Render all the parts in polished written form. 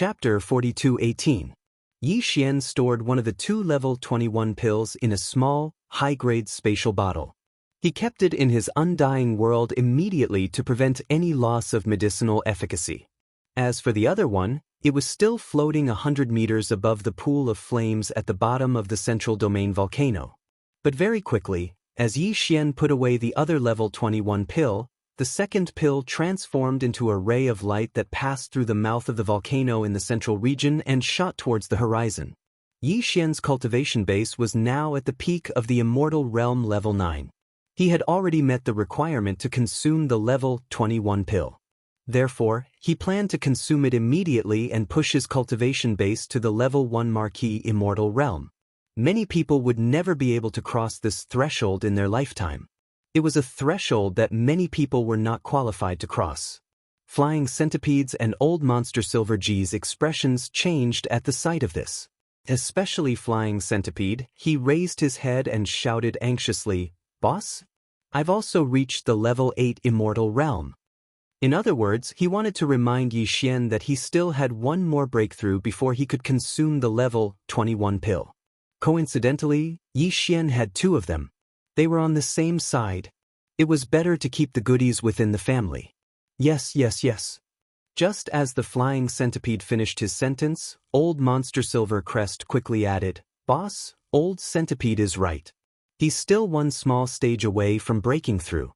Chapter 42:18. Yi Xian stored one of the two level 21 pills in a small, high-grade spatial bottle. He kept it in his undying world immediately to prevent any loss of medicinal efficacy. As for the other one, it was still floating 100 meters above the pool of flames at the bottom of the central domain volcano. But very quickly, as Yi Xian put away the other level 21 pill, the second pill transformed into a ray of light that passed through the mouth of the volcano in the central region and shot towards the horizon. Yi Xian's cultivation base was now at the peak of the immortal realm level 9. He had already met the requirement to consume the level 21 pill. Therefore, he planned to consume it immediately and push his cultivation base to the level 1 marquee immortal realm. Many people would never be able to cross this threshold in their lifetime. It was a threshold that many people were not qualified to cross. Flying centipedes and old monster Silver G's expressions changed at the sight of this. Especially Flying Centipede, he raised his head and shouted anxiously, "Boss? I've also reached the level 8 immortal realm." In other words, he wanted to remind Yi Xian that he still had one more breakthrough before he could consume the level 21 pill. Coincidentally, Yi Xian had two of them. They were on the same side. It was better to keep the goodies within the family. Yes. Just as the Flying Centipede finished his sentence, Old Monster Silver Crest quickly added, "Boss, Old Centipede is right. He's still one small stage away from breaking through.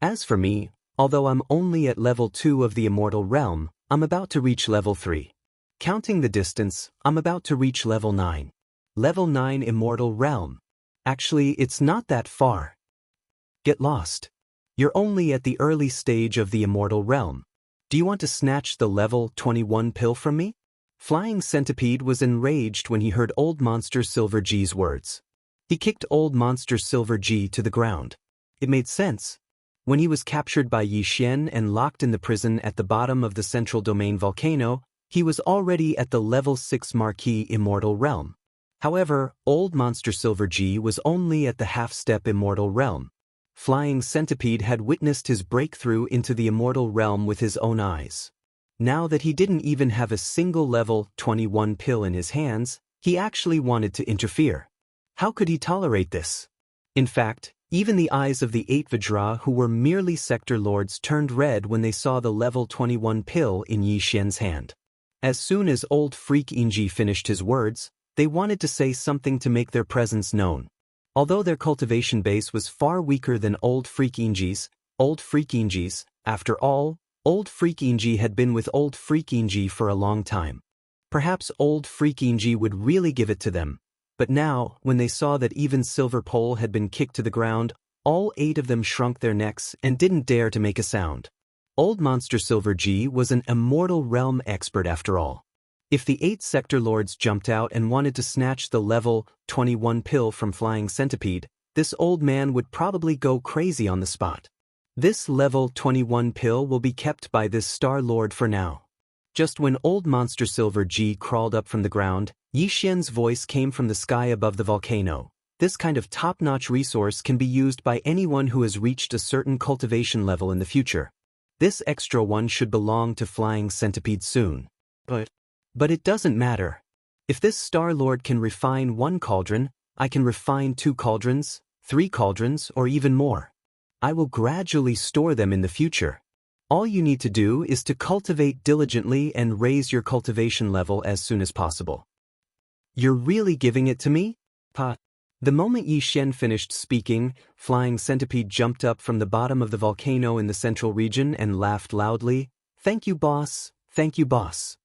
As for me, although I'm only at level 2 of the immortal realm, I'm about to reach level 3. Counting the distance, I'm about to reach level 9. Level 9 immortal realm. Actually, it's not that far. Get lost. You're only at the early stage of the immortal realm. Do you want to snatch the level 21 pill from me?" Flying Centipede was enraged when he heard Old Monster Silver G's words. He kicked Old Monster Silver G to the ground. It made sense. When he was captured by Yi Xian and locked in the prison at the bottom of the central domain volcano, he was already at the level 6 marquee immortal realm. However, Old Monster Silver G was only at the half-step immortal realm. Flying Centipede had witnessed his breakthrough into the immortal realm with his own eyes. Now that he didn't even have a single level 21 pill in his hands, he actually wanted to interfere. How could he tolerate this? In fact, even the eyes of the 8 Vajra who were merely sector lords turned red when they saw the level 21 pill in Yi Xian's hand. As soon as Old Freak Inji finished his words, they wanted to say something to make their presence known. Although their cultivation base was far weaker than Old Freak Inji's, after all, Old Freak Inji had been with Old Freak Inji for a long time. Perhaps Old Freak Inji would really give it to them. But now, when they saw that even Silver Pole had been kicked to the ground, all 8 of them shrunk their necks and didn't dare to make a sound. Old Monster Silver G was an immortal realm expert after all. If the 8 sector lords jumped out and wanted to snatch the level 21 pill from Flying Centipede, this old man would probably go crazy on the spot. This level 21 pill will be kept by this Star Lord for now. Just when Old Monster Silver G crawled up from the ground, Yi Xian's voice came from the sky above the volcano. This kind of top-notch resource can be used by anyone who has reached a certain cultivation level in the future. This extra one should belong to Flying Centipede soon. But it doesn't matter. If this Star Lord can refine 1 cauldron, I can refine 2 cauldrons, 3 cauldrons, or even more. I will gradually store them in the future. All you need to do is to cultivate diligently and raise your cultivation level as soon as possible. You're really giving it to me? The moment Yi Xian finished speaking, Flying Centipede jumped up from the bottom of the volcano in the central region and laughed loudly. "Thank you, boss. Thank you, boss."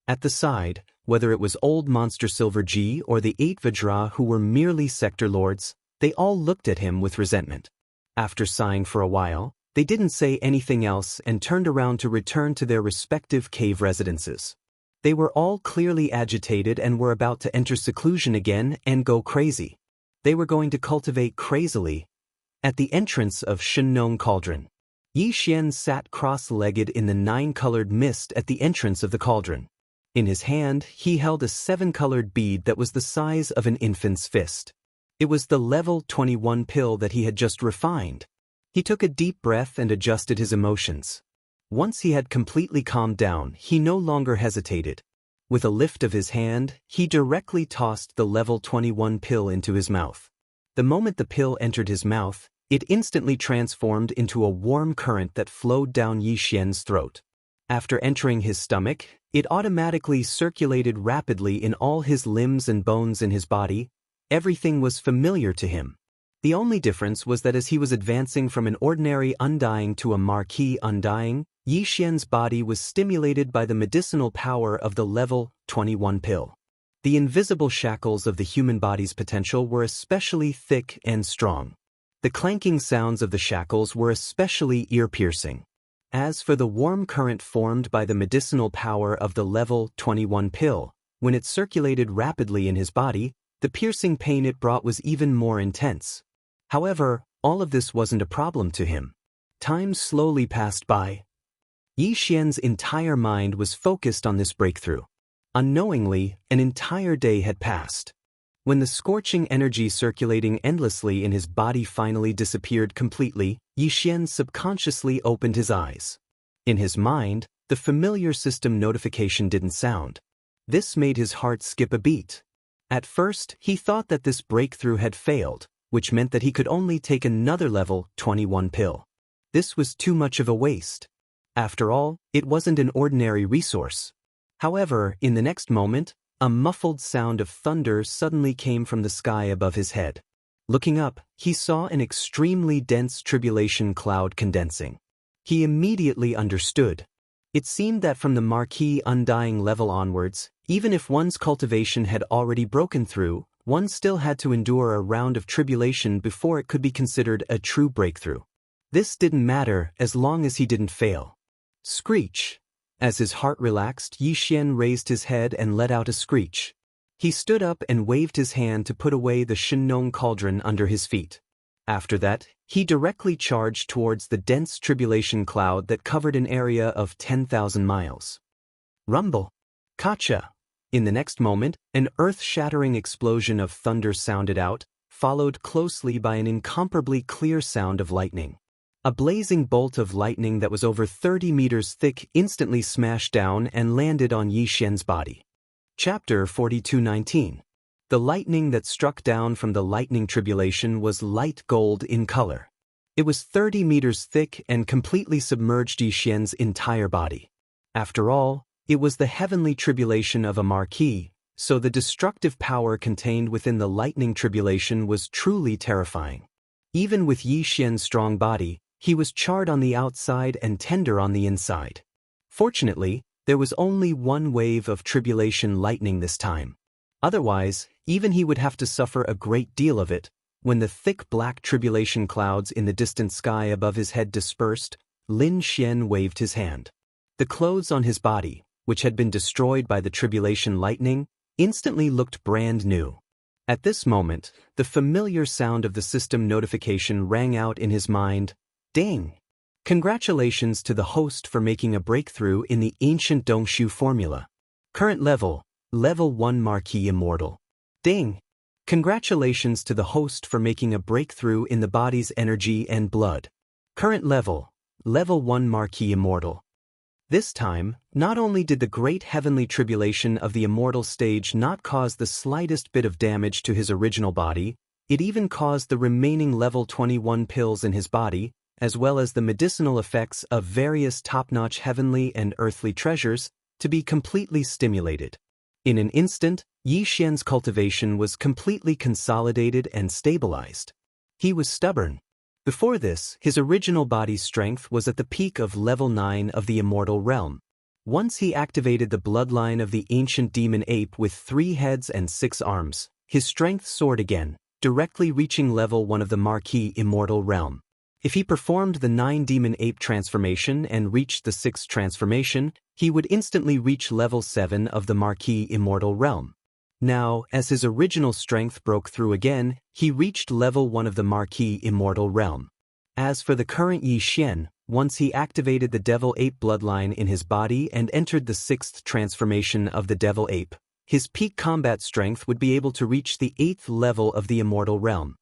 At the side, whether it was Old Monster Silver G or the 8 Vajra who were merely sector lords, they all looked at him with resentment. After sighing for a while, they didn't say anything else and turned around to return to their respective cave residences. They were all clearly agitated and were about to enter seclusion again and go crazy. They were going to cultivate crazily. At the entrance of Shenong Cauldron, Yi Xian sat cross-legged in the 9-colored mist at the entrance of the cauldron. In his hand, he held a 7-colored bead that was the size of an infant's fist. It was the level 21 pill that he had just refined. He took a deep breath and adjusted his emotions. Once he had completely calmed down, he no longer hesitated. With a lift of his hand, he directly tossed the level 21 pill into his mouth. The moment the pill entered his mouth, it instantly transformed into a warm current that flowed down Yi Xian's throat. After entering his stomach, it automatically circulated rapidly in all his limbs and bones in his body. Everything was familiar to him. The only difference was that as he was advancing from an ordinary undying to a marquee undying, Yi Xian's body was stimulated by the medicinal power of the level 21 pill. The invisible shackles of the human body's potential were especially thick and strong. The clanking sounds of the shackles were especially ear-piercing. As for the warm current formed by the medicinal power of the level 21 pill, when it circulated rapidly in his body, the piercing pain it brought was even more intense. However, all of this wasn't a problem to him. Time slowly passed by. Yi Xian's entire mind was focused on this breakthrough. Unknowingly, an entire day had passed. When the scorching energy circulating endlessly in his body finally disappeared completely, Yi Xian subconsciously opened his eyes. In his mind, the familiar system notification didn't sound. This made his heart skip a beat. At first, he thought that this breakthrough had failed, which meant that he could only take another level 21 pill. This was too much of a waste. After all, it wasn't an ordinary resource. However, in the next moment, a muffled sound of thunder suddenly came from the sky above his head. Looking up, he saw an extremely dense tribulation cloud condensing. He immediately understood. It seemed that from the marquee undying level onwards, even if one's cultivation had already broken through, one still had to endure a round of tribulation before it could be considered a true breakthrough. This didn't matter as long as he didn't fail. Screech! As his heart relaxed, Yi Xian raised his head and let out a screech. He stood up and waved his hand to put away the Shinong cauldron under his feet. After that, he directly charged towards the dense tribulation cloud that covered an area of 10,000 miles. Rumble! Kacha! In the next moment, an earth-shattering explosion of thunder sounded out, followed closely by an incomparably clear sound of lightning. A blazing bolt of lightning that was over 30 meters thick instantly smashed down and landed on Yi Xian's body. Chapter 42:19. The lightning that struck down from the lightning tribulation was light gold in color. It was 30 meters thick and completely submerged Yi Xian's entire body. After all, it was the heavenly tribulation of a marquee, so the destructive power contained within the lightning tribulation was truly terrifying. Even with Yi Xian's strong body, he was charred on the outside and tender on the inside. Fortunately, there was only one wave of tribulation lightning this time. Otherwise, even he would have to suffer a great deal of it. When the thick black tribulation clouds in the distant sky above his head dispersed, Lin Xian waved his hand. The clothes on his body, which had been destroyed by the tribulation lightning, instantly looked brand new. At this moment, the familiar sound of the system notification rang out in his mind. Ding! Congratulations to the host for making a breakthrough in the ancient Dongshu formula. Current level, level 1 Marquee Immortal. Ding! Congratulations to the host for making a breakthrough in the body's energy and blood. Current level, level 1 Marquee Immortal. This time, not only did the great heavenly tribulation of the immortal stage not cause the slightest bit of damage to his original body, it even caused the remaining level 21 pills in his body, as well as the medicinal effects of various top-notch heavenly and earthly treasures, to be completely stimulated. In an instant, Yi Xian's cultivation was completely consolidated and stabilized. He was stubborn. Before this, his original body's strength was at the peak of level 9 of the immortal realm. Once he activated the bloodline of the ancient demon ape with 3 heads and 6 arms, his strength soared again, directly reaching level 1 of the marquee immortal realm. If he performed the 9 demon ape transformation and reached the 6th transformation, he would instantly reach level 7 of the marquee immortal realm. Now, as his original strength broke through again, he reached level 1 of the marquee immortal realm. As for the current Yi Xian, once he activated the devil ape bloodline in his body and entered the 6th transformation of the devil ape, his peak combat strength would be able to reach the 8th level of the immortal realm.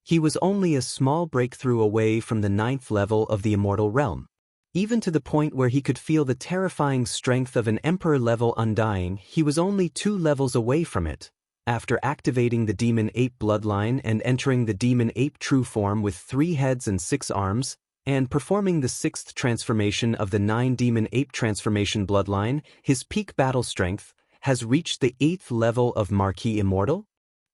He was only a small breakthrough away from the 9th level of the immortal realm. Even to the point where he could feel the terrifying strength of an Emperor-level Undying, he was only 2 levels away from it. After activating the Demon Ape bloodline and entering the Demon Ape true form with 3 heads and 6 arms, and performing the 6th transformation of the 9 Demon Ape transformation bloodline, his peak battle strength has reached the 8th level of Marquis Immortal?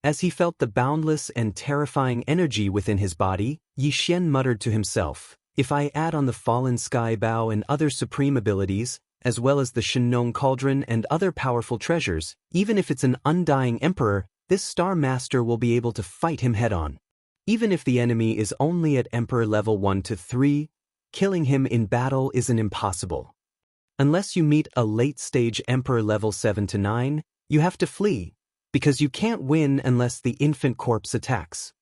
As he felt the boundless and terrifying energy within his body, Yi Xian muttered to himself, if I add on the Fallen Sky Bow and other supreme abilities, as well as the Shinong Cauldron and other powerful treasures, even if it's an undying emperor, this Star Master will be able to fight him head-on. Even if the enemy is only at Emperor level 1 to 3, killing him in battle isn't impossible. Unless you meet a late-stage Emperor level 7 to 9, you have to flee, because you can't win unless the infant corpse attacks.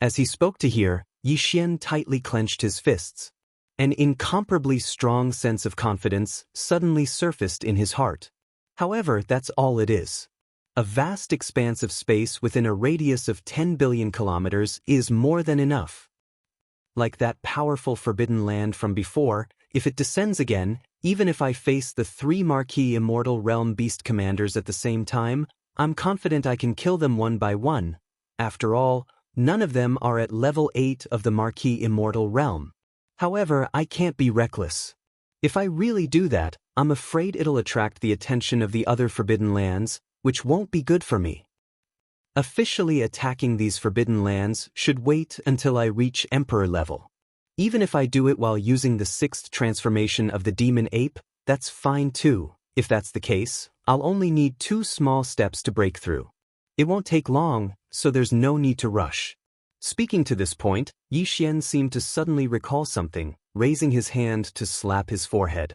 As he spoke to hear, Yi Xian tightly clenched his fists. An incomparably strong sense of confidence suddenly surfaced in his heart. However, that's all it is. A vast expanse of space within a radius of 10 billion kilometers is more than enough. Like that powerful forbidden land from before, if it descends again, even if I face the 3 Marquis Immortal Realm Beast Commanders at the same time, I'm confident I can kill them one by one. After all, none of them are at level 8 of the Marquis Immortal Realm. However, I can't be reckless. If I really do that, I'm afraid it'll attract the attention of the other Forbidden Lands, which won't be good for me. Officially attacking these Forbidden Lands should wait until I reach Emperor level. Even if I do it while using the 6th transformation of the Demon Ape, that's fine too. If that's the case, I'll only need 2 small steps to break through. It won't take long, so there's no need to rush. Speaking to this point, Yi Xian seemed to suddenly recall something, raising his hand to slap his forehead.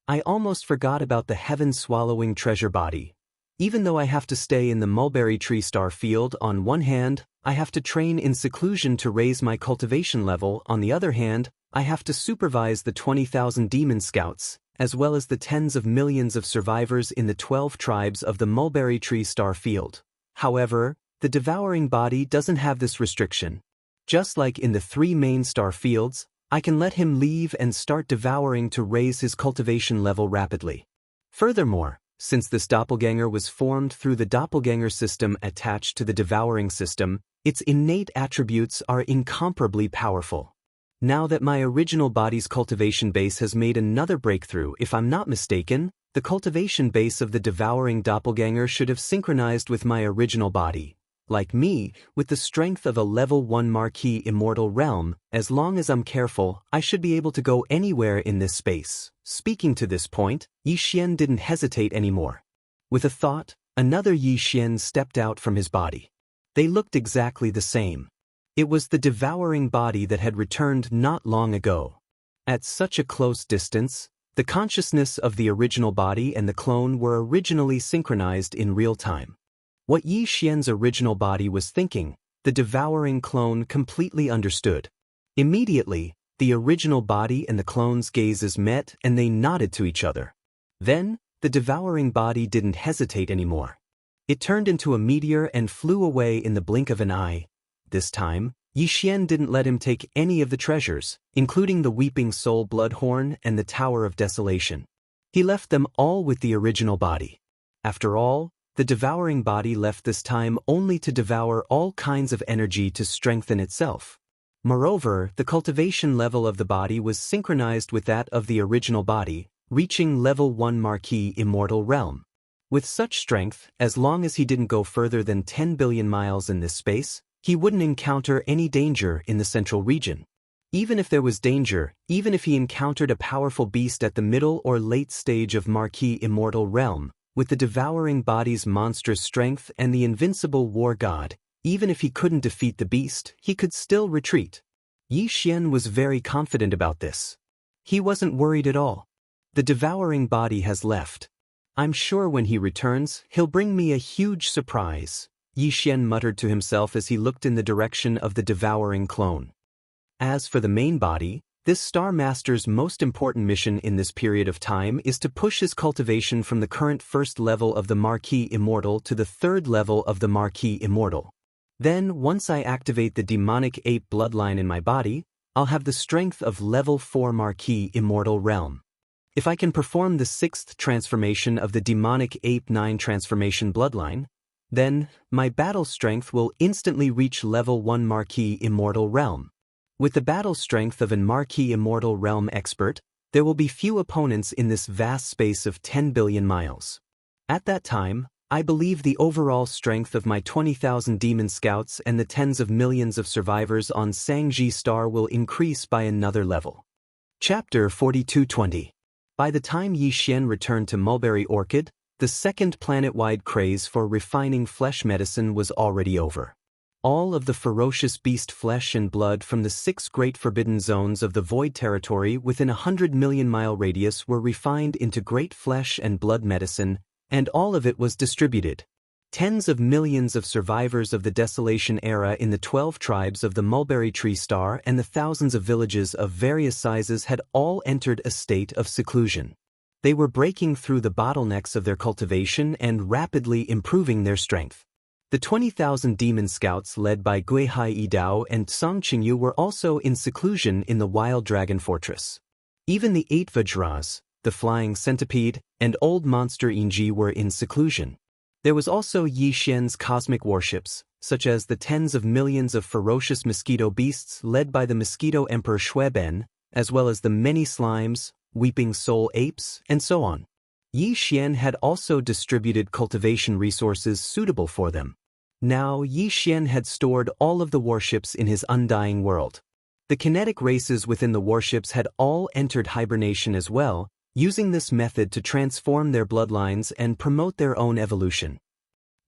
I almost forgot about the heaven-swallowing treasure body. Even though I have to stay in the mulberry tree star field on one hand, I have to train in seclusion to raise my cultivation level. On the other hand, I have to supervise the 20,000 demon scouts, as well as the tens of millions of survivors in the 12 tribes of the mulberry tree star field. However, the devouring body doesn't have this restriction. Just like in the 3 main star fields, I can let him leave and start devouring to raise his cultivation level rapidly. Furthermore, since this doppelganger was formed through the doppelganger system attached to the devouring system, its innate attributes are incomparably powerful. Now that my original body's cultivation base has made another breakthrough, if I'm not mistaken, the cultivation base of the devouring doppelganger should have synchronized with my original body. Like me, with the strength of a level 1 Marquis Immortal Realm, as long as I'm careful, I should be able to go anywhere in this space. Speaking to this point, Yi Xian didn't hesitate anymore. With a thought, another Yi Xian stepped out from his body. They looked exactly the same. It was the devouring body that had returned not long ago. At such a close distance, the consciousness of the original body and the clone were originally synchronized in real time. What Yi Xian's original body was thinking, the devouring clone completely understood. Immediately, the original body and the clone's gazes met and they nodded to each other. Then, the devouring body didn't hesitate anymore. It turned into a meteor and flew away in the blink of an eye. This time, Yi Xian didn't let him take any of the treasures, including the Weeping Soul Bloodhorn and the Tower of Desolation. He left them all with the original body. After all, the devouring body left this time only to devour all kinds of energy to strengthen itself. Moreover, the cultivation level of the body was synchronized with that of the original body, reaching level 1 Marquis Immortal Realm. With such strength, as long as he didn't go further than 10 billion miles in this space, he wouldn't encounter any danger in the central region. Even if there was danger, even if he encountered a powerful beast at the middle or late stage of Marquis Immortal Realm, with the devouring body's monstrous strength and the invincible war god, even if he couldn't defeat the beast, he could still retreat. Yi Xian was very confident about this. He wasn't worried at all. The devouring body has left. I'm sure when he returns, he'll bring me a huge surprise, Yi Xian muttered to himself as he looked in the direction of the devouring clone. As for the main body, this Star Master's most important mission in this period of time is to push his cultivation from the current 1st level of the Marquis Immortal to the 3rd level of the Marquis Immortal. Then, once I activate the demonic ape bloodline in my body, I'll have the strength of level 4 Marquis Immortal Realm. If I can perform the 6th transformation of the demonic Ape 9 transformation bloodline, then my battle strength will instantly reach level 1 Marquis Immortal Realm. With the battle strength of an Marquis Immortal Realm expert, there will be few opponents in this vast space of 10 billion miles. At that time, I believe the overall strength of my 20,000 demon scouts and the tens of millions of survivors on Xianxia Star will increase by another level. Chapter 4220. By the time Yi Xian returned to Mulberry Orchid, the second planet-wide craze for refining flesh medicine was already over. All of the ferocious beast flesh and blood from the 6 great forbidden zones of the Void Territory within a 100 million mile radius were refined into great flesh and blood medicine, and all of it was distributed. Tens of millions of survivors of the Desolation era in the 12 tribes of the Mulberry Tree Star and the thousands of villages of various sizes had all entered a state of seclusion. They were breaking through the bottlenecks of their cultivation and rapidly improving their strength. The 20,000 demon scouts led by Guihai Yidao and Song Qingyu were also in seclusion in the Wild Dragon Fortress. Even the 8 Vajras, the Flying Centipede, and Old Monster Inji were in seclusion. There was also Yi Xian's cosmic warships, such as the tens of millions of ferocious mosquito beasts led by the Mosquito Emperor Shueben, as well as the many slimes, weeping soul apes, and so on. Yi Xian had also distributed cultivation resources suitable for them. Now Yi Xian had stored all of the warships in his undying world. The kinetic races within the warships had all entered hibernation as well, using this method to transform their bloodlines and promote their own evolution.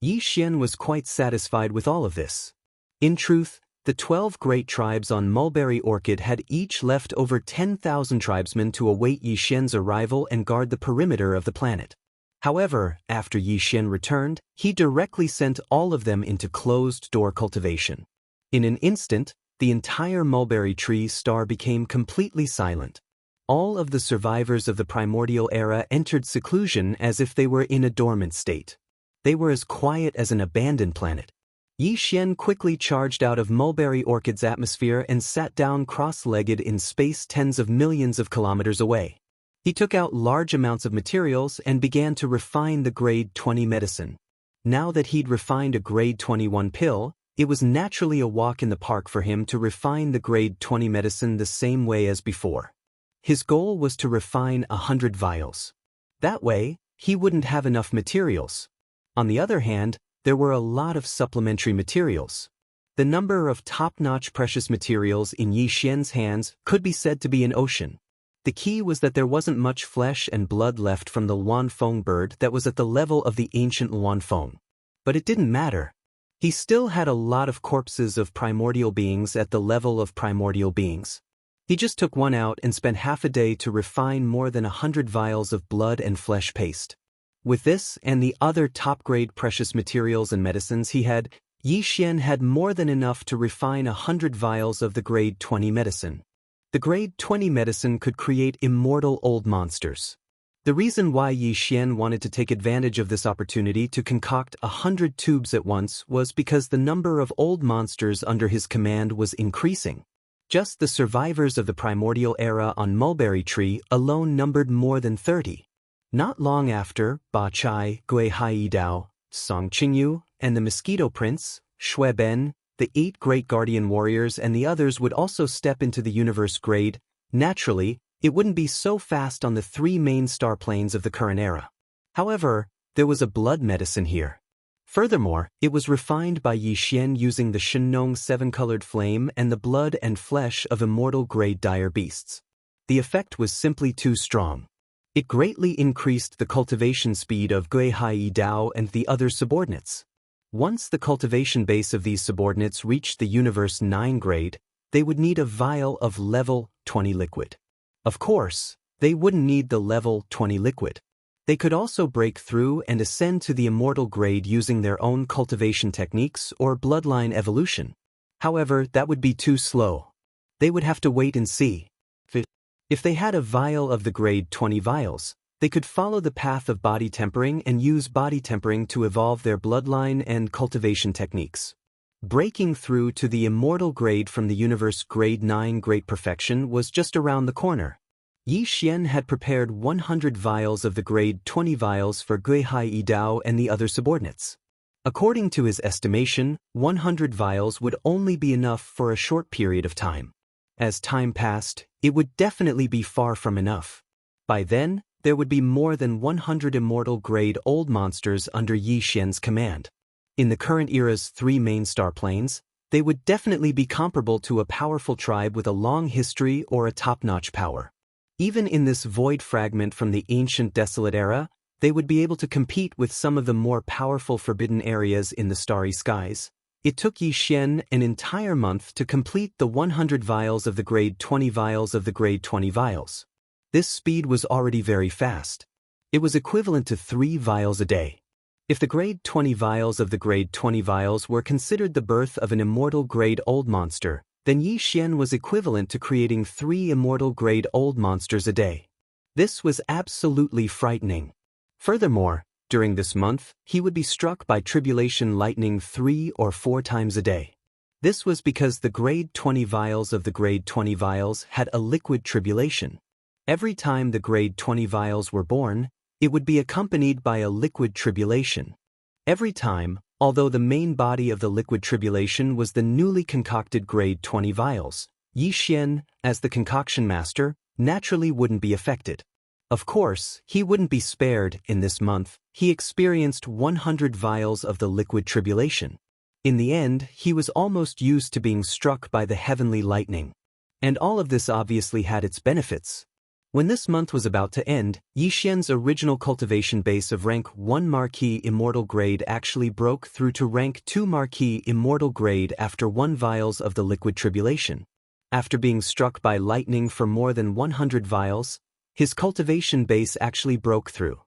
Yi Xian was quite satisfied with all of this. In truth, the 12 great tribes on Mulberry Orchid had each left over 10,000 tribesmen to await Yi Xian's arrival and guard the perimeter of the planet. However, after Yi Xian returned, he directly sent all of them into closed-door cultivation. In an instant, the entire Mulberry Tree Star became completely silent. All of the survivors of the primordial era entered seclusion as if they were in a dormant state. They were as quiet as an abandoned planet. Yi Xian quickly charged out of Mulberry Orchid's atmosphere and sat down cross-legged in space tens of millions of kilometers away. He took out large amounts of materials and began to refine the grade 20 medicine. Now that he'd refined a grade 21 pill, it was naturally a walk in the park for him to refine the grade 20 medicine the same way as before. His goal was to refine 100 vials. That way, he wouldn't have enough materials. On the other hand, there were a lot of supplementary materials. The number of top-notch precious materials in Yi Xian's hands could be said to be an ocean. The key was that there wasn't much flesh and blood left from the Luanfeng bird that was at the level of the ancient Luanfeng. But it didn't matter. He still had a lot of corpses of primordial beings at the level of primordial beings. He just took one out and spent half a day to refine more than 100 vials of blood and flesh paste. With this and the other top-grade precious materials and medicines he had, Yi Xian had more than enough to refine 100 vials of the grade 20 medicine. The grade 20 medicine could create immortal old monsters. The reason why Yi Xian wanted to take advantage of this opportunity to concoct 100 tubes at once was because the number of old monsters under his command was increasing. Just the survivors of the primordial era on Mulberry Tree alone numbered more than 30. Not long after, Ba Chai, Guihai Yidao, Song Qingyu, and the Mosquito Prince, Shueben, the 8 great guardian warriors and the others would also step into the universe grade. Naturally, it wouldn't be so fast on the 3 main star planes of the current era. However, there was a blood medicine here. Furthermore, it was refined by Yi Xian using the Shenong 7-colored flame and the blood and flesh of immortal grade dire beasts. The effect was simply too strong. It greatly increased the cultivation speed of Guihai Yidao and the other subordinates. Once the cultivation base of these subordinates reached the Universe 9 grade, they would need a vial of level 20 liquid. Of course, they wouldn't need the level 20 liquid. They could also break through and ascend to the immortal grade using their own cultivation techniques or bloodline evolution. However, that would be too slow. They would have to wait and see. If they had a vial of the grade 20 vials, they could follow the path of body tempering and use body tempering to evolve their bloodline and cultivation techniques. Breaking through to the immortal grade from the universe grade 9 Great Perfection was just around the corner. Yi Xian had prepared 100 vials of the grade 20 vials for Gui Hai Yi Dao and the other subordinates. According to his estimation, 100 vials would only be enough for a short period of time. As time passed, it would definitely be far from enough. By then, there would be more than 100 immortal grade old monsters under Yi Xian's command. In the current era's 3 main star planes, they would definitely be comparable to a powerful tribe with a long history or a top-notch power. Even in this void fragment from the ancient desolate era, they would be able to compete with some of the more powerful forbidden areas in the starry skies. It took Yi Xian an entire month to complete the 100 vials of the grade 20 vials of the grade 20 vials. This speed was already very fast. It was equivalent to 3 vials a day. If the grade 20 vials of the grade 20 vials were considered the birth of an immortal grade old monster, then Yi Xian was equivalent to creating 3 immortal grade old monsters a day. This was absolutely frightening. Furthermore, during this month, he would be struck by tribulation lightning 3 or 4 times a day. This was because the grade 20 vials of the grade 20 vials had a liquid tribulation. Every time the grade 20 vials were born, it would be accompanied by a liquid tribulation. Every time, although the main body of the liquid tribulation was the newly concocted grade 20 vials, Yi Xian, as the concoction master, naturally wouldn't be affected. Of course, he wouldn't be spared. In this month, he experienced 100 vials of the liquid tribulation. In the end, he was almost used to being struck by the heavenly lightning. And all of this obviously had its benefits. When this month was about to end, Yi Xian's original cultivation base of rank 1 Marquis Immortal Grade actually broke through to rank 2 Marquis Immortal Grade after 1 vials of the liquid tribulation. After being struck by lightning for more than 100 vials, his cultivation base actually broke through.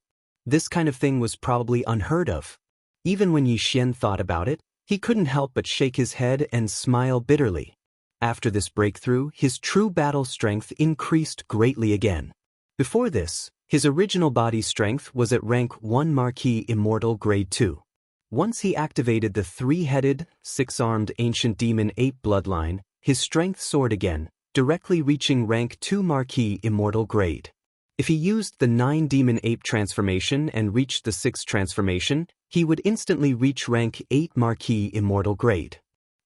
This kind of thing was probably unheard of. Even when Yi Xian thought about it, he couldn't help but shake his head and smile bitterly. After this breakthrough, his true battle strength increased greatly again. Before this, his original body strength was at rank 1 Marquis Immortal Grade 2. Once he activated the 3-headed, 6-armed ancient demon ape bloodline, his strength soared again, directly reaching rank 2 Marquis Immortal Grade. If he used the 9 demon ape transformation and reached the 6th transformation, he would instantly reach rank 8 Marquis Immortal Grade.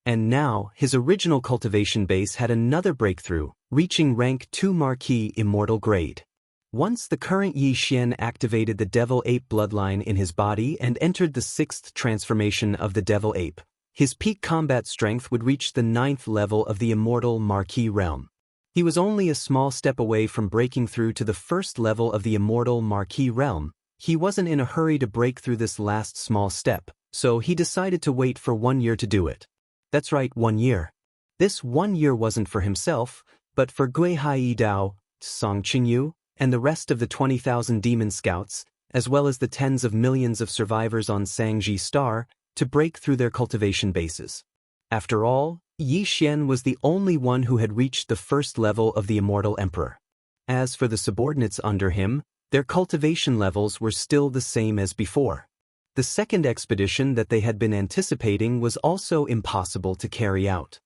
And now, his original cultivation base had another breakthrough, reaching rank 2 Marquis Immortal Grade. Once the current Yi Xian activated the Devil Ape bloodline in his body and entered the 6th transformation of the Devil Ape, his peak combat strength would reach the 9th level of the Immortal Marquis realm. He was only a small step away from breaking through to the 1st level of the Immortal Marquis realm. He wasn't in a hurry to break through this last small step, so he decided to wait for 1 year to do it. That's right, 1 year. This 1 year wasn't for himself, but for Gui Hai Yi Dao, Song Qingyu, and the rest of the 20,000 demon scouts, as well as the tens of millions of survivors on Xianxia Star, to break through their cultivation bases. After all, Yi Xian was the only one who had reached the 1st level of the Immortal Emperor. As for the subordinates under him, their cultivation levels were still the same as before. The second expedition that they had been anticipating was also impossible to carry out.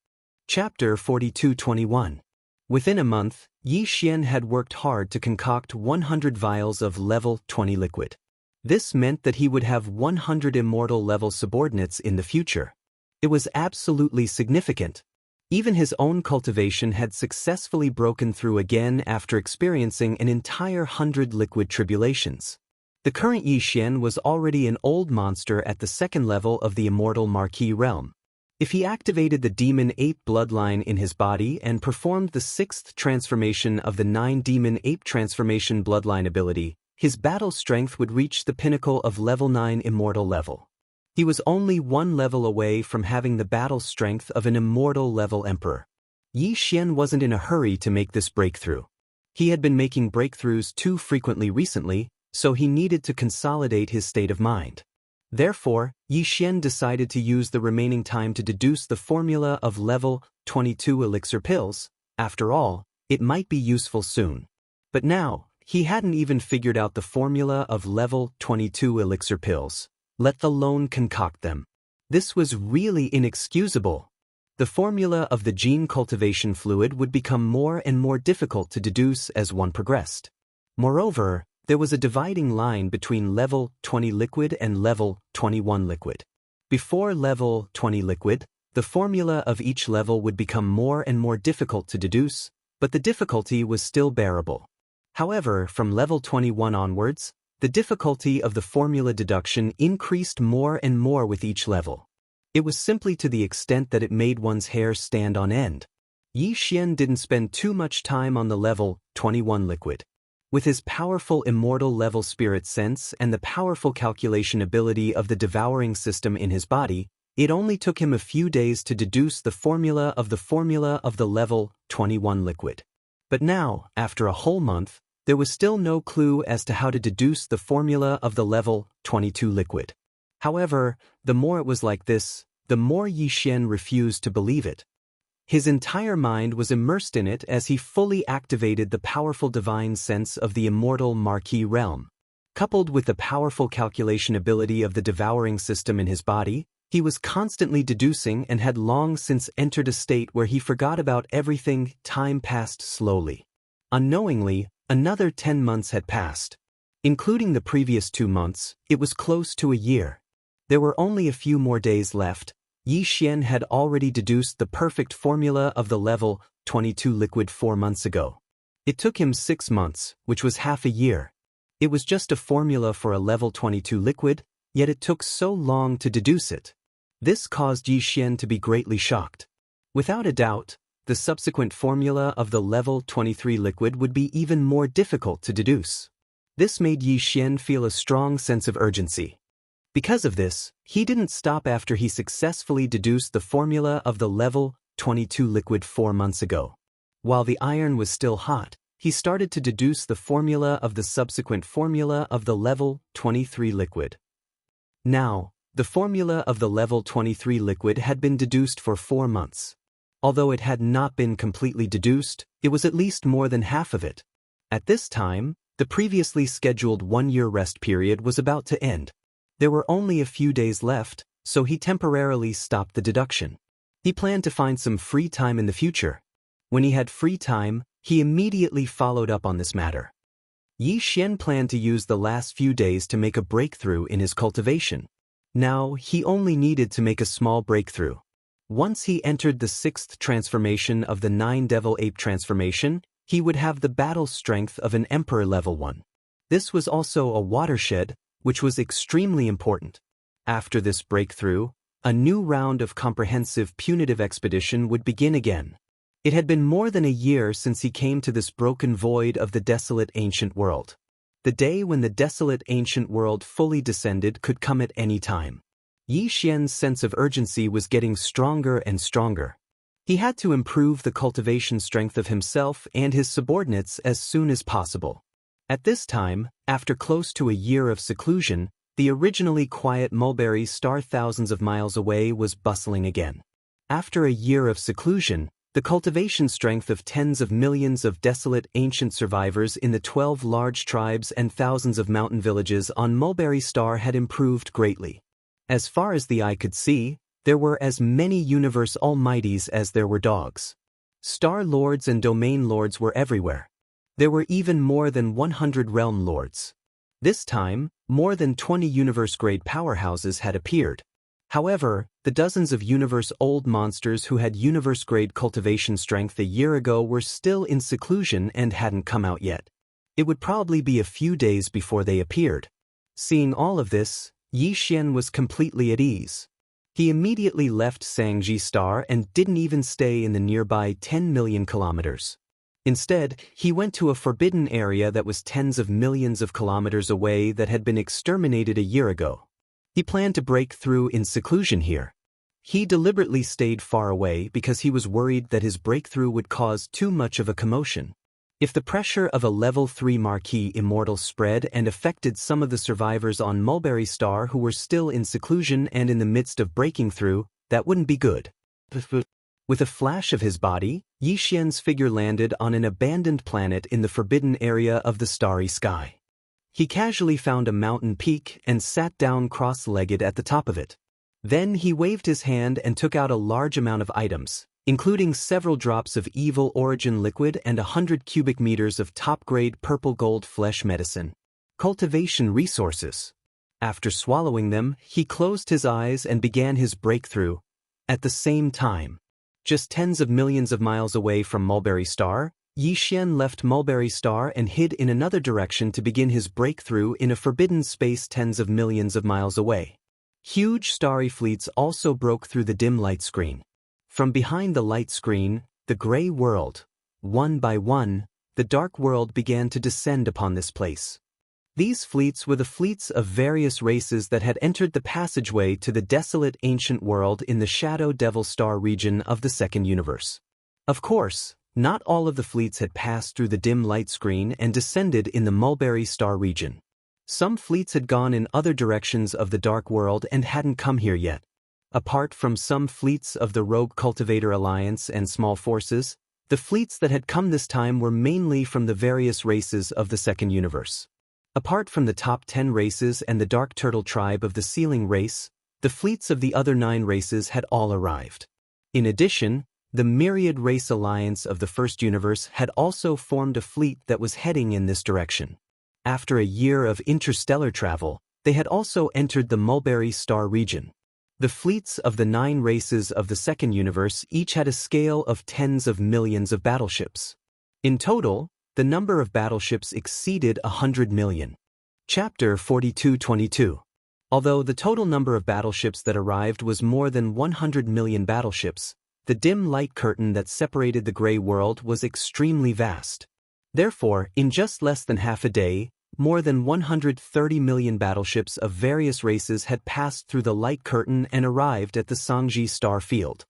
Chapter 42:21. Within a month, Yi Xian had worked hard to concoct 100 vials of level 20 liquid. This meant that he would have 100 immortal level subordinates in the future. It was absolutely significant. Even his own cultivation had successfully broken through again after experiencing an entire 100 liquid tribulations. The current Yi Xian was already an old monster at the 2nd level of the Immortal Marquis realm. If he activated the Demon Ape bloodline in his body and performed the 6th transformation of the 9 Demon Ape transformation bloodline ability, his battle strength would reach the pinnacle of level 9 Immortal level. He was only 1 level away from having the battle strength of an Immortal level Emperor. Yi Xian wasn't in a hurry to make this breakthrough. He had been making breakthroughs too frequently recently, so he needed to consolidate his state of mind. Therefore, Yi Xian decided to use the remaining time to deduce the formula of level 22 elixir pills. After all, it might be useful soon. But now, he hadn't even figured out the formula of level 22 elixir pills, let alone concoct them. This was really inexcusable. The formula of the gene cultivation fluid would become more and more difficult to deduce as one progressed. Moreover, there was a dividing line between level 20 liquid and level 21 liquid. Before level 20 liquid, the formula of each level would become more and more difficult to deduce, but the difficulty was still bearable. However, from level 21 onwards, the difficulty of the formula deduction increased more and more with each level. It was simply to the extent that it made one's hair stand on end. Yi Xian didn't spend too much time on the level 21 liquid. With his powerful immortal level spirit sense and the powerful calculation ability of the devouring system in his body, it only took him a few days to deduce the formula of the level 21 liquid. But now, after a whole month, there was still no clue as to how to deduce the formula of the level 22 liquid. However, the more it was like this, the more Yi Xian refused to believe it. His entire mind was immersed in it as he fully activated the powerful divine sense of the immortal Marquis realm. Coupled with the powerful calculation ability of the devouring system in his body, he was constantly deducing and had long since entered a state where he forgot about everything. Time passed slowly. Unknowingly, another 10 months had passed. Including the previous 2 months, it was close to a year. There were only a few more days left. Yi Xian had already deduced the perfect formula of the level 22 liquid 4 months ago. It took him 6 months, which was half a year. It was just a formula for a level 22 liquid, yet it took so long to deduce it. This caused Yi Xian to be greatly shocked. Without a doubt, the subsequent formula of the level 23 liquid would be even more difficult to deduce. This made Yi Xian feel a strong sense of urgency. Because of this, he didn't stop after he successfully deduced the formula of the level 22 liquid 4 months ago. While the iron was still hot, he started to deduce the formula of the subsequent formula of the level 23 liquid. Now, the formula of the level 23 liquid had been deduced for 4 months. Although it had not been completely deduced, it was at least more than half of it. At this time, the previously scheduled 1-year rest period was about to end. There were only a few days left, so he temporarily stopped the deduction. He planned to find some free time in the future. When he had free time, he immediately followed up on this matter. Yi Xian planned to use the last few days to make a breakthrough in his cultivation. Now, he only needed to make a small breakthrough. Once he entered the 6th transformation of the 9 Devil Ape transformation, he would have the battle strength of an Emperor level 1. This was also a watershed, which was extremely important. After this breakthrough, a new round of comprehensive punitive expedition would begin again. It had been more than a year since he came to this broken void of the desolate ancient world. The day when the desolate ancient world fully descended could come at any time. Yi Xian's sense of urgency was getting stronger and stronger. He had to improve the cultivation strength of himself and his subordinates as soon as possible. At this time, after close to a year of seclusion, the originally quiet Mulberry Star thousands of miles away was bustling again. After a year of seclusion, the cultivation strength of tens of millions of desolate ancient survivors in the 12 large tribes and thousands of mountain villages on Mulberry Star had improved greatly. As far as the eye could see, there were as many universe almighties as there were dogs. Star lords and domain lords were everywhere. There were even more than 100 realm lords. This time, more than 20 universe-grade powerhouses had appeared. However, the dozens of universe-old monsters who had universe-grade cultivation strength a year ago were still in seclusion and hadn't come out yet. It would probably be a few days before they appeared. Seeing all of this, Yi Xian was completely at ease. He immediately left Xianxia Star and didn't even stay in the nearby 10 million kilometers. Instead, he went to a forbidden area that was tens of millions of kilometers away that had been exterminated a year ago. He planned to break through in seclusion here. He deliberately stayed far away because he was worried that his breakthrough would cause too much of a commotion. If the pressure of a level 3 Marquis immortal spread and affected some of the survivors on Mulberry Star who were still in seclusion and in the midst of breaking through, that wouldn't be good. With a flash of his body, Yi Xian's figure landed on an abandoned planet in the forbidden area of the starry sky. He casually found a mountain peak and sat down cross-legged at the top of it. Then he waved his hand and took out a large amount of items, including several drops of evil origin liquid and 100 cubic meters of top-grade purple gold flesh medicine. Cultivation resources. After swallowing them, he closed his eyes and began his breakthrough. At the same time, just tens of millions of miles away from Mulberry Star, Yixian left Mulberry Star and hid in another direction to begin his breakthrough in a forbidden space tens of millions of miles away. Huge starry fleets also broke through the dim light screen. From behind the light screen, the gray world, one by one, the dark world began to descend upon this place. These fleets were the fleets of various races that had entered the passageway to the desolate ancient world in the Shadow Devil Star region of the second universe. Of course, not all of the fleets had passed through the dim light screen and descended in the Mulberry Star region. Some fleets had gone in other directions of the dark world and hadn't come here yet. Apart from some fleets of the Rogue Cultivator Alliance and small forces, the fleets that had come this time were mainly from the various races of the second universe. Apart from the top 10 races and the Dark Turtle tribe of the Sealing race, the fleets of the other 9 races had all arrived. In addition, the Myriad Race Alliance of the First Universe had also formed a fleet that was heading in this direction. After a year of interstellar travel, they had also entered the Mulberry Star region. The fleets of the 9 races of the Second Universe each had a scale of tens of millions of battleships. In total, the number of battleships exceeded 100 million. Chapter 4222. Although the total number of battleships that arrived was more than 100 million battleships, the dim light curtain that separated the gray world was extremely vast. Therefore, in just less than half a day, more than 130 million battleships of various races had passed through the light curtain and arrived at the Xianxia star field.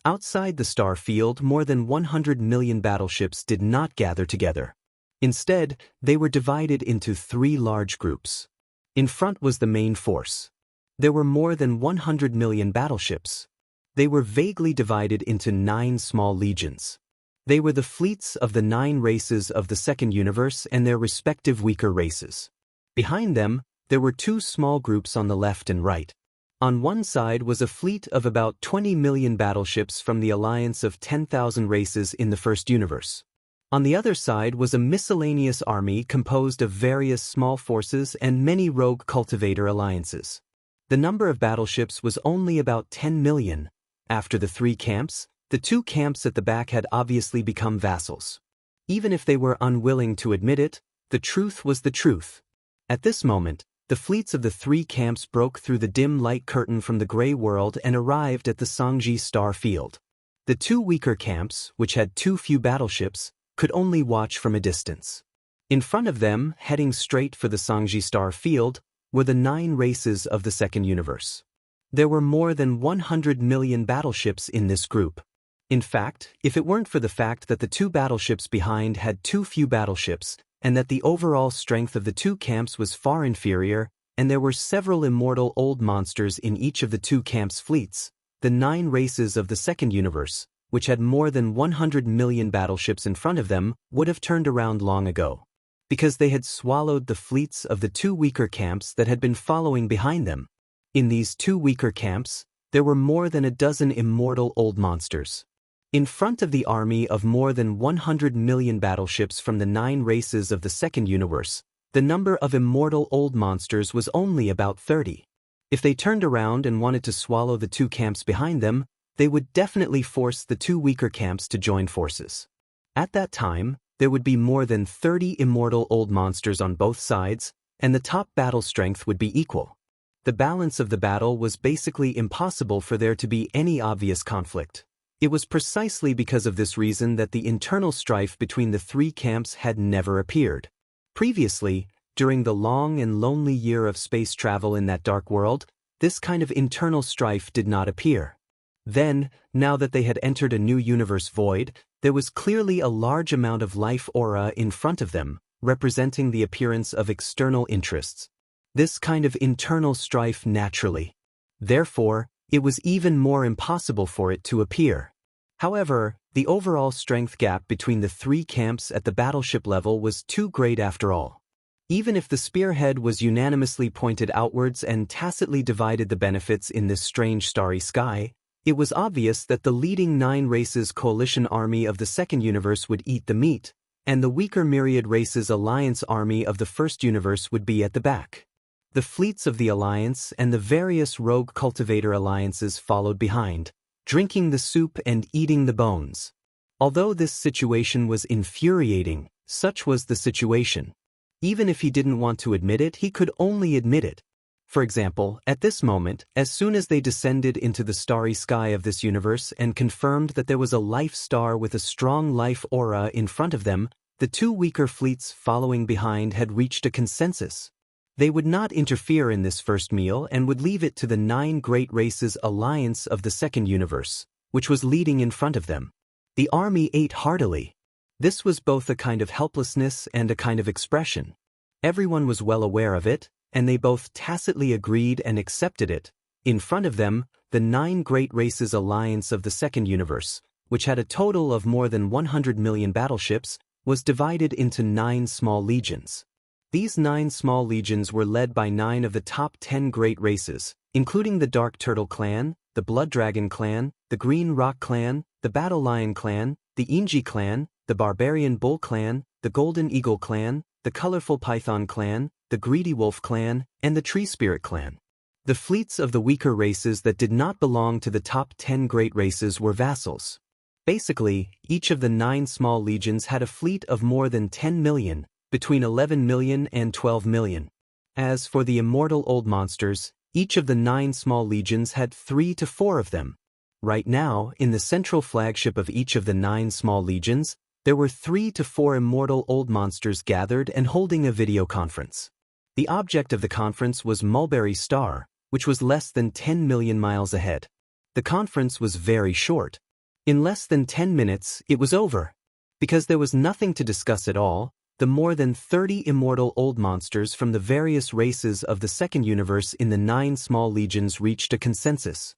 Outside the star field, more than 100 million battleships did not gather together. Instead, they were divided into 3 large groups. In front was the main force. There were more than 100 million battleships. They were vaguely divided into 9 small legions. They were the fleets of the 9 races of the second universe and their respective weaker races. Behind them, there were 2 small groups on the left and right. On one side was a fleet of about 20 million battleships from the alliance of 10,000 races in the first universe. On the other side was a miscellaneous army composed of various small forces and many rogue cultivator alliances. The number of battleships was only about 10 million. After the 3 camps, the 2 camps at the back had obviously become vassals. Even if they were unwilling to admit it, the truth was the truth. At this moment, the fleets of the 3 camps broke through the dim light curtain from the gray world and arrived at the Xianxia star field. The 2 weaker camps, which had too few battleships, could only watch from a distance. In front of them, heading straight for the Xianxia star field, were the 9 races of the second universe. There were more than 100 million battleships in this group. In fact, if it weren't for the fact that the 2 battleships behind had too few battleships, and that the overall strength of the 2 camps was far inferior, and there were several immortal old monsters in each of the 2 camps' fleets, the 9 races of the second universe, which had more than 100 million battleships in front of them, would have turned around long ago. Because they had swallowed the fleets of the 2 weaker camps that had been following behind them. In these 2 weaker camps, there were more than a dozen immortal old monsters. In front of the army of more than 100 million battleships from the 9 races of the second universe, the number of immortal old monsters was only about 30. If they turned around and wanted to swallow the 2 camps behind them, they would definitely force the 2 weaker camps to join forces. At that time, there would be more than 30 immortal old monsters on both sides, and the top battle strength would be equal. The balance of the battle was basically impossible for there to be any obvious conflict. It was precisely because of this reason that the internal strife between the 3 camps had never appeared. Previously, during the long and lonely year of space travel in that dark world, this kind of internal strife did not appear. Then, now that they had entered a new universe void, there was clearly a large amount of life aura in front of them, representing the appearance of external interests. This kind of internal strife naturally. Therefore, it was even more impossible for it to appear. However, the overall strength gap between the 3 camps at the battleship level was too great after all. Even if the spearhead was unanimously pointed outwards and tacitly divided the benefits in this strange starry sky, it was obvious that the leading 9 races coalition army of the second universe would eat the meat, and the weaker myriad races alliance army of the first universe would be at the back. The fleets of the alliance and the various rogue cultivator alliances followed behind, drinking the soup and eating the bones. Although this situation was infuriating, such was the situation. Even if he didn't want to admit it, he could only admit it. For example, at this moment, as soon as they descended into the starry sky of this universe and confirmed that there was a life star with a strong life aura in front of them, the 2 weaker fleets following behind had reached a consensus. They would not interfere in this first meal and would leave it to the 9 great races alliance of the second universe, which was leading in front of them. The army ate heartily. This was both a kind of helplessness and a kind of expression. Everyone was well aware of it, and they both tacitly agreed and accepted it. In front of them, the 9 great races alliance of the second universe, which had a total of more than 100 million battleships, was divided into 9 small legions. These 9 small legions were led by 9 of the top 10 great races, including the Dark Turtle Clan, the Blood Dragon Clan, the Green Rock Clan, the Battle Lion Clan, the Inji Clan, the Barbarian Bull Clan, the Golden Eagle Clan, the Colorful Python Clan, the Greedy Wolf Clan, and the Tree Spirit Clan. The fleets of the weaker races that did not belong to the top 10 great races were vassals. Basically, each of the 9 small legions had a fleet of more than 10 million, between 11 million and 12 million. As for the immortal old monsters, each of the 9 small legions had 3 to 4 of them. Right now, in the central flagship of each of the 9 small legions, there were 3 to 4 immortal old monsters gathered and holding a video conference. The object of the conference was Mulberry Star, which was less than 10 million miles ahead. The conference was very short. In less than 10 minutes, it was over. Because there was nothing to discuss at all, the more than 30 immortal old monsters from the various races of the second universe in the 9 small legions reached a consensus.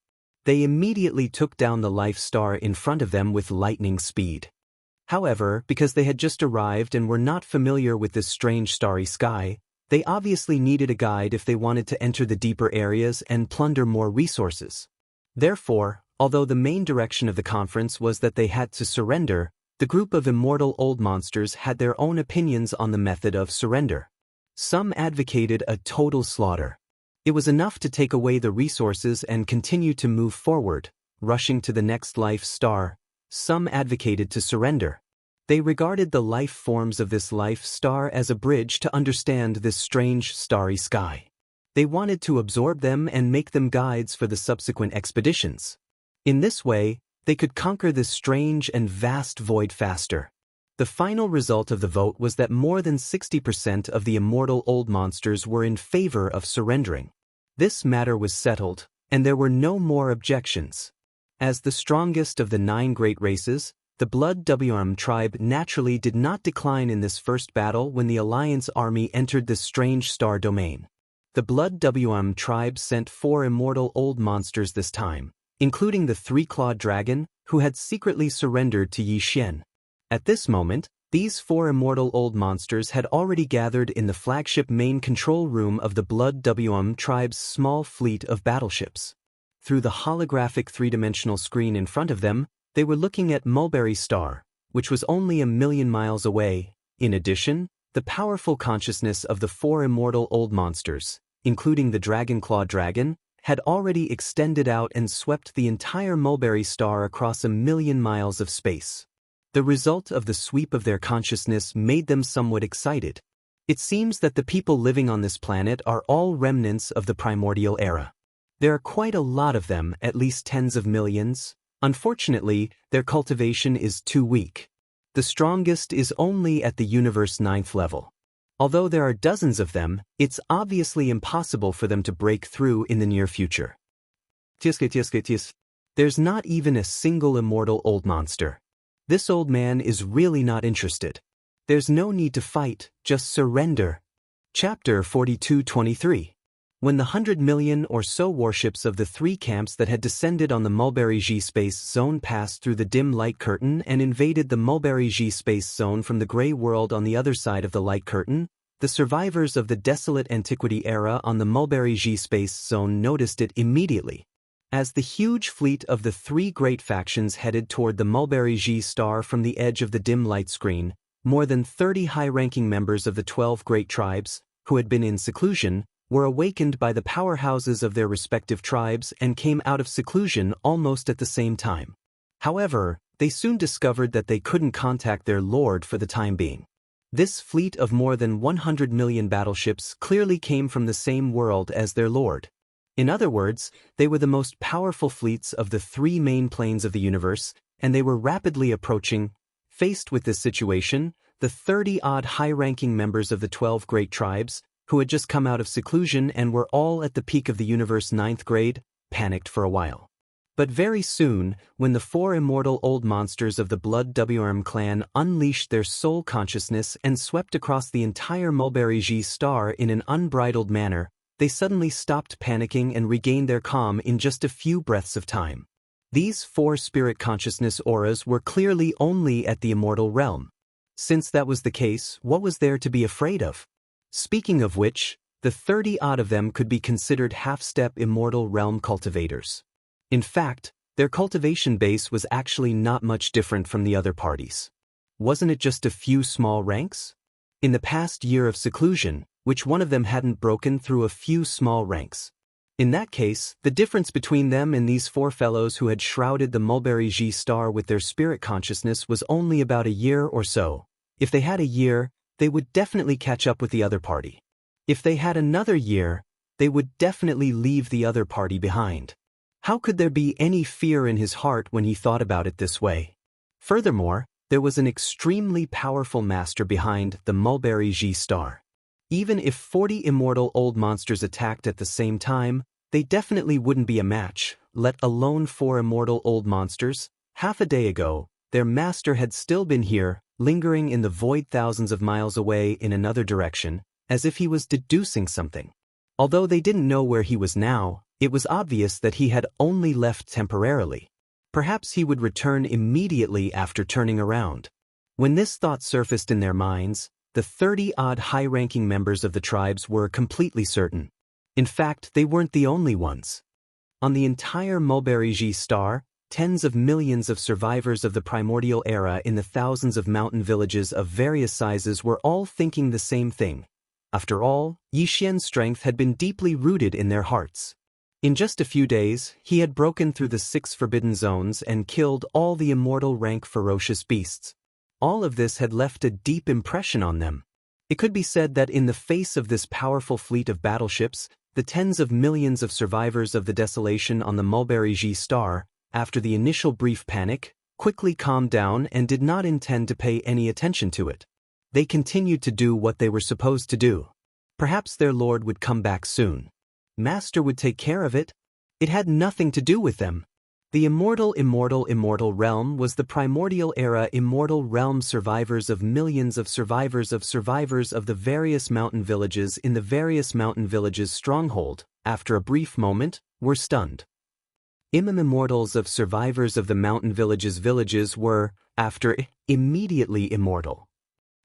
They immediately took down the life star in front of them with lightning speed. However, because they had just arrived and were not familiar with this strange starry sky, they obviously needed a guide if they wanted to enter the deeper areas and plunder more resources. Therefore, although the main direction of the conference was that they had to surrender, the group of immortal old monsters had their own opinions on the method of surrender. Some advocated a total slaughter. It was enough to take away the resources and continue to move forward, rushing to the next life star. Some advocated to surrender. They regarded the life forms of this life star as a bridge to understand this strange starry sky. They wanted to absorb them and make them guides for the subsequent expeditions. In this way, they could conquer this strange and vast void faster. The final result of the vote was that more than 60% of the immortal old monsters were in favor of surrendering. This matter was settled, and there were no more objections. As the strongest of the 9 great races, the Blood WM tribe naturally did not decline in this first battle when the Alliance army entered this strange star domain. The Blood WM tribe sent 4 immortal old monsters this time, including the 3-clawed dragon, who had secretly surrendered to Yi Xian. At this moment, these 4 immortal old monsters had already gathered in the flagship main control room of the Blood WM tribe's small fleet of battleships. Through the holographic 3-dimensional screen in front of them, they were looking at Mulberry Star, which was only 1 million miles away. In addition, the powerful consciousness of the 4 immortal old monsters, including the Dragon-Claw Dragon, had already extended out and swept the entire Mulberry Star across 1 million miles of space. The result of the sweep of their consciousness made them somewhat excited. It seems that the people living on this planet are all remnants of the primordial era. There are quite a lot of them, at least tens of millions. Unfortunately, their cultivation is too weak. The strongest is only at the universe 9th level. Although there are dozens of them, it's obviously impossible for them to break through in the near future. There's not even a single immortal old monster. This old man is really not interested. There's no need to fight, just surrender. Chapter 42-23. When the 100 million or so warships of the 3 camps that had descended on the Mulberry G space zone passed through the dim light curtain and invaded the Mulberry G space zone from the gray world on the other side of the light curtain, The survivors of the desolate antiquity era on the Mulberry G space zone noticed it immediately. As the huge fleet of the three great factions headed toward the Mulberry G star from the edge of the dim light screen, more than 30 high-ranking members of the 12 great tribes, who had been in seclusion, were awakened by the powerhouses of their respective tribes and came out of seclusion almost at the same time. However, they soon discovered that they couldn't contact their lord for the time being. This fleet of more than 100 million battleships clearly came from the same world as their lord. In other words, they were the most powerful fleets of the three main planes of the universe, and they were rapidly approaching. Faced with this situation, the 30-odd high-ranking members of the 12 great tribes, who had just come out of seclusion and were all at the peak of the universe 9th grade, panicked for a while. But very soon, when the four immortal old monsters of the Blood Devourer clan unleashed their soul consciousness and swept across the entire Mulberry G star in an unbridled manner, they suddenly stopped panicking and regained their calm in just a few breaths of time. These four spirit consciousness auras were clearly only at the immortal realm. Since that was the case, what was there to be afraid of? Speaking of which, the 30-odd of them could be considered half-step immortal realm cultivators. In fact, their cultivation base was actually not much different from the other parties. Wasn't it just a few small ranks? In the past year of seclusion, which one of them hadn't broken through a few small ranks? In that case, the difference between them and these four fellows who had shrouded the Mulberry G star with their spirit consciousness was only about a year or so. If they had a year, they would definitely catch up with the other party. If they had another year, they would definitely leave the other party behind. How could there be any fear in his heart when he thought about it this way? Furthermore, there was an extremely powerful master behind the Mulberry G star. Even if 40 immortal old monsters attacked at the same time, they definitely wouldn't be a match, let alone 4 immortal old monsters. Half a day ago, their master had still been here, lingering in the void thousands of miles away in another direction, as if he was deducing something. Although they didn't know where he was now, it was obvious that he had only left temporarily. Perhaps he would return immediately after turning around. When this thought surfaced in their minds, the 30-odd high-ranking members of the tribes were completely certain. In fact, they weren't the only ones. On the entire Mulberry G star, tens of millions of survivors of the primordial era in the thousands of mountain villages of various sizes were all thinking the same thing. After all, Xianxia's strength had been deeply rooted in their hearts. In just a few days, he had broken through the 6 forbidden zones and killed all the immortal rank ferocious beasts. All of this had left a deep impression on them. It could be said that in the face of this powerful fleet of battleships, the tens of millions of survivors of the desolation on the Mulberry G star, after the initial brief panic, quickly calmed down and did not intend to pay any attention to it. They continued to do what they were supposed to do. Perhaps their lord would come back soon. Master would take care of it. It had nothing to do with them. The immortal realm was the primordial era immortal realm survivors of millions of survivors of the various mountain villages in the various mountain villages' stronghold, after a brief moment, were stunned. Immortals of survivors of the mountain villages were, after, immediately immortal.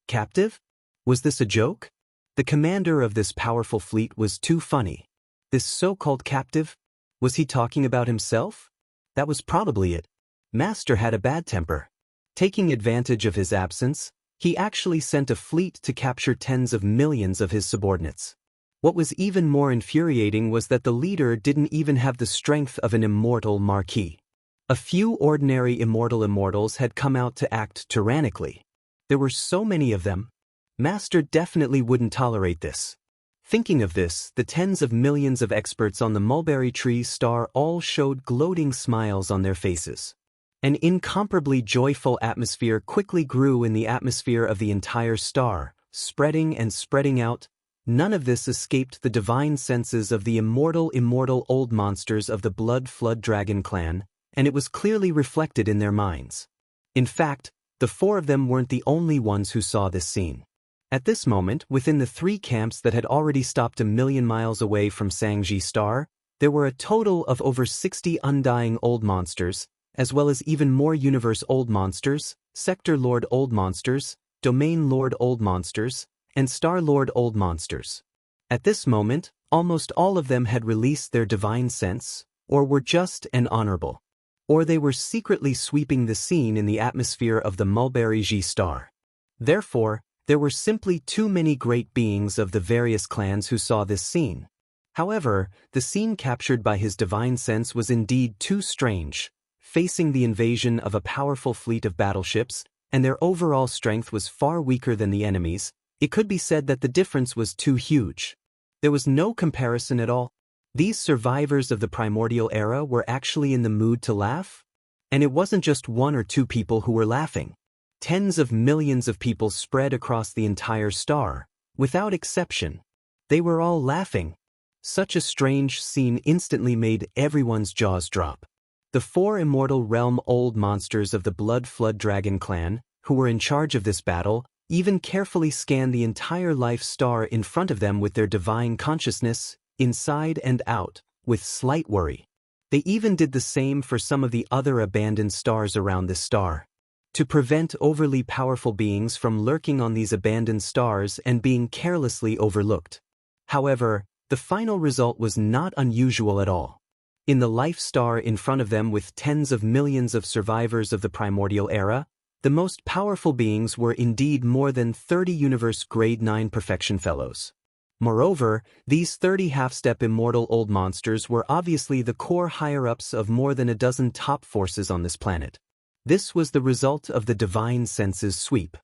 Captive? Was this a joke? The commander of this powerful fleet was too funny. This so-called captive? Was he talking about himself? That was probably it. Master had a bad temper. Taking advantage of his absence, he actually sent a fleet to capture tens of millions of his subordinates. What was even more infuriating was that the leader didn't even have the strength of an immortal marquis. A few ordinary immortals had come out to act tyrannically. There were so many of them. Master definitely wouldn't tolerate this. Thinking of this, the tens of millions of experts on the Mulberry Tree star all showed gloating smiles on their faces. An incomparably joyful atmosphere quickly grew in the atmosphere of the entire star, spreading and spreading out. None of this escaped the divine senses of the immortal old monsters of the Blood Flood Dragon clan, and it was clearly reflected in their minds. In fact, the 4 of them weren't the only ones who saw this scene. At this moment, within the 3 camps that had already stopped a million miles away from Xianxia star, there were a total of over 60 undying old monsters, as well as even more universe old monsters, sector lord old monsters, domain lord old monsters, and Star-Lord old monsters. At this moment, almost all of them had released their divine sense, or were just and honorable. Or they were secretly sweeping the scene in the atmosphere of the Mulberry G star. Therefore, there were simply too many great beings of the various clans who saw this scene. However, the scene captured by his divine sense was indeed too strange. Facing the invasion of a powerful fleet of battleships, and their overall strength was far weaker than the enemy's, it could be said that the difference was too huge. There was no comparison at all. These survivors of the primordial era were actually in the mood to laugh? And it wasn't just one or two people who were laughing. Tens of millions of people spread across the entire star, without exception. They were all laughing. Such a strange scene instantly made everyone's jaws drop. The 4 immortal realm old monsters of the Blood Flood Dragon clan, who were in charge of this battle, even carefully scanned the entire life star in front of them with their divine consciousness, inside and out, with slight worry. They even did the same for some of the other abandoned stars around this star. To prevent overly powerful beings from lurking on these abandoned stars and being carelessly overlooked. However, the final result was not unusual at all. In the life star in front of them with tens of millions of survivors of the primordial era, the most powerful beings were indeed more than 30 universe grade 9 perfection fellows. Moreover, these 30 half-step immortal old monsters were obviously the core higher-ups of more than a dozen top forces on this planet. This was the result of the divine senses sweep.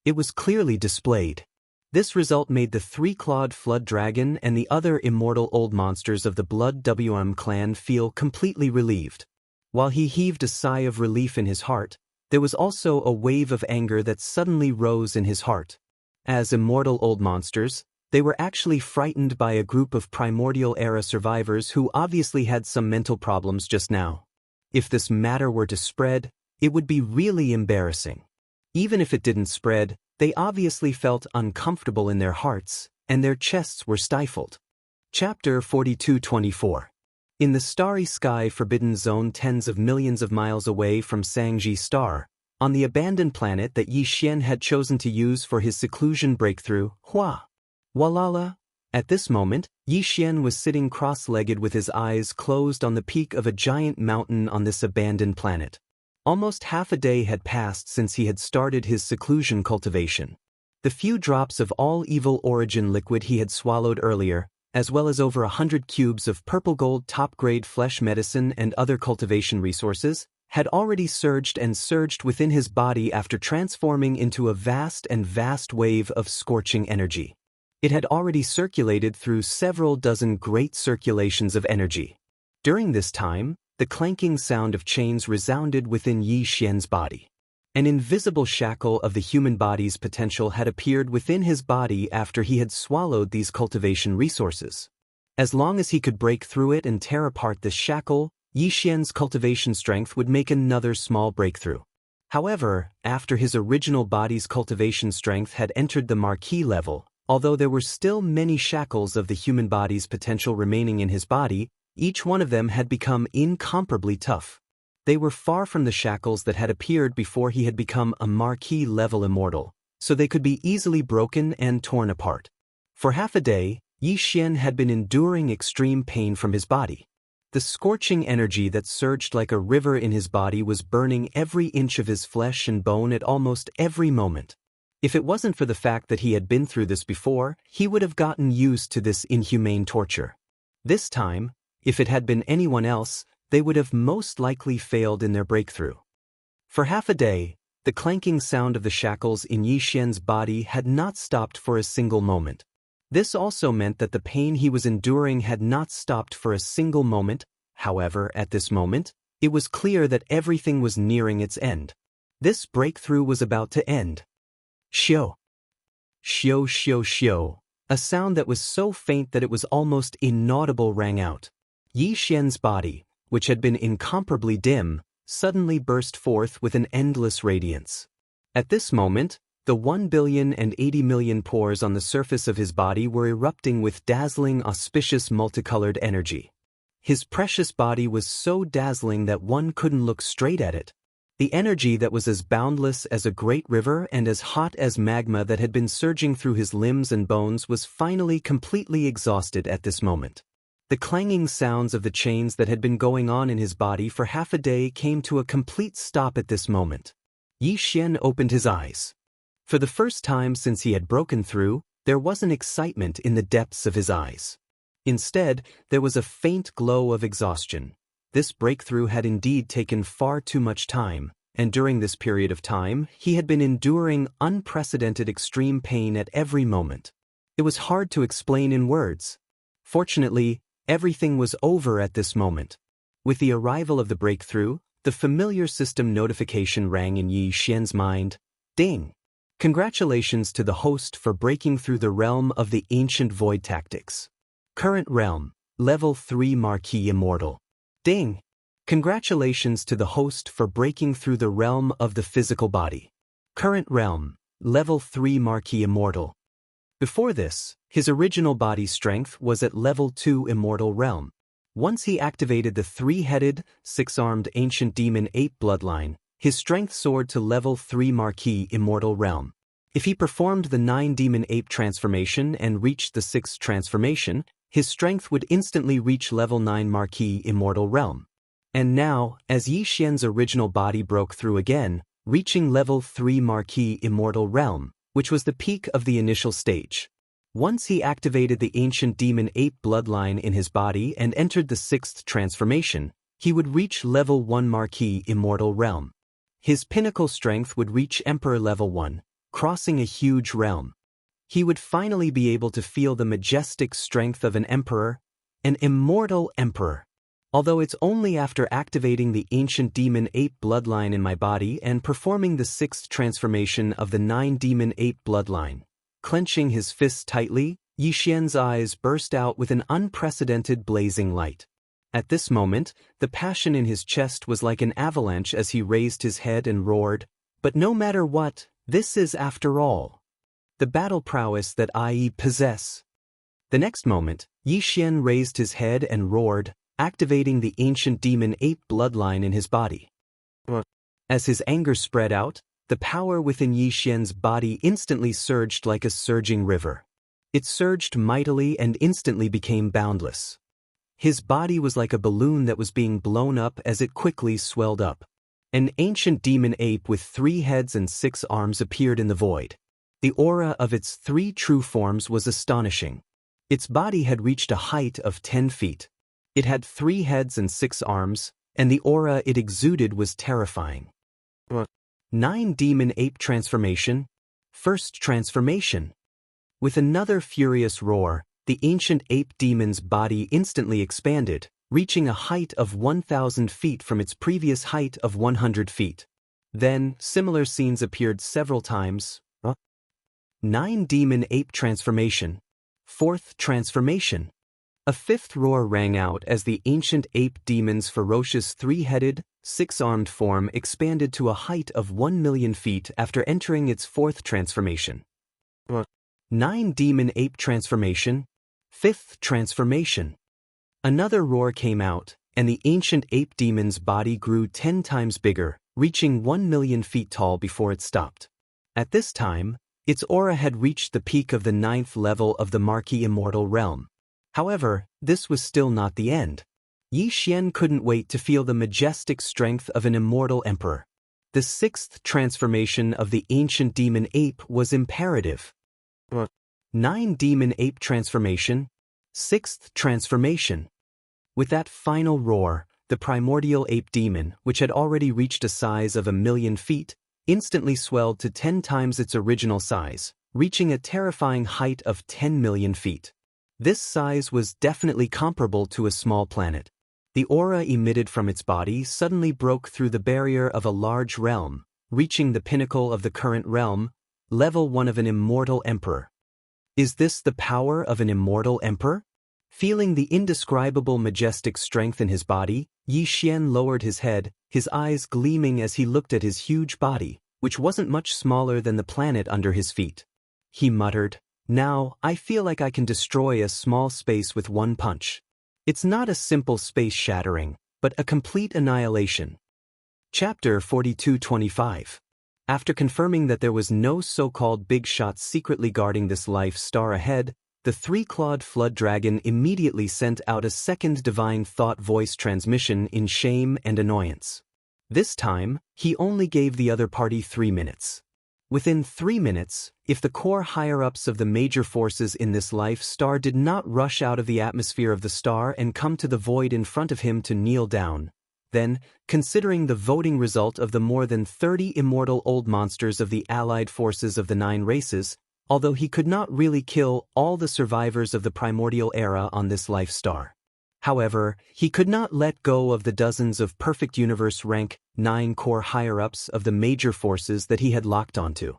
It was clearly displayed. This result made the 3-clawed flood dragon and the other immortal old monsters of the Blood WM clan feel completely relieved. While he heaved a sigh of relief in his heart, there was also a wave of anger that suddenly rose in his heart. As immortal old monsters, they were actually frightened by a group of primordial era survivors who obviously had some mental problems just now. If this matter were to spread, it would be really embarrassing. Even if it didn't spread, they obviously felt uncomfortable in their hearts, and their chests were stifled. Chapter 42-24. In the starry sky forbidden zone tens of millions of miles away from Xianxia star, on the abandoned planet that Yi Xian had chosen to use for his seclusion breakthrough, Walala. At this moment, Yi Xian was sitting cross-legged with his eyes closed on the peak of a giant mountain on this abandoned planet. Almost half a day had passed since he had started his seclusion cultivation. The few drops of all evil origin liquid he had swallowed earlier, as well as over 100 cubes of purple gold top-grade flesh medicine and other cultivation resources, had already surged within his body after transforming into a vast wave of scorching energy. It had already circulated through several dozen great circulations of energy. During this time, the clanking sound of chains resounded within Yi Xian's body. An invisible shackle of the human body's potential had appeared within his body after he had swallowed these cultivation resources. As long as he could break through it and tear apart this shackle, Yi Xian's cultivation strength would make another small breakthrough. However, after his original body's cultivation strength had entered the marquee level, although there were still many shackles of the human body's potential remaining in his body, each one of them had become incomparably tough. They were far from the shackles that had appeared before he had become a marquee-level immortal, so they could be easily broken and torn apart. For half a day, Yi Xian had been enduring extreme pain from his body. The scorching energy that surged like a river in his body was burning every inch of his flesh and bone at almost every moment. If it wasn't for the fact that he had been through this before, he would have gotten used to this inhumane torture. This time, if it had been anyone else, they would have most likely failed in their breakthrough. For half a day, the clanking sound of the shackles in Yi Xian's body had not stopped for a single moment. This also meant that the pain he was enduring had not stopped for a single moment. However, at this moment, it was clear that everything was nearing its end. This breakthrough was about to end. Shio. Shio, shio, shio. A sound that was so faint that it was almost inaudible rang out. Yi Xian's body, which had been incomparably dim, suddenly burst forth with an endless radiance. At this moment, the 1,080,000,000 pores on the surface of his body were erupting with dazzling, auspicious multicolored energy. His precious body was so dazzling that one couldn't look straight at it. The energy that was as boundless as a great river and as hot as magma that had been surging through his limbs and bones was finally completely exhausted at this moment. The clanging sounds of the chains that had been going on in his body for half a day came to a complete stop at this moment. Yi Xian opened his eyes. For the first time since he had broken through, there wasn't excitement in the depths of his eyes. Instead, there was a faint glow of exhaustion. This breakthrough had indeed taken far too much time, and during this period of time, he had been enduring unprecedented extreme pain at every moment. It was hard to explain in words. Fortunately, everything was over at this moment. With the arrival of the breakthrough, the familiar system notification rang in Yi Xian's mind. Ding! Congratulations to the host for breaking through the realm of the ancient void tactics. Current realm, level 3 Marquis Immortal. Ding! Congratulations to the host for breaking through the realm of the physical body. Current realm, level 3 Marquis Immortal. Before this, his original body strength was at level 2 Immortal realm. Once he activated the 3-headed, 6-armed ancient demon ape bloodline, his strength soared to level 3 Marquis Immortal realm. If he performed the 9 demon ape transformation and reached the 6th transformation, his strength would instantly reach level 9 Marquis Immortal realm. And now, as Yi Xian's original body broke through again, reaching level 3 Marquis Immortal realm, which was the peak of the initial stage. Once he activated the ancient demon ape bloodline in his body and entered the 6th transformation, he would reach level 1 Marquis Immortal realm. His pinnacle strength would reach Emperor level 1, crossing a huge realm. He would finally be able to feel the majestic strength of an emperor, an immortal emperor. Although it's only after activating the ancient demon ape bloodline in my body and performing the 6th transformation of the 9 demon ape bloodline. Clenching his fists tightly, Yi Xian's eyes burst out with an unprecedented blazing light. At this moment, the passion in his chest was like an avalanche as he raised his head and roared, "But no matter what, this is after all the battle prowess that I possess." The next moment, Yi Xian raised his head and roared, activating the ancient demon ape bloodline in his body. As his anger spread out, the power within Yi Xian's body instantly surged like a surging river. It surged mightily and instantly became boundless. His body was like a balloon that was being blown up as it quickly swelled up. An ancient demon ape with 3 heads and 6 arms appeared in the void. The aura of its 3 true forms was astonishing. Its body had reached a height of 10 feet. It had 3 heads and 6 arms, and the aura it exuded was terrifying. 9 demon ape transformation. First transformation. With another furious roar, the ancient ape demon's body instantly expanded, reaching a height of 1,000 feet from its previous height of 100 feet. Then, similar scenes appeared several times. 9 demon ape transformation. 4th transformation. A 5th roar rang out as the ancient ape demon's ferocious 3-headed, 6-armed form expanded to a height of 1,000,000 feet after entering its 4th transformation. 9 demon ape transformation. 5th transformation. Another roar came out, and the ancient ape demon's body grew 10 times bigger, reaching 1,000,000 feet tall before it stopped. At this time, its aura had reached the peak of the 9th level of the Marquis Immortal realm. However, this was still not the end. Yi Xian couldn't wait to feel the majestic strength of an immortal emperor. The 6th transformation of the ancient demon ape was imperative. 9 demon ape transformation. 6th transformation. With that final roar, the primordial ape demon, which had already reached a size of 1,000,000 feet, instantly swelled to 10 times its original size, reaching a terrifying height of 10,000,000 feet. This size was definitely comparable to a small planet. The aura emitted from its body suddenly broke through the barrier of a large realm, reaching the pinnacle of the current realm, level 1 of an immortal emperor. Is this the power of an immortal emperor? Feeling the indescribable majestic strength in his body, Yi Xian lowered his head, his eyes gleaming as he looked at his huge body, which wasn't much smaller than the planet under his feet. He muttered, "Now, I feel like I can destroy a small space with one punch. It's not a simple space shattering, but a complete annihilation." Chapter 4225. After confirming that there was no so-called big shot secretly guarding this life star ahead, the three-clawed flood dragon immediately sent out a second divine thought voice transmission in shame and annoyance. This time, he only gave the other party 3 minutes. Within 3 minutes, if the core higher-ups of the major forces in this life star did not rush out of the atmosphere of the star and come to the void in front of him to kneel down, then, considering the voting result of the more than 30 immortal old monsters of the allied forces of the 9 races, although he could not really kill all the survivors of the primordial era on this life star. However, he could not let go of the dozens of perfect universe rank 9 core higher-ups of the major forces that he had locked onto.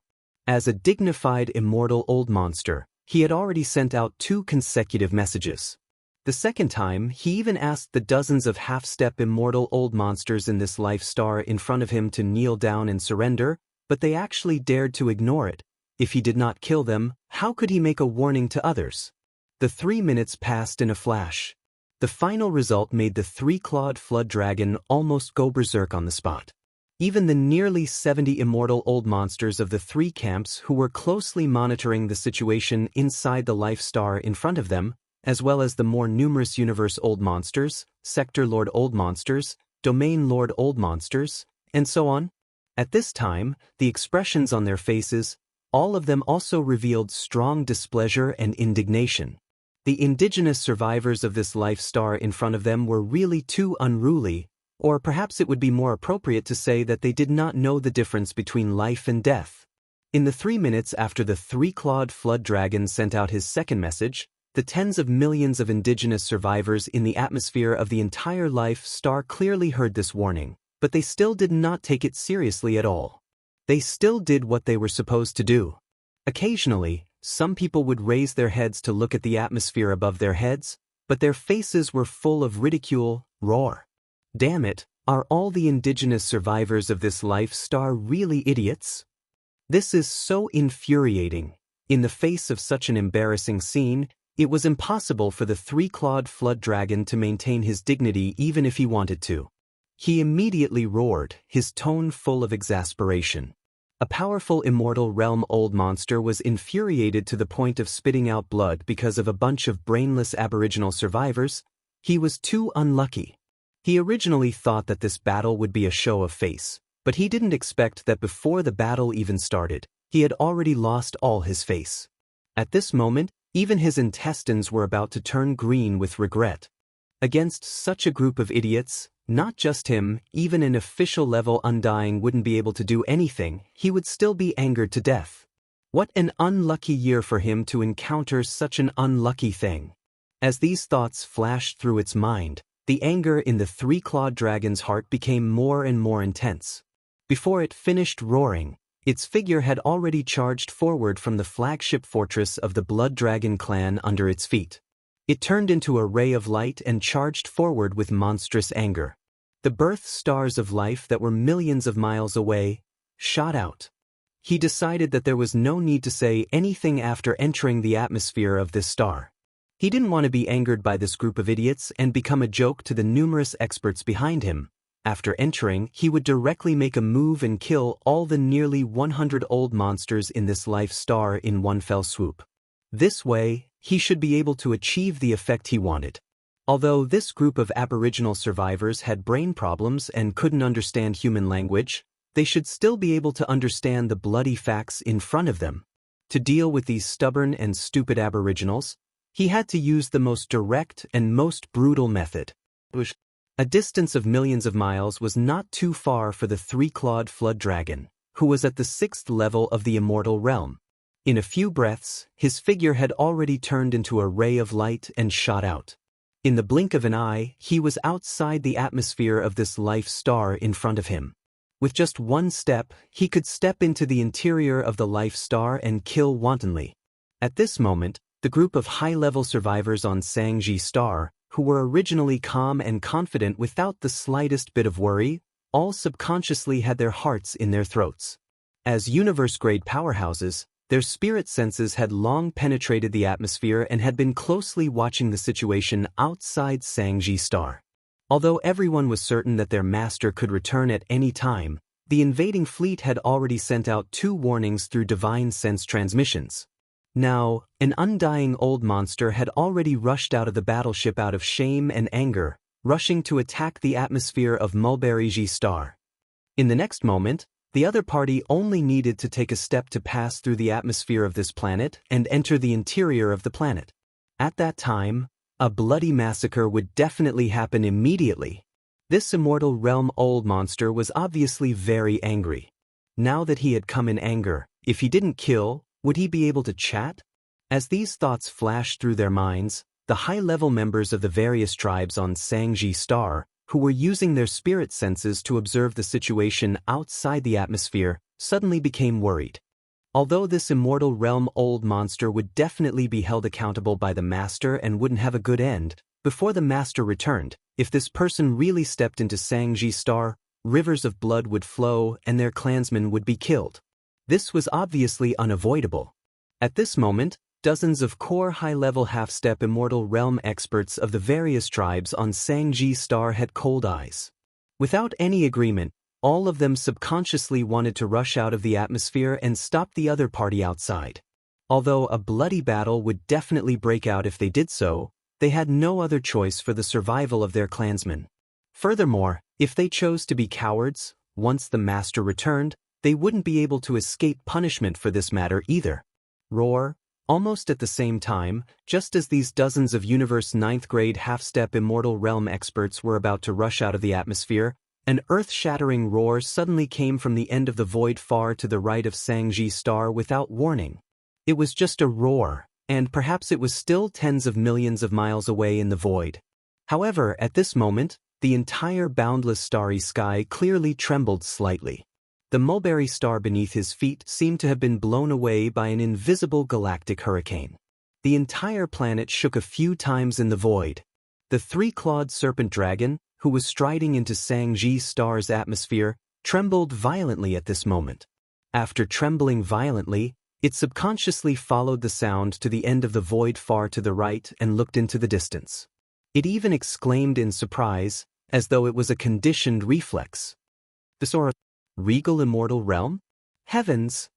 As a dignified immortal old monster, he had already sent out 2 consecutive messages. The second time, he even asked the dozens of half-step immortal old monsters in this life star in front of him to kneel down and surrender, but they actually dared to ignore it. If he did not kill them, how could he make a warning to others? The 3 minutes passed in a flash. The final result made the three-clawed flood dragon almost go berserk on the spot. Even the nearly 70 immortal old monsters of the 3 camps who were closely monitoring the situation inside the life star in front of them, as well as the more numerous universe old monsters, sector lord old monsters, domain lord old monsters, and so on. At this time, the expressions on their faces, all of them also revealed strong displeasure and indignation. The indigenous survivors of this life star in front of them were really too unruly, or perhaps it would be more appropriate to say that they did not know the difference between life and death. In the 3 minutes after the three-clawed flood dragon sent out his second message, the tens of millions of indigenous survivors in the atmosphere of the entire life star clearly heard this warning, but they still did not take it seriously at all. They still did what they were supposed to do. Occasionally, some people would raise their heads to look at the atmosphere above their heads, but their faces were full of ridicule. Roar. Damn it, are all the indigenous survivors of this life star really idiots? This is so infuriating. In the face of such an embarrassing scene, it was impossible for the three-clawed flood dragon to maintain his dignity even if he wanted to. He immediately roared, his tone full of exasperation. A powerful immortal realm old monster was infuriated to the point of spitting out blood because of a bunch of brainless aboriginal survivors. He was too unlucky. He originally thought that this battle would be a show of face, but he didn't expect that before the battle even started, he had already lost all his face. At this moment, even his intestines were about to turn green with regret. Against such a group of idiots, not just him, even an official-level Undying wouldn't be able to do anything, he would still be angered to death. What an unlucky year for him to encounter such an unlucky thing. As these thoughts flashed through its mind, the anger in the three-clawed dragon's heart became more and more intense. Before it finished roaring, its figure had already charged forward from the flagship fortress of the Blood Dragon clan under its feet. It turned into a ray of light and charged forward with monstrous anger. The birth stars of life that were millions of miles away shot out. He decided that there was no need to say anything after entering the atmosphere of this star. He didn't want to be angered by this group of idiots and become a joke to the numerous experts behind him. After entering, he would directly make a move and kill all the nearly 100 old monsters in this life star in one fell swoop. This way, he should be able to achieve the effect he wanted. Although this group of aboriginal survivors had brain problems and couldn't understand human language, they should still be able to understand the bloody facts in front of them. To deal with these stubborn and stupid aboriginals, he had to use the most direct and most brutal method. A distance of millions of miles was not too far for the three-clawed flood dragon, who was at the 6th level of the immortal realm. In a few breaths, his figure had already turned into a ray of light and shot out. In the blink of an eye, he was outside the atmosphere of this life star in front of him. With just one step, he could step into the interior of the life star and kill wantonly. At this moment, the group of high-level survivors on Xianxia star, who were originally calm and confident without the slightest bit of worry, all subconsciously had their hearts in their throats. As universe-grade powerhouses, their spirit senses had long penetrated the atmosphere and had been closely watching the situation outside Xianxia star. Although everyone was certain that their master could return at any time, the invading fleet had already sent out 2 warnings through divine sense transmissions. Now, an undying old monster had already rushed out of the battleship out of shame and anger, rushing to attack the atmosphere of Mulberry Star. In the next moment, the other party only needed to take a step to pass through the atmosphere of this planet and enter the interior of the planet. At that time, a bloody massacre would definitely happen immediately. This immortal realm old monster was obviously very angry. Now that he had come in anger, if he didn't kill, would he be able to chat? As these thoughts flashed through their minds, the high-level members of the various tribes on Xianxia Star, who were using their spirit senses to observe the situation outside the atmosphere, suddenly became worried. Although this immortal realm old monster would definitely be held accountable by the master and wouldn't have a good end, before the master returned, if this person really stepped into Xianxia Star, rivers of blood would flow and their clansmen would be killed. This was obviously unavoidable. At this moment, dozens of core high-level half-step immortal realm experts of the various tribes on Xianxia Star had cold eyes. Without any agreement, all of them subconsciously wanted to rush out of the atmosphere and stop the other party outside. Although a bloody battle would definitely break out if they did so, they had no other choice for the survival of their clansmen. Furthermore, if they chose to be cowards, once the master returned, they wouldn't be able to escape punishment for this matter either. Roar. Almost at the same time, just as these dozens of Universe 9th grade half-step immortal realm experts were about to rush out of the atmosphere, an earth-shattering roar suddenly came from the end of the void far to the right of Xianxia Star without warning. It was just a roar, and perhaps it was still tens of millions of miles away in the void. However, at this moment, the entire boundless starry sky clearly trembled slightly. The mulberry star beneath his feet seemed to have been blown away by an invisible galactic hurricane. The entire planet shook a few times in the void. The 3-clawed serpent dragon, who was striding into Xianxia Star's atmosphere, trembled violently at this moment. After trembling violently, it subconsciously followed the sound to the end of the void far to the right and looked into the distance. It even exclaimed in surprise, as though it was a conditioned reflex. "This aura, regal immortal realm? Heavens!"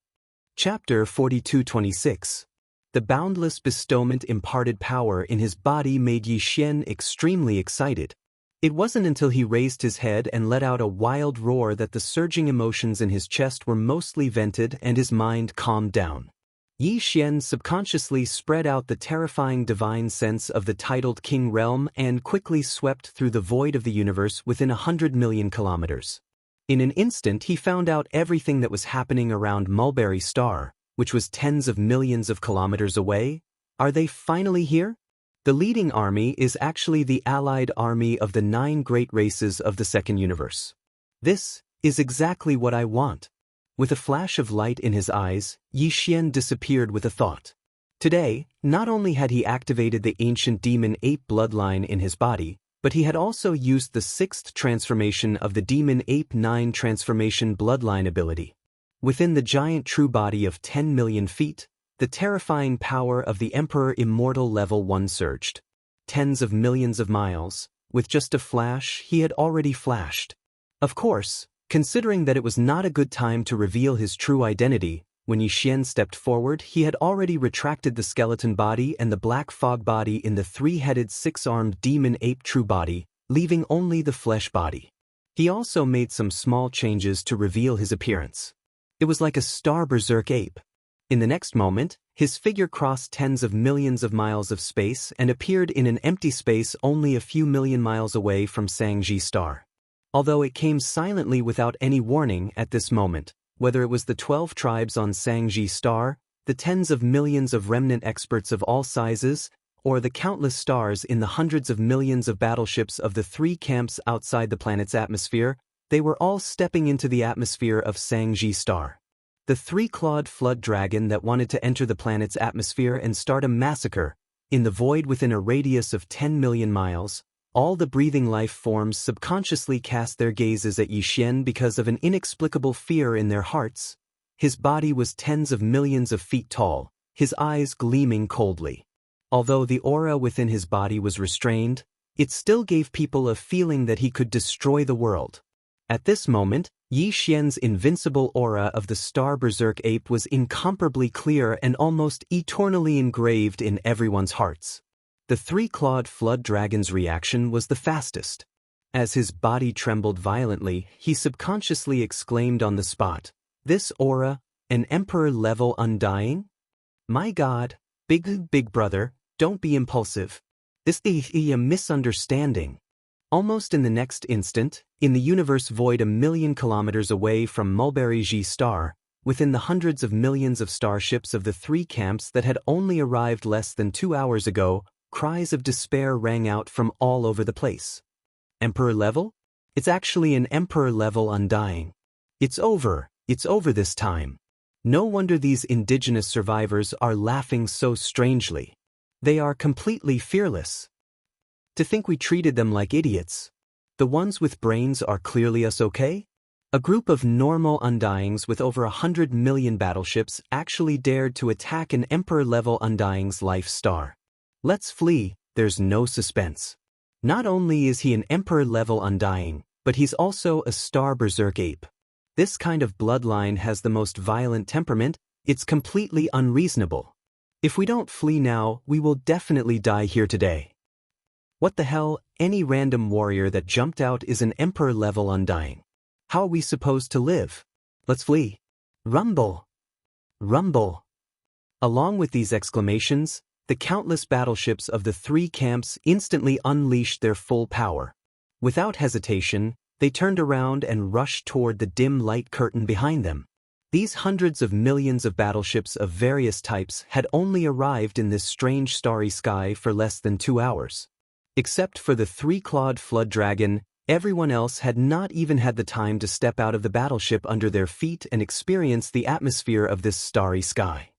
Chapter 42-26. The boundless bestowment imparted power in his body made Yi Xian extremely excited. It wasn't until he raised his head and let out a wild roar that the surging emotions in his chest were mostly vented and his mind calmed down. Yi Xian subconsciously spread out the terrifying divine sense of the titled King Realm and quickly swept through the void of the universe within 100 million kilometers. In an instant he found out everything that was happening around Mulberry Star, which was tens of millions of kilometers away. Are they finally here? The leading army is actually the allied army of the 9 great races of the second universe. This is exactly what I want. With a flash of light in his eyes, Yi Xian disappeared with a thought. Today, not only had he activated the ancient demon ape bloodline in his body, but he had also used the 6th transformation of the Demon Ape 9 transformation bloodline ability. Within the giant true body of 10 million feet, the terrifying power of the Emperor Immortal Level 1 surged. Tens of millions of miles, with just a flash he had already flashed. Of course, considering that it was not a good time to reveal his true identity, when Yi Xian stepped forward he had already retracted the skeleton body and the black fog body in the 3-headed 6-armed demon ape true body, leaving only the flesh body. He also made some small changes to reveal his appearance. It was like a star berserk ape. In the next moment, his figure crossed tens of millions of miles of space and appeared in an empty space only a few million miles away from Xianxia Star. Although it came silently without any warning at this moment, whether it was the 12 tribes on Xianxia Star, the tens of millions of remnant experts of all sizes, or the countless stars in the hundreds of millions of battleships of the 3 camps outside the planet's atmosphere, they were all stepping into the atmosphere of Xianxia Star. The 3-clawed flood dragon that wanted to enter the planet's atmosphere and start a massacre, in the void within a radius of 10 million miles, all the breathing life forms subconsciously cast their gazes at Yi Xian because of an inexplicable fear in their hearts. His body was tens of millions of feet tall, his eyes gleaming coldly. Although the aura within his body was restrained, it still gave people a feeling that he could destroy the world. At this moment, Yi Xian's invincible aura of the Star Berserk Ape was incomparably clear and almost eternally engraved in everyone's hearts. The three-clawed flood dragon's reaction was the fastest. As his body trembled violently, he subconsciously exclaimed on the spot, "This aura, an emperor-level undying? My God, big brother, don't be impulsive. This is a misunderstanding." Almost in the next instant, in the universe void a million kilometers away from Mulberry G Star, within the hundreds of millions of starships of the three camps that had only arrived less than 2 hours ago, cries of despair rang out from all over the place. Emperor level? It's actually an emperor level undying. It's over this time. No wonder these indigenous survivors are laughing so strangely. They are completely fearless. To think we treated them like idiots. The ones with brains are clearly us okay? A group of normal undyings with over 100 million battleships actually dared to attack an emperor-level undying's life star. Let's flee, there's no suspense. Not only is he an emperor-level undying, but he's also a Star Berserk Ape. This kind of bloodline has the most violent temperament. It's completely unreasonable. If we don't flee now, we will definitely die here today. What the hell, any random warrior that jumped out is an emperor-level undying. How are we supposed to live? Let's flee. Rumble! Rumble! Along with these exclamations, the countless battleships of the three camps instantly unleashed their full power. Without hesitation, they turned around and rushed toward the dim light curtain behind them. These hundreds of millions of battleships of various types had only arrived in this strange starry sky for less than 2 hours. Except for the three-clawed flood dragon, everyone else had not even had the time to step out of the battleship under their feet and experience the atmosphere of this starry sky.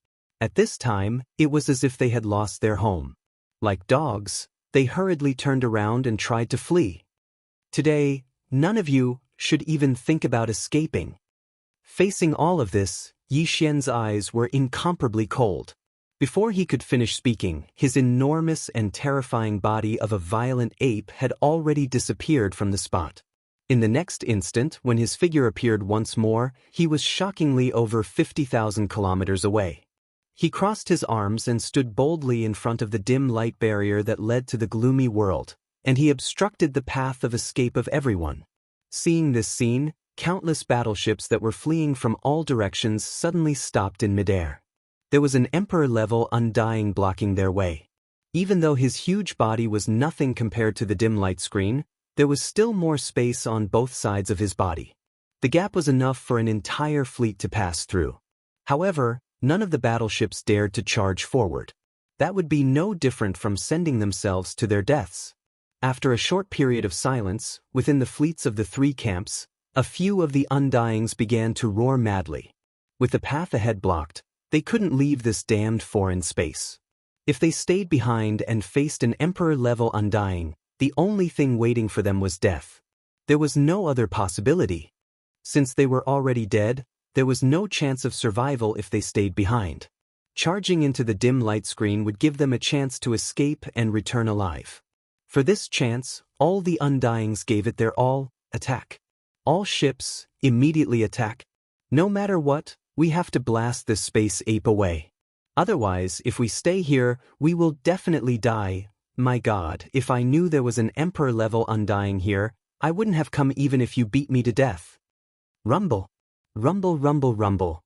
At this time, it was as if they had lost their home. Like dogs, they hurriedly turned around and tried to flee. Today, none of you should even think about escaping. Facing all of this, Yi Xian's eyes were incomparably cold. Before he could finish speaking, his enormous and terrifying body of a violent ape had already disappeared from the spot. In the next instant, when his figure appeared once more, he was shockingly over 50,000 kilometers away. He crossed his arms and stood boldly in front of the dim light barrier that led to the gloomy world, and he obstructed the path of escape of everyone. Seeing this scene, countless battleships that were fleeing from all directions suddenly stopped in midair. There was an emperor-level undying blocking their way. Even though his huge body was nothing compared to the dim light screen, there was still more space on both sides of his body. The gap was enough for an entire fleet to pass through. However, none of the battleships dared to charge forward. That would be no different from sending themselves to their deaths. After a short period of silence, within the fleets of the three camps, a few of the undyings began to roar madly. With the path ahead blocked, they couldn't leave this damned foreign space. If they stayed behind and faced an emperor-level undying, the only thing waiting for them was death. There was no other possibility. Since they were already dead, there was no chance of survival if they stayed behind. Charging into the dim light screen would give them a chance to escape and return alive. For this chance, all the undyings gave it their all. Attack. All ships, immediately attack. No matter what, we have to blast this space ape away. Otherwise, if we stay here, we will definitely die. My God, if I knew there was an emperor-level undying here, I wouldn't have come even if you beat me to death. Rumble. Rumble, rumble, rumble.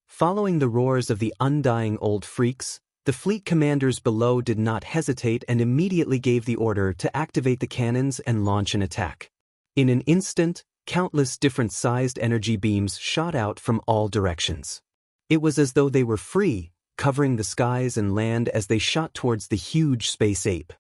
Following the roars of the undying old freaks, the fleet commanders below did not hesitate and immediately gave the order to activate the cannons and launch an attack. In an instant, countless different-sized energy beams shot out from all directions. It was as though they were free, covering the skies and land as they shot towards the huge space ape.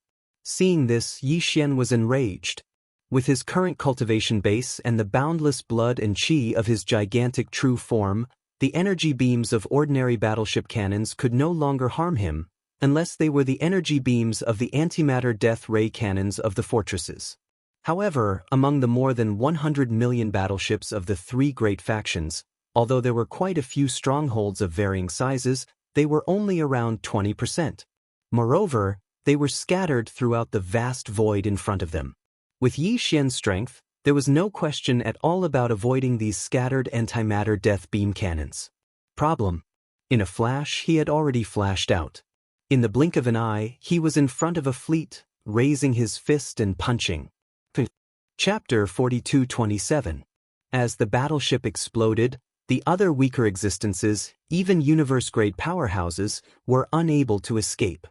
Seeing this, Yi Xian was enraged. With his current cultivation base and the boundless blood and chi of his gigantic true form, the energy beams of ordinary battleship cannons could no longer harm him, unless they were the energy beams of the antimatter death ray cannons of the fortresses. However, among the more than 100 million battleships of the three great factions, although there were quite a few strongholds of varying sizes, they were only around 20%. Moreover, They were scattered throughout the vast void in front of them. With Yi Xian's strength, there was no question at all about avoiding these scattered antimatter death beam cannons. Problem: in a flash he had already flashed out. In the blink of an eye, he was in front of a fleet, raising his fist and punching. Chapter 42:27. As the battleship exploded, the other weaker existences, even universe-grade powerhouses, were unable to escape.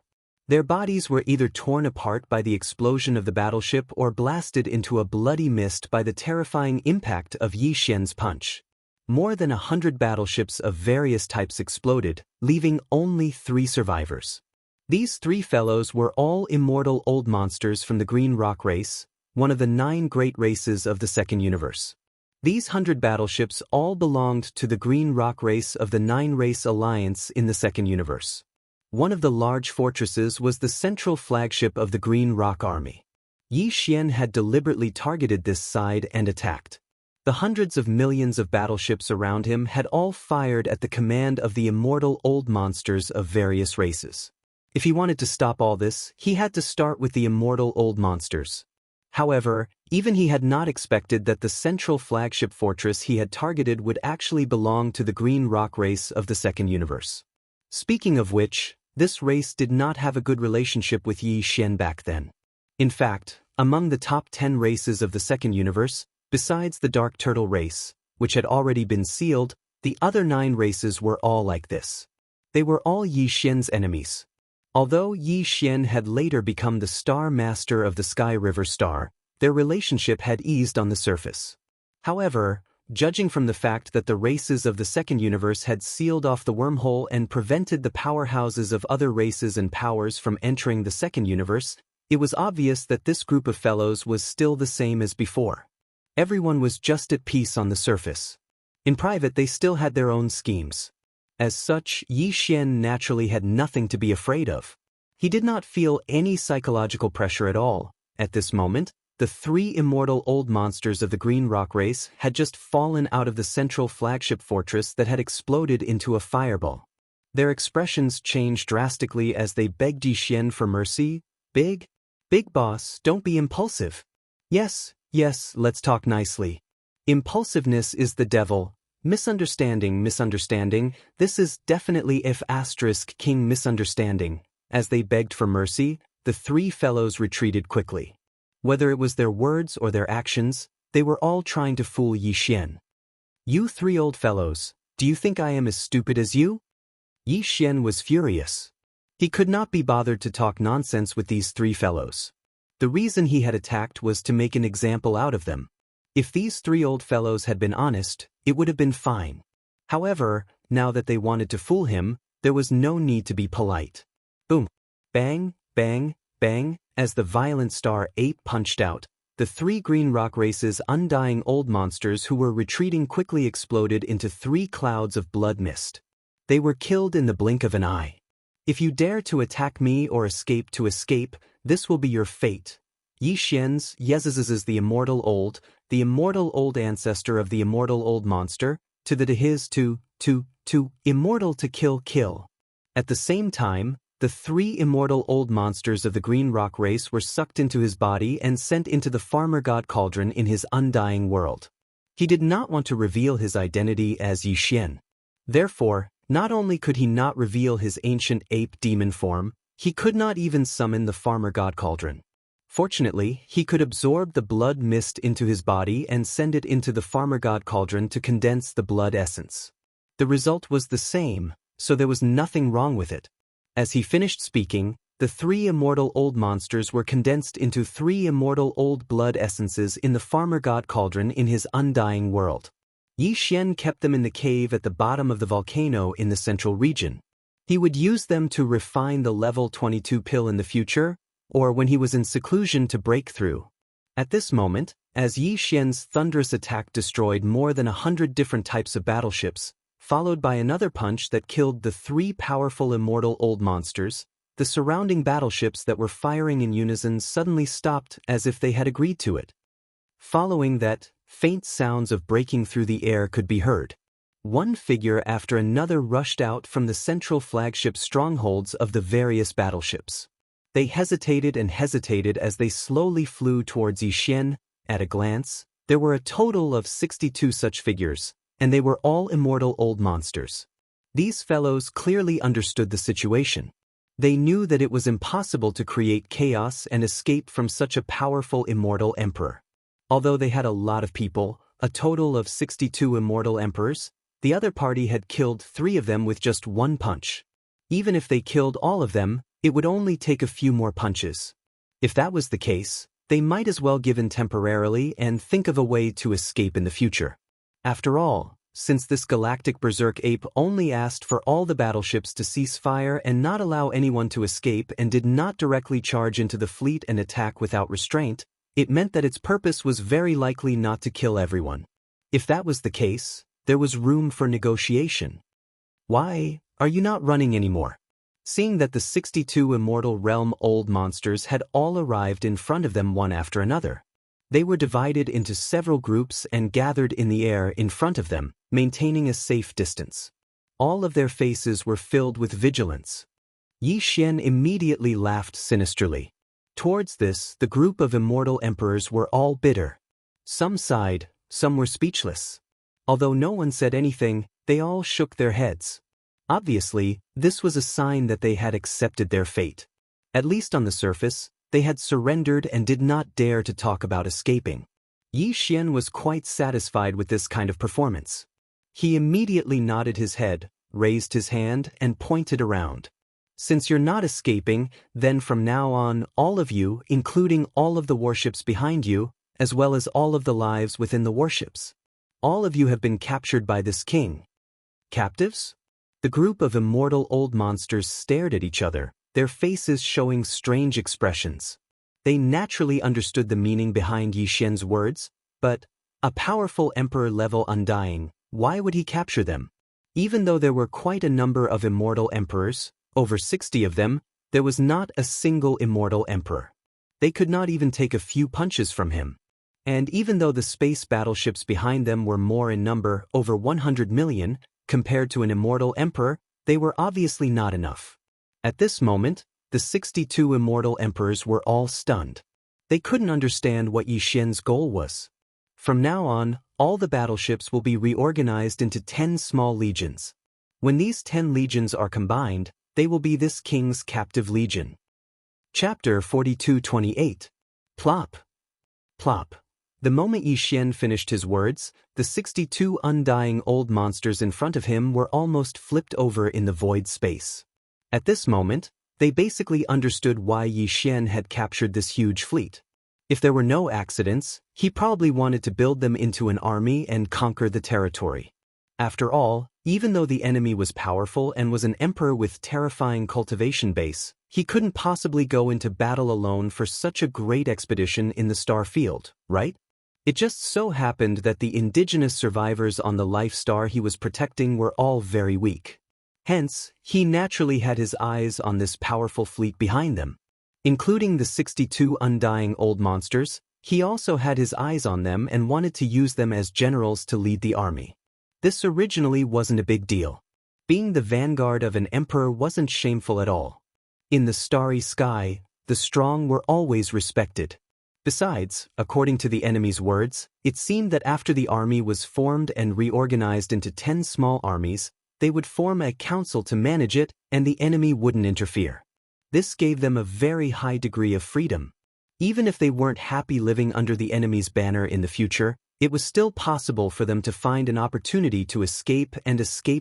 Their bodies were either torn apart by the explosion of the battleship or blasted into a bloody mist by the terrifying impact of Yi Xian's punch. More than 100 battleships of various types exploded, leaving only 3 survivors. These 3 fellows were all immortal old monsters from the Green Rock race, one of the 9 great races of the Second Universe. These 100 battleships all belonged to the Green Rock race of the 9-race alliance in the Second Universe. One of the large fortresses was the central flagship of the Green Rock Army. Yi Xian had deliberately targeted this side and attacked. The hundreds of millions of battleships around him had all fired at the command of the immortal old monsters of various races. If he wanted to stop all this, he had to start with the immortal old monsters. However, even he had not expected that the central flagship fortress he had targeted would actually belong to the Green Rock race of the Second Universe. Speaking of which, this race did not have a good relationship with Yi Xian back then. In fact, among the top 10 races of the Second Universe, besides the Dark Turtle race, which had already been sealed, the other 9 races were all like this. They were all Yi Xian's enemies. Although Yi Xian had later become the Star Master of the Sky River Star, their relationship had eased on the surface. However, judging from the fact that the races of the Second Universe had sealed off the wormhole and prevented the powerhouses of other races and powers from entering the Second Universe, it was obvious that this group of fellows was still the same as before. Everyone was just at peace on the surface. In private they still had their own schemes. As such, Yi Xian naturally had nothing to be afraid of. He did not feel any psychological pressure at all. At this moment, the 3 immortal old monsters of the Green Rock race had just fallen out of the central flagship fortress that had exploded into a fireball. Their expressions changed drastically as they begged Yi Xian for mercy. Big boss, don't be impulsive. Yes, let's talk nicely. Impulsiveness is the devil. Misunderstanding, this is definitely King misunderstanding. As they begged for mercy, the 3 fellows retreated quickly. Whether it was their words or their actions, they were all trying to fool Yi Xian. You 3 old fellows, do you think I am as stupid as you? Yi Xian was furious. He could not be bothered to talk nonsense with these 3 fellows. The reason he had attacked was to make an example out of them. If these 3 old fellows had been honest, it would have been fine. However, now that they wanted to fool him, there was no need to be polite. Boom. Bang, bang, bang, as the violent star ape punched out, the 3 Green Rock race's undying old monsters who were retreating quickly exploded into 3 clouds of blood mist. They were killed in the blink of an eye. If you dare to attack me or escape, this will be your fate. Yi Xian's Yez's the immortal old ancestor of the immortal old monster, immortal to kill. At the same time, the 3 immortal old monsters of the Green Rock race were sucked into his body and sent into the farmer god cauldron in his undying world. He did not want to reveal his identity as Yi Xian. Therefore, not only could he not reveal his ancient ape demon form, he could not even summon the farmer god cauldron. Fortunately, he could absorb the blood mist into his body and send it into the farmer god cauldron to condense the blood essence. The result was the same, so there was nothing wrong with it. As he finished speaking, the 3 immortal old monsters were condensed into 3 immortal old blood essences in the farmer god cauldron in his undying world. Yi Xian kept them in the cave at the bottom of the volcano in the central region. He would use them to refine the level 22 pill in the future, or when he was in seclusion to break through. At this moment, as Yi Xian's thunderous attack destroyed more than 100 different types of battleships, followed by another punch that killed the 3 powerful immortal old monsters, the surrounding battleships that were firing in unison suddenly stopped as if they had agreed to it. Following that, faint sounds of breaking through the air could be heard. One figure after another rushed out from the central flagship strongholds of the various battleships. They hesitated and hesitated as they slowly flew towards Yixian. At a glance, there were a total of 62 such figures, and they were all immortal old monsters. These fellows clearly understood the situation. They knew that it was impossible to create chaos and escape from such a powerful immortal emperor. Although they had a lot of people, a total of 62 immortal emperors, the other party had killed 3 of them with just one punch. Even if they killed all of them, it would only take a few more punches. If that was the case, they might as well give in temporarily and think of a way to escape in the future. After all, since this galactic berserk ape only asked for all the battleships to cease fire and not allow anyone to escape and did not directly charge into the fleet and attack without restraint, it meant that its purpose was very likely not to kill everyone. If that was the case, there was room for negotiation. Why are you not running anymore? Seeing that the 62 immortal realm old monsters had all arrived in front of them one after another. They were divided into several groups and gathered in the air in front of them, maintaining a safe distance. All of their faces were filled with vigilance. Yixian immediately laughed sinisterly. Towards this, the group of immortal emperors were all bitter. Some sighed, some were speechless. Although no one said anything, they all shook their heads. Obviously, this was a sign that they had accepted their fate. At least on the surface, they had surrendered and did not dare to talk about escaping. Yixian was quite satisfied with this kind of performance. He immediately nodded his head, raised his hand, and pointed around. Since you're not escaping, then from now on, all of you, including all of the warships behind you, as well as all of the lives within the warships. All of you have been captured by this king. Captives? The group of immortal old monsters stared at each other, their faces showing strange expressions. They naturally understood the meaning behind Yixian's words, but a powerful emperor-level undying, why would he capture them? Even though there were quite a number of immortal emperors, over 60 of them, there was not a single immortal emperor. They could not even take a few punches from him. And even though the space battleships behind them were more in number, over 100 million, compared to an immortal emperor, they were obviously not enough. At this moment, the 62 immortal emperors were all stunned. They couldn't understand what Yixian's goal was. From now on, all the battleships will be reorganized into 10 small legions. When these 10 legions are combined, they will be this king's captive legion. Chapter 42-28. Plop. Plop. The moment Yixian finished his words, the 62 undying old monsters in front of him were almost flipped over in the void space. At this moment, they basically understood why Yixian had captured this huge fleet. If there were no accidents, he probably wanted to build them into an army and conquer the territory. After all, even though the enemy was powerful and was an emperor with terrifying cultivation base, he couldn't possibly go into battle alone for such a great expedition in the star field, right? It just so happened that the indigenous survivors on the life star he was protecting were all very weak. Hence, he naturally had his eyes on this powerful fleet behind them. Including the 62 undying old monsters, he also had his eyes on them and wanted to use them as generals to lead the army. This originally wasn't a big deal. Being the vanguard of an emperor wasn't shameful at all. In the starry sky, the strong were always respected. Besides, according to the enemy's words, it seemed that after the army was formed and reorganized into 10 small armies, they would form a council to manage it and the enemy wouldn't interfere. This gave them a very high degree of freedom. Even if they weren't happy living under the enemy's banner in the future, it was still possible for them to find an opportunity to escape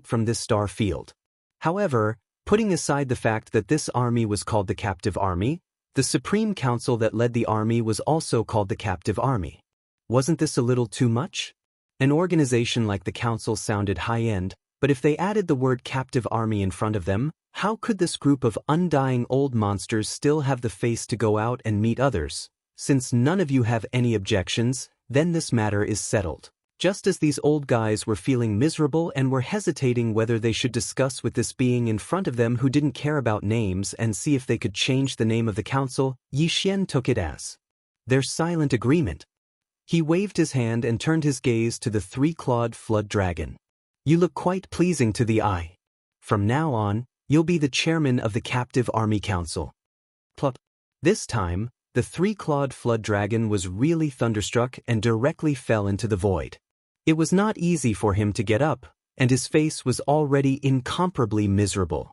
from this star field. However, putting aside the fact that this army was called the Captive Army, the Supreme Council that led the army was also called the Captive Army. Wasn't this a little too much? An organization like the Council sounded high-end, but if they added the word Captive Army in front of them, how could this group of undying old monsters still have the face to go out and meet others? Since none of you have any objections, then this matter is settled. Just as these old guys were feeling miserable and were hesitating whether they should discuss with this being in front of them who didn't care about names and see if they could change the name of the council, Yixian took it as their silent agreement. He waved his hand and turned his gaze to the 3-clawed flood dragon. You look quite pleasing to the eye. From now on, you'll be the chairman of the Captive Army Council. Plop. This time, the three-clawed flood dragon was really thunderstruck and directly fell into the void. It was not easy for him to get up, and his face was already incomparably miserable.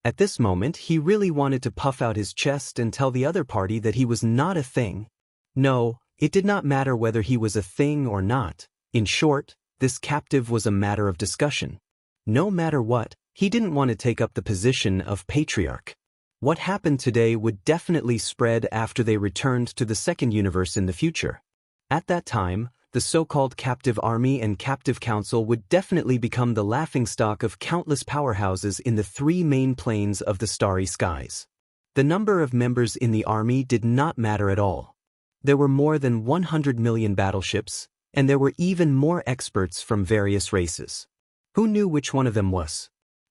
At this moment, he really wanted to puff out his chest and tell the other party that he was not a thing. No, it did not matter whether he was a thing or not. In short, this captive was a matter of discussion. No matter what, he didn't want to take up the position of patriarch. What happened today would definitely spread after they returned to the second universe in the future. At that time, the so-called captive army and captive council would definitely become the laughingstock of countless powerhouses in the three main planes of the starry skies. The number of members in the army did not matter at all. There were more than 100 million battleships, and there were even more experts from various races. Who knew which one of them was?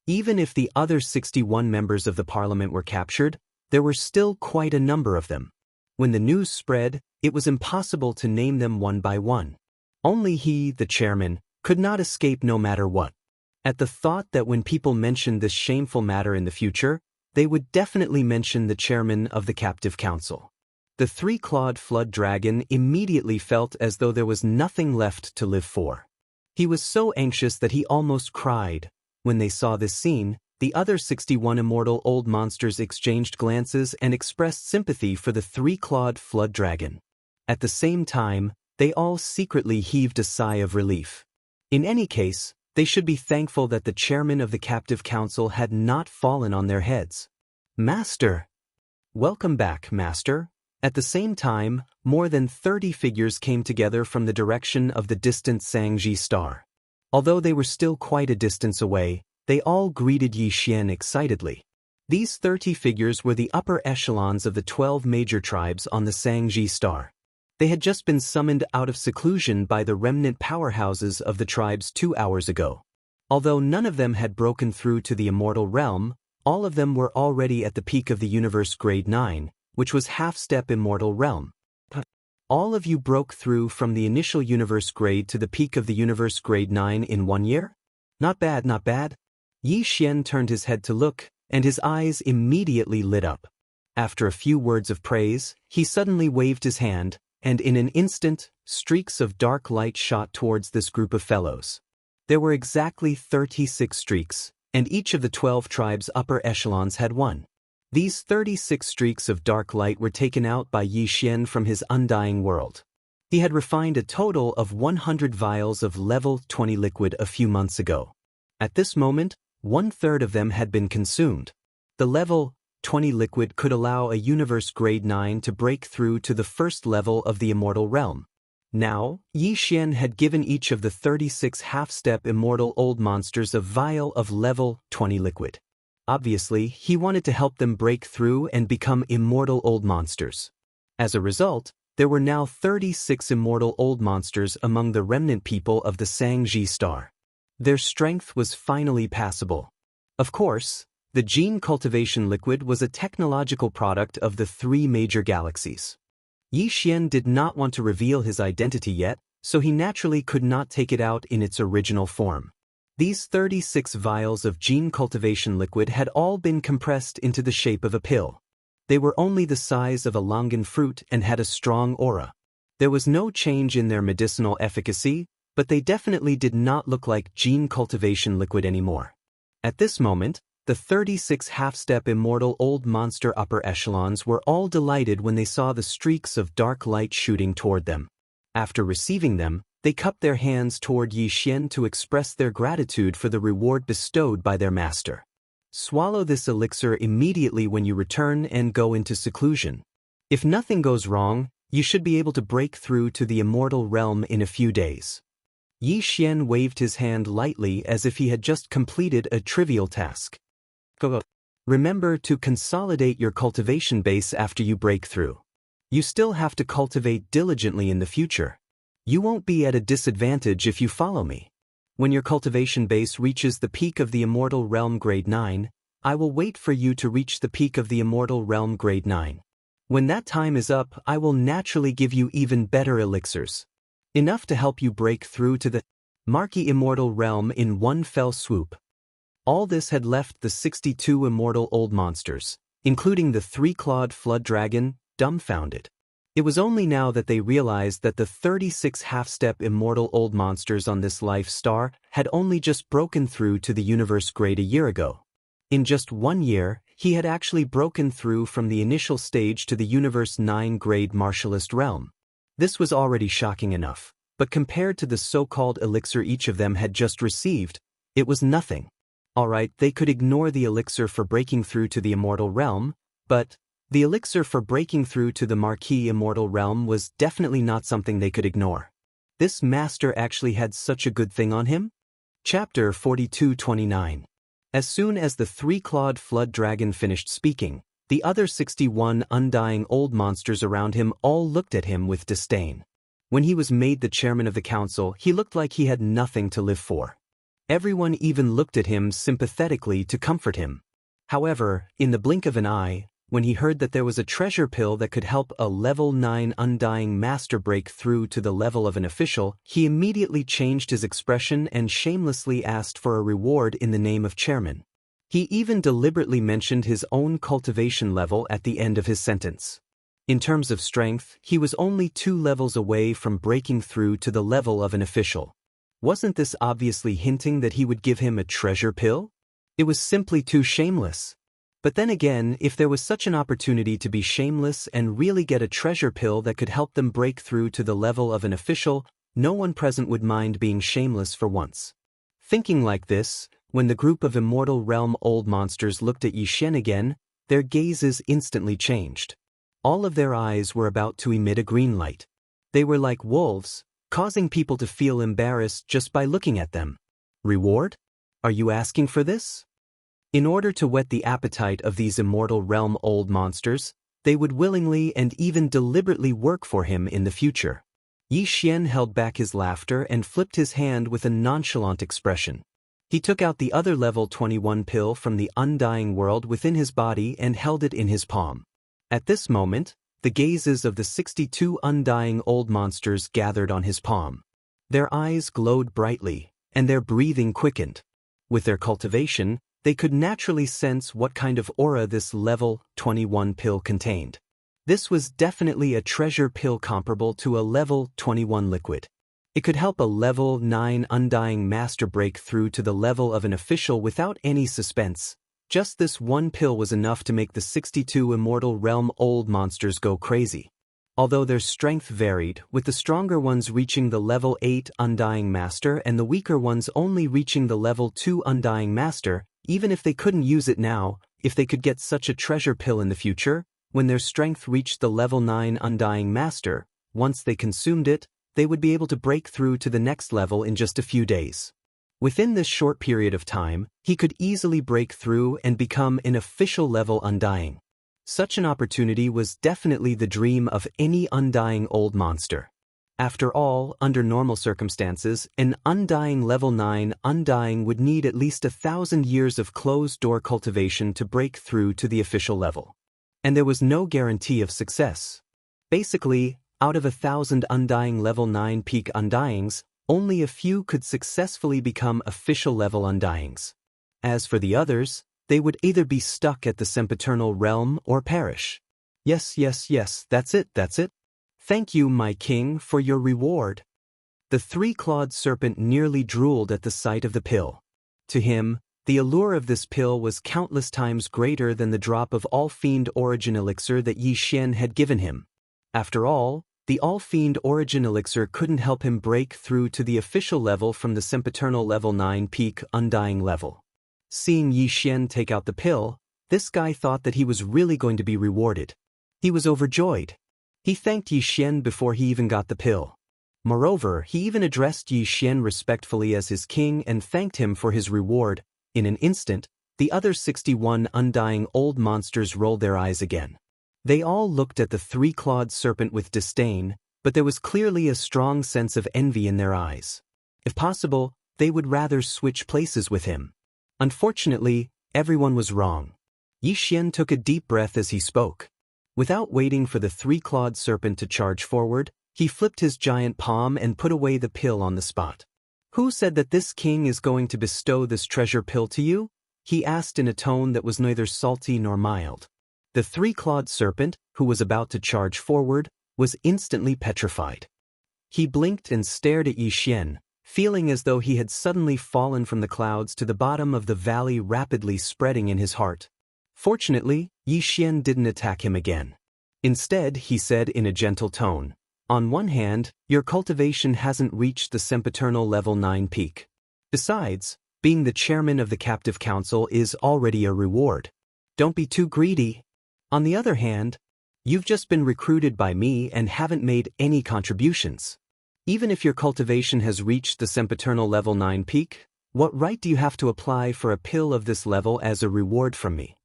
Even if the other 61 members of the parliament were captured, there were still quite a number of them. When the news spread, it was impossible to name them one by one. Only he, the chairman, could not escape no matter what. At the thought that when people mentioned this shameful matter in the future, they would definitely mention the chairman of the captive council. The three-clawed flood dragon immediately felt as though there was nothing left to live for. He was so anxious that he almost cried. When they saw this scene, the other 61 immortal old monsters exchanged glances and expressed sympathy for the three-clawed flood dragon. At the same time, they all secretly heaved a sigh of relief. In any case, they should be thankful that the chairman of the captive council had not fallen on their heads. Master! Welcome back, Master. At the same time, more than 30 figures came together from the direction of the distant Xianxia star. Although they were still quite a distance away, they all greeted Yi Xian excitedly. These 30 figures were the upper echelons of the 12 major tribes on the Xianxia star. They had just been summoned out of seclusion by the remnant powerhouses of the tribes 2 hours ago. Although none of them had broken through to the immortal realm, all of them were already at the peak of the universe grade 9, which was half-step immortal realm. All of you broke through from the initial universe grade to the peak of the universe grade 9 in 1 year? Not bad, not bad. Yi Xian turned his head to look, and his eyes immediately lit up. After a few words of praise, he suddenly waved his hand, and in an instant, streaks of dark light shot towards this group of fellows. There were exactly 36 streaks, and each of the 12 tribes' upper echelons had one. These 36 streaks of dark light were taken out by Yi Xian from his undying world. He had refined a total of 100 vials of level 20 liquid a few months ago. At this moment, 1/3 of them had been consumed. The level 20 liquid could allow a universe grade 9 to break through to the first level of the immortal realm. Now, Yi Xian had given each of the 36 half-step immortal old monsters a vial of level 20 liquid. Obviously, he wanted to help them break through and become immortal old monsters. As a result, there were now 36 immortal old monsters among the remnant people of the Xianxia star. Their strength was finally passable. Of course, the gene cultivation liquid was a technological product of the 3 major galaxies. Yi Xian did not want to reveal his identity yet, so he naturally could not take it out in its original form. These 36 vials of gene cultivation liquid had all been compressed into the shape of a pill. They were only the size of a longan fruit and had a strong aura. There was no change in their medicinal efficacy, but they definitely did not look like gene cultivation liquid anymore. At this moment, the 36 half-step immortal old monster upper echelons were all delighted when they saw the streaks of dark light shooting toward them. After receiving them, they cupped their hands toward Yi Xian to express their gratitude for the reward bestowed by their master. Swallow this elixir immediately when you return and go into seclusion. If nothing goes wrong, you should be able to break through to the immortal realm in a few days. Yi Xian waved his hand lightly as if he had just completed a trivial task. Remember to consolidate your cultivation base after you break through. You still have to cultivate diligently in the future. You won't be at a disadvantage if you follow me. When your cultivation base reaches the peak of the immortal realm grade 9, I will wait for you to reach the peak of the immortal realm grade 9. When that time is up, I will naturally give you even better elixirs. Enough to help you break through to the marquee immortal realm in one fell swoop. All this had left the 62 immortal old monsters, including the three-clawed flood dragon, dumbfounded. It was only now that they realized that the 36 half-step immortal old monsters on this life star had only just broken through to the universe grade a year ago. In just 1 year, he had actually broken through from the initial stage to the universe 9 grade martialist realm. This was already shocking enough, but compared to the so-called elixir each of them had just received, it was nothing. Alright, they could ignore the elixir for breaking through to the immortal realm, but the elixir for breaking through to the marquee immortal realm was definitely not something they could ignore. This master actually had such a good thing on him? Chapter 42-29. As soon as the three-clawed flood dragon finished speaking, the other 61 undying old monsters around him all looked at him with disdain. When he was made the chairman of the council, he looked like he had nothing to live for. Everyone even looked at him sympathetically to comfort him. However, in the blink of an eye, when he heard that there was a treasure pill that could help a level 9 undying master break through to the level of an official, he immediately changed his expression and shamelessly asked for a reward in the name of chairman. He even deliberately mentioned his own cultivation level at the end of his sentence. In terms of strength, he was only 2 levels away from breaking through to the level of an official. Wasn't this obviously hinting that he would give him a treasure pill? It was simply too shameless. But then again, if there was such an opportunity to be shameless and really get a treasure pill that could help them break through to the level of an official, no one present would mind being shameless for once. Thinking like this, when the group of immortal realm old monsters looked at Xianxia again, their gazes instantly changed. All of their eyes were about to emit a green light. They were like wolves, causing people to feel embarrassed just by looking at them. Reward? Are you asking for this? In order to whet the appetite of these immortal realm old monsters, they would willingly and even deliberately work for him in the future. Xianxia held back his laughter and flipped his hand with a nonchalant expression. He took out the other level 21 pill from the undying world within his body and held it in his palm. At this moment, the gazes of the 62 undying old monsters gathered on his palm. Their eyes glowed brightly, and their breathing quickened. With their cultivation, they could naturally sense what kind of aura this level 21 pill contained. This was definitely a treasure pill comparable to a level 21 liquid. It could help a level 9 undying master break through to the level of an official without any suspense. Just this one pill was enough to make the 62 immortal realm old monsters go crazy. Although their strength varied, with the stronger ones reaching the level 8 undying master and the weaker ones only reaching the level 2 undying master, even if they couldn't use it now, if they could get such a treasure pill in the future, when their strength reached the level 9 undying master, once they consumed it, they would be able to break through to the next level in just a few days. Within this short period of time, he could easily break through and become an official level undying. Such an opportunity was definitely the dream of any undying old monster. After all, under normal circumstances, an undying level 9 undying would need at least 1,000 years of closed-door cultivation to break through to the official level. And there was no guarantee of success. Basically, out of 1,000 undying level 9 peak undyings, only a few could successfully become official level undyings. As for the others, they would either be stuck at the sempiternal realm or perish. Yes, that's it. Thank you, my king, for your reward. The three-clawed serpent nearly drooled at the sight of the pill. To him, the allure of this pill was countless times greater than the drop of all-fiend origin elixir that Xianxia had given him. After all, the all-fiend origin elixir couldn't help him break through to the official level from the sempiternal level 9 peak undying level. Seeing Xianxia take out the pill, this guy thought that he was really going to be rewarded. He was overjoyed. He thanked Xianxia before he even got the pill. Moreover, he even addressed Xianxia respectfully as his king and thanked him for his reward. In an instant, the other 61 undying old monsters rolled their eyes again. They all looked at the three-clawed serpent with disdain, but there was clearly a strong sense of envy in their eyes. If possible, they would rather switch places with him. Unfortunately, everyone was wrong. Xianxia took a deep breath as he spoke. Without waiting for the three-clawed serpent to charge forward, he flipped his giant palm and put away the pill on the spot. "Who said that this king is going to bestow this treasure pill to you?" he asked in a tone that was neither salty nor mild. The three-clawed serpent, who was about to charge forward, was instantly petrified. He blinked and stared at Xian, feeling as though he had suddenly fallen from the clouds to the bottom of the valley, rapidly spreading in his heart. Fortunately, Xian didn't attack him again. Instead, he said in a gentle tone, "On one hand, your cultivation hasn't reached the sempiternal level 9 peak. Besides, being the chairman of the captive council is already a reward. Don't be too greedy. On the other hand, you've just been recruited by me and haven't made any contributions. Even if your cultivation has reached the sempiternal level 9 peak, what right do you have to apply for a pill of this level as a reward from me?"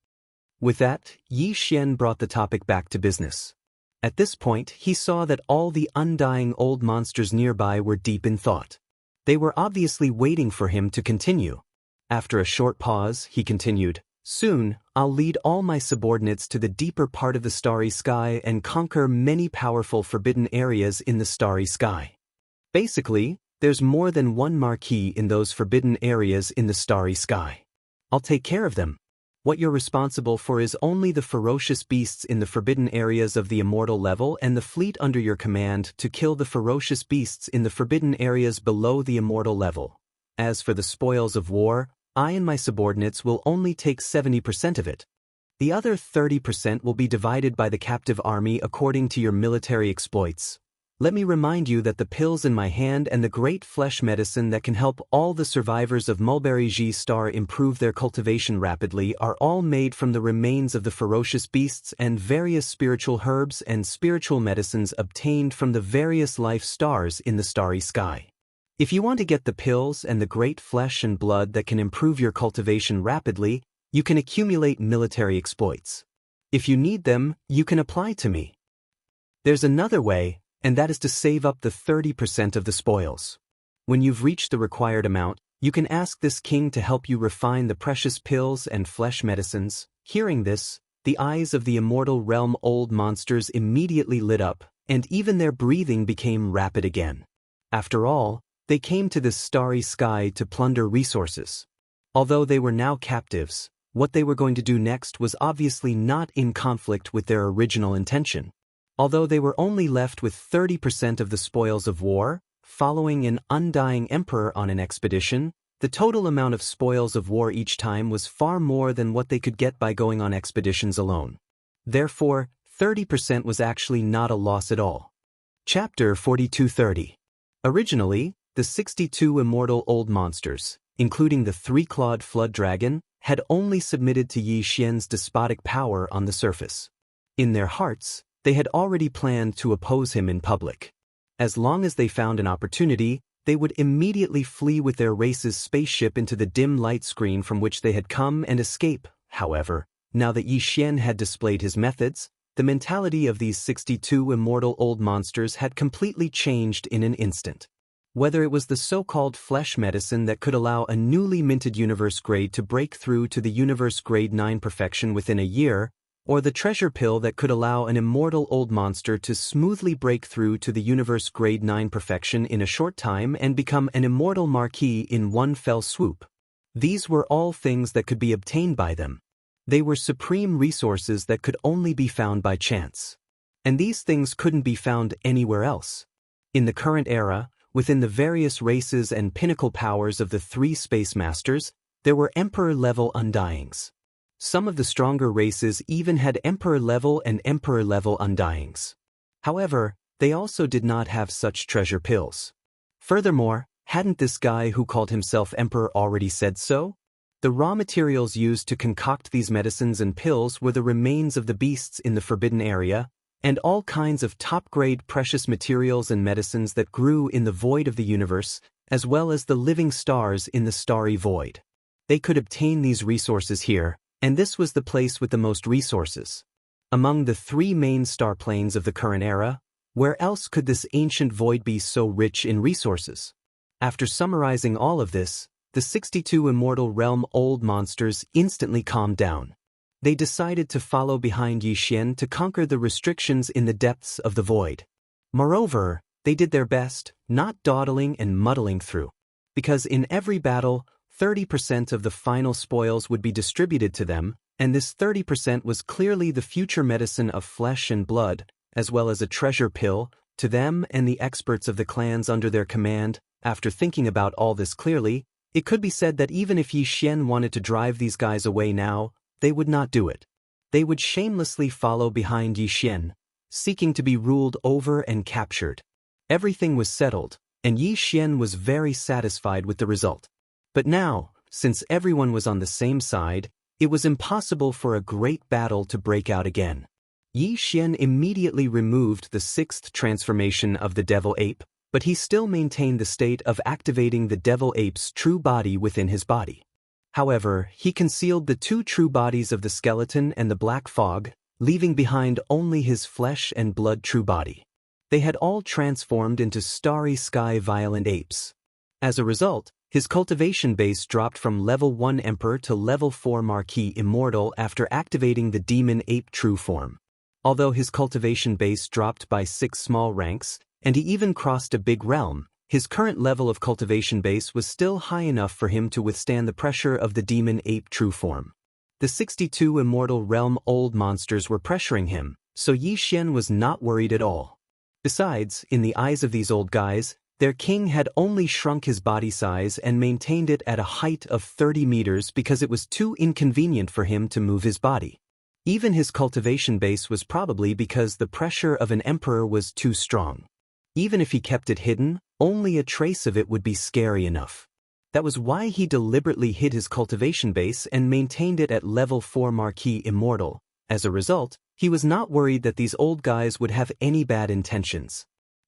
With that, Xian brought the topic back to business. At this point, he saw that all the undying old monsters nearby were deep in thought. They were obviously waiting for him to continue. After a short pause, he continued, "Soon, I'll lead all my subordinates to the deeper part of the starry sky and conquer many powerful forbidden areas in the starry sky. Basically, there's more than one marquee in those forbidden areas in the starry sky. I'll take care of them. What you're responsible for is only the ferocious beasts in the forbidden areas of the immortal level and the fleet under your command to kill the ferocious beasts in the forbidden areas below the immortal level. As for the spoils of war, I and my subordinates will only take 70% of it. The other 30% will be divided by the captive army according to your military exploits. Let me remind you that the pills in my hand and the great flesh medicine that can help all the survivors of Mulberry G Star improve their cultivation rapidly are all made from the remains of the ferocious beasts and various spiritual herbs and spiritual medicines obtained from the various life stars in the starry sky. If you want to get the pills and the great flesh and blood that can improve your cultivation rapidly, you can accumulate military exploits. If you need them, you can apply to me. There's another way, and that is to save up the 30% of the spoils. When you've reached the required amount, you can ask this king to help you refine the precious pills and flesh medicines." Hearing this, the eyes of the immortal realm old monsters immediately lit up, and even their breathing became rapid again. After all, they came to this starry sky to plunder resources. Although they were now captives, what they were going to do next was obviously not in conflict with their original intention. Although they were only left with 30% of the spoils of war, following an undying emperor on an expedition, the total amount of spoils of war each time was far more than what they could get by going on expeditions alone. Therefore, 30% was actually not a loss at all. Chapter 4230. Originally, the 62 immortal old monsters, including the three-clawed flood dragon, had only submitted to Xian's despotic power on the surface. In their hearts, they had already planned to oppose him in public. As long as they found an opportunity, they would immediately flee with their race's spaceship into the dim light screen from which they had come and escape. However, now that Xian had displayed his methods, the mentality of these 62 immortal old monsters had completely changed in an instant. Whether it was the so-called flesh medicine that could allow a newly minted universe grade to break through to the universe grade 9 perfection within a year, or the treasure pill that could allow an immortal old monster to smoothly break through to the universe grade 9 perfection in a short time and become an immortal marquis in one fell swoop. These were all things that could be obtained by them. They were supreme resources that could only be found by chance. And these things couldn't be found anywhere else. In the current era, within the various races and pinnacle powers of the three space masters, there were emperor-level undyings. Some of the stronger races even had emperor-level and emperor-level undyings. However, they also did not have such treasure pills. Furthermore, hadn't this guy who called himself emperor already said so? The raw materials used to concoct these medicines and pills were the remains of the beasts in the forbidden area, and all kinds of top-grade precious materials and medicines that grew in the void of the universe, as well as the living stars in the starry void. They could obtain these resources here, and this was the place with the most resources. Among the three main star planes of the current era, where else could this ancient void be so rich in resources? After summarizing all of this, the 62 immortal realm old monsters instantly calmed down. They decided to follow behind Xian to conquer the restrictions in the depths of the void. Moreover, they did their best, not dawdling and muddling through. Because in every battle, 30% of the final spoils would be distributed to them, And this 30% was clearly the future medicine of flesh and blood, as well as a treasure pill, to them and the experts of the clans under their command. After thinking about all this clearly, it could be said that even if Yi Xian wanted to drive these guys away now, they would not do it. They would shamelessly follow behind Yi Xian, seeking to be ruled over and captured. Everything was settled, and Yi Xian was very satisfied with the result. But now, since everyone was on the same side, it was impossible for a great battle to break out again. Yi Xian immediately removed the 6th transformation of the devil ape, but he still maintained the state of activating the devil ape's true body within his body. However, he concealed the 2 true bodies of the skeleton and the black fog, leaving behind only his flesh and blood true body. They had all transformed into starry sky violent apes. As a result, his cultivation base dropped from level 1 Emperor to level 4 Marquis Immortal after activating the demon ape true form. Although his cultivation base dropped by 6 small ranks, and he even crossed a big realm, his current level of cultivation base was still high enough for him to withstand the pressure of the demon ape true form. The 62 immortal realm old monsters were pressuring him, so Yi Xian was not worried at all. Besides, in the eyes of these old guys, their king had only shrunk his body size and maintained it at a height of 30 meters because it was too inconvenient for him to move his body. Even his cultivation base was probably because the pressure of an emperor was too strong. Even if he kept it hidden, only a trace of it would be scary enough. That was why he deliberately hid his cultivation base and maintained it at level 4 Marquis Immortal. As a result, he was not worried that these old guys would have any bad intentions.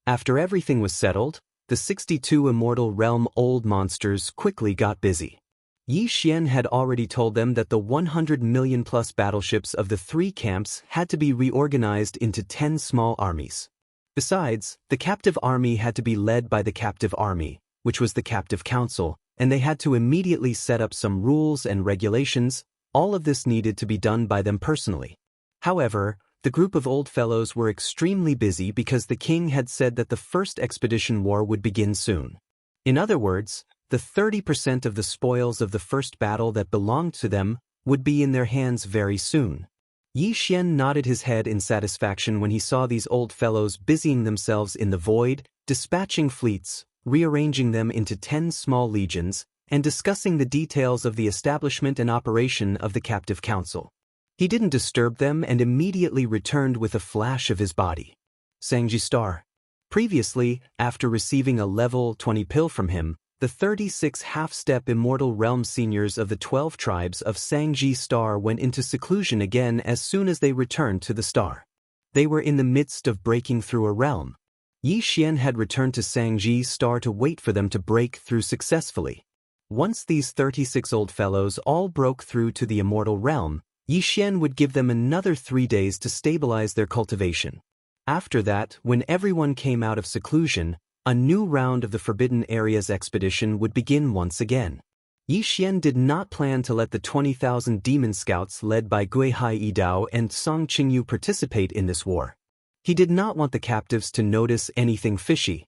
After everything was settled, the 62 immortal realm old monsters quickly got busy. Yi Xian had already told them that the 100 million plus battleships of the 3 camps had to be reorganized into 10 small armies. Besides, the captive army had to be led by the captive army, which was the captive council, and they had to immediately set up some rules and regulations. All of this needed to be done by them personally. However, the group of old fellows were extremely busy because the king had said that the first expedition war would begin soon. In other words, the 30% of the spoils of the first battle that belonged to them would be in their hands very soon. Yi Xian nodded his head in satisfaction when he saw these old fellows busying themselves in the void, dispatching fleets, rearranging them into 10 small legions, and discussing the details of the establishment and operation of the captive council. He didn't disturb them and immediately returned with a flash of his body. Xianxia Star. Previously, after receiving a level 20 pill from him, the 36 half-step immortal realm seniors of the 12 tribes of Xianxia Star went into seclusion again as soon as they returned to the star. They were in the midst of breaking through a realm. Yi Xian had returned to Xianxia Star to wait for them to break through successfully. Once these 36 old fellows all broke through to the immortal realm, Yi Xian would give them another 3 days to stabilize their cultivation. After that, when everyone came out of seclusion, a new round of the Forbidden Areas expedition would begin once again. Yi Xian did not plan to let the 20,000 demon scouts led by Guihai Yidao and Song Qingyu participate in this war. He did not want the captives to notice anything fishy.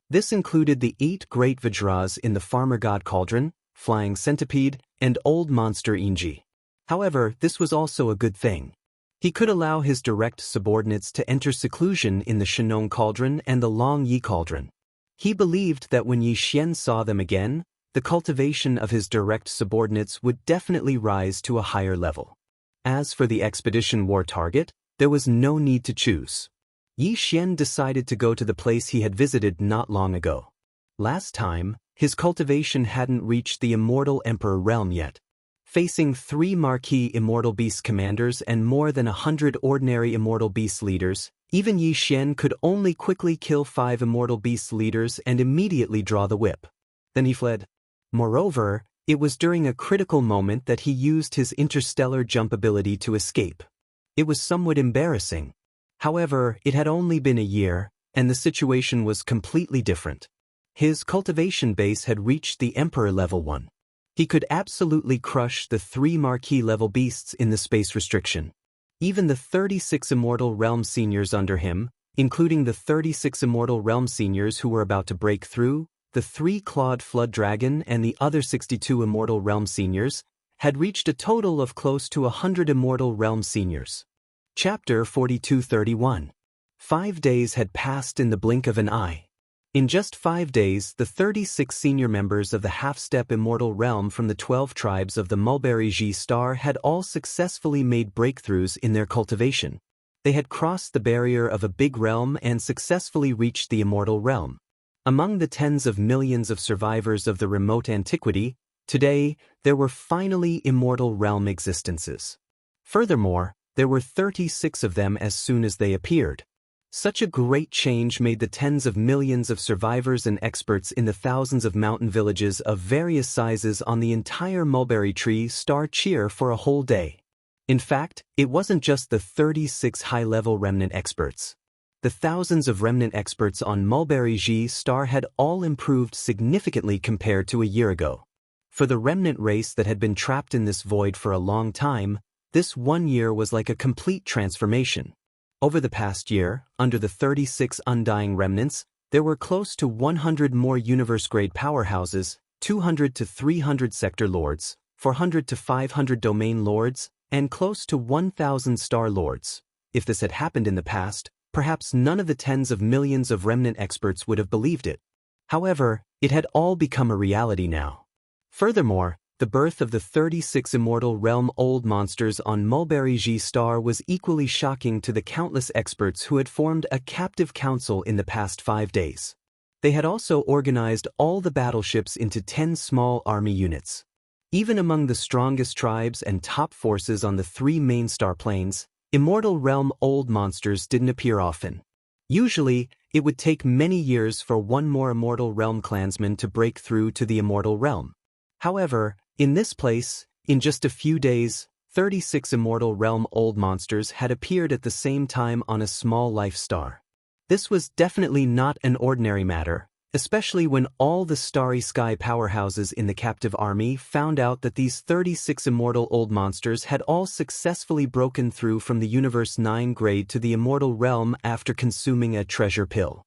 This included the 8 great Vajras in the Farmer God Cauldron, Flying Centipede, and Old Monster Inji. However, this was also a good thing. He could allow his direct subordinates to enter seclusion in the Shenong Cauldron and the Long Yi Cauldron. He believed that when Yi Xian saw them again, the cultivation of his direct subordinates would definitely rise to a higher level. As for the expedition war target, there was no need to choose. Yi Xian decided to go to the place he had visited not long ago. Last time, his cultivation hadn't reached the Immortal Emperor realm yet. Facing 3 Marquis Immortal Beast commanders and more than 100 ordinary Immortal Beast leaders, even Yi Xian could only quickly kill 5 Immortal Beast leaders and immediately draw the whip. Then he fled. Moreover, it was during a critical moment that he used his interstellar jump ability to escape. It was somewhat embarrassing. However, it had only been a year, and the situation was completely different. His cultivation base had reached the Emperor level 1. He could absolutely crush the 3 Marquis level beasts in the space restriction. Even the 36 Immortal Realm Seniors under him, including the 36 Immortal Realm Seniors who were about to break through, the 3 Clawed Flood Dragon and the other 62 Immortal Realm Seniors, had reached a total of close to 100 Immortal Realm seniors. Chapter 4231. 5 days had passed in the blink of an eye. In just 5 days, the 36 senior members of the half-step Immortal Realm from the 12 tribes of the Mulberry Ji Star had all successfully made breakthroughs in their cultivation. They had crossed the barrier of a big realm and successfully reached the Immortal Realm. Among the tens of millions of survivors of the remote antiquity, today, there were finally Immortal Realm existences. Furthermore, there were 36 of them as soon as they appeared. Such a great change made the tens of millions of survivors and experts in the thousands of mountain villages of various sizes on the entire Mulberry Tree Star cheer for a whole day. In fact, it wasn't just the 36 high-level remnant experts. The thousands of remnant experts on Mulberry Ji Star had all improved significantly compared to a year ago. For the remnant race that had been trapped in this void for a long time, this 1 year was like a complete transformation. Over the past year, under the 36 undying remnants, there were close to 100 more universe-grade powerhouses, 200 to 300 sector lords, 400 to 500 domain lords, and close to 1,000 star lords. If this had happened in the past, perhaps none of the tens of millions of remnant experts would have believed it. However, it had all become a reality now. Furthermore, the birth of the 36 Immortal Realm old monsters on Mulberry Ji Star was equally shocking to the countless experts who had formed a captive council in the past 5 days. They had also organized all the battleships into 10 small army units. Even among the strongest tribes and top forces on the 3 main star planes, Immortal Realm old monsters didn't appear often. Usually, it would take many years for one more Immortal Realm clansman to break through to the Immortal Realm. However, in this place, in just a few days, 36 Immortal Realm old monsters had appeared at the same time on a small life star. This was definitely not an ordinary matter, especially when all the starry sky powerhouses in the captive army found out that these 36 immortal old monsters had all successfully broken through from the Universe 9 grade to the Immortal Realm after consuming a treasure pill.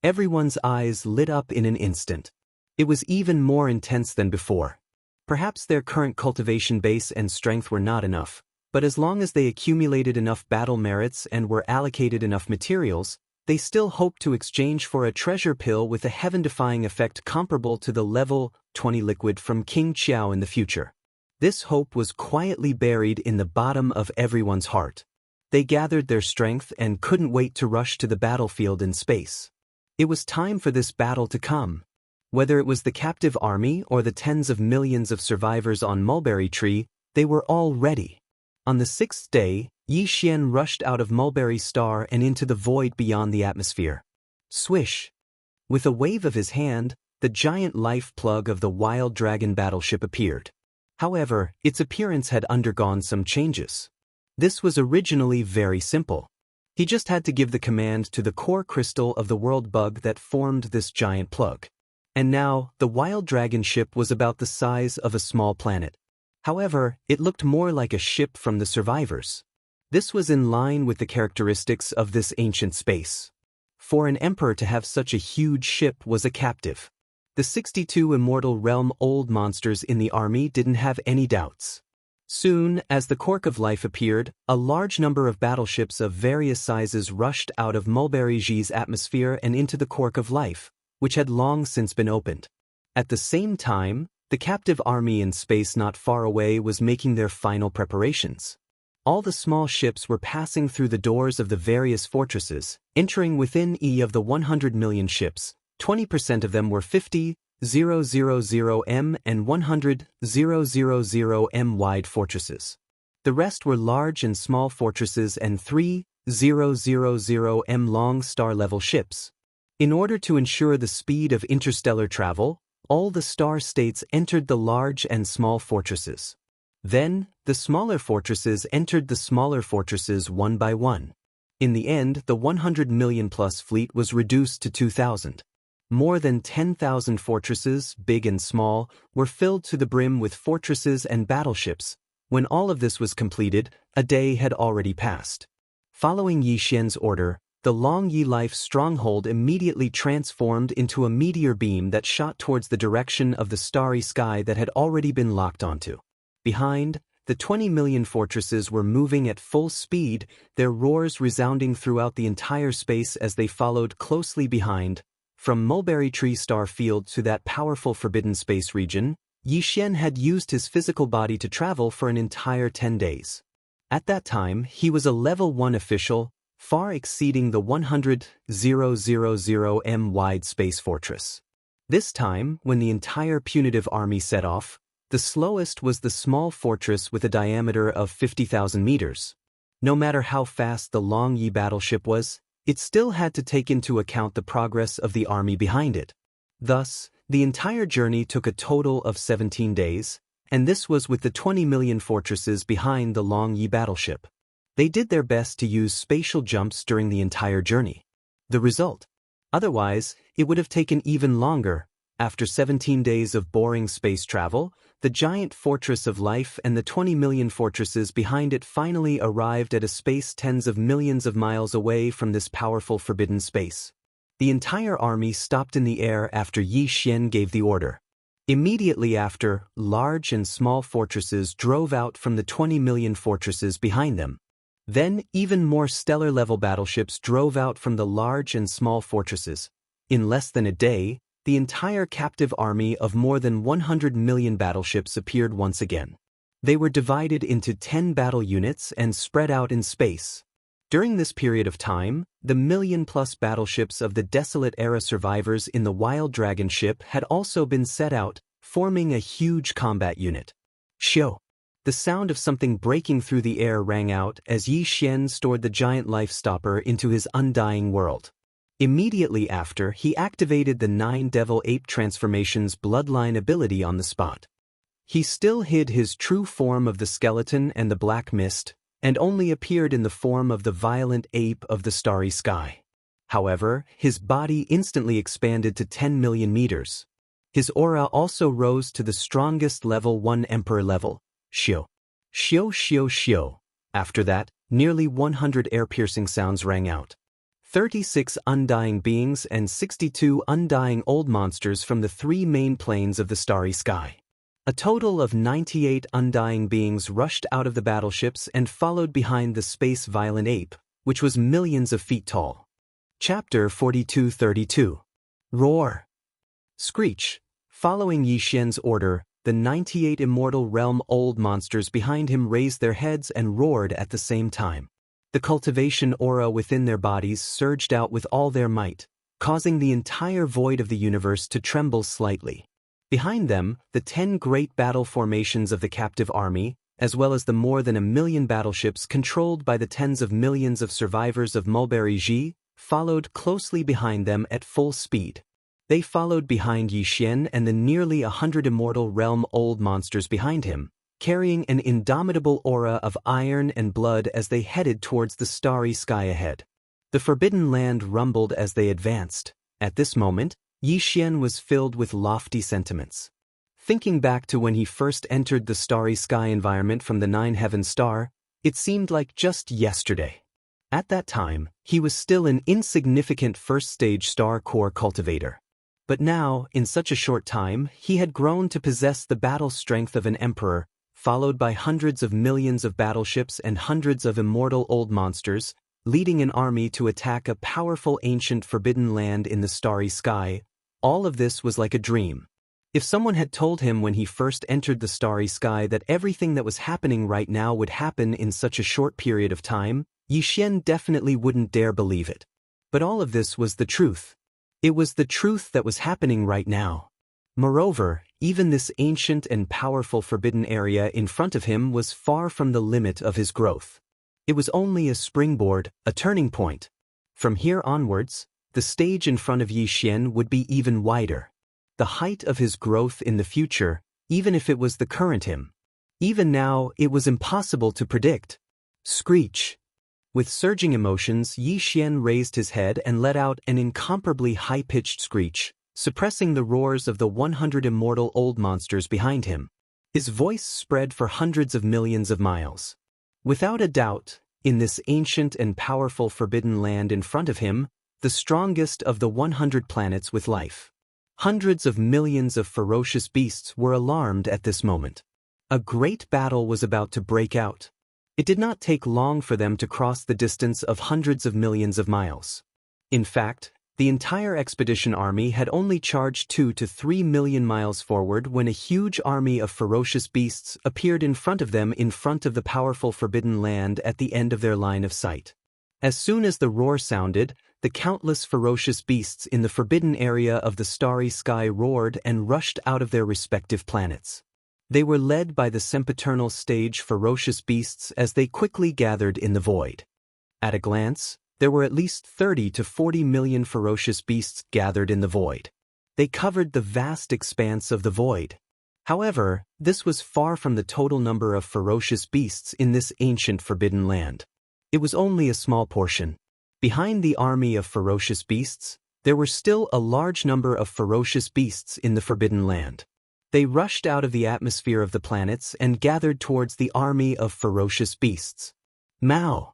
Everyone's eyes lit up in an instant. It was even more intense than before. Perhaps their current cultivation base and strength were not enough, but as long as they accumulated enough battle merits and were allocated enough materials, they still hoped to exchange for a treasure pill with a heaven-defying effect comparable to the level 20 liquid from King Xiao in the future. This hope was quietly buried in the bottom of everyone's heart. They gathered their strength and couldn't wait to rush to the battlefield in space. It was time for this battle to come. Whether it was the captive army or the tens of millions of survivors on Mulberry Tree, they were all ready. On the 6th day, Xianxia rushed out of Mulberry Star and into the void beyond the atmosphere. Swish! With a wave of his hand, the giant life plug of the Wild Dragon battleship appeared. However, its appearance had undergone some changes. This was originally very simple. He just had to give the command to the core crystal of the world bug that formed this giant plug. And now, the Wild Dragon ship was about the size of a small planet. However, it looked more like a ship from the survivors. This was in line with the characteristics of this ancient space. For an emperor to have such a huge ship was a captive. The 62 Immortal Realm old monsters in the army didn't have any doubts. Soon, as the Cork of Life appeared, a large number of battleships of various sizes rushed out of Mulberry Ji's atmosphere and into the Cork of Life, which had long since been opened. At the same time, the captive army in space not far away was making their final preparations. All the small ships were passing through the doors of the various fortresses, entering within of the 100 million ships. 20% of them were 50,000 m and 100,000 m wide fortresses. The rest were large and small fortresses and 3,000 m long star-level ships. In order to ensure the speed of interstellar travel, all the star states entered the large and small fortresses. Then, the smaller fortresses entered the smaller fortresses one by one. In the end, the 100 million-plus fleet was reduced to 2,000. More than 10,000 fortresses, big and small, were filled to the brim with fortresses and battleships. When all of this was completed, a day had already passed. Following Xianxia's order, the Long Yi Life stronghold immediately transformed into a meteor beam that shot towards the direction of the starry sky that had already been locked onto. Behind, the 20 million fortresses were moving at full speed, their roars resounding throughout the entire space as they followed closely behind. From Mulberry Tree Star Field to that powerful forbidden space region, Yi Xian had used his physical body to travel for an entire 10 days. At that time, he was a level 1 official, far exceeding the 100,000 m wide space fortress. This time, when the entire punitive army set off, the slowest was the small fortress with a diameter of 50,000 meters. No matter how fast the Long Yi battleship was, it still had to take into account the progress of the army behind it. Thus, the entire journey took a total of 17 days, and this was with the 20 million fortresses behind the Long Yi battleship. They did their best to use spatial jumps during the entire journey. The result? Otherwise, it would have taken even longer. After 17 days of boring space travel, the giant fortress of life and the 20 million fortresses behind it finally arrived at a space tens of millions of miles away from this powerful forbidden space. The entire army stopped in the air after Yi Xian gave the order. Immediately after, large and small fortresses drove out from the 20 million fortresses behind them. Then, even more stellar-level battleships drove out from the large and small fortresses. In less than a day, the entire captive army of more than 100 million battleships appeared once again. They were divided into 10 battle units and spread out in space. During this period of time, the million-plus battleships of the Desolate Era survivors in the Wild Dragon ship had also been set out, forming a huge combat unit. Xiu! The sound of something breaking through the air rang out as Yi Xian stored the giant life stopper into his undying world. Immediately after, he activated the 9 Devil Ape Transformations bloodline ability on the spot. He still hid his true form of the skeleton and the black mist, and only appeared in the form of the violent ape of the starry sky. However, his body instantly expanded to 10 million meters. His aura also rose to the strongest level 1 Emperor level. Xiu. Xiu xiu xiu. After that, nearly 100 air-piercing sounds rang out. 36 undying beings and 62 undying old monsters from the 3 main planes of the starry sky. A total of 98 undying beings rushed out of the battleships and followed behind the space violent ape, which was millions of feet tall. Chapter 42-32. Roar. Screech. Following Yi Xian's order, the 98 immortal realm old monsters behind him raised their heads and roared at the same time. The cultivation aura within their bodies surged out with all their might, causing the entire void of the universe to tremble slightly. Behind them, the 10 great battle formations of the captive army, as well as the more than 1 million battleships controlled by the tens of millions of survivors of Mulberry Ji, followed closely behind them at full speed. They followed behind Yi Xian and the nearly 100 immortal realm old monsters behind him, carrying an indomitable aura of iron and blood as they headed towards the starry sky ahead. The forbidden land rumbled as they advanced. At this moment, Yi Xian was filled with lofty sentiments. Thinking back to when he first entered the starry sky environment from the 9-heaven star, it seemed like just yesterday. At that time, he was still an insignificant first-stage star core cultivator. But now, in such a short time, he had grown to possess the battle strength of an emperor, followed by hundreds of millions of battleships and hundreds of immortal old monsters, leading an army to attack a powerful ancient forbidden land in the starry sky. All of this was like a dream. If someone had told him when he first entered the starry sky that everything that was happening right now would happen in such a short period of time, Yi Xian definitely wouldn't dare believe it. But all of this was the truth. It was the truth that was happening right now. Moreover, even this ancient and powerful forbidden area in front of him was far from the limit of his growth. It was only a springboard, a turning point. From here onwards, the stage in front of Yi Xian would be even wider. The height of his growth in the future, even if it was the current him. Even now, it was impossible to predict. Screech. With surging emotions, Yi Xian raised his head and let out an incomparably high-pitched screech, suppressing the roars of the 100 immortal old monsters behind him. His voice spread for hundreds of millions of miles. Without a doubt, in this ancient and powerful forbidden land in front of him, the strongest of the 100 planets with life. Hundreds of millions of ferocious beasts were alarmed at this moment. A great battle was about to break out. It did not take long for them to cross the distance of hundreds of millions of miles. In fact, the entire expedition army had only charged 2 to 3 million miles forward when a huge army of ferocious beasts appeared in front of them in front of the powerful forbidden land at the end of their line of sight. As soon as the roar sounded, the countless ferocious beasts in the forbidden area of the starry sky roared and rushed out of their respective planets. They were led by the sempiternal stage ferocious beasts as they quickly gathered in the void. At a glance, there were at least 30 to 40 million ferocious beasts gathered in the void. They covered the vast expanse of the void. However, this was far from the total number of ferocious beasts in this ancient forbidden land. It was only a small portion. Behind the army of ferocious beasts, there were still a large number of ferocious beasts in the forbidden land. They rushed out of the atmosphere of the planets and gathered towards the army of ferocious beasts. Mao!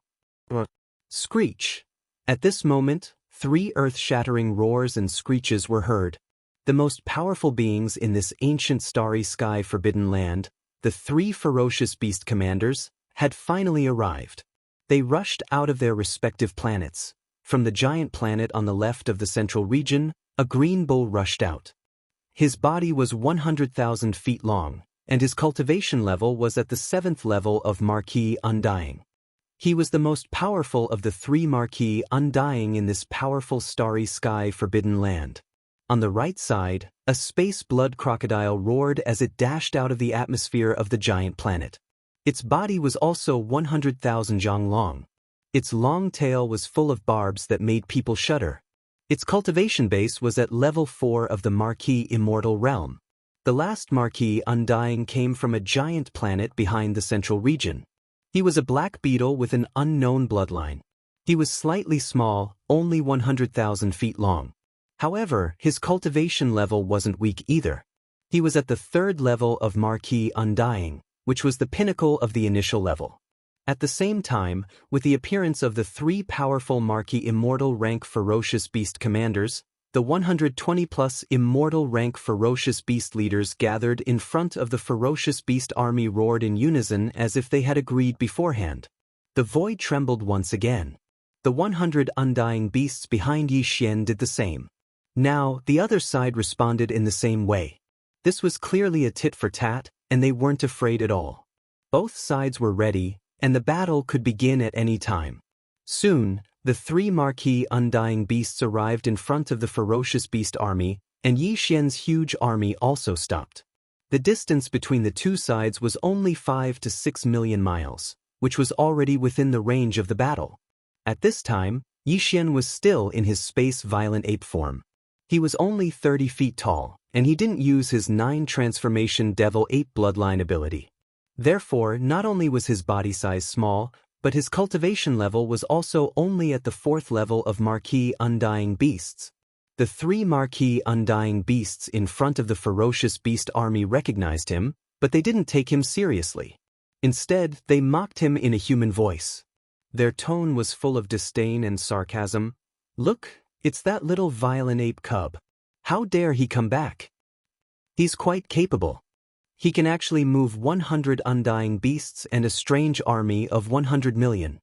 Screech! At this moment, 3 earth-shattering roars and screeches were heard. The most powerful beings in this ancient starry sky forbidden land, the 3 ferocious beast commanders, had finally arrived. They rushed out of their respective planets. From the giant planet on the left of the central region, a green bull rushed out. His body was 100,000 feet long, and his cultivation level was at the 7th level of Marquis Undying. He was the most powerful of the 3 Marquis Undying in this powerful starry sky forbidden land. On the right side, a space blood crocodile roared as it dashed out of the atmosphere of the giant planet. Its body was also 100,000 zhang long. Its long tail was full of barbs that made people shudder. Its cultivation base was at level 4 of the Marquis Immortal Realm. The last Marquis Undying came from a giant planet behind the central region. He was a black beetle with an unknown bloodline. He was slightly small, only 100,000 feet long. However, his cultivation level wasn't weak either. He was at the 3rd level of Marquis Undying, which was the pinnacle of the initial level. At the same time, with the appearance of the 3 powerful Marquis Immortal rank ferocious beast commanders, the 120-plus immortal rank ferocious beast leaders gathered in front of the ferocious beast army roared in unison as if they had agreed beforehand. The void trembled once again. The 100 undying beasts behind Yi Xian did the same. Now, the other side responded in the same way. This was clearly a tit for tat, and they weren't afraid at all. Both sides were ready, and the battle could begin at any time. Soon, the 3 Marquis Undying beasts arrived in front of the ferocious beast army, and Yi Xian's huge army also stopped. The distance between the 2 sides was only 5 to 6 million miles, which was already within the range of the battle. At this time, Yi Xian was still in his space violent ape form. He was only 30 feet tall, and he didn't use his 9 transformation devil ape bloodline ability. Therefore, not only was his body size small, but his cultivation level was also only at the 4th level of Marquis Undying beasts. The 3 Marquis Undying beasts in front of the ferocious beast army recognized him, but they didn't take him seriously. Instead, they mocked him in a human voice. Their tone was full of disdain and sarcasm. "Look, it's that little violent ape cub. How dare he come back? He's quite capable. He can actually move 100 undying beasts and a strange army of 100 million.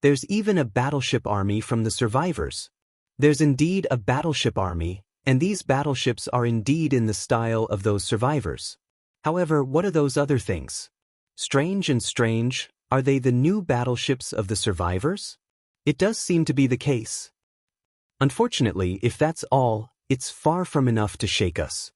There's even a battleship army from the survivors. There's indeed a battleship army, and these battleships are indeed in the style of those survivors. However, what are those other things? Strange and strange, are they the new battleships of the survivors? It does seem to be the case. Unfortunately, if that's all, it's far from enough to shake us.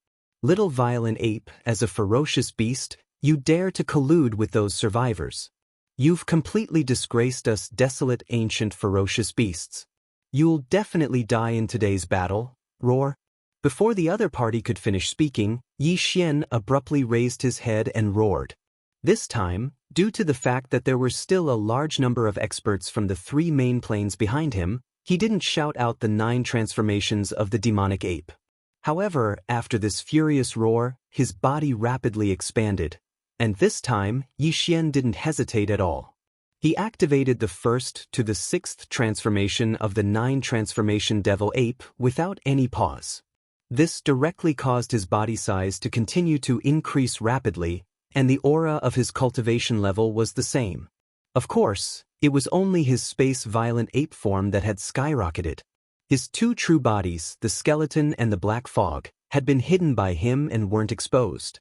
Little violent ape, as a ferocious beast, you dare to collude with those survivors. You've completely disgraced us desolate ancient ferocious beasts. You'll definitely die in today's battle, roar." Before the other party could finish speaking, Yi Xian abruptly raised his head and roared. This time, due to the fact that there were still a large number of experts from the 3 main planes behind him, he didn't shout out the 9 transformations of the demonic ape. However, after this furious roar, his body rapidly expanded. And this time, Yi Xian didn't hesitate at all. He activated the 1st to the 6th transformation of the 9 transformation devil ape without any pause. This directly caused his body size to continue to increase rapidly, and the aura of his cultivation level was the same. Of course, it was only his space-violent ape form that had skyrocketed. His two true bodies, the skeleton and the black fog, had been hidden by him and weren't exposed.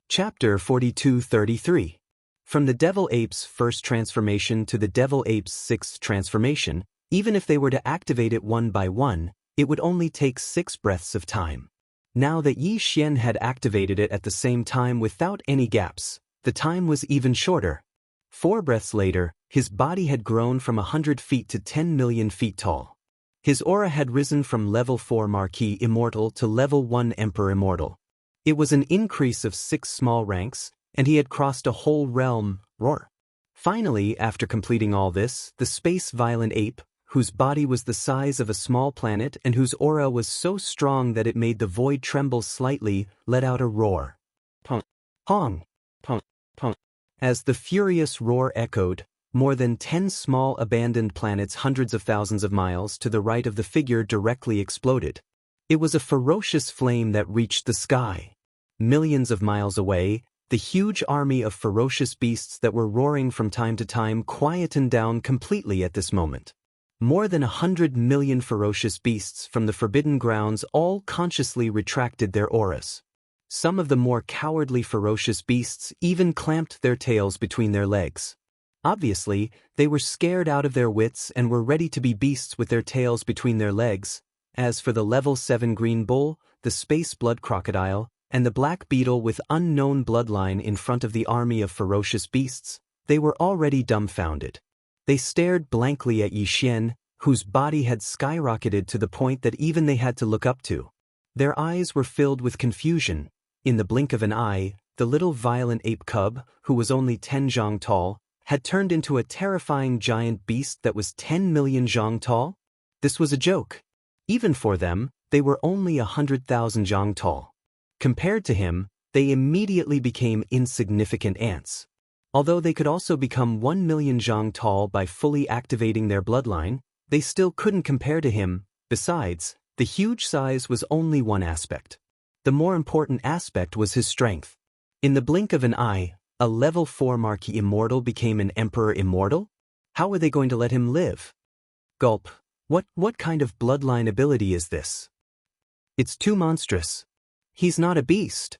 Chapter 4233. From the Devil Ape's first transformation to the Devil Ape's sixth transformation, even if they were to activate it one by one, it would only take 6 breaths of time. Now that Yi Xian had activated it at the same time without any gaps, the time was even shorter. 4 breaths later, his body had grown from 100 feet to 10 million feet tall. His aura had risen from level 4 Marquis Immortal to level 1 Emperor Immortal. It was an increase of 6 small ranks, and he had crossed a whole realm. Roar. Finally, after completing all this, the space-violent ape, whose body was the size of a small planet and whose aura was so strong that it made the void tremble slightly, let out a roar. Pong. Pong. Pong. Pong. As the furious roar echoed, more than 10 small abandoned planets hundreds of thousands of miles to the right of the figure directly exploded. It was a ferocious flame that reached the sky. Millions of miles away, the huge army of ferocious beasts that were roaring from time to time quietened down completely at this moment. More than 100 million ferocious beasts from the Forbidden Grounds all consciously retracted their auras. Some of the more cowardly ferocious beasts even clamped their tails between their legs. Obviously, they were scared out of their wits and were ready to be beasts with their tails between their legs. As for the level 7 green bull, the space blood crocodile, and the black beetle with unknown bloodline in front of the army of ferocious beasts, they were already dumbfounded. They stared blankly at Yi Xian, whose body had skyrocketed to the point that even they had to look up to. Their eyes were filled with confusion. In the blink of an eye, the little violent ape cub, who was only 10 zhang tall, had turned into a terrifying giant beast that was 10 million zhang tall? This was a joke. Even for them, they were only 100,000 zhang tall. Compared to him, they immediately became insignificant ants. Although they could also become 1 million zhang tall by fully activating their bloodline, they still couldn't compare to him. Besides, the huge size was only one aspect. The more important aspect was his strength. In the blink of an eye, a level 4 Marquis Immortal became an Emperor Immortal? How were they going to let him live? Gulp. What kind of bloodline ability is this? It's too monstrous. He's not a beast.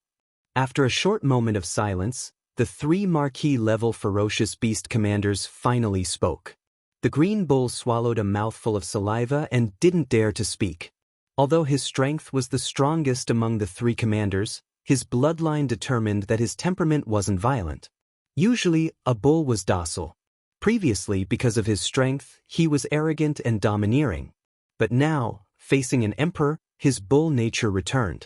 After a short moment of silence, the 3 Marquis-level ferocious beast commanders finally spoke. The green bull swallowed a mouthful of saliva and didn't dare to speak. Although his strength was the strongest among the 3 commanders, his bloodline determined that his temperament wasn't violent. Usually, a bull was docile. Previously, because of his strength, he was arrogant and domineering. But now, facing an emperor, his bull nature returned.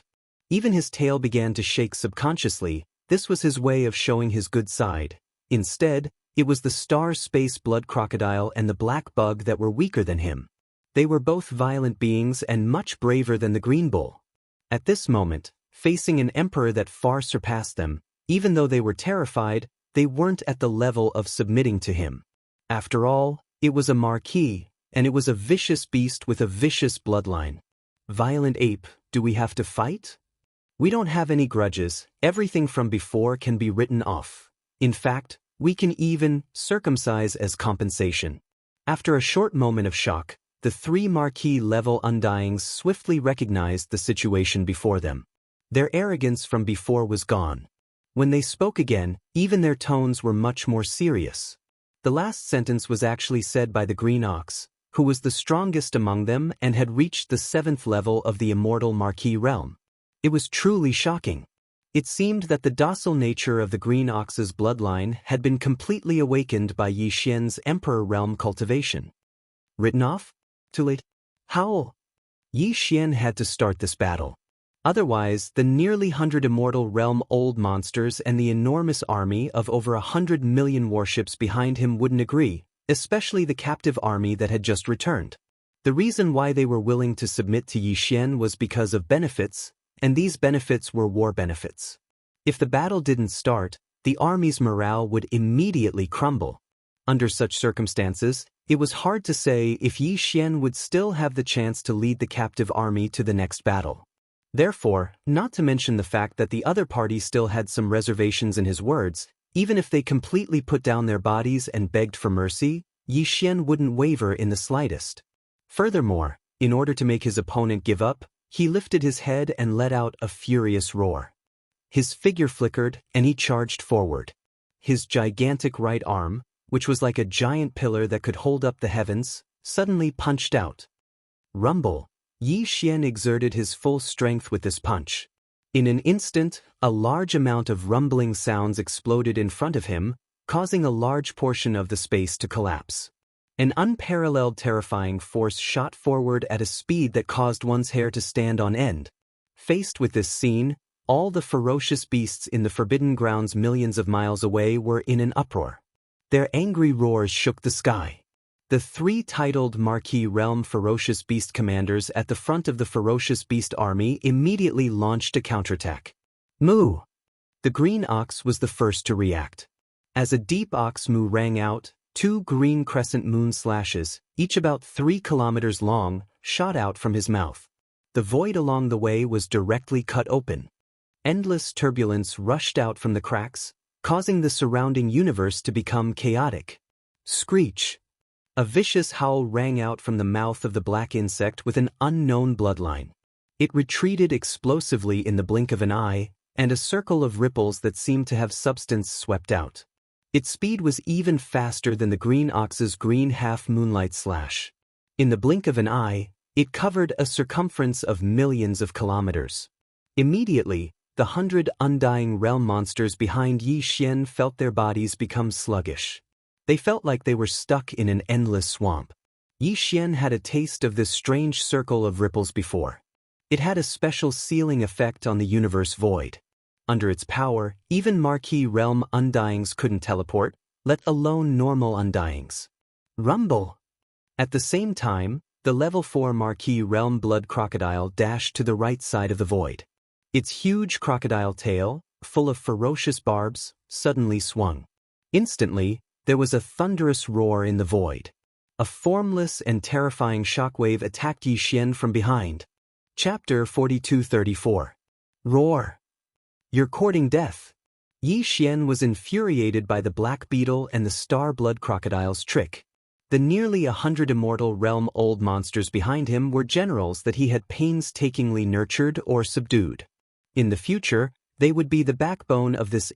Even his tail began to shake subconsciously. This was his way of showing his good side. Instead, it was the star space blood crocodile and the black bug that were weaker than him. They were both violent beings and much braver than the green bull. At this moment, facing an emperor that far surpassed them, even though they were terrified, they weren't at the level of submitting to him. After all, it was a marquis, and it was a vicious beast with a vicious bloodline. Violent ape, do we have to fight? We don't have any grudges. Everything from before can be written off. In fact, we can even circumcise as compensation. After a short moment of shock, the 3 Marquis-level Undyings swiftly recognized the situation before them. Their arrogance from before was gone. When they spoke again, even their tones were much more serious. The last sentence was actually said by the Green Ox, who was the strongest among them and had reached the 7th level of the immortal Marquis realm. It was truly shocking. It seemed that the docile nature of the Green Ox's bloodline had been completely awakened by Yi Xian's Emperor realm cultivation. Written off? Too late. How? Yi Xian had to start this battle. Otherwise, the nearly 100 immortal realm old monsters and the enormous army of over 100 million warships behind him wouldn't agree, especially the captive army that had just returned. The reason why they were willing to submit to Yi Xian was because of benefits, and these benefits were war benefits. If the battle didn't start, the army's morale would immediately crumble. Under such circumstances, it was hard to say if Yi Xian would still have the chance to lead the captive army to the next battle. Therefore, not to mention the fact that the other party still had some reservations in his words, even if they completely put down their bodies and begged for mercy, Yi Xian wouldn't waver in the slightest. Furthermore, in order to make his opponent give up, he lifted his head and let out a furious roar. His figure flickered, and he charged forward. His gigantic right arm, which was like a giant pillar that could hold up the heavens, suddenly punched out. Rumble! Yi Xian exerted his full strength with this punch. In an instant, a large amount of rumbling sounds exploded in front of him, causing a large portion of the space to collapse. An unparalleled terrifying force shot forward at a speed that caused one's hair to stand on end. Faced with this scene, all the ferocious beasts in the Forbidden Grounds millions of miles away were in an uproar. Their angry roars shook the sky. The three titled Marquis Realm Ferocious Beast commanders at the front of the Ferocious Beast army immediately launched a counterattack. Moo! The green ox was the first to react. As a deep ox moo rang out, two green crescent moon slashes, each about 3 kilometers long, shot out from his mouth. The void along the way was directly cut open. Endless turbulence rushed out from the cracks, causing the surrounding universe to become chaotic. Screech! A vicious howl rang out from the mouth of the black insect with an unknown bloodline. It retreated explosively in the blink of an eye, and a circle of ripples that seemed to have substance swept out. Its speed was even faster than the green ox's green half-moonlight slash. In the blink of an eye, it covered a circumference of millions of kilometers. Immediately, the 100 undying realm monsters behind Yi Xian felt their bodies become sluggish. They felt like they were stuck in an endless swamp. Yi Xian had a taste of this strange circle of ripples before. It had a special sealing effect on the universe void. Under its power, even Marquis Realm Undyings couldn't teleport, let alone normal Undyings. Rumble! At the same time, the level 4 Marquis Realm Blood Crocodile dashed to the right side of the void. Its huge crocodile tail, full of ferocious barbs, suddenly swung. Instantly, there was a thunderous roar in the void. A formless and terrifying shockwave attacked Yi Xian from behind. Chapter 4234. Roar! You're courting death. Yi Xian was infuriated by the black beetle and the star blood crocodile's trick. The nearly 100 immortal realm old monsters behind him were generals that he had painstakingly nurtured or subdued. In the future, they would be the backbone of this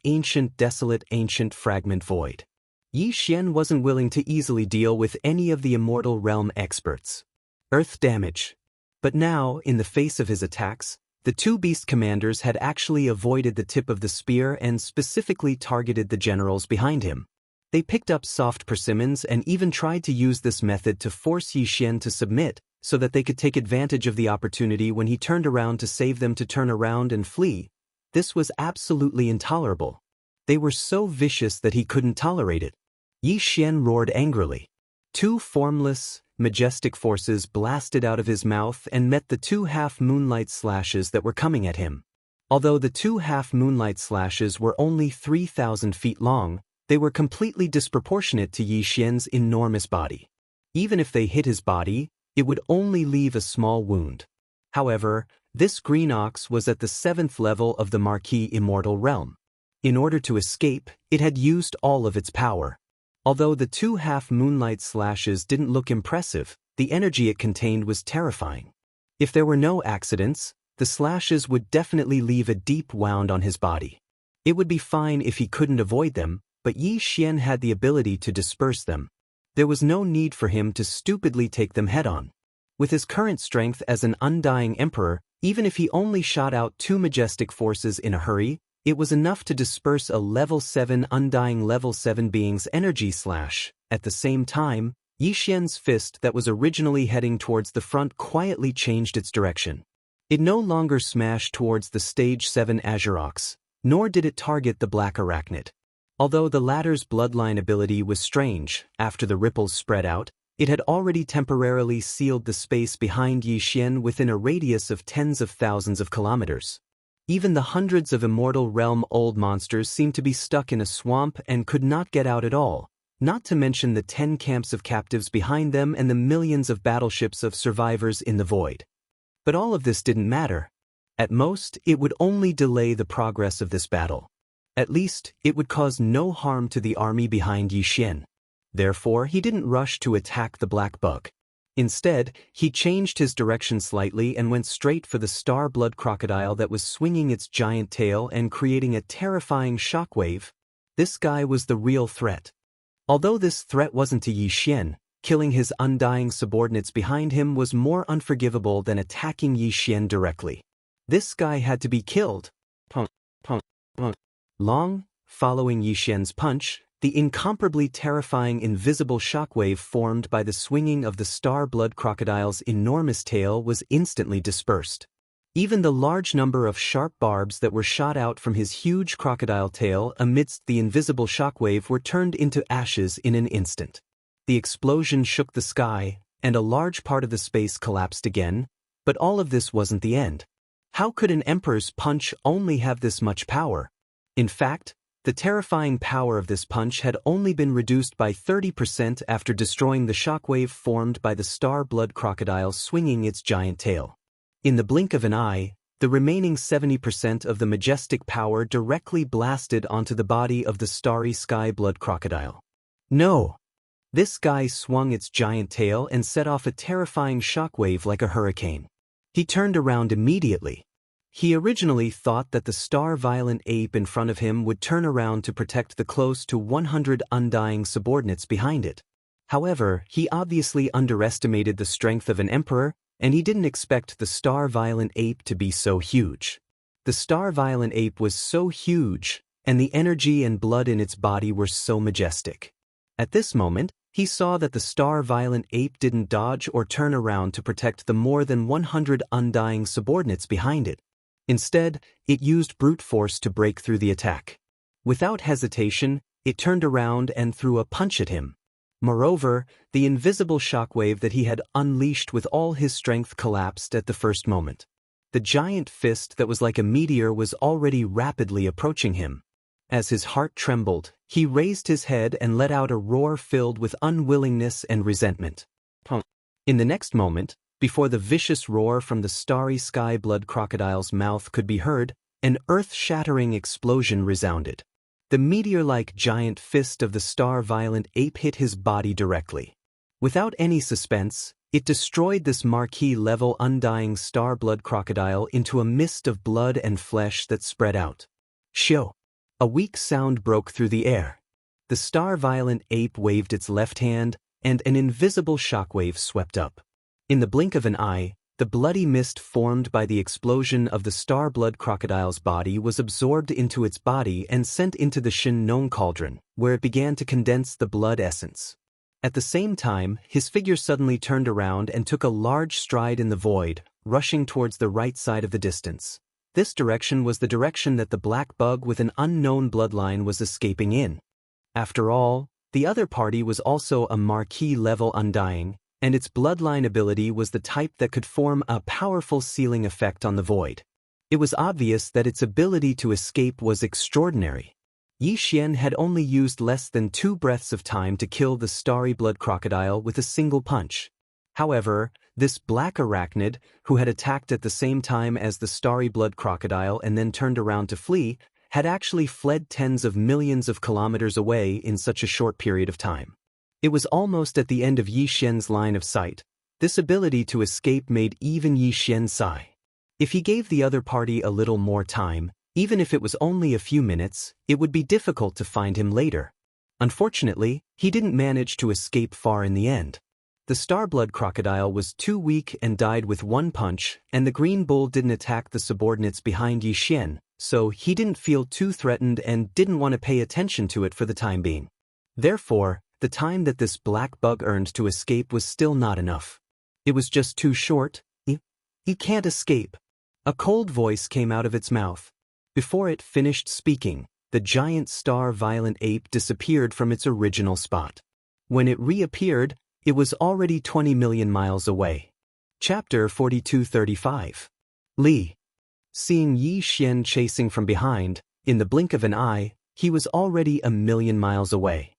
desolate ancient fragment void. Yi Xian wasn't willing to easily deal with any of the immortal realm experts. Earth damage. But now, in the face of his attacks, the two beast commanders had actually avoided the tip of the spear and specifically targeted the generals behind him. They picked up soft persimmons and even tried to use this method to force Yi Xian to submit so that they could take advantage of the opportunity when he turned around to save them to turn around and flee. This was absolutely intolerable. They were so vicious that he couldn't tolerate it. Yi Xian roared angrily. Two formless, majestic forces blasted out of his mouth and met the two half-moonlight slashes that were coming at him. Although the two half-moonlight slashes were only 3,000 feet long, they were completely disproportionate to Yi Xian's enormous body. Even if they hit his body, it would only leave a small wound. However, this green ox was at the 7th level of the Marquis Immortal Realm. In order to escape, it had used all of its power. Although the two half-moonlight slashes didn't look impressive, the energy it contained was terrifying. If there were no accidents, the slashes would definitely leave a deep wound on his body. It would be fine if he couldn't avoid them, but Yi Xian had the ability to disperse them. There was no need for him to stupidly take them head-on. With his current strength as an undying emperor, even if he only shot out two majestic forces in a hurry, it was enough to disperse a level 7 undying level 7 being's energy slash. At the same time, Yi Xian's fist that was originally heading towards the front quietly changed its direction. It no longer smashed towards the stage 7 Azure Ox, nor did it target the black arachnid. Although the latter's bloodline ability was strange, after the ripples spread out, it had already temporarily sealed the space behind Yi Xian within a radius of tens of thousands of kilometers. Even the hundreds of immortal realm old monsters seemed to be stuck in a swamp and could not get out at all, not to mention the 10 camps of captives behind them and the millions of battleships of survivors in the void. But all of this didn't matter. At most, it would only delay the progress of this battle. At least, it would cause no harm to the army behind Yi Xian. Therefore, he didn't rush to attack the black bug. Instead, he changed his direction slightly and went straight for the star-blood crocodile that was swinging its giant tail and creating a terrifying shockwave. This guy was the real threat. Although this threat wasn't to Yi Xian, killing his undying subordinates behind him was more unforgivable than attacking Yi Xian directly. This guy had to be killed. Punk, punk, punk. Long, following Yi Xian's punch, the incomparably terrifying invisible shockwave formed by the swinging of the star-blood crocodile's enormous tail was instantly dispersed. Even the large number of sharp barbs that were shot out from his huge crocodile tail amidst the invisible shockwave were turned into ashes in an instant. The explosion shook the sky, and a large part of the space collapsed again, but all of this wasn't the end. How could an emperor's punch only have this much power? In fact, the terrifying power of this punch had only been reduced by 30% after destroying the shockwave formed by the star-blood crocodile swinging its giant tail. In the blink of an eye, the remaining 70% of the majestic power directly blasted onto the body of the starry sky-blood crocodile. No! This guy swung its giant tail and set off a terrifying shockwave like a hurricane. He turned around immediately. He originally thought that the star-violent ape in front of him would turn around to protect the close to 100 undying subordinates behind it. However, he obviously underestimated the strength of an emperor, and he didn't expect the star-violent ape to be so huge. The star-violent ape was so huge, and the energy and blood in its body were so majestic. At this moment, he saw that the star-violent ape didn't dodge or turn around to protect the more than 100 undying subordinates behind it. Instead, it used brute force to break through the attack. Without hesitation, it turned around and threw a punch at him. Moreover, the invisible shockwave that he had unleashed with all his strength collapsed at the first moment. The giant fist that was like a meteor was already rapidly approaching him. As his heart trembled, he raised his head and let out a roar filled with unwillingness and resentment. In the next moment, before the vicious roar from the starry sky-blood crocodile's mouth could be heard, an earth-shattering explosion resounded. The meteor-like giant fist of the star-violent ape hit his body directly. Without any suspense, it destroyed this marquee-level undying star-blood crocodile into a mist of blood and flesh that spread out. Shoo! A weak sound broke through the air. The star-violent ape waved its left hand, and an invisible shockwave swept up. In the blink of an eye, the bloody mist formed by the explosion of the star-blood crocodile's body was absorbed into its body and sent into the Shin Nong cauldron, where it began to condense the blood essence. At the same time, his figure suddenly turned around and took a large stride in the void, rushing towards the right side of the distance. This direction was the direction that the black bug with an unknown bloodline was escaping in. After all, the other party was also a marquee-level undying, and its bloodline ability was the type that could form a powerful sealing effect on the void. It was obvious that its ability to escape was extraordinary. Yi Xian had only used less than 2 breaths of time to kill the starry blood crocodile with a single punch. However, this black arachnid, who had attacked at the same time as the starry blood crocodile and then turned around to flee, had actually fled tens of millions of kilometers away in such a short period of time. It was almost at the end of Yi Xian's line of sight. This ability to escape made even Yi Xian sigh. If he gave the other party a little more time, even if it was only a few minutes, it would be difficult to find him later. Unfortunately, he didn't manage to escape far in the end. The star-blood crocodile was too weak and died with 1 punch, and the green bull didn't attack the subordinates behind Yi Xian, so he didn't feel too threatened and didn't want to pay attention to it for the time being. Therefore, the time that this black bug earned to escape was still not enough. It was just too short. He can't escape. A cold voice came out of its mouth. Before it finished speaking, the giant star-violent ape disappeared from its original spot. When it reappeared, it was already 20 million miles away. Chapter 4235. Li. Seeing Yi Xian chasing from behind, in the blink of an eye, he was already a million miles away.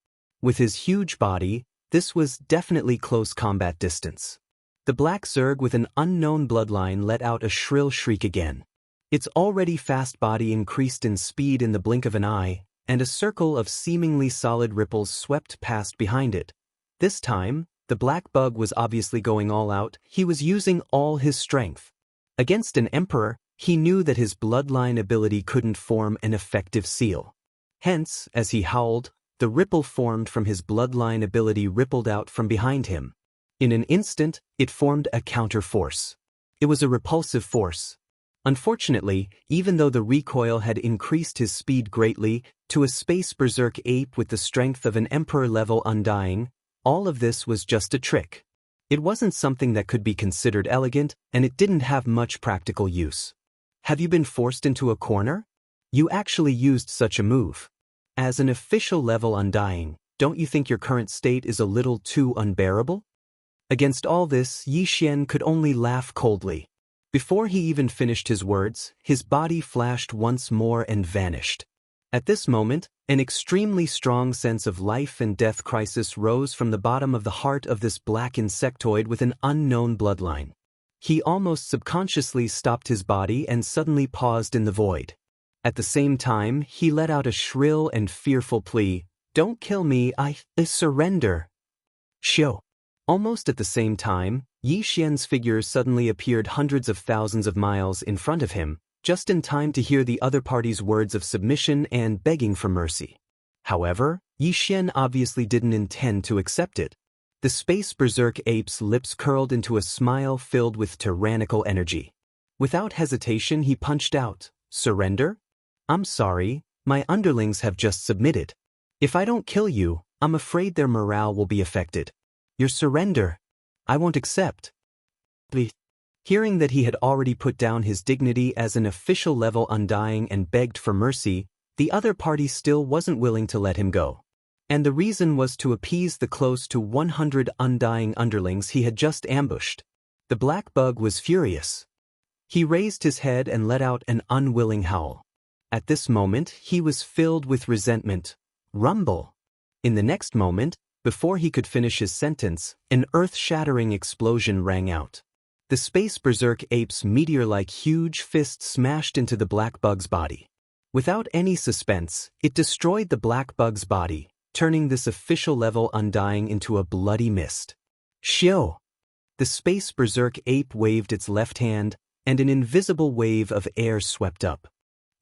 With his huge body, this was definitely close combat distance. The black zerg with an unknown bloodline let out a shrill shriek again. Its already fast body increased in speed in the blink of an eye, and a circle of seemingly solid ripples swept past behind it. This time, the black bug was obviously going all out. He was using all his strength. Against an emperor, he knew that his bloodline ability couldn't form an effective seal. Hence, as he howled, the ripple formed from his bloodline ability rippled out from behind him. In an instant, it formed a counter-force. It was a repulsive force. Unfortunately, even though the recoil had increased his speed greatly, to a space berserk ape with the strength of an emperor-level undying, all of this was just a trick. It wasn't something that could be considered elegant, and it didn't have much practical use. Have you been forced into a corner? You actually used such a move. As an official level undying, don't you think your current state is a little too unbearable? Against all this, Xian could only laugh coldly. Before he even finished his words, his body flashed once more and vanished. At this moment, an extremely strong sense of life and death crisis rose from the bottom of the heart of this black insectoid with an unknown bloodline. He almost subconsciously stopped his body and suddenly paused in the void. At the same time, he let out a shrill and fearful plea, "Don't kill me, I surrender." Shio. Almost at the same time, Xian's figure suddenly appeared hundreds of thousands of miles in front of him, just in time to hear the other party's words of submission and begging for mercy. However, Xian obviously didn't intend to accept it. The space berserk ape's lips curled into a smile filled with tyrannical energy. Without hesitation, he punched out, "Surrender? I'm sorry, my underlings have just submitted. If I don't kill you, I'm afraid their morale will be affected. Your surrender, I won't accept." Hearing that he had already put down his dignity as an official level undying and begged for mercy, the other party still wasn't willing to let him go. And the reason was to appease the close to 100 undying underlings he had just ambushed. The black bug was furious. He raised his head and let out an unwilling howl. At this moment, he was filled with resentment. Rumble. In the next moment, before he could finish his sentence, an earth-shattering explosion rang out. The space berserk ape's meteor-like huge fist smashed into the black bug's body. Without any suspense, it destroyed the black bug's body, turning this official level undying into a bloody mist. Shio! The space berserk ape waved its left hand, and an invisible wave of air swept up.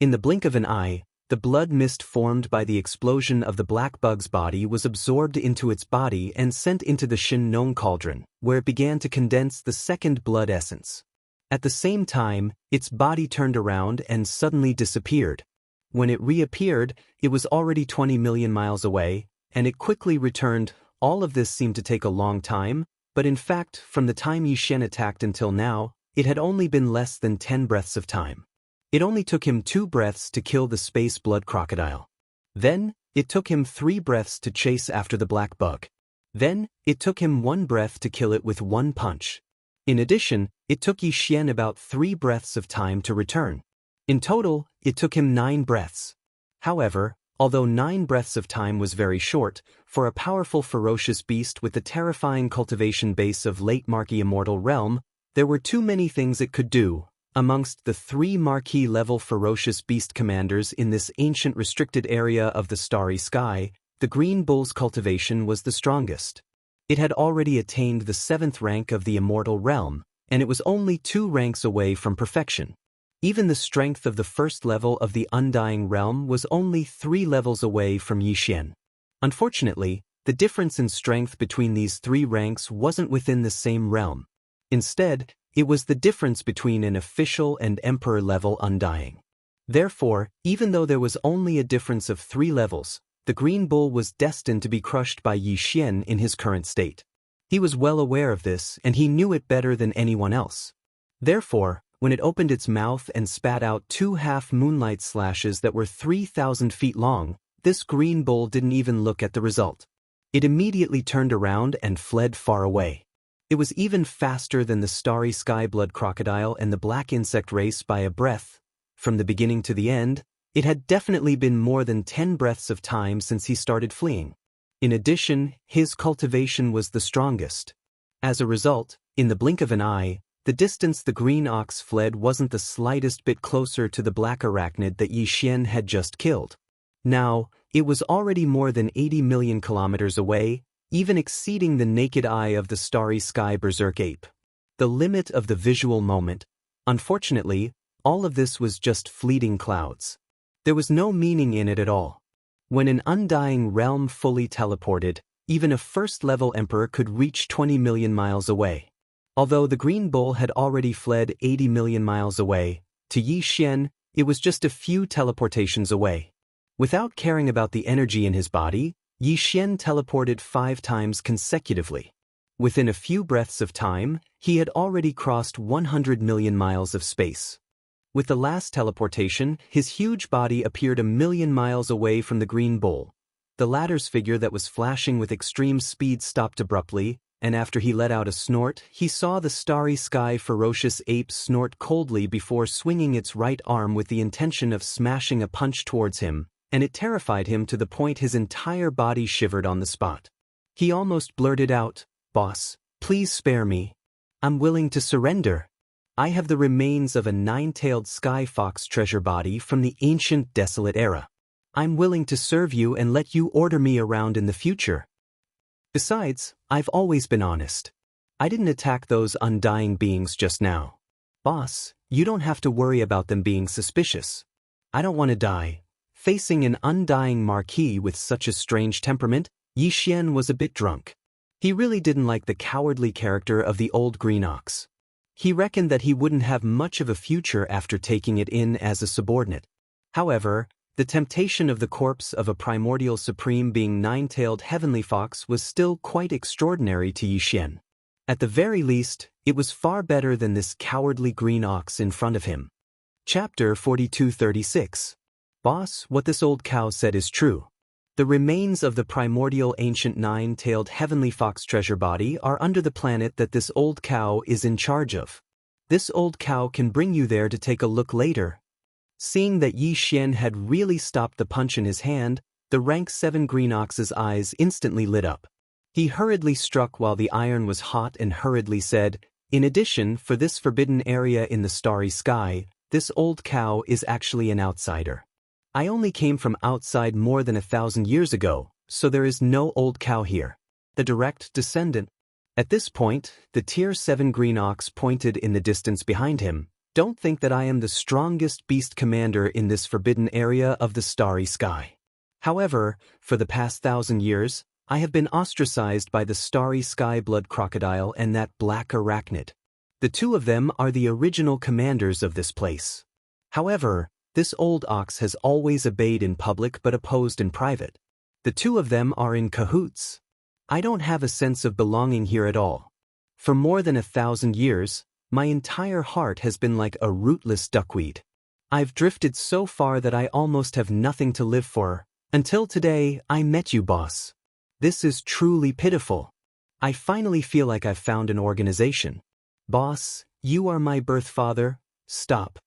In the blink of an eye, the blood mist formed by the explosion of the black bug's body was absorbed into its body and sent into the Shin Nong cauldron, where it began to condense the second blood essence. At the same time, its body turned around and suddenly disappeared. When it reappeared, it was already 20 million miles away, and it quickly returned. All of this seemed to take a long time, but in fact, from the time Xian attacked until now, it had only been less than 10 breaths of time. It only took him 2 breaths to kill the space blood crocodile. Then, it took him 3 breaths to chase after the black bug. Then, it took him 1 breath to kill it with 1 punch. In addition, it took Xian about 3 breaths of time to return. In total, it took him 9 breaths. However, although 9 breaths of time was very short, for a powerful ferocious beast with the terrifying cultivation base of late Marquis Immortal Realm, there were too many things it could do. Amongst the 3 Marquis-level ferocious beast commanders in this ancient restricted area of the starry sky, the Green Bull's cultivation was the strongest. It had already attained the 7th rank of the Immortal Realm, and it was only 2 ranks away from perfection. Even the strength of the 1st level of the Undying Realm was only 3 levels away from Xian. Unfortunately, the difference in strength between these 3 ranks wasn't within the same realm. Instead, it was the difference between an official and emperor-level undying. Therefore, even though there was only a difference of 3 levels, the Green Bull was destined to be crushed by Xian in his current state. He was well aware of this, and he knew it better than anyone else. Therefore, when it opened its mouth and spat out 2 half-moonlight slashes that were 3,000 feet long, this Green Bull didn't even look at the result. It immediately turned around and fled far away. It was even faster than the starry sky blood crocodile and the black insect race by a breath. From the beginning to the end, it had definitely been more than 10 breaths of time since he started fleeing. In addition, his cultivation was the strongest. As a result, in the blink of an eye, The distance the green ox fled wasn't the slightest bit closer to the black arachnid that Yi Xian had just killed. Now, it was already more than 80 million kilometers away, even exceeding the naked eye of the starry sky berserk ape. The limit of the visual moment. Unfortunately, all of this was just fleeting clouds. There was no meaning in it at all. When an undying realm fully teleported, even a first-level emperor could reach 20 million miles away. Although the green bull had already fled 80 million miles away, to Yi Xian, it was just a few teleportations away. Without caring about the energy in his body, Yi Xian teleported 5 times consecutively. Within a few breaths of time, he had already crossed 100 million miles of space. With the last teleportation, his huge body appeared 1 million miles away from the green bull. The latter's figure that was flashing with extreme speed stopped abruptly, and after he let out a snort, he saw the starry sky ferocious ape snort coldly before swinging its right arm with the intention of smashing a punch towards him, and it terrified him to the point his entire body shivered on the spot. He almost blurted out, "Boss, please spare me. I'm willing to surrender. I have the remains of a 9-tailed sky fox treasure body from the ancient desolate era. I'm willing to serve you and let you order me around in the future. Besides, I've always been honest. I didn't attack those undying beings just now. Boss, you don't have to worry about them being suspicious. I don't want to die." Facing an undying marquis with such a strange temperament, Yi Xian was a bit drunk. He really didn't like the cowardly character of the old green ox. He reckoned that he wouldn't have much of a future after taking it in as a subordinate. However, the temptation of the corpse of a primordial supreme being 9-tailed heavenly fox was still quite extraordinary to Yi Xian. At the very least, it was far better than this cowardly green ox in front of him. Chapter 4236. Boss, what this old cow said is true. The remains of the primordial ancient 9-tailed heavenly fox treasure body are under the planet that this old cow is in charge of. This old cow can bring you there to take a look later. Seeing that Yi Xian had really stopped the punch in his hand, the rank 7 green ox's eyes instantly lit up. He hurriedly struck while the iron was hot and hurriedly said, "In addition, for this forbidden area in the starry sky, this old cow is actually an outsider. I only came from outside more than 1,000 years ago, so there is no old cow here. The direct descendant." At this point, the Tier 7 green ox pointed in the distance behind him. "Don't think that I am the strongest beast commander in this forbidden area of the starry sky. However, for the past 1,000 years, I have been ostracized by the starry sky blood crocodile and that black arachnid. The two of them are the original commanders of this place. However, this old ox has always obeyed in public but opposed in private. The two of them are in cahoots. I don't have a sense of belonging here at all. For more than 1,000 years, my entire heart has been like a rootless duckweed. I've drifted so far that I almost have nothing to live for. Until today, I met you, boss. This is truly pitiful. I finally feel like I've found an organization. Boss, you are my birth father. Stop."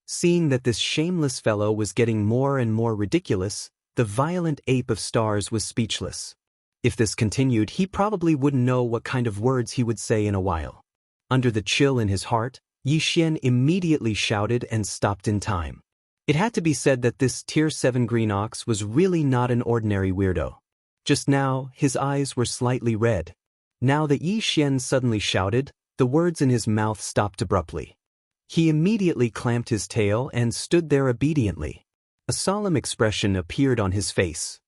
Seeing that this shameless fellow was getting more and more ridiculous, the violent ape of stars was speechless. If this continued, he probably wouldn't know what kind of words he would say in a while. Under the chill in his heart, Yi Xian immediately shouted and stopped in time. It had to be said that this Tier 7 green ox was really not an ordinary weirdo. Just now, his eyes were slightly red. Now that Yi Xian suddenly shouted, the words in his mouth stopped abruptly. He immediately clamped his tail and stood there obediently. A solemn expression appeared on his face.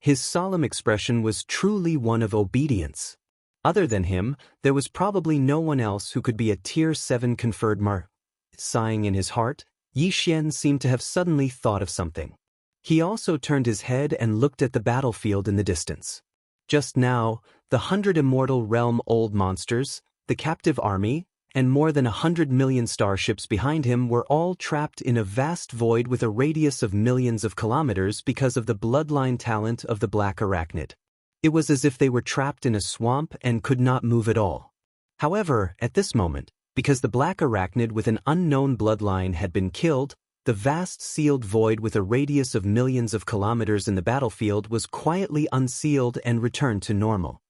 His solemn expression was truly one of obedience. Other than him, there was probably no one else who could be a Tier 7 conferred mar. Sighing in his heart, Yi Xian seemed to have suddenly thought of something. He also turned his head and looked at the battlefield in the distance. Just now, the 100 immortal realm-old monsters, the captive army, and more than 100 million starships behind him were all trapped in a vast void with a radius of millions of kilometers because of the bloodline talent of the black arachnid. It was as if they were trapped in a swamp and could not move at all. However, at this moment, because the black arachnid with an unknown bloodline had been killed, the vast sealed void with a radius of millions of kilometers in the battlefield was quietly unsealed and returned to normal.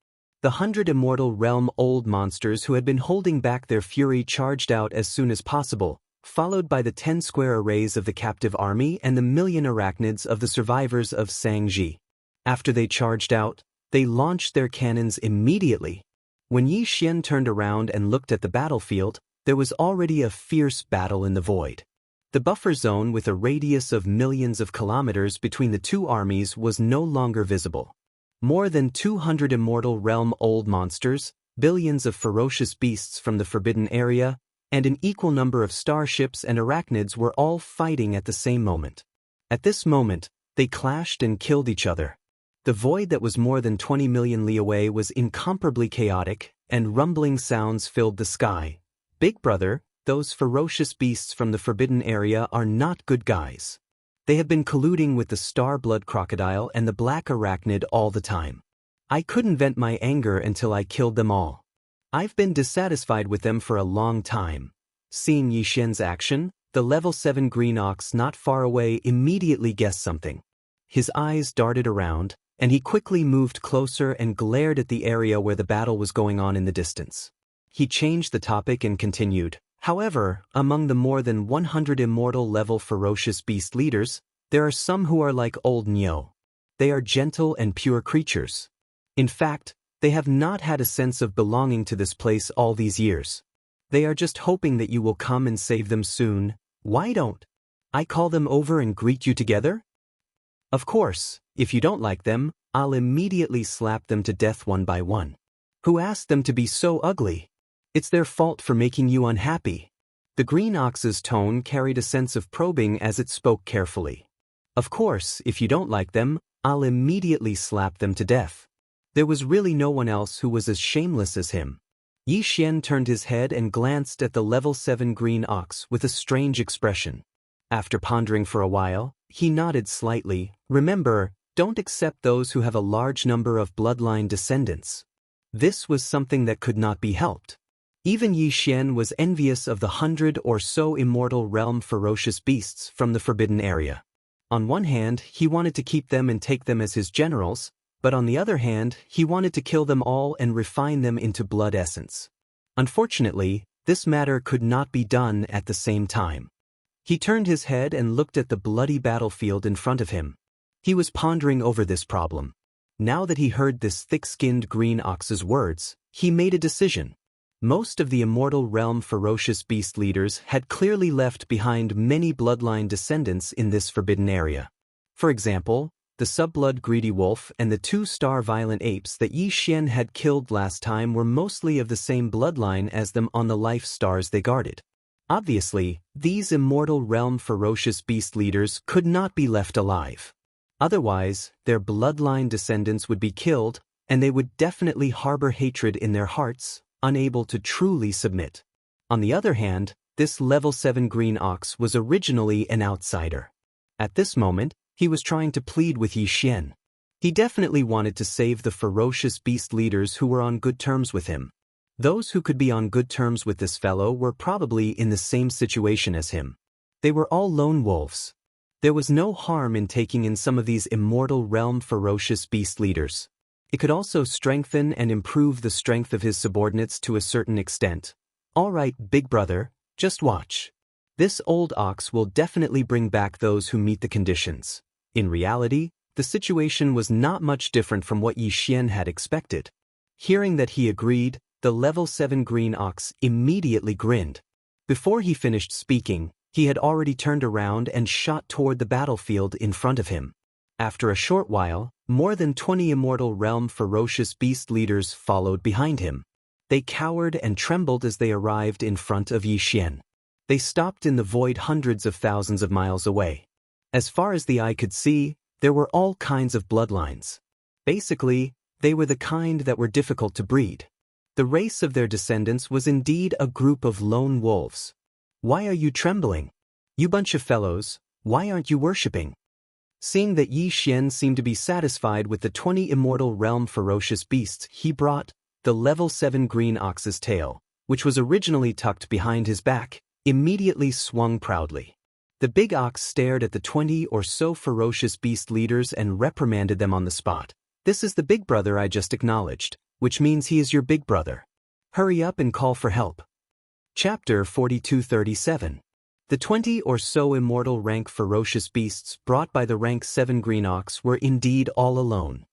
The 100 Immortal Realm old monsters who had been holding back their fury charged out as soon as possible, followed by the 10 square arrays of the captive army and the million arachnids of the survivors of Xianxia. After they charged out, they launched their cannons immediately. When Yi Xian turned around and looked at the battlefield, there was already a fierce battle in the void. The buffer zone with a radius of millions of kilometers between the two armies was no longer visible. More than 200 Immortal Realm old monsters, billions of ferocious beasts from the Forbidden Area, and an equal number of starships and arachnids were all fighting at the same moment. At this moment, they clashed and killed each other. The void that was more than 20 million li away was incomparably chaotic, and rumbling sounds filled the sky. Big Brother, those ferocious beasts from the Forbidden Area are not good guys. They have been colluding with the star-blood crocodile and the black arachnid all the time. I couldn't vent my anger until I killed them all. I've been dissatisfied with them for a long time. Seeing Yi Xian's action, the level 7 green ox not far away immediately guessed something. His eyes darted around, and he quickly moved closer and glared at the area where the battle was going on in the distance. He changed the topic and continued, however, among the more than 100 immortal level ferocious beast leaders, there are some who are like old Nyo. They are gentle and pure creatures. In fact, they have not had a sense of belonging to this place all these years. They are just hoping that you will come and save them soon. Why don't I call them over and greet you together? Of course, if you don't like them, I'll immediately slap them to death one by one. Who asked them to be so ugly? It's their fault for making you unhappy. The green ox's tone carried a sense of probing as it spoke carefully. Of course, if you don't like them, I'll immediately slap them to death. There was really no one else who was as shameless as him. Yi Xian turned his head and glanced at the level 7 green ox with a strange expression. After pondering for a while, he nodded slightly. Remember, don't accept those who have a large number of bloodline descendants. This was something that could not be helped. Even Yi Xian was envious of the 100 or so immortal realm ferocious beasts from the Forbidden Area. On one hand, he wanted to keep them and take them as his generals, but on the other hand, he wanted to kill them all and refine them into blood essence. Unfortunately, this matter could not be done at the same time. He turned his head and looked at the bloody battlefield in front of him. He was pondering over this problem. Now that he heard this thick-skinned green ox's words, he made a decision. Most of the immortal realm ferocious beast leaders had clearly left behind many bloodline descendants in this forbidden area. For example, the subblood greedy wolf and the 2-star violent apes that Yi Xian had killed last time were mostly of the same bloodline as them on the life stars they guarded. Obviously, these immortal realm ferocious beast leaders could not be left alive. Otherwise, their bloodline descendants would be killed, and they would definitely harbor hatred in their hearts, unable to truly submit. On the other hand, this level 7 green ox was originally an outsider. At this moment, he was trying to plead with Yi Xian. He definitely wanted to save the ferocious beast leaders who were on good terms with him. Those who could be on good terms with this fellow were probably in the same situation as him. They were all lone wolves. There was no harm in taking in some of these immortal realm ferocious beast leaders. It could also strengthen and improve the strength of his subordinates to a certain extent. All right, big brother, just watch. This old ox will definitely bring back those who meet the conditions. In reality, the situation was not much different from what Yi Xian had expected. Hearing that he agreed, the level 7 green ox immediately grinned. Before he finished speaking, he had already turned around and shot toward the battlefield in front of him. After a short while, more than 20 immortal realm ferocious beast leaders followed behind him. They cowered and trembled as they arrived in front of Yi Xian. They stopped in the void hundreds of thousands of miles away. As far as the eye could see, there were all kinds of bloodlines. Basically, they were the kind that were difficult to breed. The race of their descendants was indeed a group of lone wolves. Why are you trembling? You bunch of fellows, why aren't you worshipping? Seeing that Yi Xian seemed to be satisfied with the 20 immortal realm ferocious beasts, he brought the level 7 green ox's tail, which was originally tucked behind his back, immediately swung proudly. The big ox stared at the 20 or so ferocious beast leaders and reprimanded them on the spot. This is the big brother I just acknowledged, which means he is your big brother. Hurry up and call for help. Chapter 4237. The 20 or so immortal rank ferocious beasts brought by the rank 7 green ox were indeed all alone.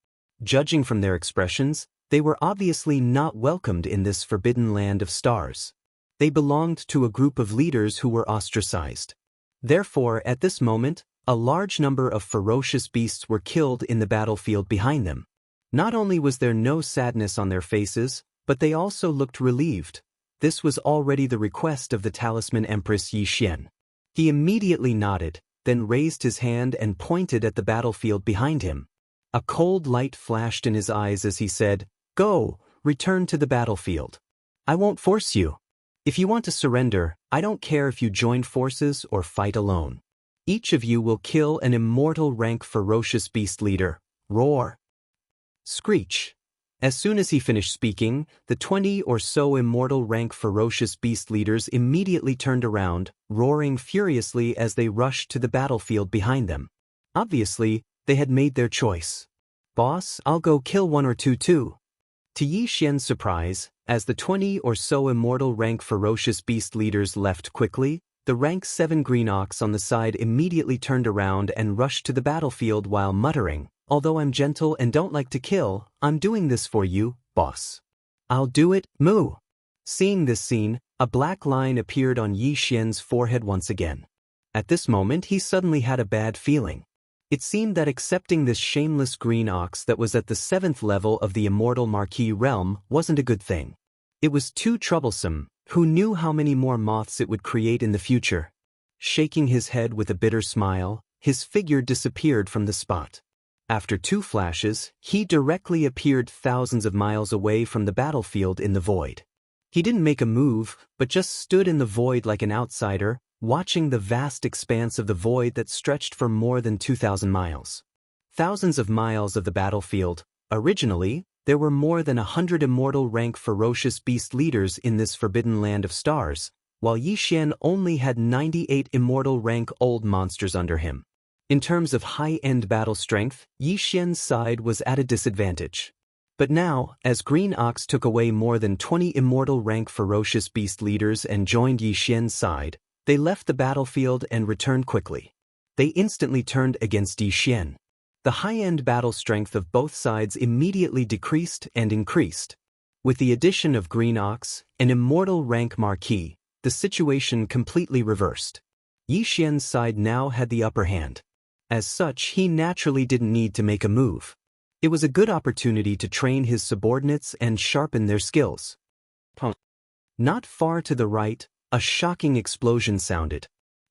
Judging from their expressions, they were obviously not welcomed in this forbidden land of stars. They belonged to a group of leaders who were ostracized. Therefore, at this moment, a large number of ferocious beasts were killed in the battlefield behind them. Not only was there no sadness on their faces, but they also looked relieved. This was already the request of the talisman Empress Xianxia. He immediately nodded, then raised his hand and pointed at the battlefield behind him. A cold light flashed in his eyes as he said, "Go, return to the battlefield. I won't force you. If you want to surrender, I don't care if you join forces or fight alone. Each of you will kill an immortal rank ferocious beast leader. Roar." Screech. As soon as he finished speaking, the 20 or so immortal rank ferocious beast leaders immediately turned around, roaring furiously as they rushed to the battlefield behind them. Obviously, they had made their choice. "Boss, I'll go kill one or two too." To Yi Xian's surprise, as the 20 or so immortal rank ferocious beast leaders left quickly, the rank 7 green ox on the side immediately turned around and rushed to the battlefield while muttering, "Although I'm gentle and don't like to kill, I'm doing this for you, boss. I'll do it, moo." Seeing this scene, a black line appeared on Yi Xian's forehead once again. At this moment he suddenly had a bad feeling. It seemed that accepting this shameless green ox that was at the 7th level of the immortal Marquis realm wasn't a good thing. It was too troublesome. Who knew how many more moths it would create in the future? Shaking his head with a bitter smile, his figure disappeared from the spot. After 2 flashes, he directly appeared thousands of miles away from the battlefield in the void. He didn't make a move, but just stood in the void like an outsider, watching the vast expanse of the void that stretched for more than 2,000 miles. Thousands of miles of the battlefield. Originally, there were more than 100 immortal rank ferocious beast leaders in this forbidden land of stars, while Yi Xian only had 98 immortal rank old monsters under him. In terms of high-end battle strength, Yi Xian's side was at a disadvantage. But now, as Green Ox took away more than 20 immortal rank ferocious beast leaders and joined Yi Xian's side, they left the battlefield and returned quickly. They instantly turned against Yi Xian. The high-end battle strength of both sides immediately decreased and increased. With the addition of Green Ox, an immortal rank Marquis, the situation completely reversed. Yi Xian's side now had the upper hand. As such, he naturally didn't need to make a move. It was a good opportunity to train his subordinates and sharpen their skills. Not far to the right, a shocking explosion sounded.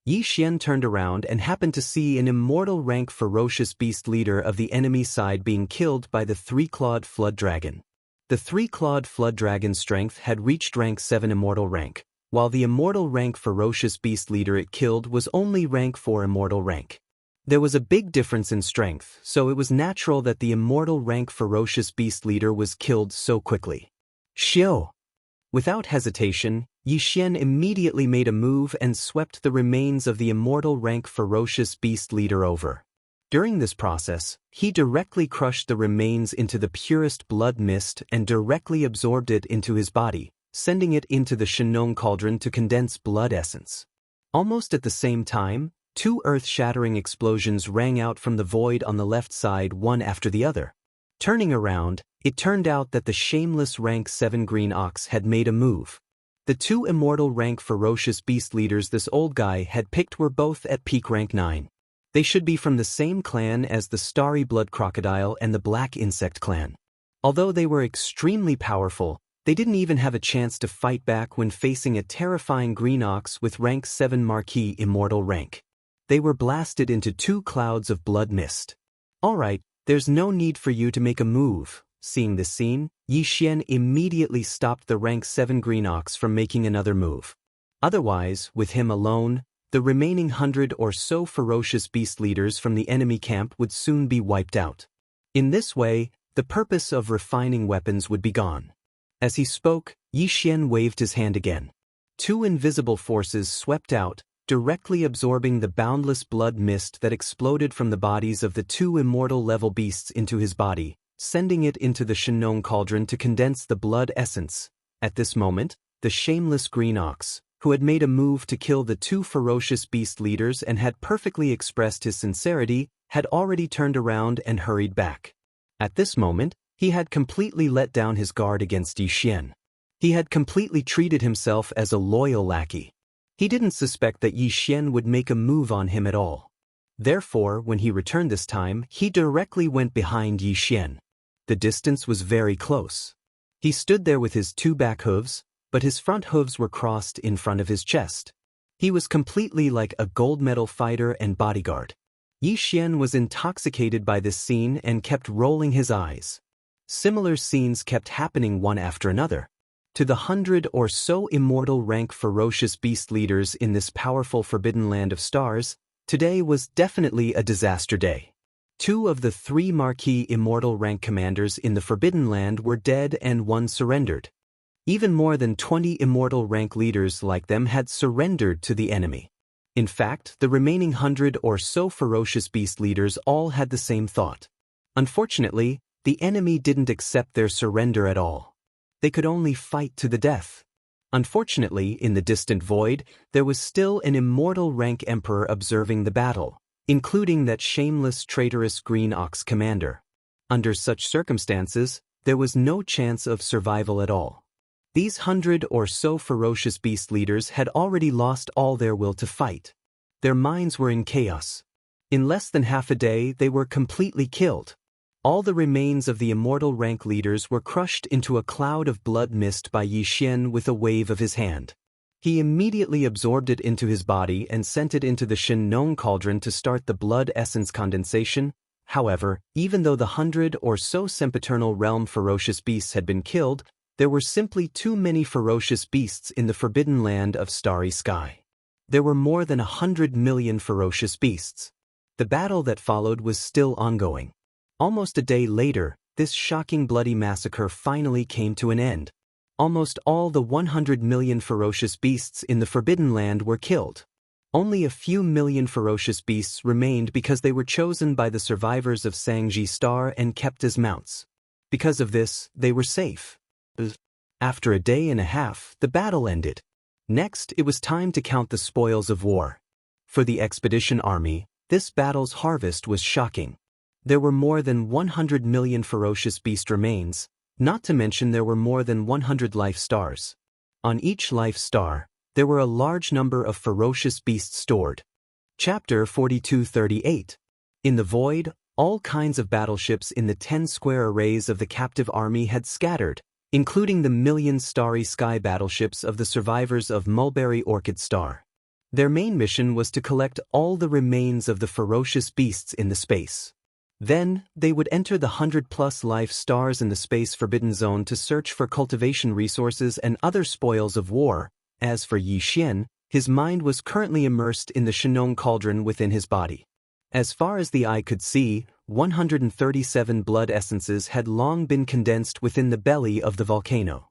Yi Xian turned around and happened to see an immortal rank ferocious beast leader of the enemy side being killed by the 3-clawed flood dragon. The 3-clawed flood dragon's strength had reached rank 7 immortal rank, while the immortal rank ferocious beast leader it killed was only rank 4 immortal rank. There was a big difference in strength, so it was natural that the immortal rank ferocious beast leader was killed so quickly. Xiao! Without hesitation, Yi Xian immediately made a move and swept the remains of the immortal rank ferocious beast leader over. During this process, he directly crushed the remains into the purest blood mist and directly absorbed it into his body, sending it into the Shenong cauldron to condense blood essence. Almost at the same time, 2 earth-shattering explosions rang out from the void on the left side one after the other. Turning around, it turned out that the shameless rank 7 Green Ox had made a move. The 2 immortal rank ferocious beast leaders this old guy had picked were both at peak rank 9. They should be from the same clan as the Starry Blood Crocodile and the Black Insect clan. Although they were extremely powerful, they didn't even have a chance to fight back when facing a terrifying Green Ox with rank 7 Marquis immortal rank. They were blasted into 2 clouds of blood mist. "Alright, there's no need for you to make a move." Seeing this scene, Yi Xian immediately stopped the rank 7 Green Ox from making another move. Otherwise, with him alone, the remaining 100 or so ferocious beast leaders from the enemy camp would soon be wiped out. In this way, the purpose of refining weapons would be gone. As he spoke, Yi Xian waved his hand again. 2 invisible forces swept out, directly absorbing the boundless blood mist that exploded from the bodies of the 2 immortal level beasts into his body, sending it into the Shenong cauldron to condense the blood essence. At this moment, the shameless green ox, who had made a move to kill the two ferocious beast leaders and had perfectly expressed his sincerity, had already turned around and hurried back. At this moment, he had completely let down his guard against Yi Xian. He had completely treated himself as a loyal lackey. He didn't suspect that Yi Xian would make a move on him at all. Therefore, when he returned this time, he directly went behind Yi Xian. The distance was very close. He stood there with his two back hooves, but his front hooves were crossed in front of his chest. He was completely like a gold medal fighter and bodyguard. Yi Xian was intoxicated by this scene and kept rolling his eyes. Similar scenes kept happening one after another. To the 100 or so immortal rank ferocious beast leaders in this powerful forbidden land of stars, today was definitely a disaster day. 2 of the 3 marquee immortal rank commanders in the Forbidden Land were dead and 1 surrendered. Even more than 20 immortal rank leaders like them had surrendered to the enemy. In fact, the remaining 100 or so ferocious beast leaders all had the same thought. Unfortunately, the enemy didn't accept their surrender at all. They could only fight to the death. Unfortunately, in the distant void, there was still an immortal rank emperor observing the battle, including that shameless traitorous green ox commander. Under such circumstances, there was no chance of survival at all. These 100 or so ferocious beast leaders had already lost all their will to fight. Their minds were in chaos. In less than half a day, they were completely killed. All the remains of the immortal rank leaders were crushed into a cloud of blood mist by Yi Xian with a wave of his hand. He immediately absorbed it into his body and sent it into the Shenong cauldron to start the blood essence condensation. However, even though the 100 or so sempiternal realm ferocious beasts had been killed, there were simply too many ferocious beasts in the forbidden land of starry sky. There were more than 100 million ferocious beasts. The battle that followed was still ongoing. Almost a day later, this shocking bloody massacre finally came to an end. Almost all the 100 million ferocious beasts in the Forbidden Land were killed. Only a few million ferocious beasts remained because they were chosen by the survivors of Xianxia Star and kept as mounts. Because of this, they were safe. After a day and a half, the battle ended. Next, it was time to count the spoils of war. For the expedition army, this battle's harvest was shocking. There were more than 100 million ferocious beast remains, not to mention there were more than 100 life stars. On each life star, there were a large number of ferocious beasts stored. Chapter 4238. In the void, all kinds of battleships in the 10 square arrays of the captive army had scattered, including the million starry sky battleships of the survivors of Mulberry Orchid Star. Their main mission was to collect all the remains of the ferocious beasts in the space. Then, they would enter the 100-plus life stars in the Space Forbidden Zone to search for cultivation resources and other spoils of war. As for Yi Xian, his mind was currently immersed in the Shenong cauldron within his body. As far as the eye could see, 137 blood essences had long been condensed within the belly of the volcano.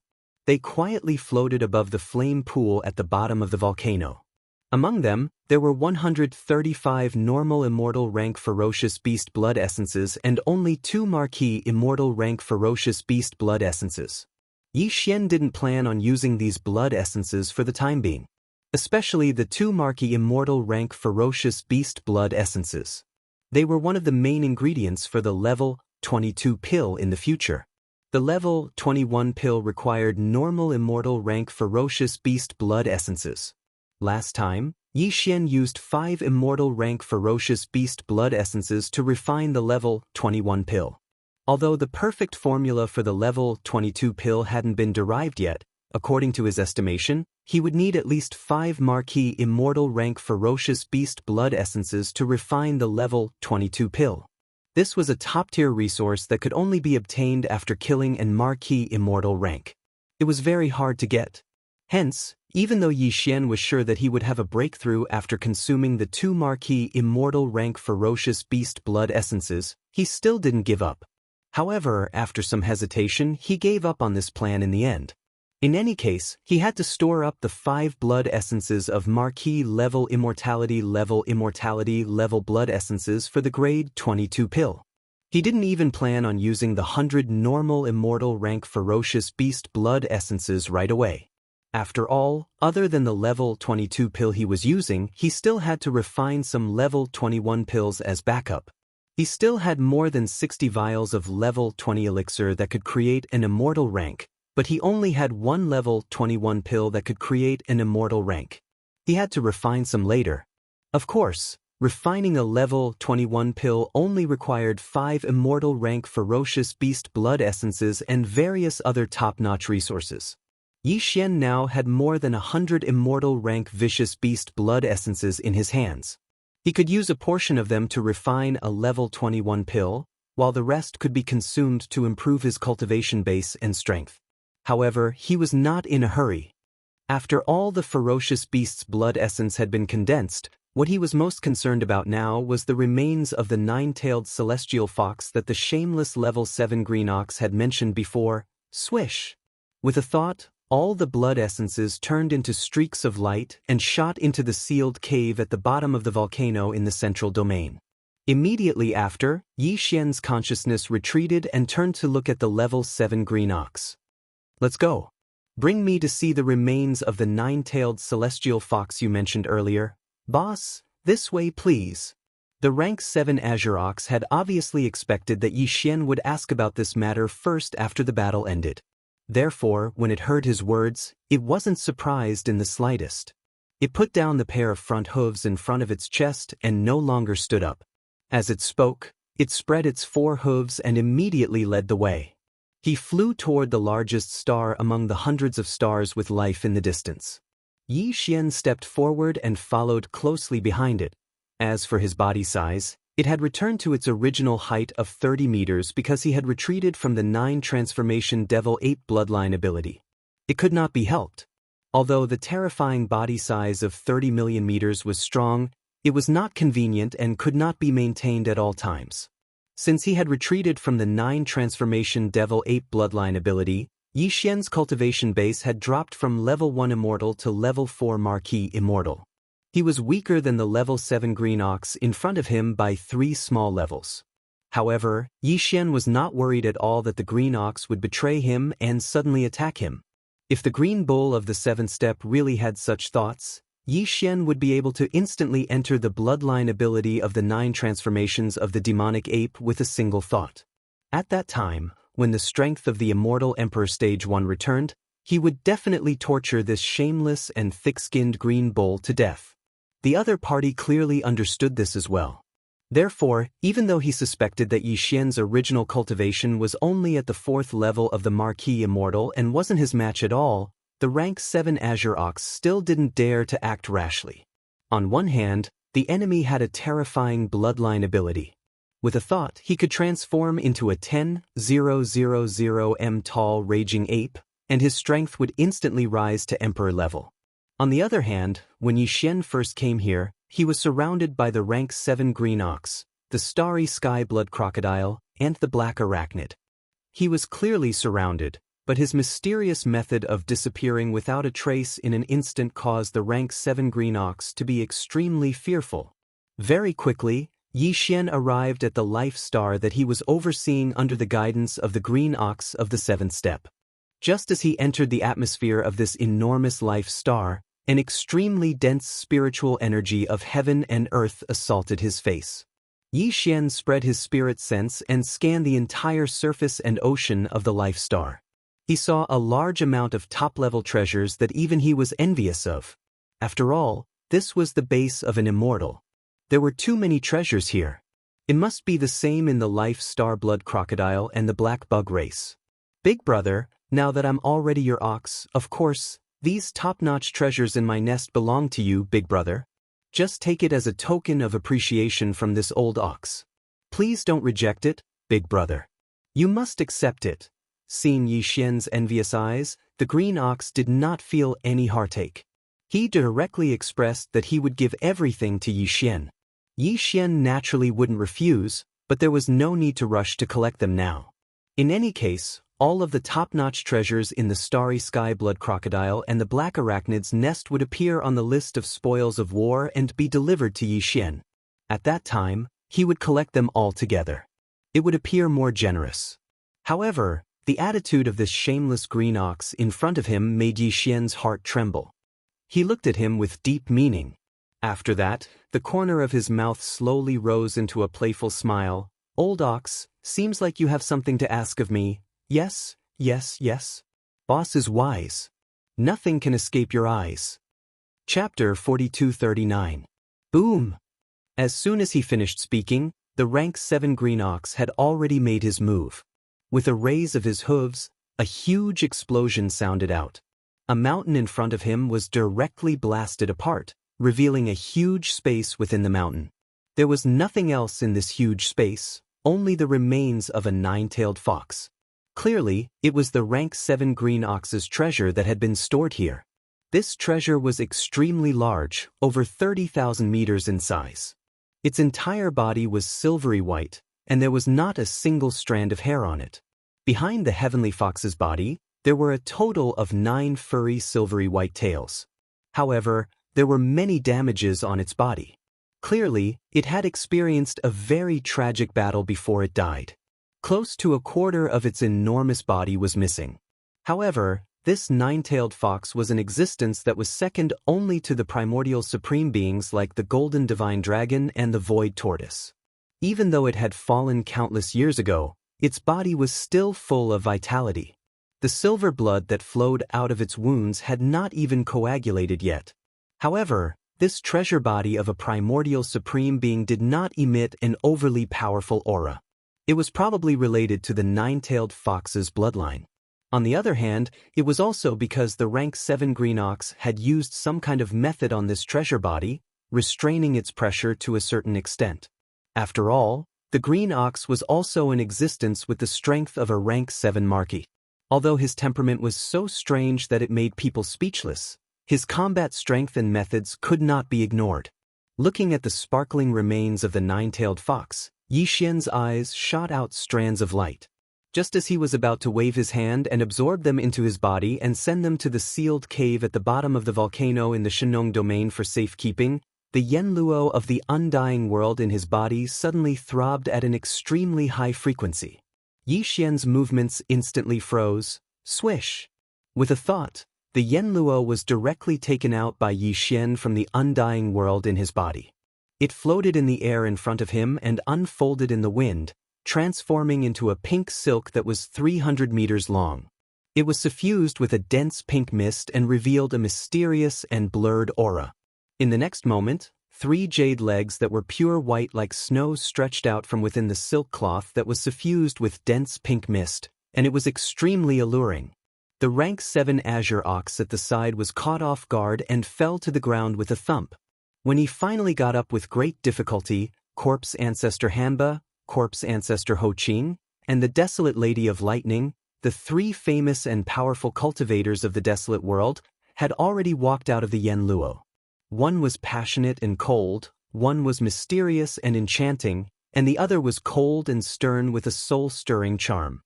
They quietly floated above the flame pool at the bottom of the volcano. Among them, there were 135 normal immortal rank ferocious beast blood essences and only 2 marquee immortal rank ferocious beast blood essences. Yi Xian didn't plan on using these blood essences for the time being, especially the 2 marquee immortal rank ferocious beast blood essences. They were one of the main ingredients for the level 22 pill in the future. The level 21 pill required normal immortal rank ferocious beast blood essences. Last time, Yi Xian used 5 immortal rank ferocious beast blood essences to refine the level 21 pill. Although the perfect formula for the level 22 pill hadn't been derived yet, according to his estimation, he would need at least 5 marquee immortal rank ferocious beast blood essences to refine the level 22 pill. This was a top-tier resource that could only be obtained after killing an marquee immortal rank. It was very hard to get. Hence, even though Yi Xian was sure that he would have a breakthrough after consuming the 2 marquee immortal rank ferocious beast blood essences, he still didn't give up. However, after some hesitation, he gave up on this plan in the end. In any case, he had to store up the 5 blood essences of marquee level immortality level blood essences for the grade 22 pill. He didn't even plan on using the 100 normal immortal rank ferocious beast blood essences right away. After all, other than the level 22 pill he was using, he still had to refine some level 21 pills as backup. He still had more than 60 vials of level 20 elixir that could create an immortal rank, but he only had one level 21 pill that could create an immortal rank. He had to refine some later. Of course, refining a level 21 pill only required 5 immortal rank ferocious beast blood essences and various other top-notch resources. Xian now had more than 100 immortal rank vicious beast blood essences in his hands. He could use a portion of them to refine a level 21 pill, while the rest could be consumed to improve his cultivation base and strength. However, he was not in a hurry. After all the ferocious beast's blood essence had been condensed, what he was most concerned about now was the remains of the 9-tailed celestial fox that the shameless level 7 green ox had mentioned before. Swish! With a thought, all the blood essences turned into streaks of light and shot into the sealed cave at the bottom of the volcano in the central domain. Immediately after, Xian's consciousness retreated and turned to look at the level 7 green ox. Let's go. Bring me to see the remains of the 9-tailed celestial fox you mentioned earlier. Boss, this way please. The rank 7 azure ox had obviously expected that Xian would ask about this matter first after the battle ended. Therefore, when it heard his words, it wasn't surprised in the slightest. It put down the pair of front hooves in front of its chest and no longer stood up. As it spoke, it spread its 4 hooves and immediately led the way. He flew toward the largest star among the hundreds of stars with life in the distance. Xian stepped forward and followed closely behind it. As for his body size, it had returned to its original height of 30 meters because he had retreated from the 9 transformation Devil Ape bloodline ability. It could not be helped. Although the terrifying body size of 30 million meters was strong, it was not convenient and could not be maintained at all times. Since he had retreated from the 9 transformation Devil Ape bloodline ability, Xian's cultivation base had dropped from level 1 immortal to level 4 marquee immortal. He was weaker than the level 7 green ox in front of him by 3 small levels. However, Xian was not worried at all that the green ox would betray him and suddenly attack him. If the green bull of the 7th step really had such thoughts, Xian would be able to instantly enter the bloodline ability of the 9 transformations of the demonic ape with a single thought. At that time, when the strength of the immortal Emperor Stage 1 returned, he would definitely torture this shameless and thick-skinned green bull to death. The other party clearly understood this as well. Therefore, even though he suspected that Xian's original cultivation was only at the 4th level of the Marquee Immortal and wasn't his match at all, the rank 7 Azure Ox still didn't dare to act rashly. On one hand, the enemy had a terrifying bloodline ability. With a thought, he could transform into a 10,000 m tall raging ape, and his strength would instantly rise to Emperor level. On the other hand, when Xian first came here, he was surrounded by the rank 7 green ox, the starry sky blood crocodile, and the black arachnid. He was clearly surrounded, but his mysterious method of disappearing without a trace in an instant caused the rank 7 green ox to be extremely fearful. Very quickly, Xian arrived at the life star that he was overseeing under the guidance of the green ox of the 7th step. Just as he entered the atmosphere of this enormous life star, an extremely dense spiritual energy of heaven and earth assaulted his face. Xian spread his spirit sense and scanned the entire surface and ocean of the life star. He saw a large amount of top-level treasures that even he was envious of. After all, this was the base of an immortal. There were too many treasures here. It must be the same in the life star blood crocodile and the black bug race. Big brother, now that I'm already your ox, of course, these top-notch treasures in my nest belong to you, big brother. Just take it as a token of appreciation from this old ox. Please don't reject it, big brother. You must accept it. Seeing Xian's envious eyes, the green ox did not feel any heartache. He directly expressed that he would give everything to Xian. Xian naturally wouldn't refuse, but there was no need to rush to collect them now. In any case, all of the top-notch treasures in the starry sky blood crocodile and the black arachnid's nest would appear on the list of spoils of war and be delivered to Xian. At that time, he would collect them all together. it would appear more generous. However, the attitude of this shameless green ox in front of him made Yi Xian's heart tremble. He looked at him with deep meaning. After that, the corner of his mouth slowly rose into a playful smile. "Old ox, seems like you have something to ask of me. Yes, yes, yes. Boss is wise. Nothing can escape your eyes." Chapter 4239. Boom! As soon as he finished speaking, the rank 7 green ox had already made his move. With a raise of his hooves, a huge explosion sounded out. A mountain in front of him was directly blasted apart, revealing a huge space within the mountain. There was nothing else in this huge space, only the remains of a 9-tailed fox. Clearly, it was the rank 7 green ox's treasure that had been stored here. This treasure was extremely large, over 30,000 meters in size. Its entire body was silvery white, and there was not a single strand of hair on it. Behind the heavenly fox's body, there were a total of 9 furry silvery white tails. However, there were many damages on its body. Clearly, it had experienced a very tragic battle before it died. Close to a quarter of its enormous body was missing. However, this 9-tailed fox was an existence that was second only to the primordial supreme beings like the golden divine dragon and the void tortoise. Even though it had fallen countless years ago, its body was still full of vitality. The silver blood that flowed out of its wounds had not even coagulated yet. However, this treasure body of a primordial supreme being did not emit an overly powerful aura. It was probably related to the 9-tailed fox's bloodline. On the other hand, it was also because the rank 7 green ox had used some kind of method on this treasure body, restraining its pressure to a certain extent. After all, the green ox was also in existence with the strength of a rank 7 marquis. Although his temperament was so strange that it made people speechless, his combat strength and methods could not be ignored. Looking at the sparkling remains of the 9-tailed fox, Yi Xian's eyes shot out strands of light. Just as he was about to wave his hand and absorb them into his body and send them to the sealed cave at the bottom of the volcano in the Shenong domain for safekeeping, the Yanluo of the undying world in his body suddenly throbbed at an extremely high frequency. Yi Xian's movements instantly froze. Swish! With a thought, the Yanluo was directly taken out by Yi Xian from the undying world in his body. It floated in the air in front of him and unfolded in the wind, transforming into a pink silk that was 300 meters long. It was suffused with a dense pink mist and revealed a mysterious and blurred aura. In the next moment, 3 jade legs that were pure white like snow stretched out from within the silk cloth that was suffused with dense pink mist, and it was extremely alluring. The rank 7 azure ox at the side was caught off guard and fell to the ground with a thump. When he finally got up with great difficulty, Corpse Ancestor Hanba, Corpse Ancestor Ho Qing, and the Desolate Lady of Lightning, the 3 famous and powerful cultivators of the desolate world, had already walked out of the Yanluo. One was passionate and cold, one was mysterious and enchanting, and the other was cold and stern with a soul-stirring charm.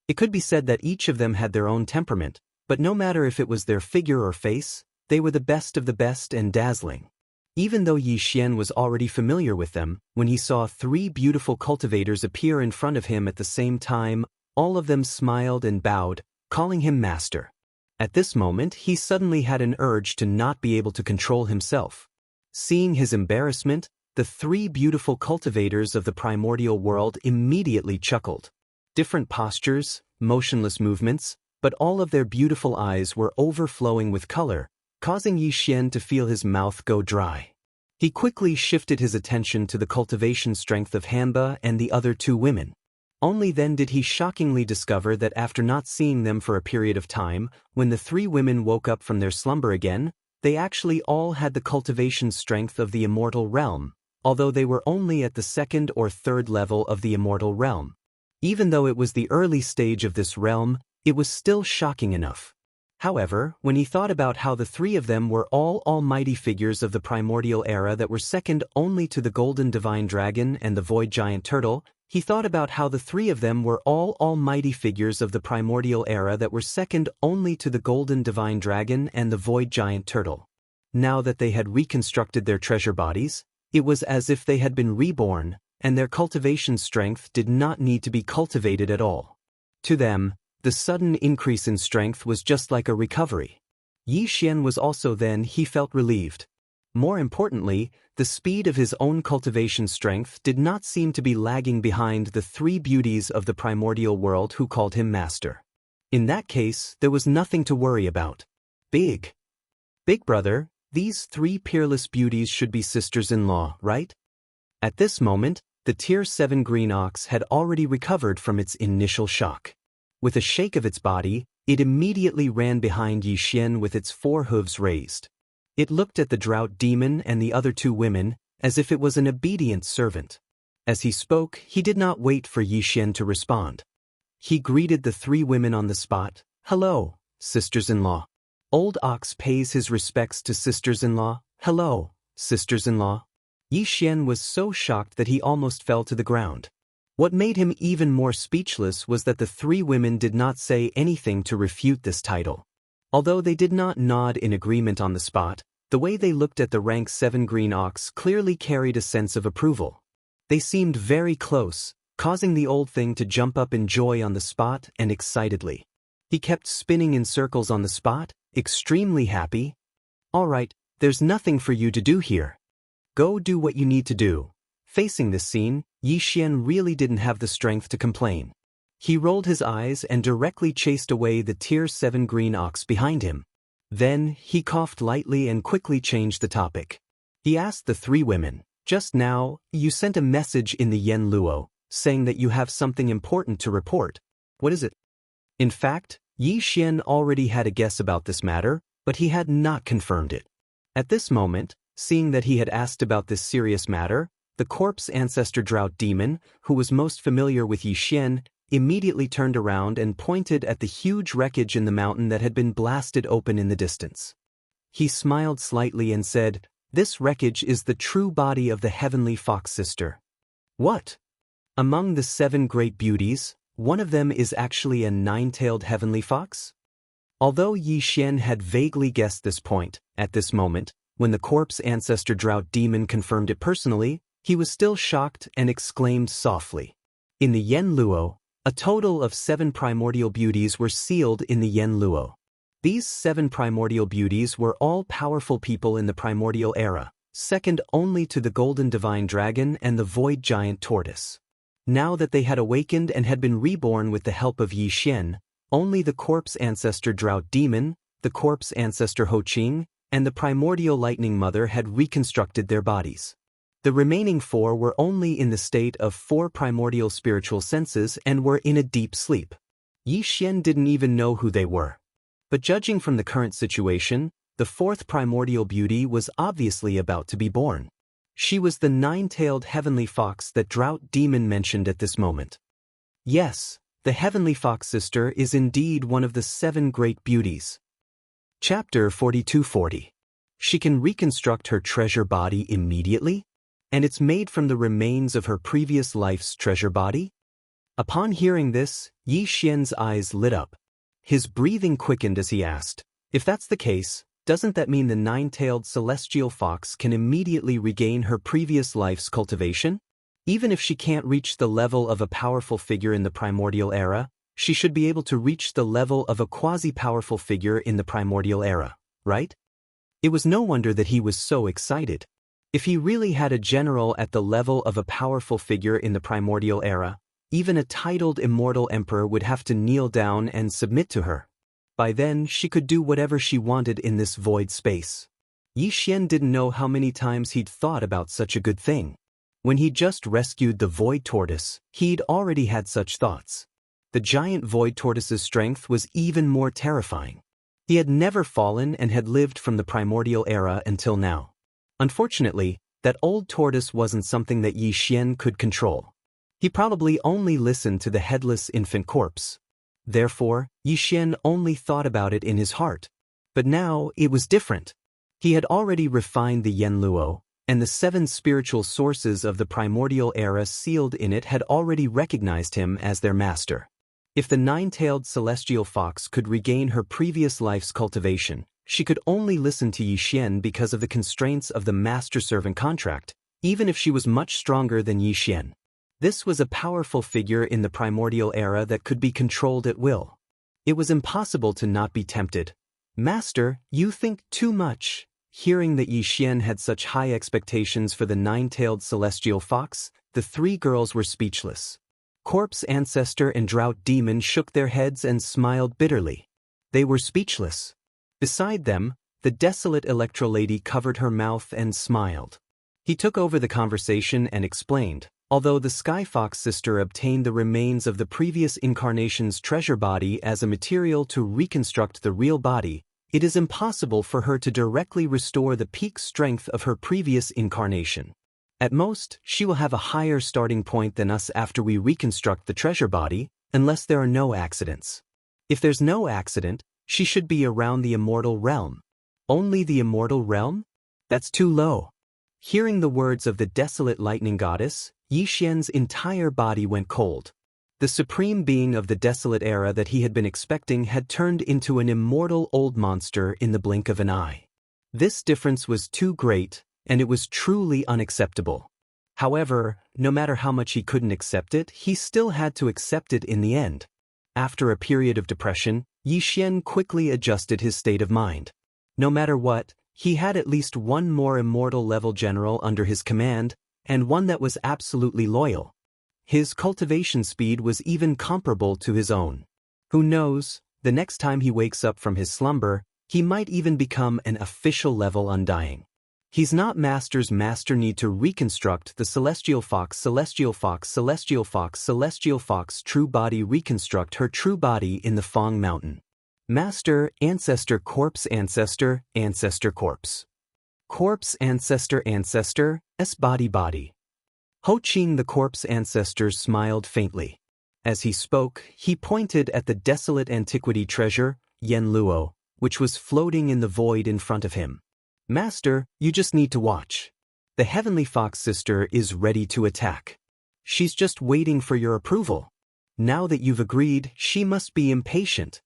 It could be said that each of them had their own temperament, but no matter if it was their figure or face, they were the best of the best and dazzling. Even though Yi Xian was already familiar with them, when he saw 3 beautiful cultivators appear in front of him at the same time, all of them smiled and bowed, calling him master. At this moment, he suddenly had an urge to not be able to control himself. Seeing his embarrassment, the 3 beautiful cultivators of the primordial world immediately chuckled. Different postures, motionless movements, but all of their beautiful eyes were overflowing with color, causing Yi Xian to feel his mouth go dry. He quickly shifted his attention to the cultivation strength of Hanba and the other 2 women. Only then did he shockingly discover that after not seeing them for a period of time, when the 3 women woke up from their slumber again, they actually all had the cultivation strength of the immortal realm, although they were only at the 2nd or 3rd level of the immortal realm. Even though it was the early stage of this realm, it was still shocking enough. However, when he thought about how the 3 of them were all almighty figures of the primordial era that were second only to the golden divine dragon and the void giant turtle, he thought about how the 3 of them were all almighty figures of the primordial era that were second only to the golden divine dragon and the void giant turtle. Now that they had reconstructed their treasure bodies, it was as if they had been reborn, and their cultivation strength did not need to be cultivated at all. To them, the sudden increase in strength was just like a recovery. Yi Xian was also he felt relieved. More importantly, the speed of his own cultivation strength did not seem to be lagging behind the three beauties of the primordial world who called him master. In that case, there was nothing to worry about. Big brother, these three peerless beauties should be sisters-in-law, right? At this moment, the Tier 7 green ox had already recovered from its initial shock. With a shake of its body, it immediately ran behind Yi Xian with its 4 hooves raised. It looked at the drought demon and the other 2 women, as if it was an obedient servant. As he spoke, he did not wait for Yi Xian to respond. He greeted the 3 women on the spot. "Hello, sisters-in-law." Old ox pays his respects to sisters-in-law. "Hello, sisters-in-law." Yi Xian was so shocked that he almost fell to the ground. What made him even more speechless was that the 3 women did not say anything to refute this title. Although they did not nod in agreement on the spot, the way they looked at the rank 7 green ox clearly carried a sense of approval. They seemed very close, causing the old thing to jump up in joy on the spot and excitedly. He kept spinning in circles on the spot, extremely happy. "All right, there's nothing for you to do here. Go do what you need to do." Facing this scene, Yi Xian really didn't have the strength to complain. He rolled his eyes and directly chased away the Tier 7 green ox behind him. Then, he coughed lightly and quickly changed the topic. He asked the 3 women, "Just now, you sent a message in the Yen Luo, saying that you have something important to report. What is it?" In fact, Yi Xian already had a guess about this matter, but he had not confirmed it. At this moment, seeing that he had asked about this serious matter, the corpse ancestor drought demon, who was most familiar with Yi Xian, immediately turned around and pointed at the huge wreckage in the mountain that had been blasted open in the distance. He smiled slightly and said, "This wreckage is the true body of the heavenly fox sister." "What? Among the 7 great beauties, one of them is actually a 9-tailed heavenly fox?" Although Yi Xian had vaguely guessed this point, at this moment, when the corpse ancestor drought demon confirmed it personally, he was still shocked and exclaimed softly. In the Yen Luo, a total of 7 primordial beauties were sealed in the Yen Luo. These 7 primordial beauties were all powerful people in the primordial era, second only to the golden divine dragon and the void giant tortoise. Now that they had awakened and had been reborn with the help of Yi Xian, only the corpse ancestor drought demon, the corpse ancestor Ho Qing, and the primordial lightning mother had reconstructed their bodies. The remaining 4 were only in the state of 4 primordial spiritual senses and were in a deep sleep. Yi Xian didn't even know who they were. But judging from the current situation, the 4th primordial beauty was obviously about to be born. She was the 9-tailed heavenly fox that drought demon mentioned at this moment. Yes, the heavenly fox sister is indeed one of the 7 great beauties. Chapter 4240. She can reconstruct her treasure body immediately? And it's made from the remains of her previous life's treasure body? Upon hearing this, Yi Xian's eyes lit up. His breathing quickened as he asked, "If that's the case, doesn't that mean the 9-tailed celestial fox can immediately regain her previous life's cultivation? Even if she can't reach the level of a powerful figure in the primordial era, she should be able to reach the level of a quasi-powerful figure in the primordial era, right?" It was no wonder that he was so excited. If he really had a general at the level of a powerful figure in the primordial era, even a titled immortal emperor would have to kneel down and submit to her. By then, she could do whatever she wanted in this void space. Yi Xian didn't know how many times he'd thought about such a good thing. When he just rescued the void tortoise, he'd already had such thoughts. The giant void tortoise's strength was even more terrifying. He had never fallen and had lived from the primordial era until now. Unfortunately, that old tortoise wasn't something that Yi Xian could control. He probably only listened to the headless infant corpse. Therefore, Yi Xian only thought about it in his heart. But now, it was different. He had already refined the Yen Luo, and the 7 spiritual sources of the primordial era sealed in it had already recognized him as their master. If the 9-tailed celestial fox could regain her previous life's cultivation, she could only listen to Yi Xian because of the constraints of the master-servant contract, even if she was much stronger than Yi Xian. This was a powerful figure in the primordial era that could be controlled at will. It was impossible to not be tempted. Master, you think too much. Hearing that Yi Xian had such high expectations for the nine-tailed celestial fox, the three girls were speechless. Corpse Ancestor and Drought Demon shook their heads and smiled bitterly. They were speechless. Beside them, the desolate Electro Lady covered her mouth and smiled. He took over the conversation and explained, although the Sky Fox sister obtained the remains of the previous incarnation's treasure body as a material to reconstruct the real body, it is impossible for her to directly restore the peak strength of her previous incarnation. At most, she will have a higher starting point than us after we reconstruct the treasure body, unless there are no accidents. If there's no accident, she should be around the immortal realm. Only the immortal realm? That's too low. Hearing the words of the desolate lightning goddess, Yi Xian's entire body went cold. The supreme being of the desolate era that he had been expecting had turned into an immortal old monster in the blink of an eye. This difference was too great, and it was truly unacceptable. However, no matter how much he couldn't accept it, he still had to accept it in the end. After a period of depression, Yi Xian quickly adjusted his state of mind. No matter what, he had at least one more immortal-level general under his command, and one that was absolutely loyal. His cultivation speed was even comparable to his own. Who knows, the next time he wakes up from his slumber, he might even become an official-level Undying. He's not Master's master need to reconstruct the Celestial Fox, Celestial Fox, Celestial Fox, Celestial Fox true body, reconstruct her true body in the Fong Mountain. Master, Ancestor, Corpse, Ancestor, Ancestor, Corpse. Corpse, Ancestor, Ancestor, body. Ho Qing the Corpse Ancestor smiled faintly. As he spoke, he pointed at the desolate antiquity treasure, Yen Luo, which was floating in the void in front of him. Master, you just need to watch. The Heavenly Fox sister is ready to attack. She's just waiting for your approval. Now that you've agreed, she must be impatient.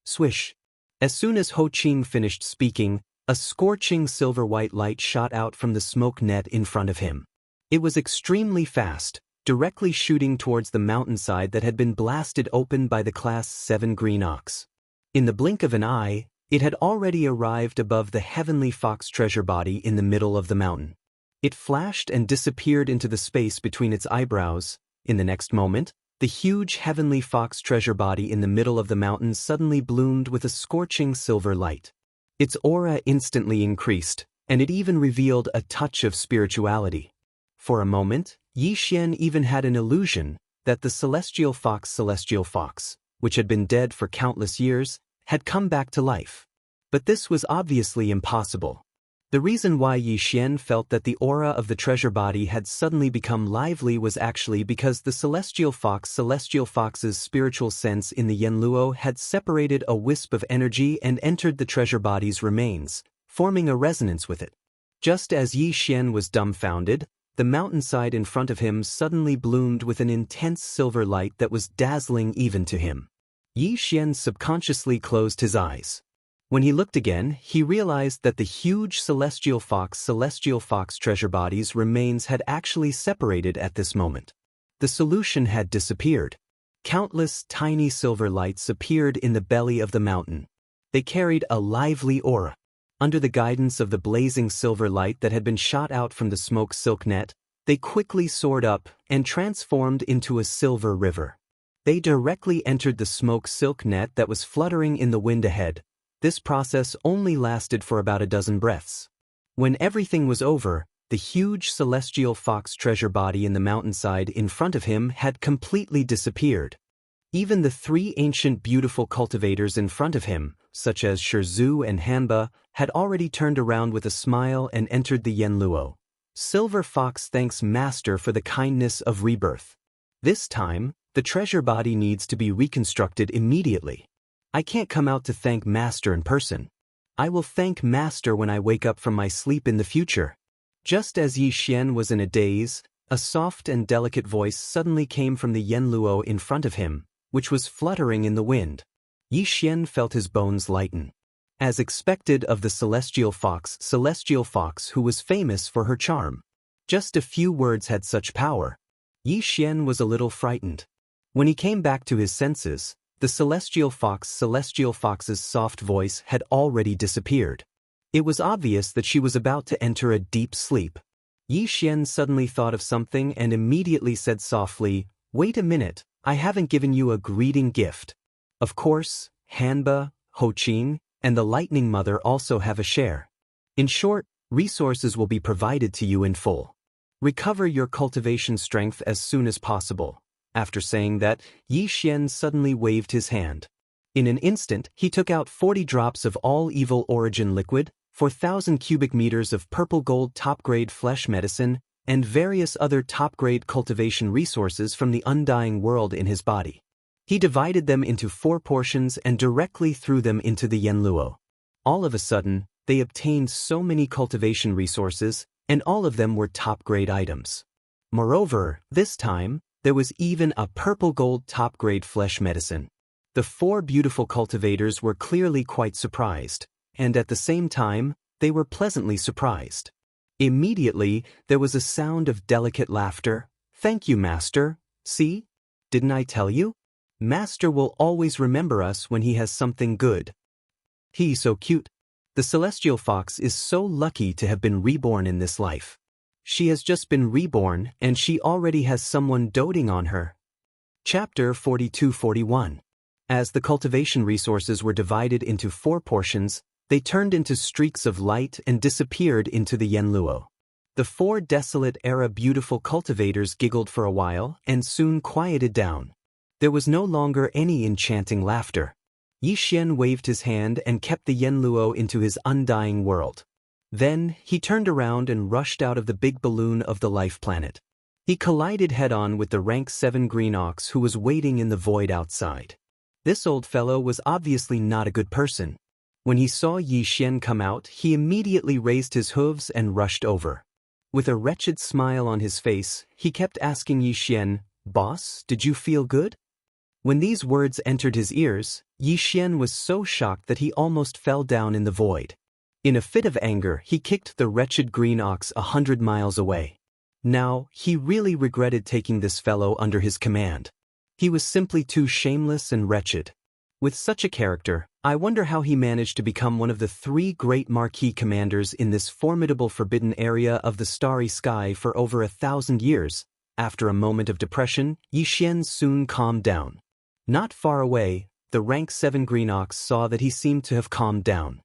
Swish. As soon as Ho Qing finished speaking, a scorching silver-white light shot out from the smoke net in front of him. It was extremely fast, directly shooting towards the mountainside that had been blasted open by the Class 7 Green Ox. In the blink of an eye, it had already arrived above the Heavenly Fox treasure body in the middle of the mountain. It flashed and disappeared into the space between its eyebrows. In the next moment, the huge Heavenly Fox treasure body in the middle of the mountain suddenly bloomed with a scorching silver light. Its aura instantly increased, and it even revealed a touch of spirituality. For a moment, Yi Xian even had an illusion that the Celestial Fox, which had been dead for countless years, had come back to life. But this was obviously impossible. The reason why Yi Xian felt that the aura of the treasure body had suddenly become lively was actually because the Celestial Fox's spiritual sense in the Yenluo had separated a wisp of energy and entered the treasure body's remains, forming a resonance with it. Just as Yi Xian was dumbfounded, the mountainside in front of him suddenly bloomed with an intense silver light that was dazzling even to him. Yi Xian subconsciously closed his eyes. When he looked again, he realized that the huge Celestial Fox treasure body's remains had actually separated at this moment. The solution had disappeared. Countless tiny silver lights appeared in the belly of the mountain. They carried a lively aura. Under the guidance of the blazing silver light that had been shot out from the smoke silk net, they quickly soared up and transformed into a silver river. They directly entered the smoke silk net that was fluttering in the wind ahead. This process only lasted for about a dozen breaths. When everything was over, the huge Celestial Fox treasure body in the mountainside in front of him had completely disappeared. Even the three ancient beautiful cultivators in front of him, such as Shizhu and Hanba, had already turned around with a smile and entered the Yenluo. Silver Fox thanks Master for the kindness of rebirth. This time, the treasure body needs to be reconstructed immediately. I can't come out to thank Master in person. I will thank Master when I wake up from my sleep in the future. Just as Yi Xian was in a daze, a soft and delicate voice suddenly came from the Yenluo in front of him, which was fluttering in the wind. Yi Xian felt his bones lighten. As expected of the Celestial Fox who was famous for her charm. Just a few words had such power. Yi Xian was a little frightened. When he came back to his senses, the celestial fox's soft voice had already disappeared. It was obvious that she was about to enter a deep sleep. Yi Xian suddenly thought of something and immediately said softly, "Wait a minute, I haven't given you a greeting gift." Of course, Hanba, Ho Qing, and the Lightning Mother also have a share. In short, resources will be provided to you in full. Recover your cultivation strength as soon as possible. After saying that, Yi Xian suddenly waved his hand. In an instant, he took out 40 drops of all evil origin liquid, 4,000 cubic meters of purple gold top-grade flesh medicine, and various other top-grade cultivation resources from the undying world in his body. He divided them into 4 portions and directly threw them into the Yanluo. All of a sudden, they obtained so many cultivation resources, and all of them were top-grade items. Moreover, this time, there was even a purple gold top-grade flesh medicine. The 4 beautiful cultivators were clearly quite surprised, and at the same time, they were pleasantly surprised. Immediately, there was a sound of delicate laughter. "Thank you, Master. See? Didn't I tell you? Master will always remember us when he has something good. He's so cute. The celestial fox is so lucky to have been reborn in this life. She has just been reborn and she already has someone doting on her." Chapter 42-41. As the cultivation resources were divided into 4 portions, they turned into streaks of light and disappeared into the Yanluo. The 4 desolate-era beautiful cultivators giggled for a while and soon quieted down. There was no longer any enchanting laughter. Yi Xian waved his hand and kept the Yanluo into his undying world. Then, he turned around and rushed out of the big balloon of the life planet. He collided head-on with the rank 7 green ox who was waiting in the void outside. This old fellow was obviously not a good person. When he saw Yi Xian come out, he immediately raised his hooves and rushed over. With a wretched smile on his face, he kept asking Yi Xian, "Boss, did you feel good?" When these words entered his ears, Yi Xian was so shocked that he almost fell down in the void. In a fit of anger, he kicked the wretched green ox 100 miles away. Now, he really regretted taking this fellow under his command. He was simply too shameless and wretched. With such a character, I wonder how he managed to become one of the 3 great marquee commanders in this formidable forbidden area of the starry sky for over 1,000 years. After a moment of depression, Yi Xian soon calmed down. Not far away, the rank 7 green ox saw that he seemed to have calmed down.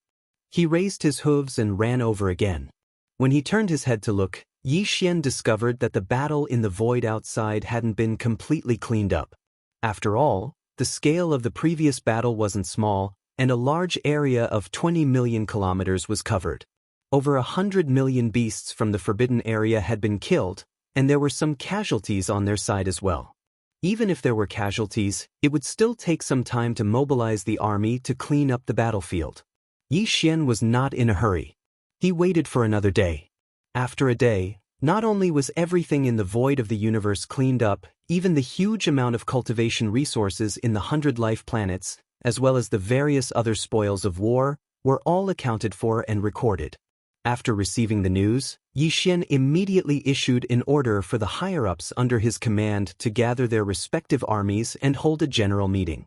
He raised his hooves and ran over again. When he turned his head to look, Yi Xian discovered that the battle in the void outside hadn't been completely cleaned up. After all, the scale of the previous battle wasn't small, and a large area of 20 million kilometers was covered. Over 100 million beasts from the forbidden area had been killed, and there were some casualties on their side as well. Even if there were casualties, it would still take some time to mobilize the army to clean up the battlefield. Yi Xian was not in a hurry. He waited for another day. After a day, not only was everything in the void of the universe cleaned up, even the huge amount of cultivation resources in the 100 life planets, as well as the various other spoils of war, were all accounted for and recorded. After receiving the news, Yi Xian immediately issued an order for the higher-ups under his command to gather their respective armies and hold a general meeting.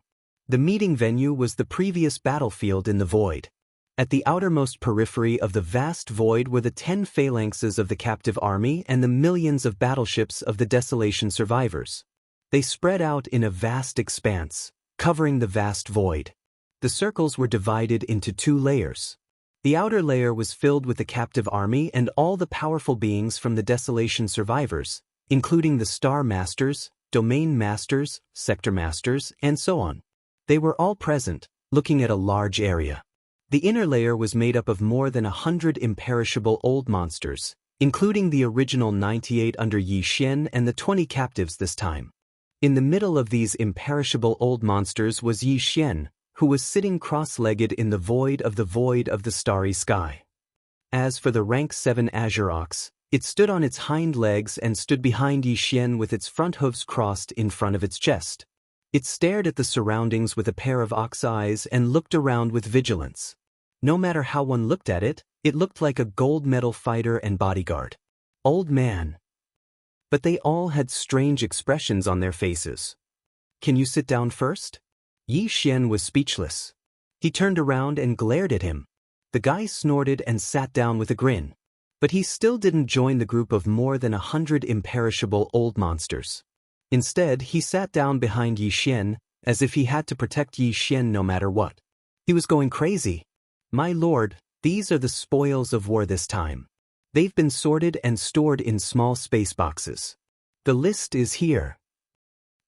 The meeting venue was the previous battlefield in the void. At the outermost periphery of the vast void were the 10 phalanxes of the captive army and the millions of battleships of the Desolation survivors. They spread out in a vast expanse, covering the vast void. The circles were divided into 2 layers. The outer layer was filled with the captive army and all the powerful beings from the Desolation survivors, including the Star Masters, Domain Masters, Sector Masters, and so on. They were all present, looking at a large area. The inner layer was made up of more than 100 imperishable old monsters, including the original 98 under Yi Xian and the 20 captives this time. In the middle of these imperishable old monsters was Yi Xian, who was sitting cross-legged in the void of the starry sky. As for the rank 7 azure ox, it stood on its hind legs and stood behind Yi Xian with its front hooves crossed in front of its chest. It stared at the surroundings with a pair of ox eyes and looked around with vigilance. No matter how one looked at it, it looked like a gold medal fighter and bodyguard. Old man. But they all had strange expressions on their faces. Can you sit down first? Yi Xian was speechless. He turned around and glared at him. The guy snorted and sat down with a grin. But he still didn't join the group of more than 100 imperishable old monsters. Instead, he sat down behind Yi Xian, as if he had to protect Yi Xian no matter what. He was going crazy. My lord, these are the spoils of war this time. They've been sorted and stored in small space boxes. The list is here.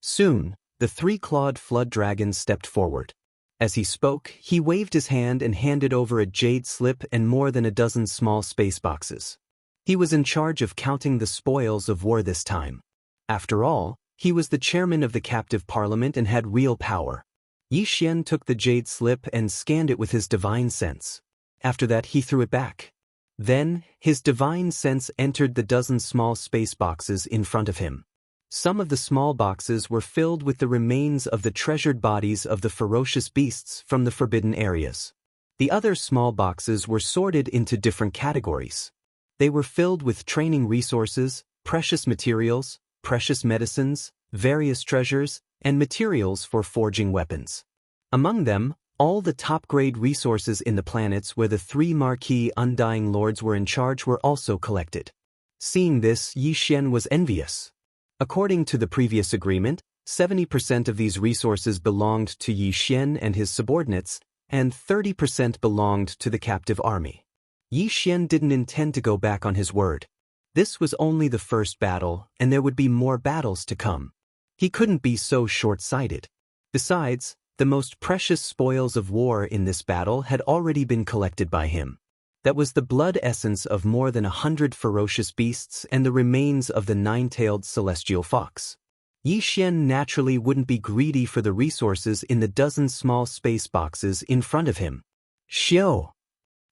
Soon, the three-clawed flood dragon stepped forward. As he spoke, he waved his hand and handed over a jade slip and more than a dozen small space boxes. He was in charge of counting the spoils of war this time. After all, he was the chairman of the captive parliament and had real power. Yi Xian took the jade slip and scanned it with his divine sense. After that, he threw it back. Then, his divine sense entered the dozen small space boxes in front of him. Some of the small boxes were filled with the remains of the treasured bodies of the ferocious beasts from the forbidden areas. The other small boxes were sorted into different categories. They were filled with training resources, precious materials, precious medicines, various treasures, and materials for forging weapons. Among them, all the top-grade resources in the planets where the three marquee Undying Lords were in charge were also collected. Seeing this, Yi Xian was envious. According to the previous agreement, 70% of these resources belonged to Yi Xian and his subordinates, and 30% belonged to the captive army. Yi Xian didn't intend to go back on his word. This was only the first battle, and there would be more battles to come. He couldn't be so short-sighted. Besides, the most precious spoils of war in this battle had already been collected by him. That was the blood essence of more than 100 ferocious beasts and the remains of the nine-tailed celestial fox. Yi Xian naturally wouldn't be greedy for the resources in the dozen small space boxes in front of him. Xiao!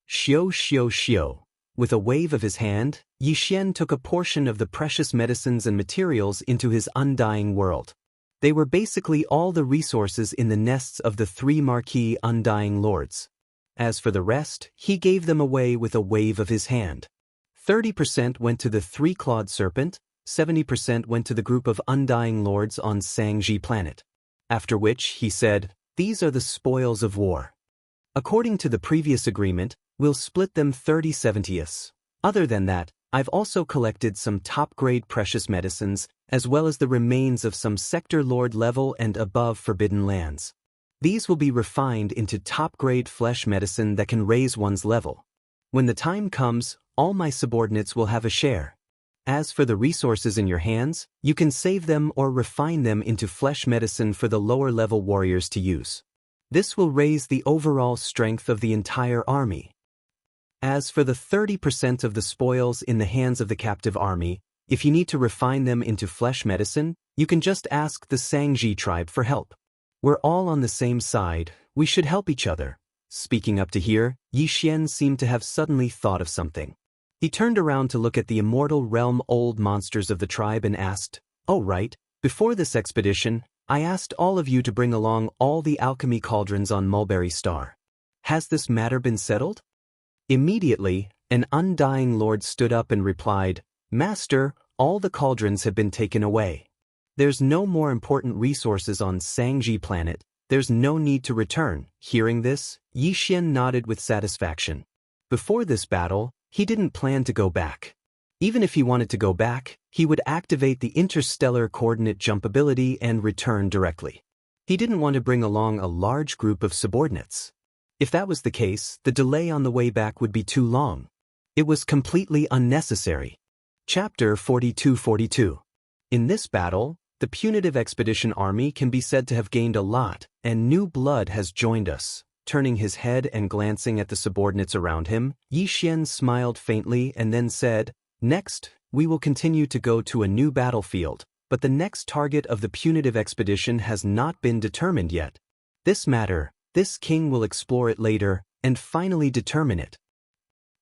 Xiao xiao xiao. With a wave of his hand, Yi Xian took a portion of the precious medicines and materials into his undying world. They were basically all the resources in the nests of the three marquee Undying Lords. As for the rest, he gave them away with a wave of his hand. 30% went to the three-clawed serpent, 70% went to the group of Undying Lords on Xianxia planet. After which, he said, "These are the spoils of war. According to the previous agreement, we'll split them 30/70ths. Other than that, I've also collected some top-grade precious medicines, as well as the remains of some sector lord level and above forbidden lands. These will be refined into top-grade flesh medicine that can raise one's level. When the time comes, all my subordinates will have a share. As for the resources in your hands, you can save them or refine them into flesh medicine for the lower-level warriors to use. This will raise the overall strength of the entire army. As for the 30% of the spoils in the hands of the captive army, if you need to refine them into flesh medicine, you can just ask the Xianxia tribe for help. We're all on the same side, we should help each other." Speaking up to here, Yi Xian seemed to have suddenly thought of something. He turned around to look at the immortal realm old monsters of the tribe and asked, "Oh right, before this expedition, I asked all of you to bring along all the alchemy cauldrons on Mulberry Star. Has this matter been settled?" Immediately, an Undying Lord stood up and replied, "Master, all the cauldrons have been taken away. There's no more important resources on Xianxia planet. There's no need to return." Hearing this, Yi Xian nodded with satisfaction. Before this battle, he didn't plan to go back. Even if he wanted to go back, he would activate the interstellar coordinate jump ability and return directly. He didn't want to bring along a large group of subordinates. If that was the case, the delay on the way back would be too long. It was completely unnecessary. Chapter 42-42. In this battle, the punitive expedition army can be said to have gained a lot, and new blood has joined us. Turning his head and glancing at the subordinates around him, Yi Xian smiled faintly and then said, "Next, we will continue to go to a new battlefield, but the next target of the punitive expedition has not been determined yet. This king will explore it later and finally determine it.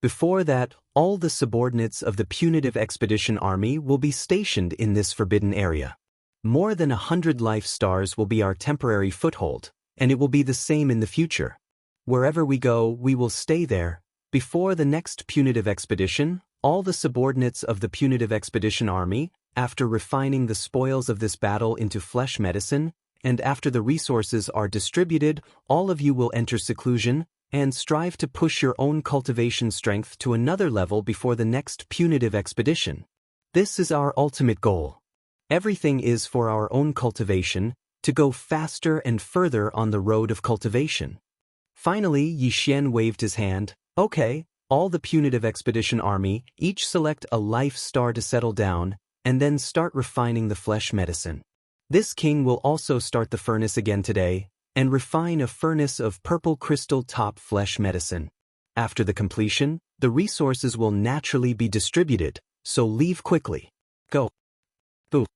Before that, all the subordinates of the punitive expedition army will be stationed in this forbidden area. More than 100 life stars will be our temporary foothold, and it will be the same in the future. Wherever we go, we will stay there. Before the next punitive expedition, all the subordinates of the punitive expedition army, after refining the spoils of this battle into flesh medicine, and after the resources are distributed, all of you will enter seclusion and strive to push your own cultivation strength to another level before the next punitive expedition. This is our ultimate goal. Everything is for our own cultivation, to go faster and further on the road of cultivation. Finally, Yi Xian waved his hand. Okay, all the punitive expedition army, each select a life star to settle down, and then start refining the flesh medicine. This king will also start the furnace again today, and refine a furnace of purple crystal top flesh medicine. After the completion, the resources will naturally be distributed, so leave quickly. Go. Boo.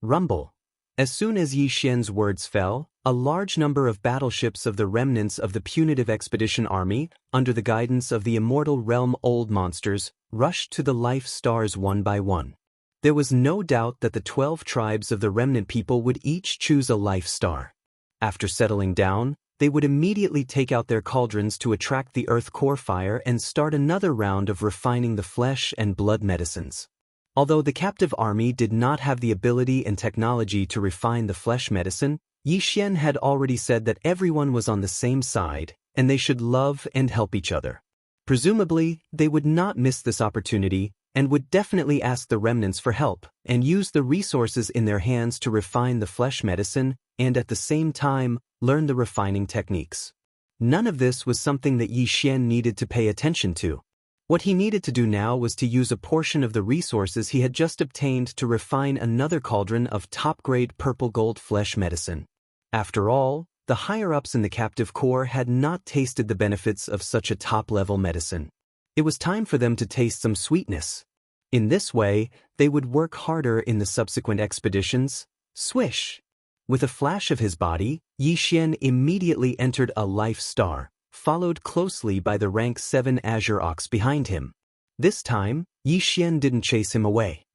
Rumble. As soon as Yi Xian's words fell, a large number of battleships of the remnants of the punitive expedition army, under the guidance of the immortal realm old monsters, rushed to the life stars one by one. There was no doubt that the 12 tribes of the remnant people would each choose a life star. After settling down, they would immediately take out their cauldrons to attract the earth core fire and start another round of refining the flesh and blood medicines. Although the captive army did not have the ability and technology to refine the flesh medicine, Yi Xian had already said that everyone was on the same side, and they should love and help each other. Presumably, they would not miss this opportunity, and would definitely ask the remnants for help, and use the resources in their hands to refine the flesh medicine, and at the same time, learn the refining techniques. None of this was something that Yi Xian needed to pay attention to. What he needed to do now was to use a portion of the resources he had just obtained to refine another cauldron of top-grade purple gold flesh medicine. After all, the higher-ups in the captive corps had not tasted the benefits of such a top-level medicine. It was time for them to taste some sweetness. In this way, they would work harder in the subsequent expeditions. Swish! With a flash of his body, Yi Xian immediately entered a life star, followed closely by the rank 7 Azure Ox behind him. This time, Yi Xian didn't chase him away.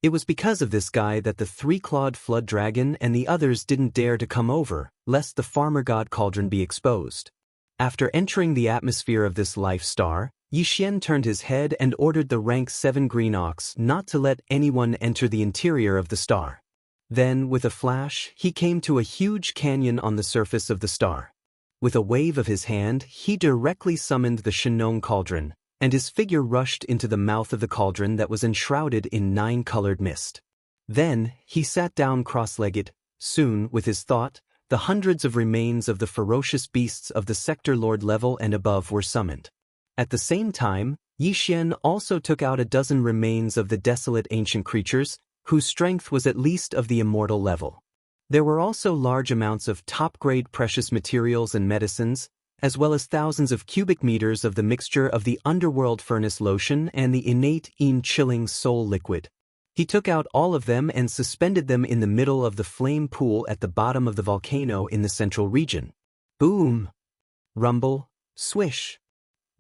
It was because of this guy that the 3-clawed flood dragon and the others didn't dare to come over, lest the farmer god cauldron be exposed. After entering the atmosphere of this life star, Yi Xian turned his head and ordered the rank 7 green ox not to let anyone enter the interior of the star. Then, with a flash, he came to a huge canyon on the surface of the star. With a wave of his hand, he directly summoned the Shenong cauldron, and his figure rushed into the mouth of the cauldron that was enshrouded in 9-colored mist. Then, he sat down cross-legged. Soon, with his thought, the hundreds of remains of the ferocious beasts of the sector lord level and above were summoned. At the same time, Yi Xian also took out a dozen remains of the desolate ancient creatures, whose strength was at least of the immortal level. There were also large amounts of top-grade precious materials and medicines, as well as thousands of cubic meters of the mixture of the underworld furnace lotion and the innate chilling soul liquid. He took out all of them and suspended them in the middle of the flame pool at the bottom of the volcano in the central region. Boom! Rumble, swish!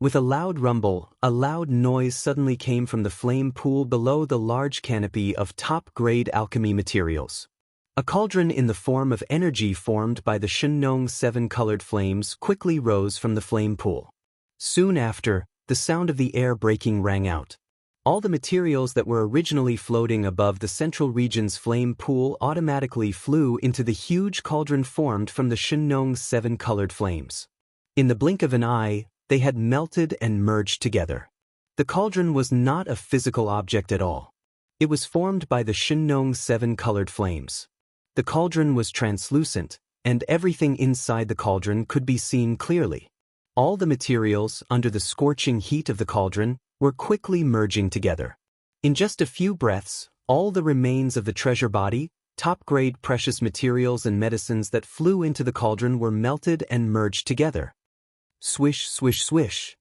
With a loud rumble, a loud noise suddenly came from the flame pool below the large canopy of top-grade alchemy materials. A cauldron in the form of energy formed by the Shenong 7-colored flames quickly rose from the flame pool. Soon after, the sound of the air breaking rang out. All the materials that were originally floating above the central region's flame pool automatically flew into the huge cauldron formed from the Shenong 7-colored flames. In the blink of an eye, they had melted and merged together. The cauldron was not a physical object at all. It was formed by the Shenong 7-colored flames. The cauldron was translucent, and everything inside the cauldron could be seen clearly. All the materials, under the scorching heat of the cauldron, were quickly merging together. In just a few breaths, all the remains of the treasure body, top-grade precious materials and medicines that flew into the cauldron were melted and merged together. Swish, swish, swish.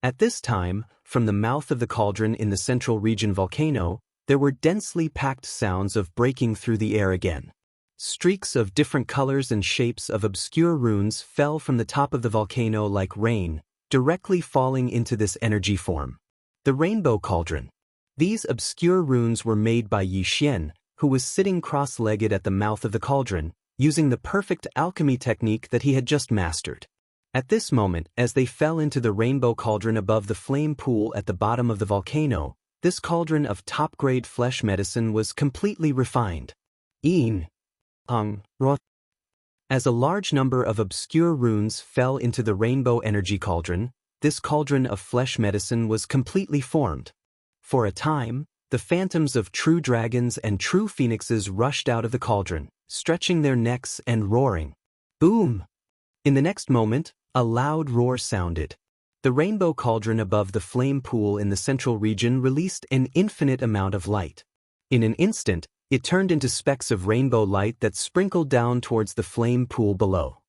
At this time, from the mouth of the cauldron in the central region volcano, there were densely packed sounds of breaking through the air again. Streaks of different colors and shapes of obscure runes fell from the top of the volcano like rain, directly falling into this energy form. The Rainbow Cauldron. These obscure runes were made by Yi Xian, who was sitting cross-legged at the mouth of the cauldron, using the perfect alchemy technique that he had just mastered. At this moment, as they fell into the rainbow cauldron above the flame pool at the bottom of the volcano, this cauldron of top-grade flesh medicine was completely refined. As a large number of obscure runes fell into the rainbow energy cauldron, this cauldron of flesh medicine was completely formed. For a time, the phantoms of true dragons and true phoenixes rushed out of the cauldron, stretching their necks and roaring. Boom! In the next moment, a loud roar sounded. The rainbow cauldron above the flame pool in the central region released an infinite amount of light. In an instant, it turned into specks of rainbow light that sprinkled down towards the flame pool below.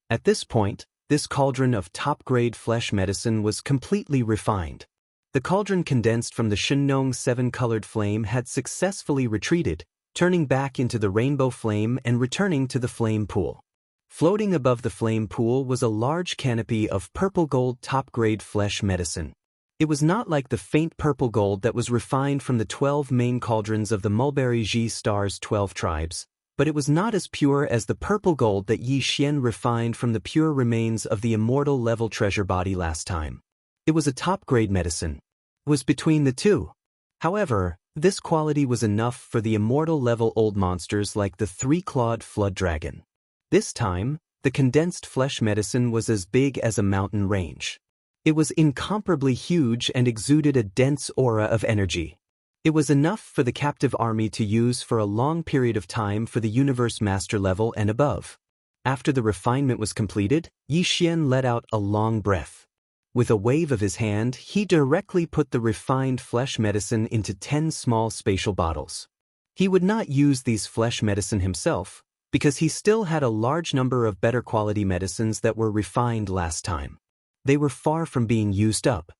At this point, this cauldron of top-grade flesh medicine was completely refined. The cauldron condensed from the Xianxia 7-colored flame had successfully retreated, turning back into the rainbow flame and returning to the flame pool. Floating above the flame pool was a large canopy of purple-gold top-grade flesh medicine. It was not like the faint purple gold that was refined from the 12 main cauldrons of the Mulberry Ji Star's 12 tribes, but it was not as pure as the purple gold that Yi Xian refined from the pure remains of the immortal level treasure body last time. It was a top-grade medicine. It was between the two. However, this quality was enough for the immortal level old monsters like the three-clawed flood dragon. This time, the condensed flesh medicine was as big as a mountain range. It was incomparably huge and exuded a dense aura of energy. It was enough for the captive army to use for a long period of time for the universe master level and above. After the refinement was completed, Yi Xian let out a long breath. With a wave of his hand, he directly put the refined flesh medicine into 10 small spatial bottles. He would not use these flesh medicine himself, because he still had a large number of better quality medicines that were refined last time. They were far from being used up.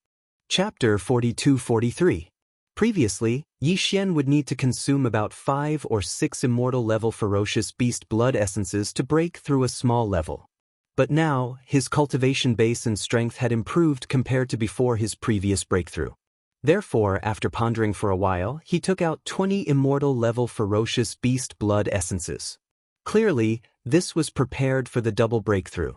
Chapter 42-43. Previously, Yi Xian would need to consume about 5 or 6 immortal-level ferocious beast blood essences to break through a small level. But now, his cultivation base and strength had improved compared to before his previous breakthrough. Therefore, after pondering for a while, he took out 20 immortal-level ferocious beast blood essences. Clearly, this was prepared for the double breakthrough.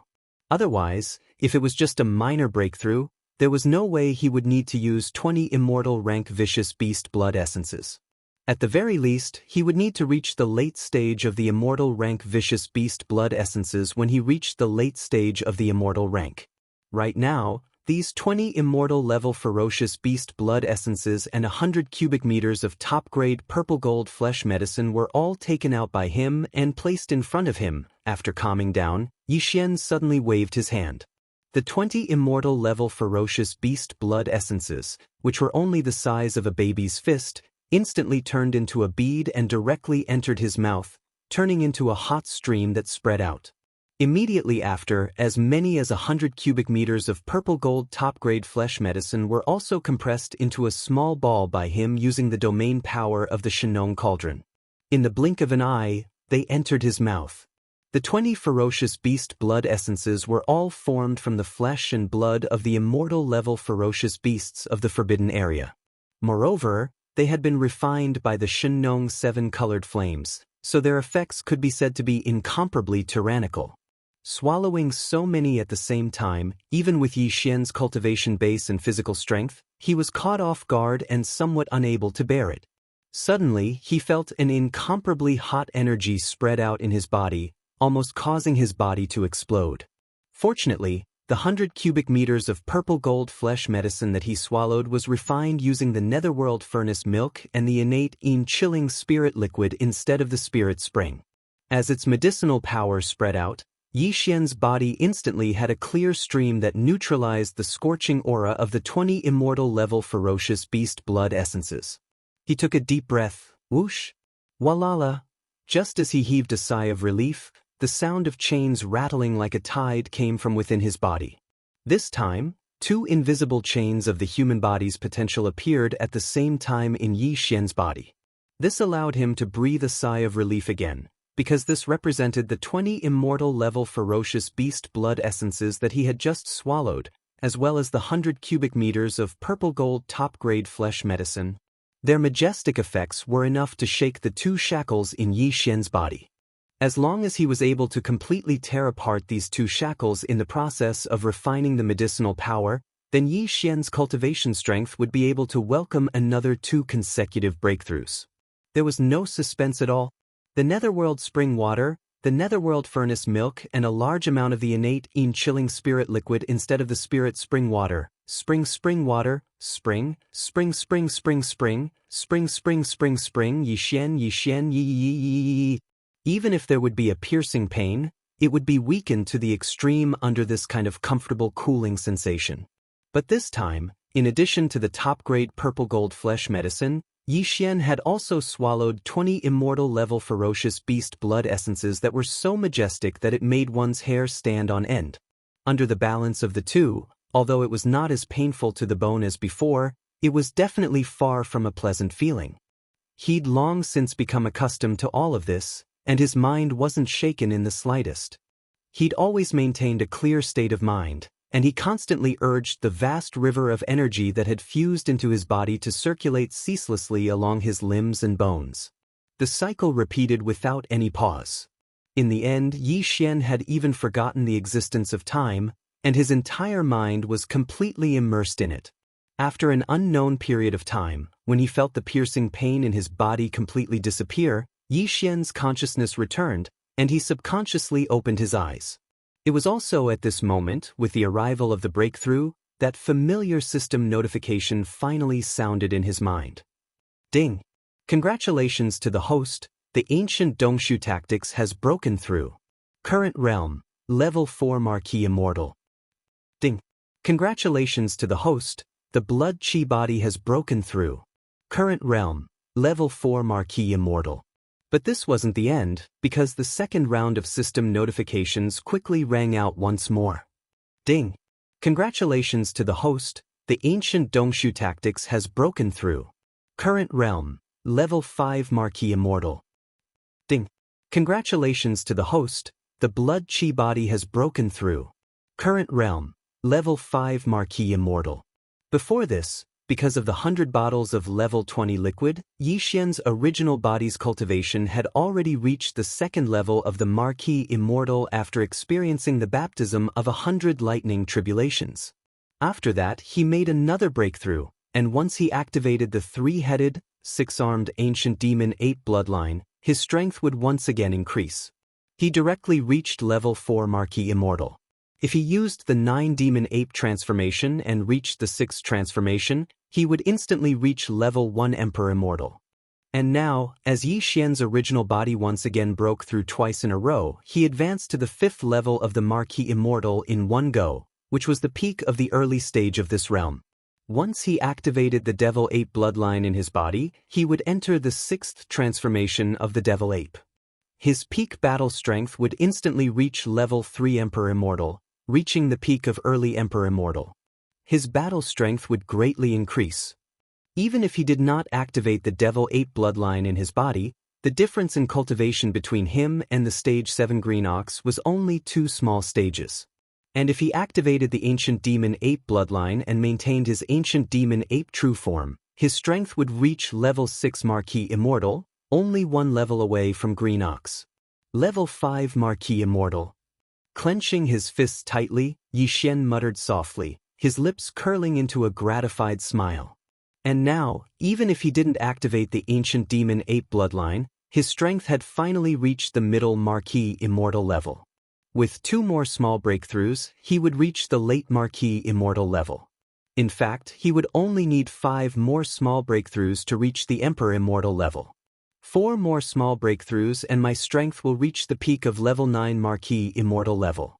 Otherwise, if it was just a minor breakthrough, there was no way he would need to use 20 immortal rank vicious beast blood essences. At the very least, he would need to reach the late stage of the immortal rank vicious beast blood essences when he reached the late stage of the immortal rank. Right now, these 20 immortal level ferocious beast blood essences and 100 cubic meters of top-grade purple gold flesh medicine were all taken out by him and placed in front of him. After calming down, Yi Xian suddenly waved his hand. The 20 immortal level ferocious beast blood essences, which were only the size of a baby's fist, instantly turned into a bead and directly entered his mouth, turning into a hot stream that spread out. Immediately after, as many as 100 cubic meters of purple gold top-grade flesh medicine were also compressed into a small ball by him using the domain power of the Xianxia cauldron. In the blink of an eye, they entered his mouth. The 20 ferocious beast blood essences were all formed from the flesh and blood of the immortal-level ferocious beasts of the Forbidden Area. Moreover, they had been refined by the Xianxia 7-colored flames, so their effects could be said to be incomparably tyrannical. Swallowing so many at the same time, even with Yi Xian's cultivation base and physical strength, he was caught off guard and somewhat unable to bear it. Suddenly, he felt an incomparably hot energy spread out in his body, almost causing his body to explode. Fortunately, the 100 cubic meters of purple gold flesh medicine that he swallowed was refined using the netherworld furnace milk and the innate chilling spirit liquid instead of the spirit spring. As its medicinal power spread out, Yi Xian's body instantly had a clear stream that neutralized the scorching aura of the 20 immortal-level ferocious beast blood essences. He took a deep breath, whoosh, walala. Just as he heaved a sigh of relief, the sound of chains rattling like a tide came from within his body. This time, 2 invisible chains of the human body's potential appeared at the same time in Yi Xian's body. This allowed him to breathe a sigh of relief again, because this represented the 20 immortal-level ferocious beast blood essences that he had just swallowed, as well as the 100 cubic meters of purple gold top-grade flesh medicine. Their majestic effects were enough to shake the 2 shackles in Yi Xian's body. As long as he was able to completely tear apart these two shackles in the process of refining the medicinal power, then Yi Xian's cultivation strength would be able to welcome another 2 consecutive breakthroughs. There was no suspense at all. The netherworld spring water, the netherworld furnace milk, and a large amount of the innate chilling spirit liquid instead of the spirit spring water. Spring water, spring, Yi Xian, yi. Even if there would be a piercing pain, it would be weakened to the extreme under this kind of comfortable cooling sensation. But this time, in addition to the top-grade purple-gold flesh medicine, Yi Xian had also swallowed 20 immortal-level ferocious beast blood essences that were so majestic that it made one's hair stand on end. Under the balance of the two, although it was not as painful to the bone as before, it was definitely far from a pleasant feeling. He'd long since become accustomed to all of this, and his mind wasn't shaken in the slightest. He'd always maintained a clear state of mind, and he constantly urged the vast river of energy that had fused into his body to circulate ceaselessly along his limbs and bones. The cycle repeated without any pause. In the end, Yi Xian had even forgotten the existence of time, and his entire mind was completely immersed in it. After an unknown period of time, when he felt the piercing pain in his body completely disappear, Yi Xian's consciousness returned, and he subconsciously opened his eyes. It was also at this moment, with the arrival of the breakthrough, that familiar system notification finally sounded in his mind. Ding! Congratulations to the host, the ancient Dongshu tactics has broken through. Current realm, level 4 Marquis Immortal. Ding! Congratulations to the host, the blood chi body has broken through. Current realm, level 4 Marquis Immortal. But this wasn't the end, because the second round of system notifications quickly rang out once more. Ding! Congratulations to the host, the ancient Dongshu tactics has broken through. Current realm, level 5 Marquis Immortal. Ding! Congratulations to the host, the blood chi body has broken through. Current realm, level 5 Marquis Immortal. Before this, because of the 100 bottles of level 20 liquid, Yi Xian's original body's cultivation had already reached the second level of the Marquis Immortal after experiencing the baptism of 100 lightning tribulations. After that, he made another breakthrough, and once he activated the 3-headed, 6-armed ancient demon ape bloodline, his strength would once again increase. He directly reached level 4 Marquis Immortal. If he used the 9 demon ape transformation and reached the 6th transformation, he would instantly reach level 1 Emperor Immortal. And now, as Yi Xian's original body once again broke through twice in a row, he advanced to the 5th level of the Marquis Immortal in one go, which was the peak of the early stage of this realm. Once he activated the Devil Ape bloodline in his body, he would enter the 6th transformation of the Devil Ape. His peak battle strength would instantly reach level 3 Emperor Immortal, reaching the peak of early Emperor Immortal. His battle strength would greatly increase. Even if he did not activate the Devil Ape bloodline in his body, the difference in cultivation between him and the stage 7 Green Ox was only 2 small stages. And if he activated the Ancient Demon Ape bloodline and maintained his Ancient Demon Ape true form, his strength would reach level 6 Marquis Immortal, only 1 level away from Green Ox. Level 5 Marquis Immortal. Clenching his fists tightly, Yi Xian muttered softly, his lips curling into a gratified smile. And now, even if he didn't activate the Ancient Demon Ape bloodline, his strength had finally reached the middle Marquis Immortal level. With 2 more small breakthroughs, he would reach the late Marquis Immortal level. In fact, he would only need 5 more small breakthroughs to reach the Emperor Immortal level. 4 more small breakthroughs and my strength will reach the peak of level 9 Marquis Immortal level.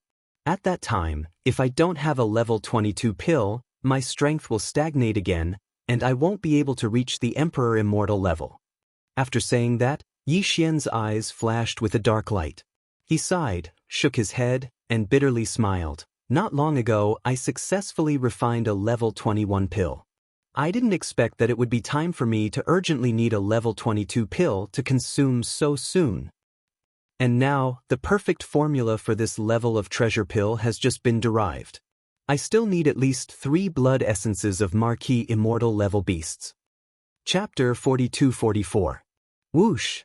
At that time, if I don't have a level 22 pill, my strength will stagnate again, and I won't be able to reach the Emperor Immortal level. After saying that, Yi Xian's eyes flashed with a dark light. He sighed, shook his head, and bitterly smiled. Not long ago, I successfully refined a level 21 pill. I didn't expect that it would be time for me to urgently need a level 22 pill to consume so soon. And now, the perfect formula for this level of treasure pill has just been derived. I still need at least 3 blood essences of Marquis Immortal level beasts. Chapter 42-44. Whoosh!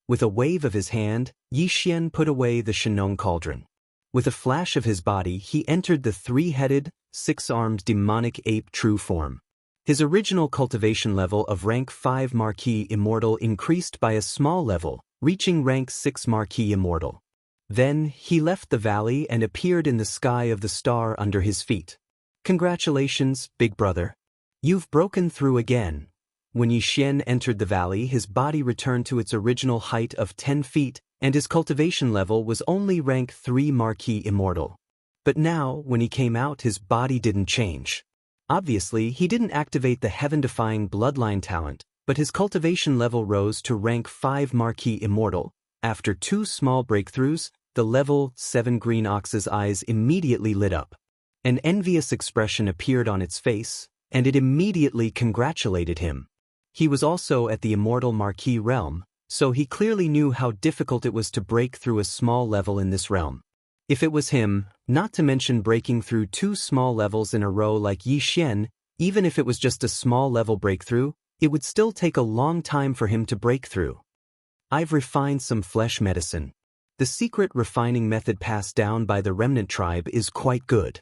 With a wave of his hand, Yi Xian put away the Shenong cauldron. With a flash of his body, he entered the three-headed, six-armed demonic ape true form. His original cultivation level of rank 5 Marquis Immortal increased by a small level, reaching rank 6 Marquis Immortal. Then, he left the valley and appeared in the sky of the star under his feet. Congratulations, big brother. You've broken through again. When Yi Xian entered the valley, his body returned to its original height of 10 feet, and his cultivation level was only rank 3 Marquis Immortal. But now, when he came out, his body didn't change. Obviously, he didn't activate the heaven-defying bloodline talent, but his cultivation level rose to rank 5 Marquis Immortal. After 2 small breakthroughs, the level 7 green ox's eyes immediately lit up. An envious expression appeared on its face, and it immediately congratulated him. He was also at the Immortal Marquis realm, so he clearly knew how difficult it was to break through a small level in this realm. If it was him, not to mention breaking through 2 small levels in a row like Yi Xian, even if it was just a small level breakthrough, it would still take a long time for him to break through. I've refined some flesh medicine. The secret refining method passed down by the remnant tribe is quite good.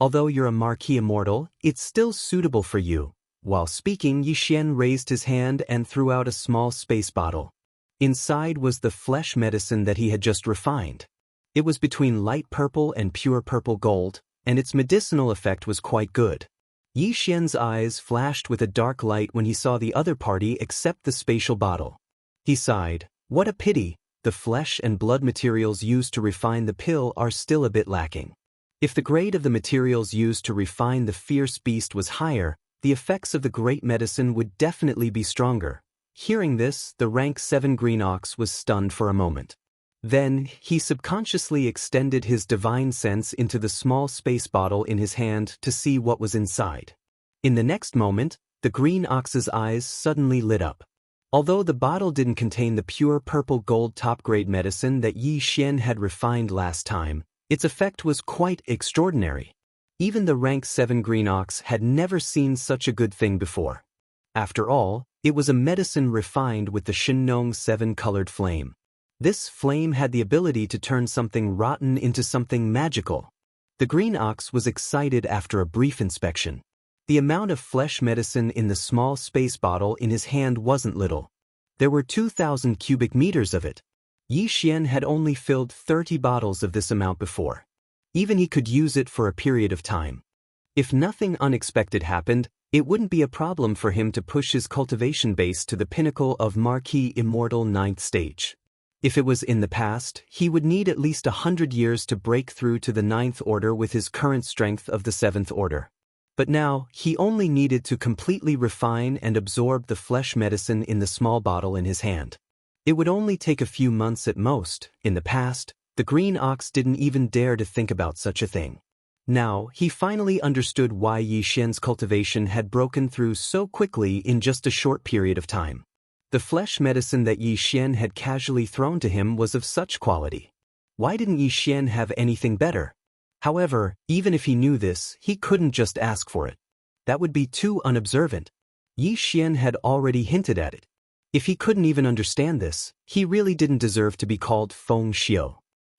Although you're a Marquis Immortal, it's still suitable for you. While speaking, Yi Xian raised his hand and threw out a small space bottle. Inside was the flesh medicine that he had just refined. It was between light purple and pure purple gold, and its medicinal effect was quite good. Yi Xian's eyes flashed with a dark light when he saw the other party accept the spatial bottle. He sighed, "What a pity, the flesh and blood materials used to refine the pill are still a bit lacking. If the grade of the materials used to refine the fierce beast was higher, the effects of the great medicine would definitely be stronger." Hearing this, the rank 7 green ox was stunned for a moment. Then, he subconsciously extended his divine sense into the small space bottle in his hand to see what was inside. In the next moment, the green ox's eyes suddenly lit up. Although the bottle didn't contain the pure purple gold top-grade medicine that Yi Xian had refined last time, its effect was quite extraordinary. Even the rank 7 green ox had never seen such a good thing before. After all, it was a medicine refined with the Shenong 7-colored flame. This flame had the ability to turn something rotten into something magical. The green ox was excited after a brief inspection. The amount of flesh medicine in the small space bottle in his hand wasn't little. There were 2,000 cubic meters of it. Yi Xian had only filled 30 bottles of this amount before. Even he could use it for a period of time. If nothing unexpected happened, it wouldn't be a problem for him to push his cultivation base to the pinnacle of Marquis Immortal 9th stage. If it was in the past, he would need at least 100 years to break through to the 9th order with his current strength of the 7th order. But now, he only needed to completely refine and absorb the flesh medicine in the small bottle in his hand. It would only take a few months at most. In the past, the green ox didn't even dare to think about such a thing. Now, he finally understood why Yi Xian's cultivation had broken through so quickly in just a short period of time. The flesh medicine that Yi Xian had casually thrown to him was of such quality. Why didn't Yi Xian have anything better? However, even if he knew this, he couldn't just ask for it. That would be too unobservant. Yi Xian had already hinted at it. If he couldn't even understand this, he really didn't deserve to be called Feng Xiu.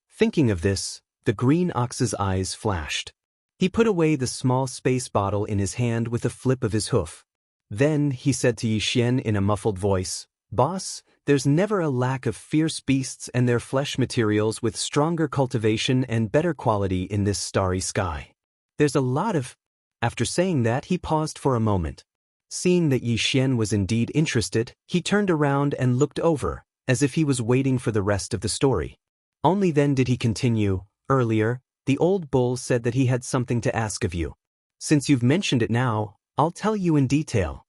Thinking of this, the green ox's eyes flashed. He put away the small space bottle in his hand with a flip of his hoof. Then he said to Yi Xian in a muffled voice, "Boss, there's never a lack of fierce beasts and their flesh materials with stronger cultivation and better quality in this starry sky. There's a lot of—" After saying that, he paused for a moment. Seeing that Yi Xian was indeed interested, he turned around and looked over, as if he was waiting for the rest of the story. Only then did he continue, "Earlier, the old bull said that he had something to ask of you. Since you've mentioned it now, I'll tell you in detail.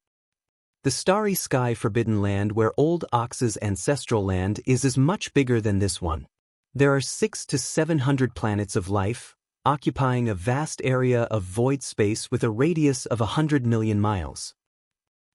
The starry sky Forbidden Land where Old Ox's ancestral land is much bigger than this one. There are 600 to 700 planets of life, occupying a vast area of void space with a radius of 100 million miles.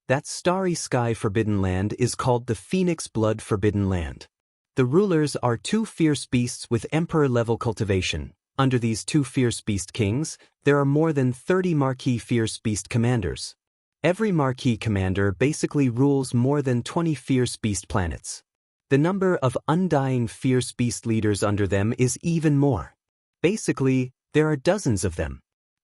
That starry sky Forbidden Land is called the Phoenix Blood Forbidden Land. The rulers are 2 fierce beasts with emperor-level cultivation. Under these 2 fierce beast kings, there are more than 30 Marquis fierce beast commanders. Every Marquis commander basically rules more than 20 fierce beast planets. The number of undying fierce beast leaders under them is even more. Basically, there are dozens of them.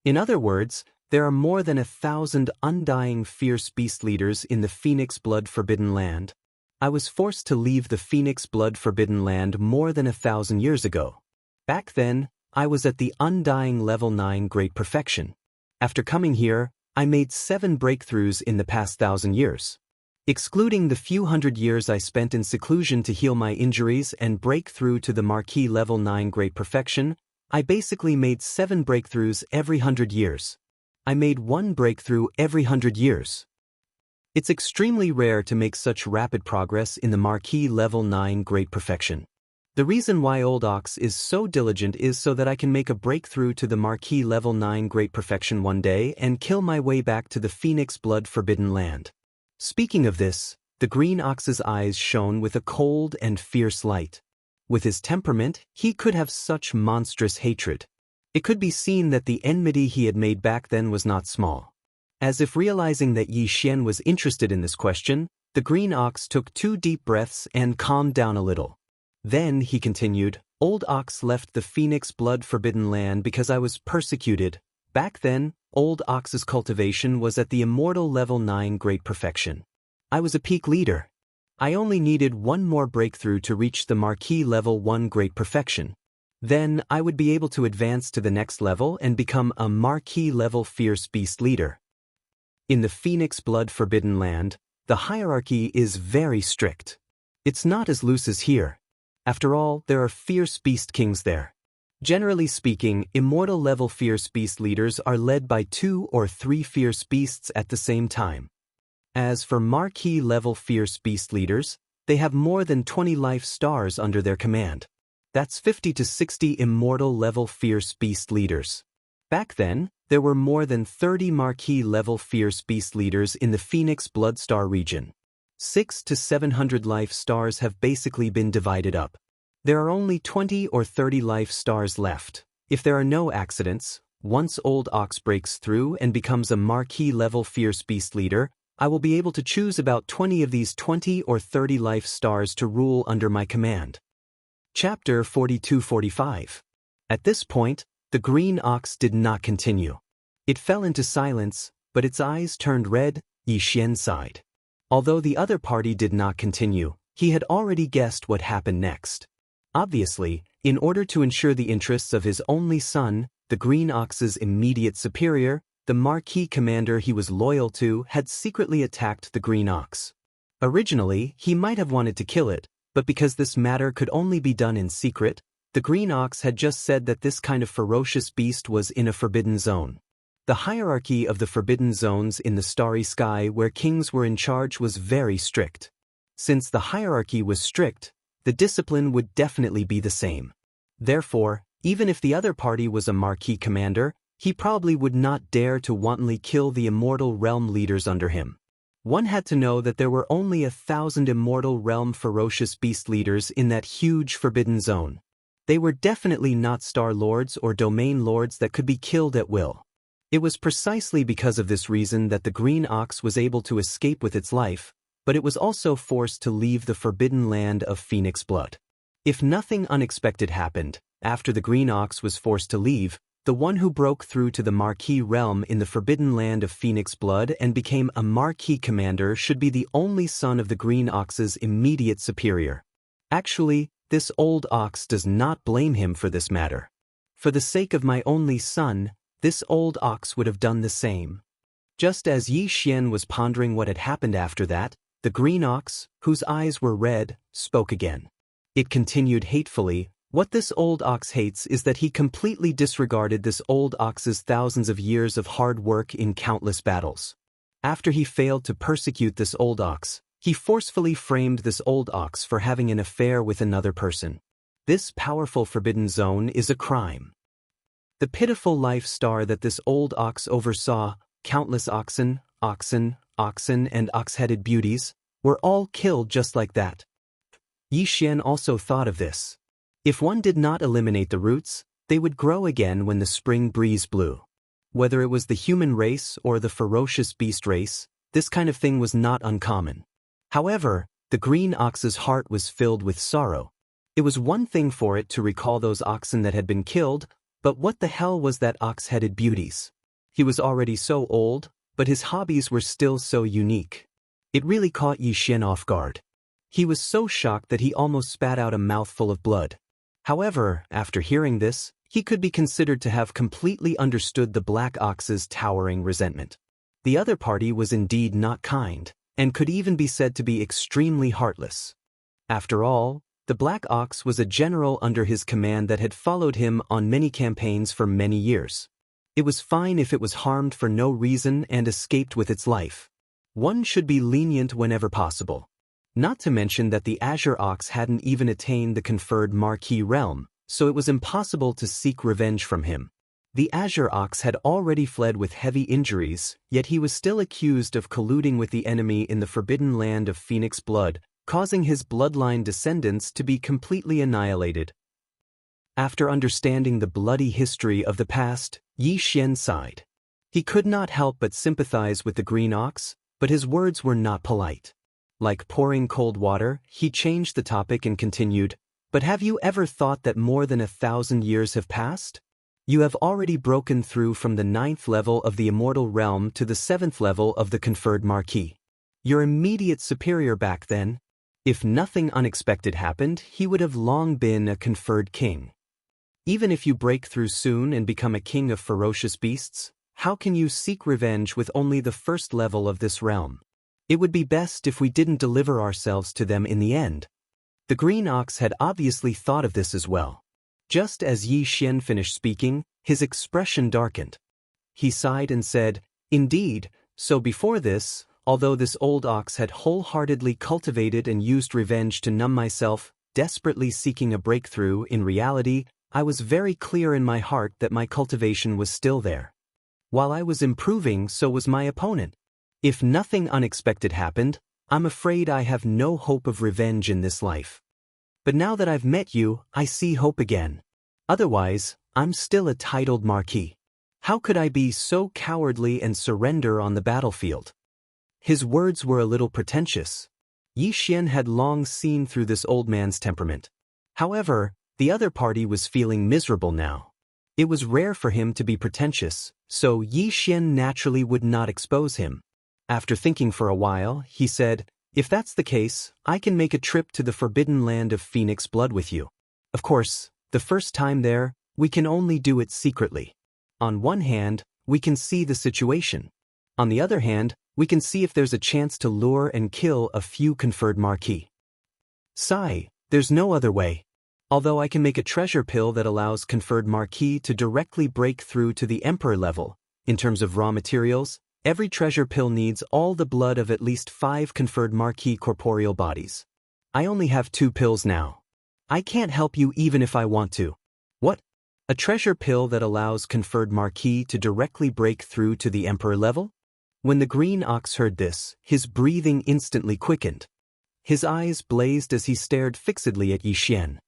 In other words, there are more than 1,000 undying fierce beast leaders in the Phoenix Blood Forbidden Land. I was forced to leave the Phoenix Blood Forbidden Land more than 1,000 years ago. Back then, I was at the undying level 9 Great Perfection. After coming here, I made 7 breakthroughs in the past 1,000 years. Excluding the few hundred years I spent in seclusion to heal my injuries and break through to the Marquis level 9 Great Perfection, I basically made 7 breakthroughs every 100 years. I made 1 breakthrough every 100 years. It's extremely rare to make such rapid progress in the Marquis level 9 Great Perfection. The reason why Old Ox is so diligent is so that I can make a breakthrough to the Marquis level 9 Great Perfection one day and kill my way back to the Phoenix Blood Forbidden Land. Speaking of this, the Green Ox's eyes shone with a cold and fierce light. With his temperament, he could have such monstrous hatred. It could be seen that the enmity he had made back then was not small. As if realizing that Yi Xian was interested in this question, the Green Ox took 2 deep breaths and calmed down a little. Then, he continued, Old Ox left the Phoenix Blood Forbidden Land because I was persecuted. Back then, Old Ox's cultivation was at the immortal level 9 Great Perfection. I was a peak leader. I only needed 1 more breakthrough to reach the Marquis level 1 Great Perfection. Then, I would be able to advance to the next level and become a Marquis level Fierce Beast Leader. In the Phoenix Blood Forbidden Land, the hierarchy is very strict. It's not as loose as here. After all, there are fierce beast kings there. Generally speaking, immortal level fierce beast leaders are led by 2 or 3 fierce beasts at the same time. As for Marquis level fierce beast leaders, they have more than 20 life stars under their command. That's 50 to 60 immortal level fierce beast leaders. Back then, there were more than 30 Marquis level fierce beast leaders in the Phoenix Bloodstar region. 600 to 700 life stars have basically been divided up. There are only 20 or 30 life stars left. If there are no accidents, once Old Ox breaks through and becomes a Marquis level fierce beast leader, I will be able to choose about 20 of these 20 or 30 life stars to rule under my command. Chapter 42-45. At this point, the Green Ox did not continue. It fell into silence, but its eyes turned red. Yi Xian sighed. Although the other party did not continue, he had already guessed what happened next. Obviously, in order to ensure the interests of his only son, the Green Ox's immediate superior, the Marquis commander he was loyal to had secretly attacked the Green Ox. Originally, he might have wanted to kill it, but because this matter could only be done in secret, the Green Ox had just said that this kind of ferocious beast was in a forbidden zone. The hierarchy of the forbidden zones in the starry sky where kings were in charge was very strict. Since the hierarchy was strict, the discipline would definitely be the same. Therefore, even if the other party was a Marquis commander, he probably would not dare to wantonly kill the immortal realm leaders under him. One had to know that there were only 1,000 immortal realm ferocious beast leaders in that huge forbidden zone. They were definitely not star lords or domain lords that could be killed at will. It was precisely because of this reason that the Green Ox was able to escape with its life, but it was also forced to leave the forbidden land of Phoenix Blood. If nothing unexpected happened, after the Green Ox was forced to leave, the one who broke through to the Marquis realm in the forbidden land of Phoenix Blood and became a Marquis commander should be the only son of the Green Ox's immediate superior. Actually, this Old Ox does not blame him for this matter. For the sake of my only son, this Old Ox would have done the same. Just as Yi Xian was pondering what had happened after that, the Green Ox, whose eyes were red, spoke again. It continued hatefully, what this Old Ox hates is that he completely disregarded this Old Ox's thousands of years of hard work in countless battles. After he failed to persecute this Old Ox, he forcefully framed this Old Ox for having an affair with another person. This powerful forbidden zone is a crime. The pitiful life star that this Old Ox oversaw, countless oxen, and ox-headed beauties, were all killed just like that. Yi Xian also thought of this. If one did not eliminate the roots, they would grow again when the spring breeze blew. Whether it was the human race or the ferocious beast race, this kind of thing was not uncommon. However, The green ox's heart was filled with sorrow. It was one thing for it to recall those oxen that had been killed, but what the hell was that ox-headed beauties? He was already so old, but his hobbies were still so unique. It really caught Yi Xian off guard. He was so shocked that he almost spat out a mouthful of blood. However, after hearing this, he could be considered to have completely understood the black ox's towering resentment. The other party was indeed not kind, and could even be said to be extremely heartless. After all, the black ox was a general under his command that had followed him on many campaigns for many years. It was fine if it was harmed for no reason and escaped with its life. One should be lenient whenever possible. Not to mention that the azure ox hadn't even attained the conferred Marquis realm, so it was impossible to seek revenge from him. The azure ox had already fled with heavy injuries, yet he was still accused of colluding with the enemy in the forbidden land of Phoenix blood, causing his bloodline descendants to be completely annihilated. After understanding the bloody history of the past, Yi Xian sighed. He could not help but sympathize with the green ox, but his words were not polite. Like pouring cold water, he changed the topic and continued, "But have you ever thought that more than 1,000 years have passed? You have already broken through from the 9th level of the immortal realm to the 7th level of the conferred Marquis. Your immediate superior back then. If nothing unexpected happened, he would have long been a conferred king. Even if you break through soon and become a king of ferocious beasts, how can you seek revenge with only the 1st level of this realm? It would be best if we didn't deliver ourselves to them in the end." The green ox had obviously thought of this as well. Just as Yi Xian finished speaking, his expression darkened. He sighed and said, "Indeed, so before this, although this old ox had wholeheartedly cultivated and used revenge to numb myself, desperately seeking a breakthrough, in reality, I was very clear in my heart that my cultivation was still there. While I was improving, so was my opponent. If nothing unexpected happened, I'm afraid I have no hope of revenge in this life. But now that I've met you, I see hope again. Otherwise, I'm still a titled marquis. How could I be so cowardly and surrender on the battlefield?" His words were a little pretentious. Yi Xian had long seen through this old man's temperament. However, the other party was feeling miserable now. It was rare for him to be pretentious, so Yi Xian naturally would not expose him. After thinking for a while, he said, "If that's the case, I can make a trip to the forbidden land of Phoenix blood with you. Of course, the first time there, we can only do it secretly. On one hand, we can see the situation. On the other hand, we can see if there's a chance to lure and kill a few conferred marquis. Sigh, there's no other way. Although I can make a treasure pill that allows conferred marquis to directly break through to the emperor level, in terms of raw materials, every treasure pill needs all the blood of at least 5 conferred marquis corporeal bodies. I only have 2 pills now. I can't help you even if I want to." "What? A treasure pill that allows conferred marquis to directly break through to the emperor level?" When the green ox heard this, his breathing instantly quickened. His eyes blazed as he stared fixedly at Yi Xian.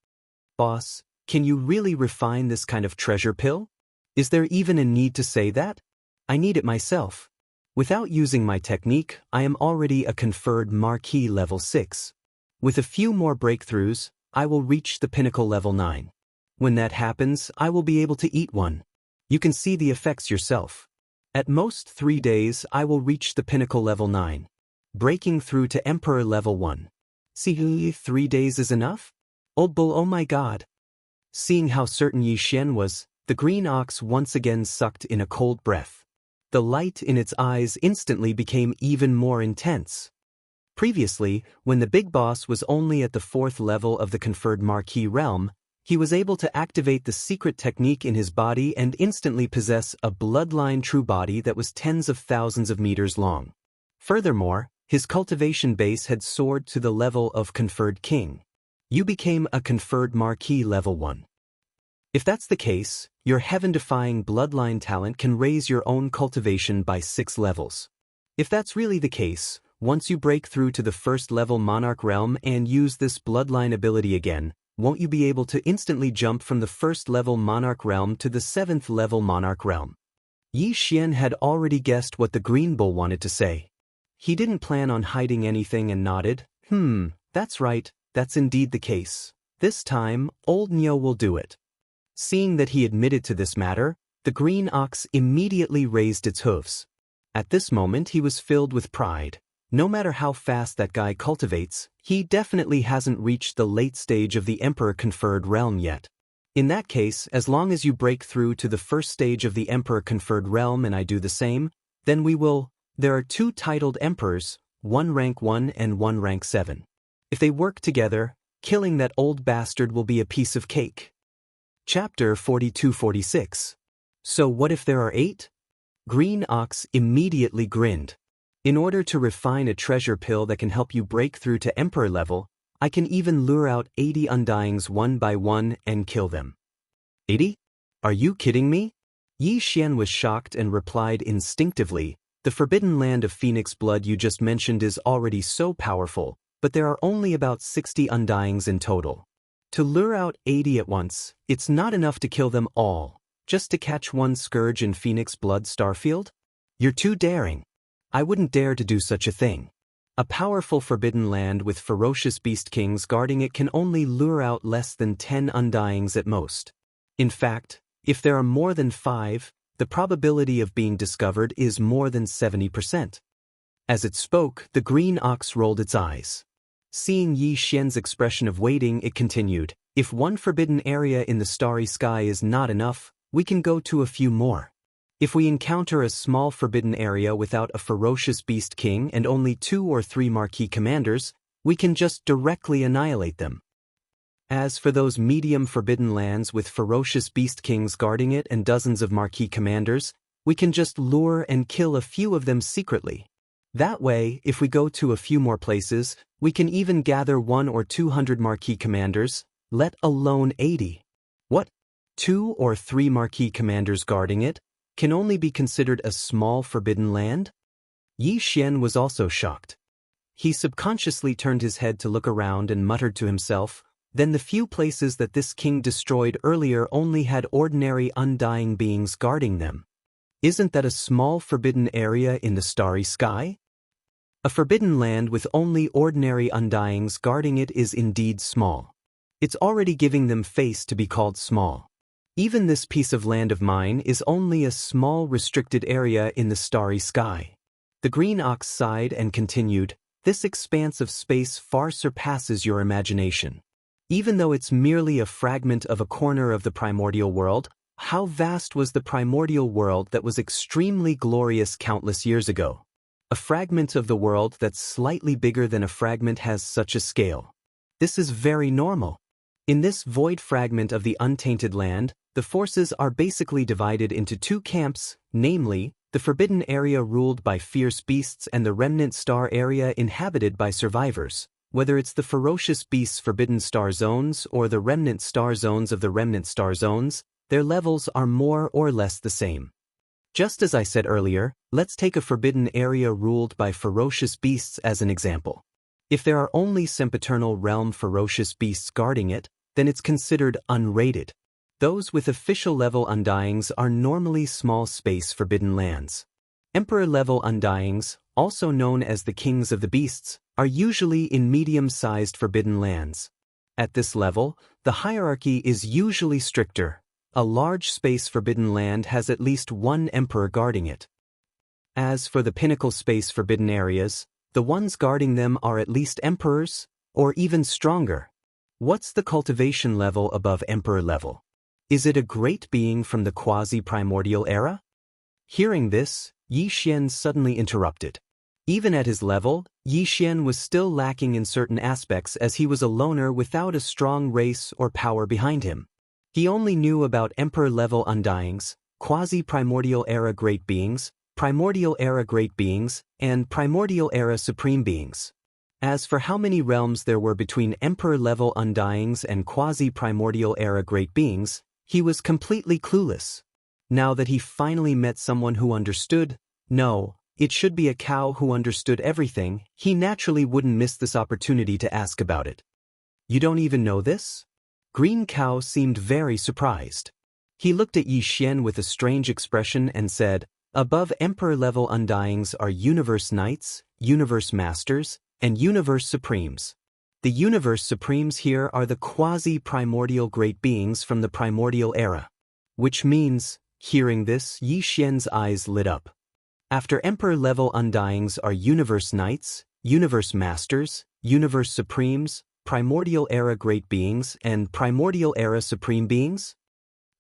"Boss, can you really refine this kind of treasure pill? Is there even a need to say that? I need it myself. Without using my technique, I am already a conferred Marquis level 6. With a few more breakthroughs, I will reach the pinnacle level 9. When that happens, I will be able to eat one. You can see the effects yourself. At most 3 days, I will reach the pinnacle level 9, breaking through to Emperor level 1. See, 3 days is enough? Old bull, oh my god." Seeing how certain Yi Xian was, the green ox once again sucked in a cold breath. The light in its eyes instantly became even more intense. Previously, when the big boss was only at the 4th level of the conferred Marquis realm, he was able to activate the secret technique in his body and instantly possess a bloodline true body that was tens of thousands of meters long. Furthermore, his cultivation base had soared to the level of conferred king. You became a conferred Marquis level 1. If that's the case, your heaven-defying bloodline talent can raise your own cultivation by 6 levels. If that's really the case, once you break through to the 1st level monarch realm and use this bloodline ability again, won't you be able to instantly jump from the 1st level monarch realm to the 7th level monarch realm? Yi Xian had already guessed what the green bull wanted to say. He didn't plan on hiding anything and nodded, That's right, that's indeed the case. This time, old Nyo will do it. Seeing that he admitted to this matter, the green ox immediately raised its hooves. At this moment he was filled with pride. No matter how fast that guy cultivates, he definitely hasn't reached the late stage of the Emperor-conferred realm yet. In that case, as long as you break through to the first stage of the Emperor-conferred realm and I do the same, then we will. There are 2 titled Emperors, one rank 1 and one rank 7. If they work together, killing that old bastard will be a piece of cake. Chapter 42-46. So what if there are 8? Green Ox immediately grinned. In order to refine a treasure pill that can help you break through to Emperor level, I can even lure out 80 Undyings one by one and kill them. 80? Are you kidding me? Yi Xian was shocked and replied instinctively, the forbidden land of Phoenix blood you just mentioned is already so powerful, but there are only about 60 Undyings in total. To lure out 80 at once, it's not enough to kill them all, just to catch one scourge in Phoenix blood Starfield? You're too daring. I wouldn't dare to do such a thing. A powerful forbidden land with ferocious beast kings guarding it can only lure out less than 10 Undyings at most. In fact, if there are more than 5, the probability of being discovered is more than 70%. As it spoke, the green ox rolled its eyes. Seeing Yi Xian's expression of waiting, it continued, if one forbidden area in the starry sky is not enough, we can go to a few more. If we encounter a small forbidden area without a ferocious beast king and only 2 or 3 marquee commanders, we can just directly annihilate them. As for those medium forbidden lands with ferocious beast kings guarding it and dozens of marquee commanders, we can just lure and kill a few of them secretly. That way, if we go to a few more places, we can even gather 100 or 200 marquee commanders, let alone 80. What? 2 or 3 marquee commanders guarding it? Can only be considered a small forbidden land? Yi Xian was also shocked. He subconsciously turned his head to look around and muttered to himself, then the few places that this king destroyed earlier only had ordinary undying beings guarding them. Isn't that a small forbidden area in the starry sky? A forbidden land with only ordinary undyings guarding it is indeed small. It's already giving them face to be called small. Even this piece of land of mine is only a small restricted area in the starry sky. The green ox sighed and continued, this expanse of space far surpasses your imagination. Even though it's merely a fragment of a corner of the primordial world, how vast was the primordial world that was extremely glorious countless years ago? A fragment of the world that's slightly bigger than a fragment has such a scale. This is very normal. In this void fragment of the untainted land, the forces are basically divided into 2 camps, namely, the forbidden area ruled by fierce beasts and the remnant star area inhabited by survivors. Whether it's the ferocious beasts' forbidden star zones or the remnant star zones of the remnant star zones, their levels are more or less the same. Just as I said earlier, let's take a forbidden area ruled by ferocious beasts as an example. If there are only sempiternal realm ferocious beasts guarding it, then it's considered unrated. Those with official level undyings are normally small space forbidden lands. Emperor level undyings, also known as the kings of the beasts, are usually in medium-sized forbidden lands. At this level, the hierarchy is usually stricter. A large space forbidden land has at least 1 emperor guarding it. As for the pinnacle space forbidden areas, the ones guarding them are at least emperors, or even stronger. What's the cultivation level above emperor level? Is it a great being from the quasi-primordial era? Hearing this, Yi Xian suddenly interrupted. Even at his level, Yi Xian was still lacking in certain aspects as he was a loner without a strong race or power behind him. He only knew about emperor-level undyings, quasi-primordial era great beings, primordial era great beings, and primordial era supreme beings. As for how many realms there were between emperor-level undyings and quasi-primordial era great beings, he was completely clueless. Now that he finally met someone who understood, no, it should be a cow who understood everything, he naturally wouldn't miss this opportunity to ask about it. You don't even know this? Green Cow seemed very surprised. He looked at Yi Xian with a strange expression and said, above emperor-level undyings are universe knights, universe masters, and Universe Supremes. The Universe Supremes here are the quasi-primordial great beings from the primordial era. Which means, hearing this, Yi Xian's eyes lit up. After Emperor-level Undyings are Universe Knights, Universe Masters, Universe Supremes, Primordial Era Great Beings, and Primordial Era Supreme Beings?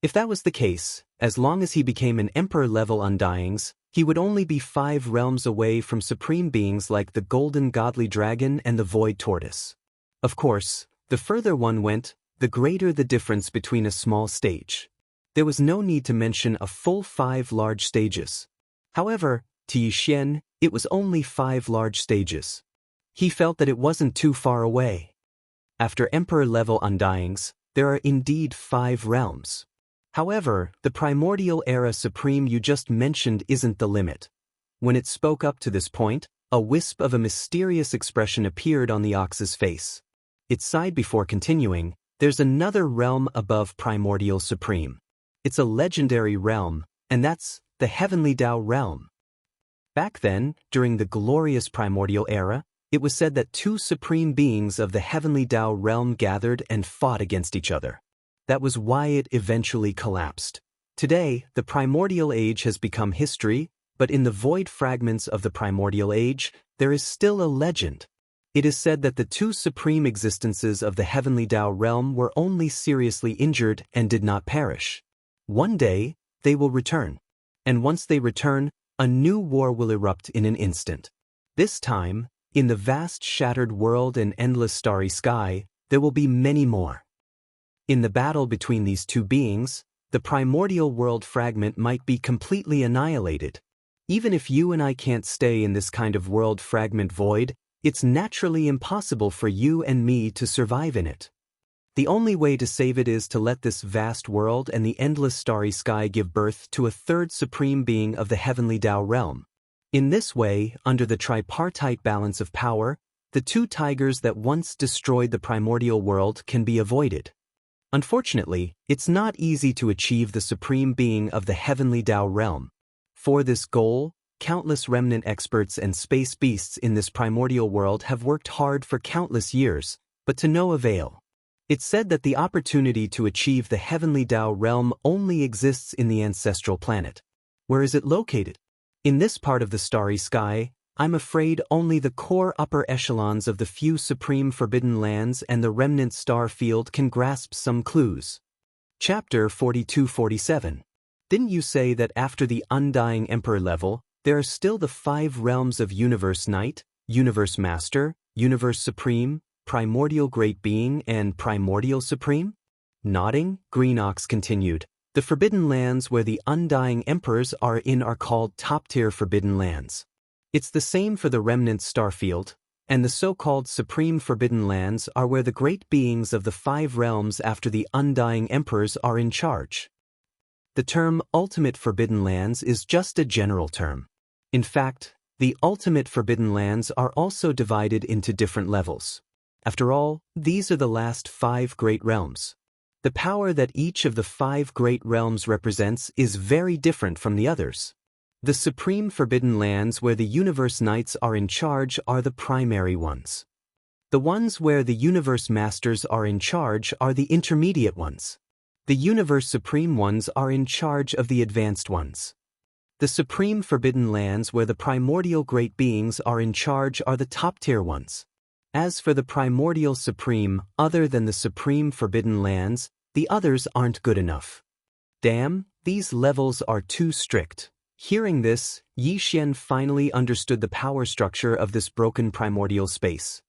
If that was the case, as long as he became an Emperor-level Undyings, he would only be 5 realms away from supreme beings like the Golden Godly Dragon and the Void Tortoise. Of course, the further one went, the greater the difference between a small stage. There was no need to mention a full 5 large stages. However, to Yi Xian, it was only 5 large stages. He felt that it wasn't too far away. After Emperor-level Undyings, there are indeed 5 realms. However, the Primordial Era Supreme you just mentioned isn't the limit. When it spoke up to this point, a wisp of a mysterious expression appeared on the ox's face. It sighed before continuing, "There's another realm above Primordial Supreme. It's a legendary realm, and that's the Heavenly Tao realm." Back then, during the glorious Primordial Era, it was said that 2 supreme beings of the Heavenly Tao realm gathered and fought against each other. That was why it eventually collapsed. Today, the Primordial Age has become history, but in the void fragments of the Primordial Age, there is still a legend. It is said that the 2 supreme existences of the Heavenly Tao realm were only seriously injured and did not perish. One day, they will return. And once they return, a new war will erupt in an instant. This time, in the vast shattered world and endless starry sky, there will be many more. In the battle between these 2 beings, the primordial world fragment might be completely annihilated. Even if you and I can't stay in this kind of world fragment void, it's naturally impossible for you and me to survive in it. The only way to save it is to let this vast world and the endless starry sky give birth to a 3rd supreme being of the Heavenly Tao realm. In this way, under the tripartite balance of power, the 2 tigers that once destroyed the primordial world can be avoided. Unfortunately, it's not easy to achieve the supreme being of the Heavenly Tao realm. For this goal, countless remnant experts and space beasts in this primordial world have worked hard for countless years, but to no avail. It's said that the opportunity to achieve the Heavenly Tao realm only exists in the ancestral planet. Where is it located? In this part of the starry sky, I'm afraid only the core upper echelons of the few supreme forbidden lands and the remnant star field can grasp some clues. Chapter 42-47. Didn't you say that after the Undying Emperor level, there are still the 5 realms of Universe Knight, Universe Master, Universe Supreme, Primordial Great Being, and Primordial Supreme? Nodding, Green Ox continued, "The forbidden lands where the Undying Emperors are in are called top-tier forbidden lands. It's the same for the remnant starfield, and the so-called supreme forbidden lands are where the great beings of the 5 realms after the Undying Emperors are in charge." The term ultimate forbidden lands is just a general term. In fact, the ultimate forbidden lands are also divided into different levels. After all, these are the last 5 great realms. The power that each of the 5 great realms represents is very different from the others. The supreme forbidden lands where the Universe Knights are in charge are the primary ones. The ones where the Universe Masters are in charge are the intermediate ones. The Universe Supreme ones are in charge of the advanced ones. The supreme forbidden lands where the primordial great beings are in charge are the top-tier ones. As for the primordial supreme, other than the supreme forbidden lands, the others aren't good enough. Damn, these levels are too strict. Hearing this, Yi Xian finally understood the power structure of this broken primordial space.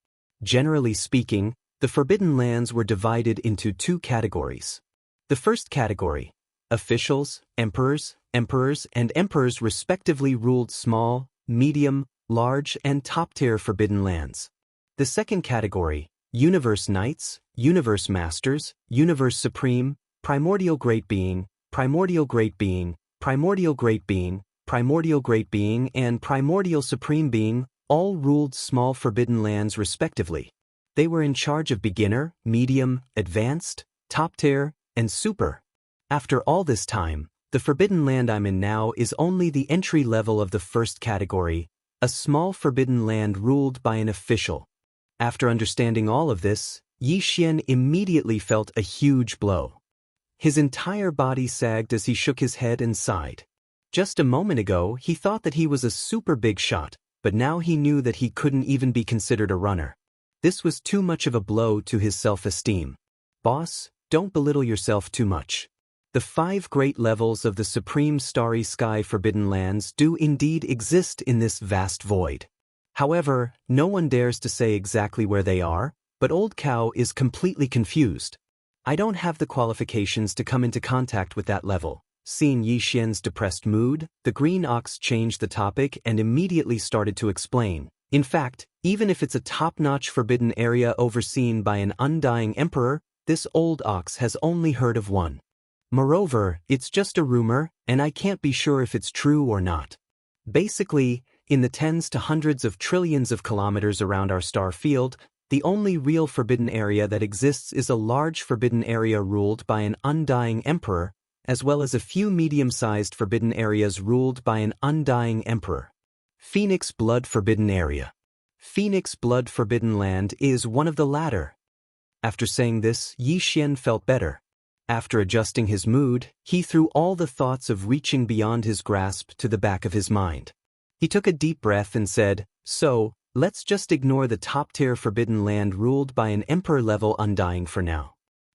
Generally speaking, the forbidden lands were divided into 2 categories. The first category, officials, emperors, and emperors respectively ruled small, medium, large, and top-tier forbidden lands. The second category, Universe Knights, Universe Masters, Universe Supreme, Primordial Great Being, Primordial Great Being, Primordial Great Being, Primordial Great Being, and Primordial Supreme Being, all ruled small forbidden lands respectively. They were in charge of beginner, medium, advanced, top-tier, and super. After all this time, the forbidden land I'm in now is only the entry level of the first category, a small forbidden land ruled by an official. After understanding all of this, Yi Xian immediately felt a huge blow. His entire body sagged as he shook his head and sighed. Just a moment ago, he thought that he was a super big shot, but now he knew that he couldn't even be considered a runner. This was too much of a blow to his self-esteem. Boss, don't belittle yourself too much. The 5 great levels of the Supreme Starry Sky Forbidden Lands do indeed exist in this vast void. However, no one dares to say exactly where they are, but Old Cow is completely confused. I don't have the qualifications to come into contact with that level. Seeing Yi Xian's depressed mood, the Green Ox changed the topic and immediately started to explain. In fact, even if it's a top-notch forbidden area overseen by an undying emperor, this old ox has only heard of one. Moreover, it's just a rumor, and I can't be sure if it's true or not. Basically, in the tens to hundreds of trillions of kilometers around our star field, the only real forbidden area that exists is a large forbidden area ruled by an undying emperor, as well as a few medium-sized forbidden areas ruled by an undying emperor. Phoenix Blood Forbidden Area. Phoenix Blood Forbidden Land is one of the latter. After saying this, Yi Xian felt better. After adjusting his mood, he threw all the thoughts of reaching beyond his grasp to the back of his mind. He took a deep breath and said, "So, let's just ignore the top-tier forbidden land ruled by an emperor-level undying for now.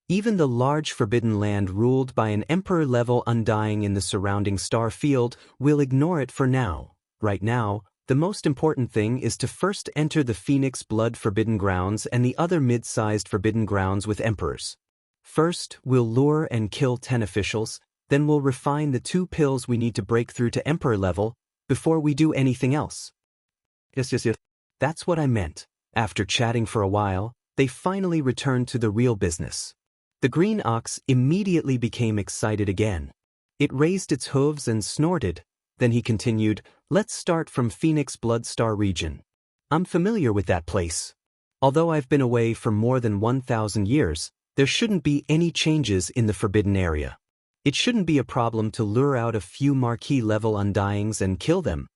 Even the large forbidden land ruled by an emperor-level undying in the surrounding star field, we'll ignore it for now. Right now, the most important thing is to first enter the Phoenix Blood Forbidden Grounds and the other mid-sized forbidden grounds with emperors. First, we'll lure and kill 10 officials, then we'll refine the 2 pills we need to break through to emperor level before we do anything else." Yes. That's what I meant. After chatting for a while, they finally returned to the real business. The Green Ox immediately became excited again. It raised its hooves and snorted. Then he continued, "Let's start from Phoenix Blood Star region. I'm familiar with that place. Although I've been away for more than 1,000 years, there shouldn't be any changes in the forbidden area. It shouldn't be a problem to lure out a few marquee-level undyings and kill them.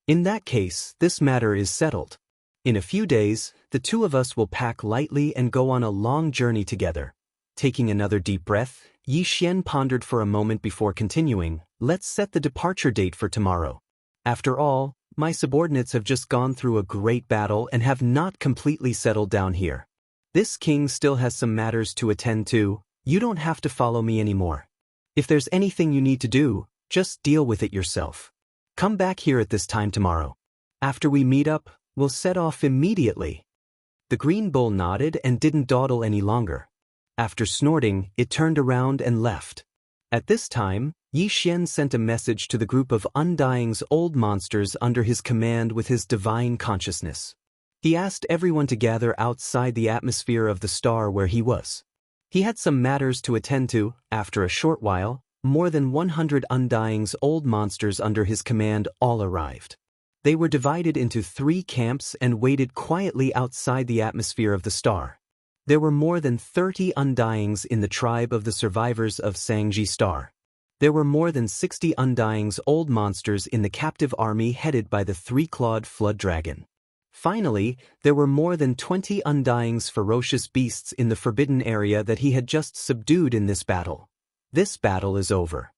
In that case, this matter is settled. In a few days, the 2 of us will pack lightly and go on a long journey together." Taking another deep breath, Yi Xian pondered for a moment before continuing, "Let's set the departure date for tomorrow. After all, my subordinates have just gone through a great battle and have not completely settled down here. This king still has some matters to attend to. You don't have to follow me anymore. If there's anything you need to do, just deal with it yourself. Come back here at this time tomorrow. After we meet up, we'll set off immediately." The green bull nodded and didn't dawdle any longer. After snorting, it turned around and left. At this time, Yi Xian sent a message to the group of Undying's old monsters under his command with his divine consciousness. He asked everyone to gather outside the atmosphere of the star where he was. He had some matters to attend to. After a short while, more than 100 Undying's old monsters under his command all arrived. They were divided into 3 camps and waited quietly outside the atmosphere of the star. There were more than 30 Undyings in the tribe of the survivors of Xianxia Star. There were more than 60 Undying's old monsters in the captive army headed by the 3-clawed flood dragon. Finally, there were more than 20 Undying's ferocious beasts in the forbidden area that he had just subdued in this battle. This battle is over.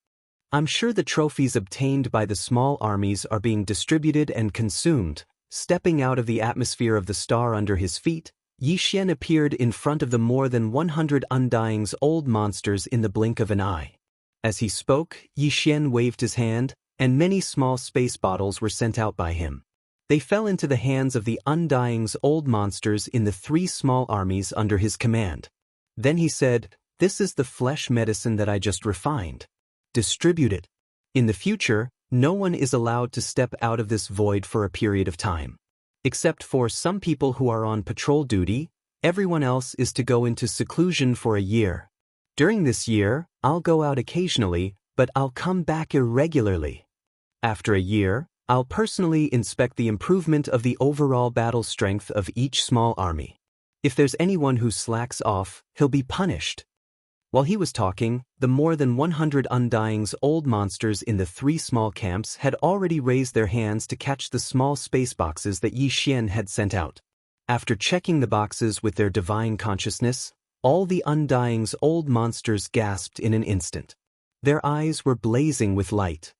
I'm sure the trophies obtained by the small armies are being distributed and consumed. Stepping out of the atmosphere of the star under his feet, Yi Xian appeared in front of the more than 100 Undying's old monsters in the blink of an eye. As he spoke, Yi Xian waved his hand, and many small space bottles were sent out by him. They fell into the hands of the Undying's old monsters in the 3 small armies under his command. Then he said, "This is the flesh medicine that I just refined. Distribute it. In the future, no one is allowed to step out of this void for a period of time. Except for some people who are on patrol duty, everyone else is to go into seclusion for a year. During this year, I'll go out occasionally, but I'll come back irregularly. After a year, I'll personally inspect the improvement of the overall battle strength of each small army. If there's anyone who slacks off, he'll be punished." While he was talking, the more than 100 Undying's old monsters in the 3 small camps had already raised their hands to catch the small space boxes that Yi Xian had sent out. After checking the boxes with their divine consciousness, all the Undying's old monsters gasped in an instant. Their eyes were blazing with light.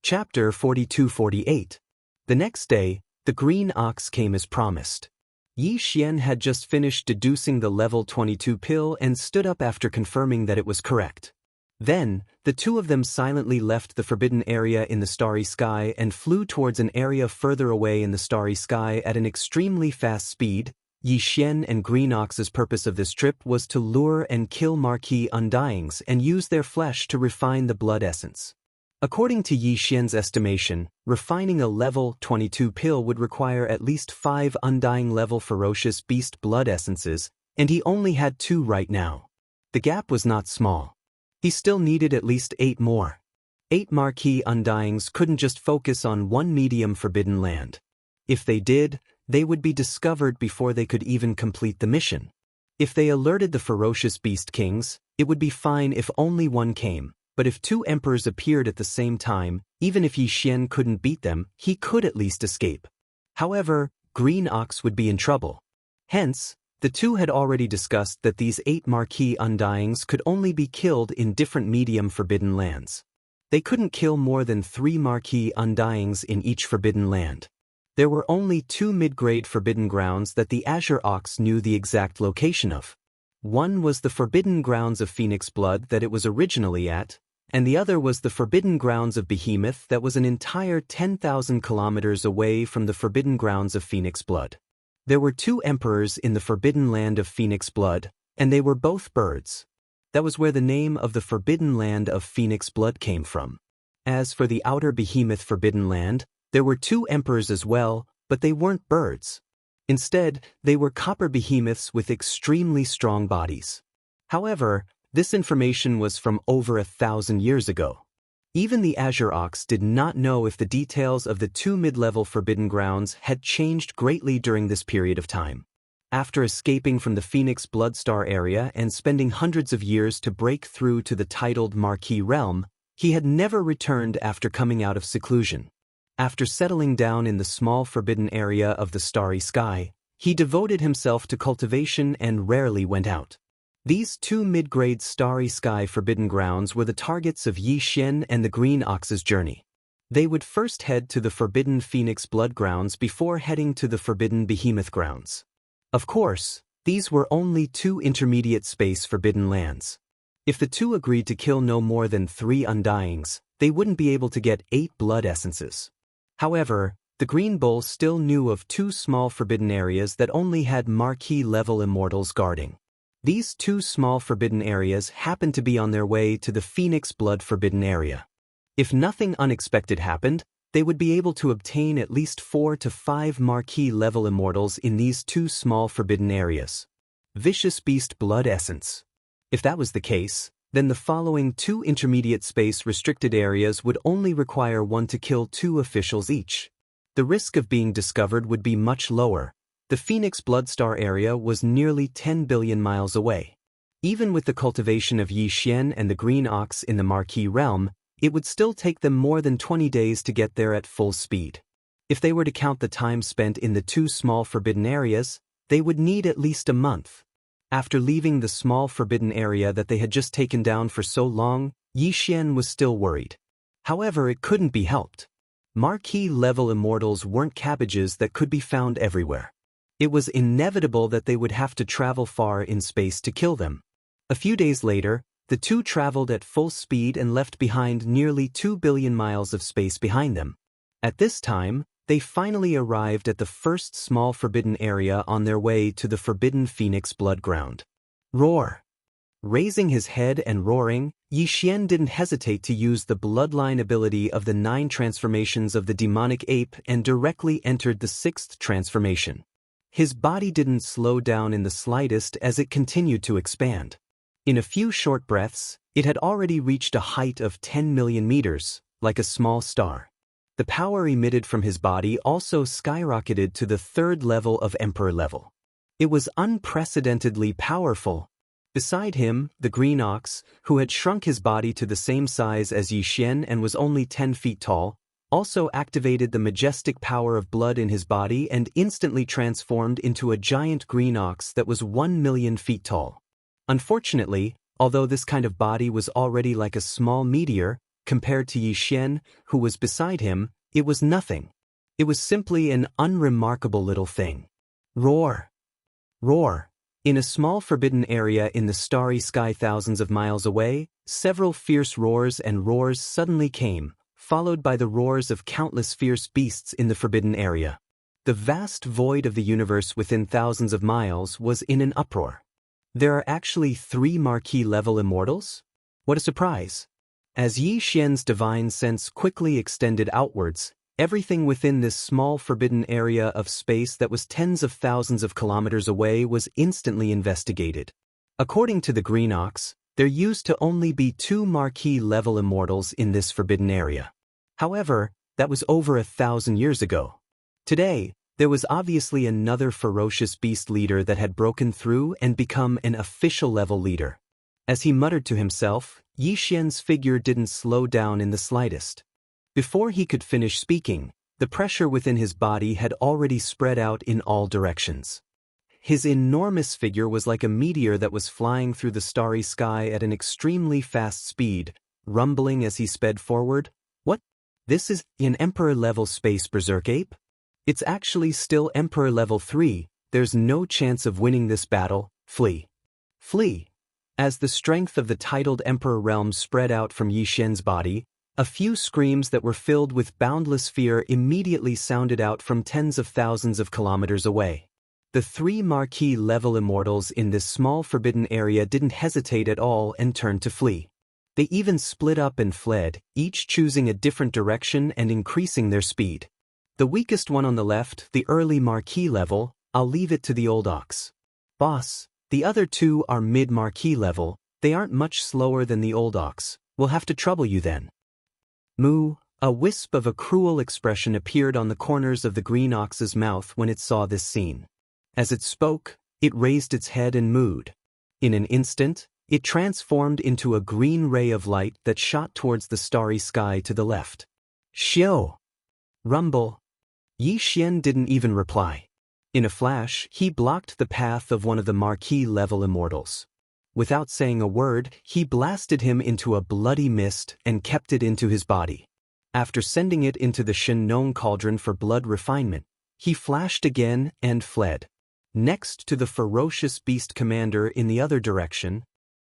Chapter 42-48. The next day, the green ox came as promised. Yi Xian had just finished deducing the level 22 pill and stood up after confirming that it was correct. Then, the two of them silently left the forbidden area in the starry sky and flew towards an area further away in the starry sky at an extremely fast speed. Yi Xian and Green Ox's purpose of this trip was to lure and kill marquee Undyings and use their flesh to refine the blood essence. According to Yi Xian's estimation, refining a level 22 pill would require at least 5 Undying-level ferocious beast blood essences, and he only had 2 right now. The gap was not small. He still needed at least 8 more. 8 marquee Undyings couldn't just focus on one medium forbidden land. If they did, they would be discovered before they could even complete the mission. If they alerted the ferocious beast kings, it would be fine if only one came. But if 2 emperors appeared at the same time, even if Yi Xian couldn't beat them, he could at least escape. However, Green Ox would be in trouble. Hence, the two had already discussed that these 8 marquee Undyings could only be killed in different medium forbidden lands. They couldn't kill more than 3 marquee Undyings in each forbidden land. There were only 2 mid-grade forbidden grounds that the Azure Ox knew the exact location of. One was the forbidden grounds of Phoenix Blood that it was originally at, and the other was the forbidden grounds of Behemoth that was an entire 10,000 kilometers away from the forbidden grounds of Phoenix Blood. There were 2 emperors in the forbidden land of Phoenix Blood, and they were both birds. That was where the name of the forbidden land of Phoenix Blood came from. As for the outer Behemoth forbidden land, there were 2 emperors as well, but they weren't birds. Instead, they were copper behemoths with extremely strong bodies. However, this information was from over 1,000 years ago. Even the Azure Ox did not know if the details of the 2 mid-level forbidden grounds had changed greatly during this period of time. After escaping from the Phoenix Bloodstar area and spending hundreds of years to break through to the titled Marquee Realm, he had never returned after coming out of seclusion. After settling down in the small forbidden area of the starry sky, he devoted himself to cultivation and rarely went out. These 2 mid-grade starry sky forbidden grounds were the targets of Yi Xian and the Green Ox's journey. They would first head to the forbidden Phoenix Blood grounds before heading to the forbidden Behemoth grounds. Of course, these were only 2 intermediate space forbidden lands. If the 2 agreed to kill no more than 3 Undyings, they wouldn't be able to get 8 blood essences. However, the Green Bull still knew of 2 small forbidden areas that only had marquee-level immortals guarding. These 2 small forbidden areas happened to be on their way to the Phoenix Blood forbidden area. If nothing unexpected happened, they would be able to obtain at least 4 to 5 marquee-level immortals in these 2 small forbidden areas. Vicious Beast Blood Essence. If that was the case, then the following 2 intermediate space restricted areas would only require 1 to kill 2 officials each. The risk of being discovered would be much lower. The Phoenix Bloodstar area was nearly 10 billion miles away. Even with the cultivation of Yi Xian and the Green Ox in the Marquee Realm, it would still take them more than 20 days to get there at full speed. If they were to count the time spent in the 2 small forbidden areas, they would need at least a month. After leaving the small forbidden area that they had just taken down for so long, Yi Xian was still worried. However, it couldn't be helped. Marquee-level immortals weren't cabbages that could be found everywhere. It was inevitable that they would have to travel far in space to kill them. A few days later, the 2 traveled at full speed and left behind nearly 2 billion miles of space behind them. At this time, they finally arrived at the first small forbidden area on their way to the forbidden Phoenix Blood ground. Roar! Raising his head and roaring, Yi Xian didn't hesitate to use the bloodline ability of the 9 transformations of the demonic ape and directly entered the 6th transformation. His body didn't slow down in the slightest as it continued to expand. In a few short breaths, it had already reached a height of 10 million meters, like a small star. The power emitted from his body also skyrocketed to the 3rd level of Emperor level. It was unprecedentedly powerful. Beside him, the green ox, who had shrunk his body to the same size as Yi Xian and was only 10 feet tall, also activated the majestic power of blood in his body and instantly transformed into a giant green ox that was 1,000,000 feet tall. Unfortunately, although this kind of body was already like a small meteor, compared to Yi Xian, who was beside him, it was nothing. It was simply an unremarkable little thing. Roar! Roar! In a small forbidden area in the starry sky thousands of miles away, several fierce roars and roars suddenly came, followed by the roars of countless fierce beasts in the forbidden area. The vast void of the universe within thousands of miles was in an uproar. There are actually 3 marquee-level immortals? What a surprise! As Yi Xian's divine sense quickly extended outwards, everything within this small forbidden area of space that was tens of thousands of kilometers away was instantly investigated. According to the Green Ox, there used to only be 2 marquee-level immortals in this forbidden area. However, that was over 1,000 years ago. Today, there was obviously another ferocious beast leader that had broken through and become an official level leader. As he muttered to himself, Yi Xian's figure didn't slow down in the slightest. Before he could finish speaking, the pressure within his body had already spread out in all directions. His enormous figure was like a meteor that was flying through the starry sky at an extremely fast speed, rumbling as he sped forward. What? This is an Emperor-level space berserk ape? It's actually still Emperor level 3, there's no chance of winning this battle, flee. Flee. As the strength of the titled Emperor realm spread out from Yi Xian's body, a few screams that were filled with boundless fear immediately sounded out from tens of thousands of kilometers away. The 3 marquee-level immortals in this small forbidden area didn't hesitate at all and turned to flee. They even split up and fled, each choosing a different direction and increasing their speed. The weakest one on the left, the early marquee level, I'll leave it to the old ox. Boss, the other 2 are mid-marquee level, they aren't much slower than the old ox, we'll have to trouble you then. Moo, a wisp of a cruel expression appeared on the corners of the green ox's mouth when it saw this scene. As it spoke, it raised its head and mooed. In an instant, it transformed into a green ray of light that shot towards the starry sky to the left. Xiao! Rumble! Yi Xian didn't even reply. In a flash, he blocked the path of one of the marquee-level immortals. Without saying a word, he blasted him into a bloody mist and kept it into his body. After sending it into the Shenong cauldron for blood refinement, he flashed again and fled. Next to the ferocious beast commander in the other direction.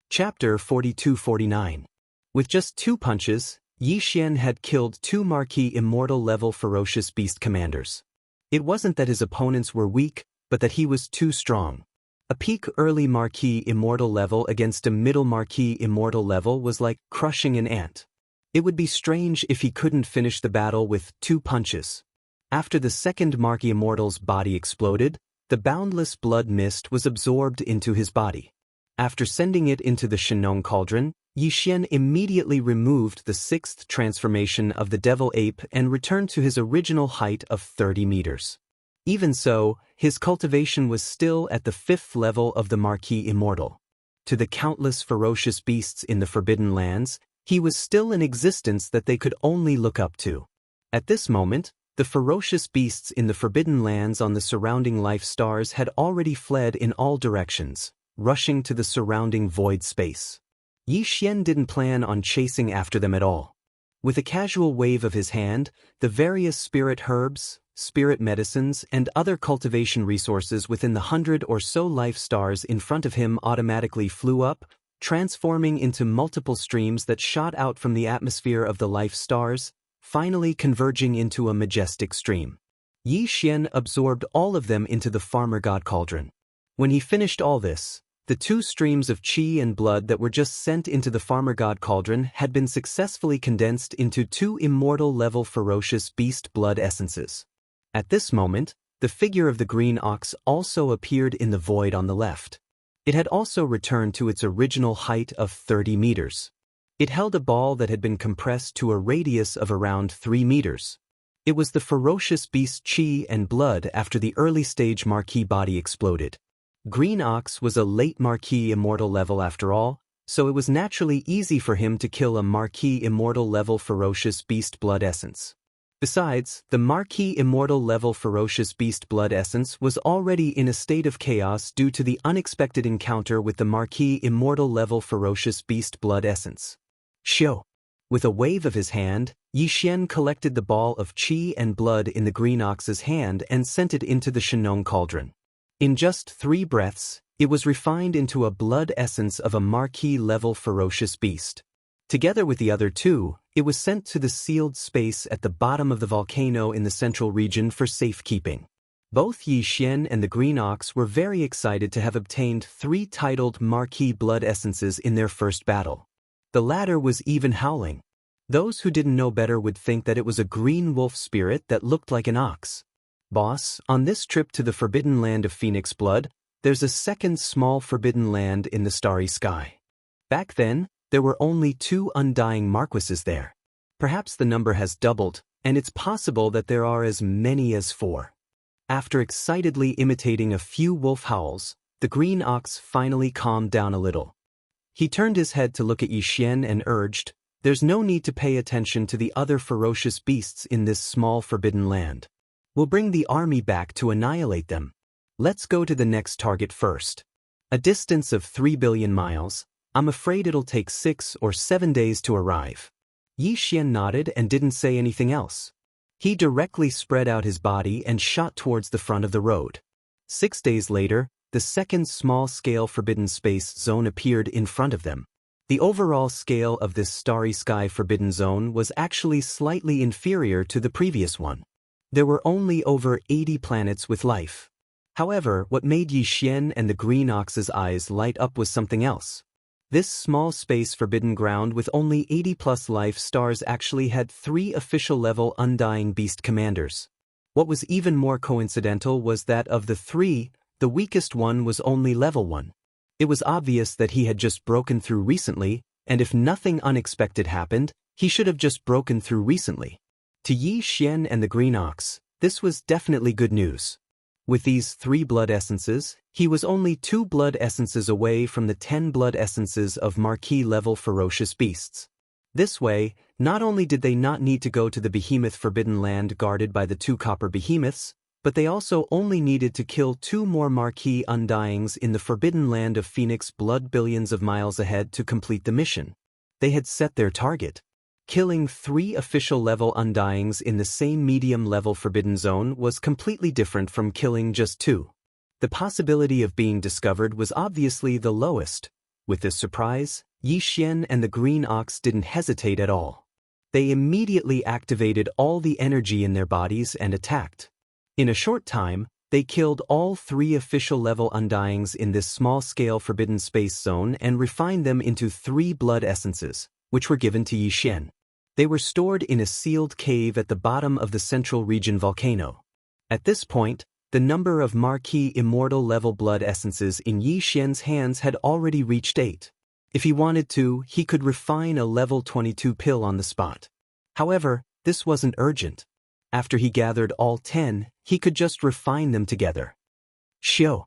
Chapter 42-49. With just 2 punches, Yi Xian had killed 2 marquee immortal-level ferocious beast commanders. It wasn't that his opponents were weak, but that he was too strong. A peak early marquee immortal level against a middle marquee immortal level was like crushing an ant. It would be strange if he couldn't finish the battle with 2 punches. After the second marquee immortal's body exploded, the boundless blood mist was absorbed into his body. After sending it into the Shenong cauldron, Yi Xian immediately removed the 6th transformation of the devil ape and returned to his original height of 30 meters. Even so, his cultivation was still at the 5th level of the marquee immortal. To the countless ferocious beasts in the Forbidden Lands, he was still an existence that they could only look up to. At this moment, the ferocious beasts in the Forbidden Lands on the surrounding life stars had already fled in all directions, rushing to the surrounding void space. Yi Xian didn't plan on chasing after them at all. With a casual wave of his hand, the various spirit herbs, spirit medicines, and other cultivation resources within the 100 or so life stars in front of him automatically flew up, transforming into multiple streams that shot out from the atmosphere of the life stars, finally converging into a majestic stream. Yi Xian absorbed all of them into the Farmer God Cauldron. When he finished all this, the 2 streams of qi and blood that were just sent into the Farmer God Cauldron had been successfully condensed into 2 immortal-level ferocious beast blood essences. At this moment, the figure of the green ox also appeared in the void on the left. It had also returned to its original height of 30 meters. It held a ball that had been compressed to a radius of around 3 meters. It was the ferocious beast qi and blood after the early stage marquee body exploded. Green Ox was a late Marquis Immortal level after all, so it was naturally easy for him to kill a Marquis Immortal level Ferocious Beast Blood Essence. Besides, the Marquis Immortal level Ferocious Beast Blood Essence was already in a state of chaos due to the unexpected encounter with the Marquis Immortal level Ferocious Beast Blood Essence. Xiao. With a wave of his hand, Xian collected the ball of qi and blood in the Green Ox's hand and sent it into the Shenong cauldron. In just 3 breaths, it was refined into a blood essence of a Marquis-level ferocious beast. Together with the other 2, it was sent to the sealed space at the bottom of the volcano in the central region for safekeeping. Both Xian and the Green Ox were very excited to have obtained 3 titled Marquis blood essences in their first battle. The latter was even howling. Those who didn't know better would think that it was a green wolf spirit that looked like an ox. Boss, on this trip to the forbidden land of Phoenix Blood, there's a second small forbidden land in the starry sky. Back then, there were only 2 undying marquises there. Perhaps the number has doubled, and it's possible that there are as many as 4. After excitedly imitating a few wolf howls, the Green Ox finally calmed down a little. He turned his head to look at Xian and urged, "There's no need to pay attention to the other ferocious beasts in this small forbidden land. We'll bring the army back to annihilate them. Let's go to the next target first. A distance of 3 billion miles, I'm afraid it'll take 6 or 7 days to arrive." Xian nodded and didn't say anything else. He directly spread out his body and shot towards the front of the road. 6 days later, the second small-scale forbidden space zone appeared in front of them. The overall scale of this starry sky forbidden zone was actually slightly inferior to the previous one. There were only over 80 planets with life. However, what made Xian and the Green Ox's eyes light up was something else. This small space forbidden ground with only 80+ life stars actually had 3 official-level Undying Beast commanders. What was even more coincidental was that of the 3, the weakest one was only level 1. It was obvious that he had just broken through recently, and if nothing unexpected happened, he should have just broken through recently. To Xian and the Green Ox, this was definitely good news. With these 3 blood essences, he was only 2 blood essences away from the 10 blood essences of Marquis-level ferocious beasts. This way, not only did they not need to go to the behemoth forbidden land guarded by the 2 copper behemoths, but they also only needed to kill 2 more Marquis Undyings in the forbidden land of Phoenix Blood billions of miles ahead to complete the mission. They had set their target. Killing 3 official-level Undyings in the same medium-level forbidden zone was completely different from killing just 2. The possibility of being discovered was obviously the lowest. With this surprise, Xian and the Green Ox didn't hesitate at all. They immediately activated all the energy in their bodies and attacked. In a short time, they killed all 3 official-level Undyings in this small-scale forbidden space zone and refined them into 3 blood essences, which were given to Xian. They were stored in a sealed cave at the bottom of the central region volcano. At this point, the number of Marquis Immortal-level blood essences in Xian's hands had already reached 8. If he wanted to, he could refine a level 22 pill on the spot. However, this wasn't urgent. After he gathered all 10, he could just refine them together. Xiao.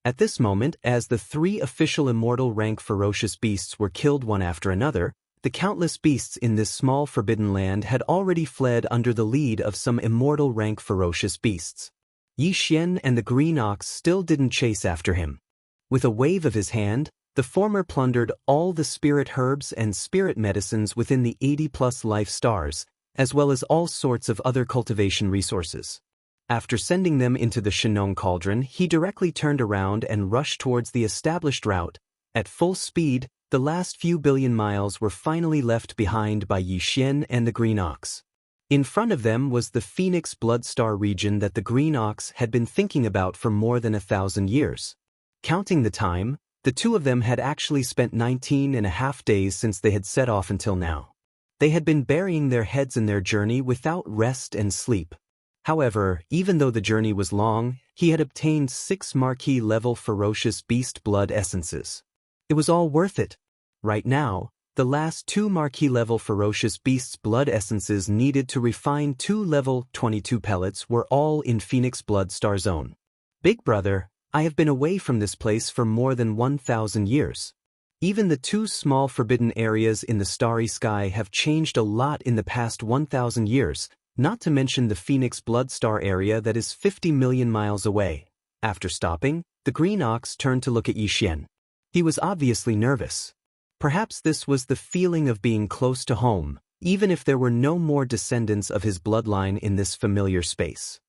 At this moment, as the 3 official immortal rank ferocious beasts were killed one after another, the countless beasts in this small forbidden land had already fled under the lead of some immortal rank ferocious beasts. Xian and the Green Ox still didn't chase after him. With a wave of his hand, the former plundered all the spirit herbs and spirit medicines within the 80+ life stars, as well as all sorts of other cultivation resources. After sending them into the Shenong cauldron, he directly turned around and rushed towards the established route. At full speed, the last few billion miles were finally left behind by Xian and the Green Ox. In front of them was the Phoenix Blood Star region that the Green Ox had been thinking about for more than 1,000 years. Counting the time, the 2 of them had actually spent 19.5 days since they had set off until now. They had been burying their heads in their journey without rest and sleep. However, even though the journey was long, he had obtained 6 Marquis-level ferocious beast blood essences. It was all worth it. Right now, the last 2 Marquis-level ferocious beasts blood essences needed to refine 2 level 22 pellets were all in Phoenix Blood Star Zone. Big Brother, I have been away from this place for more than 1,000 years. Even the two small forbidden areas in the starry sky have changed a lot in the past 1,000 years, not to mention the Phoenix Blood Star area that is 50 million miles away. After stopping, the green ox turned to look at Yixian. He was obviously nervous. Perhaps this was the feeling of being close to home, even if there were no more descendants of his bloodline in this familiar space.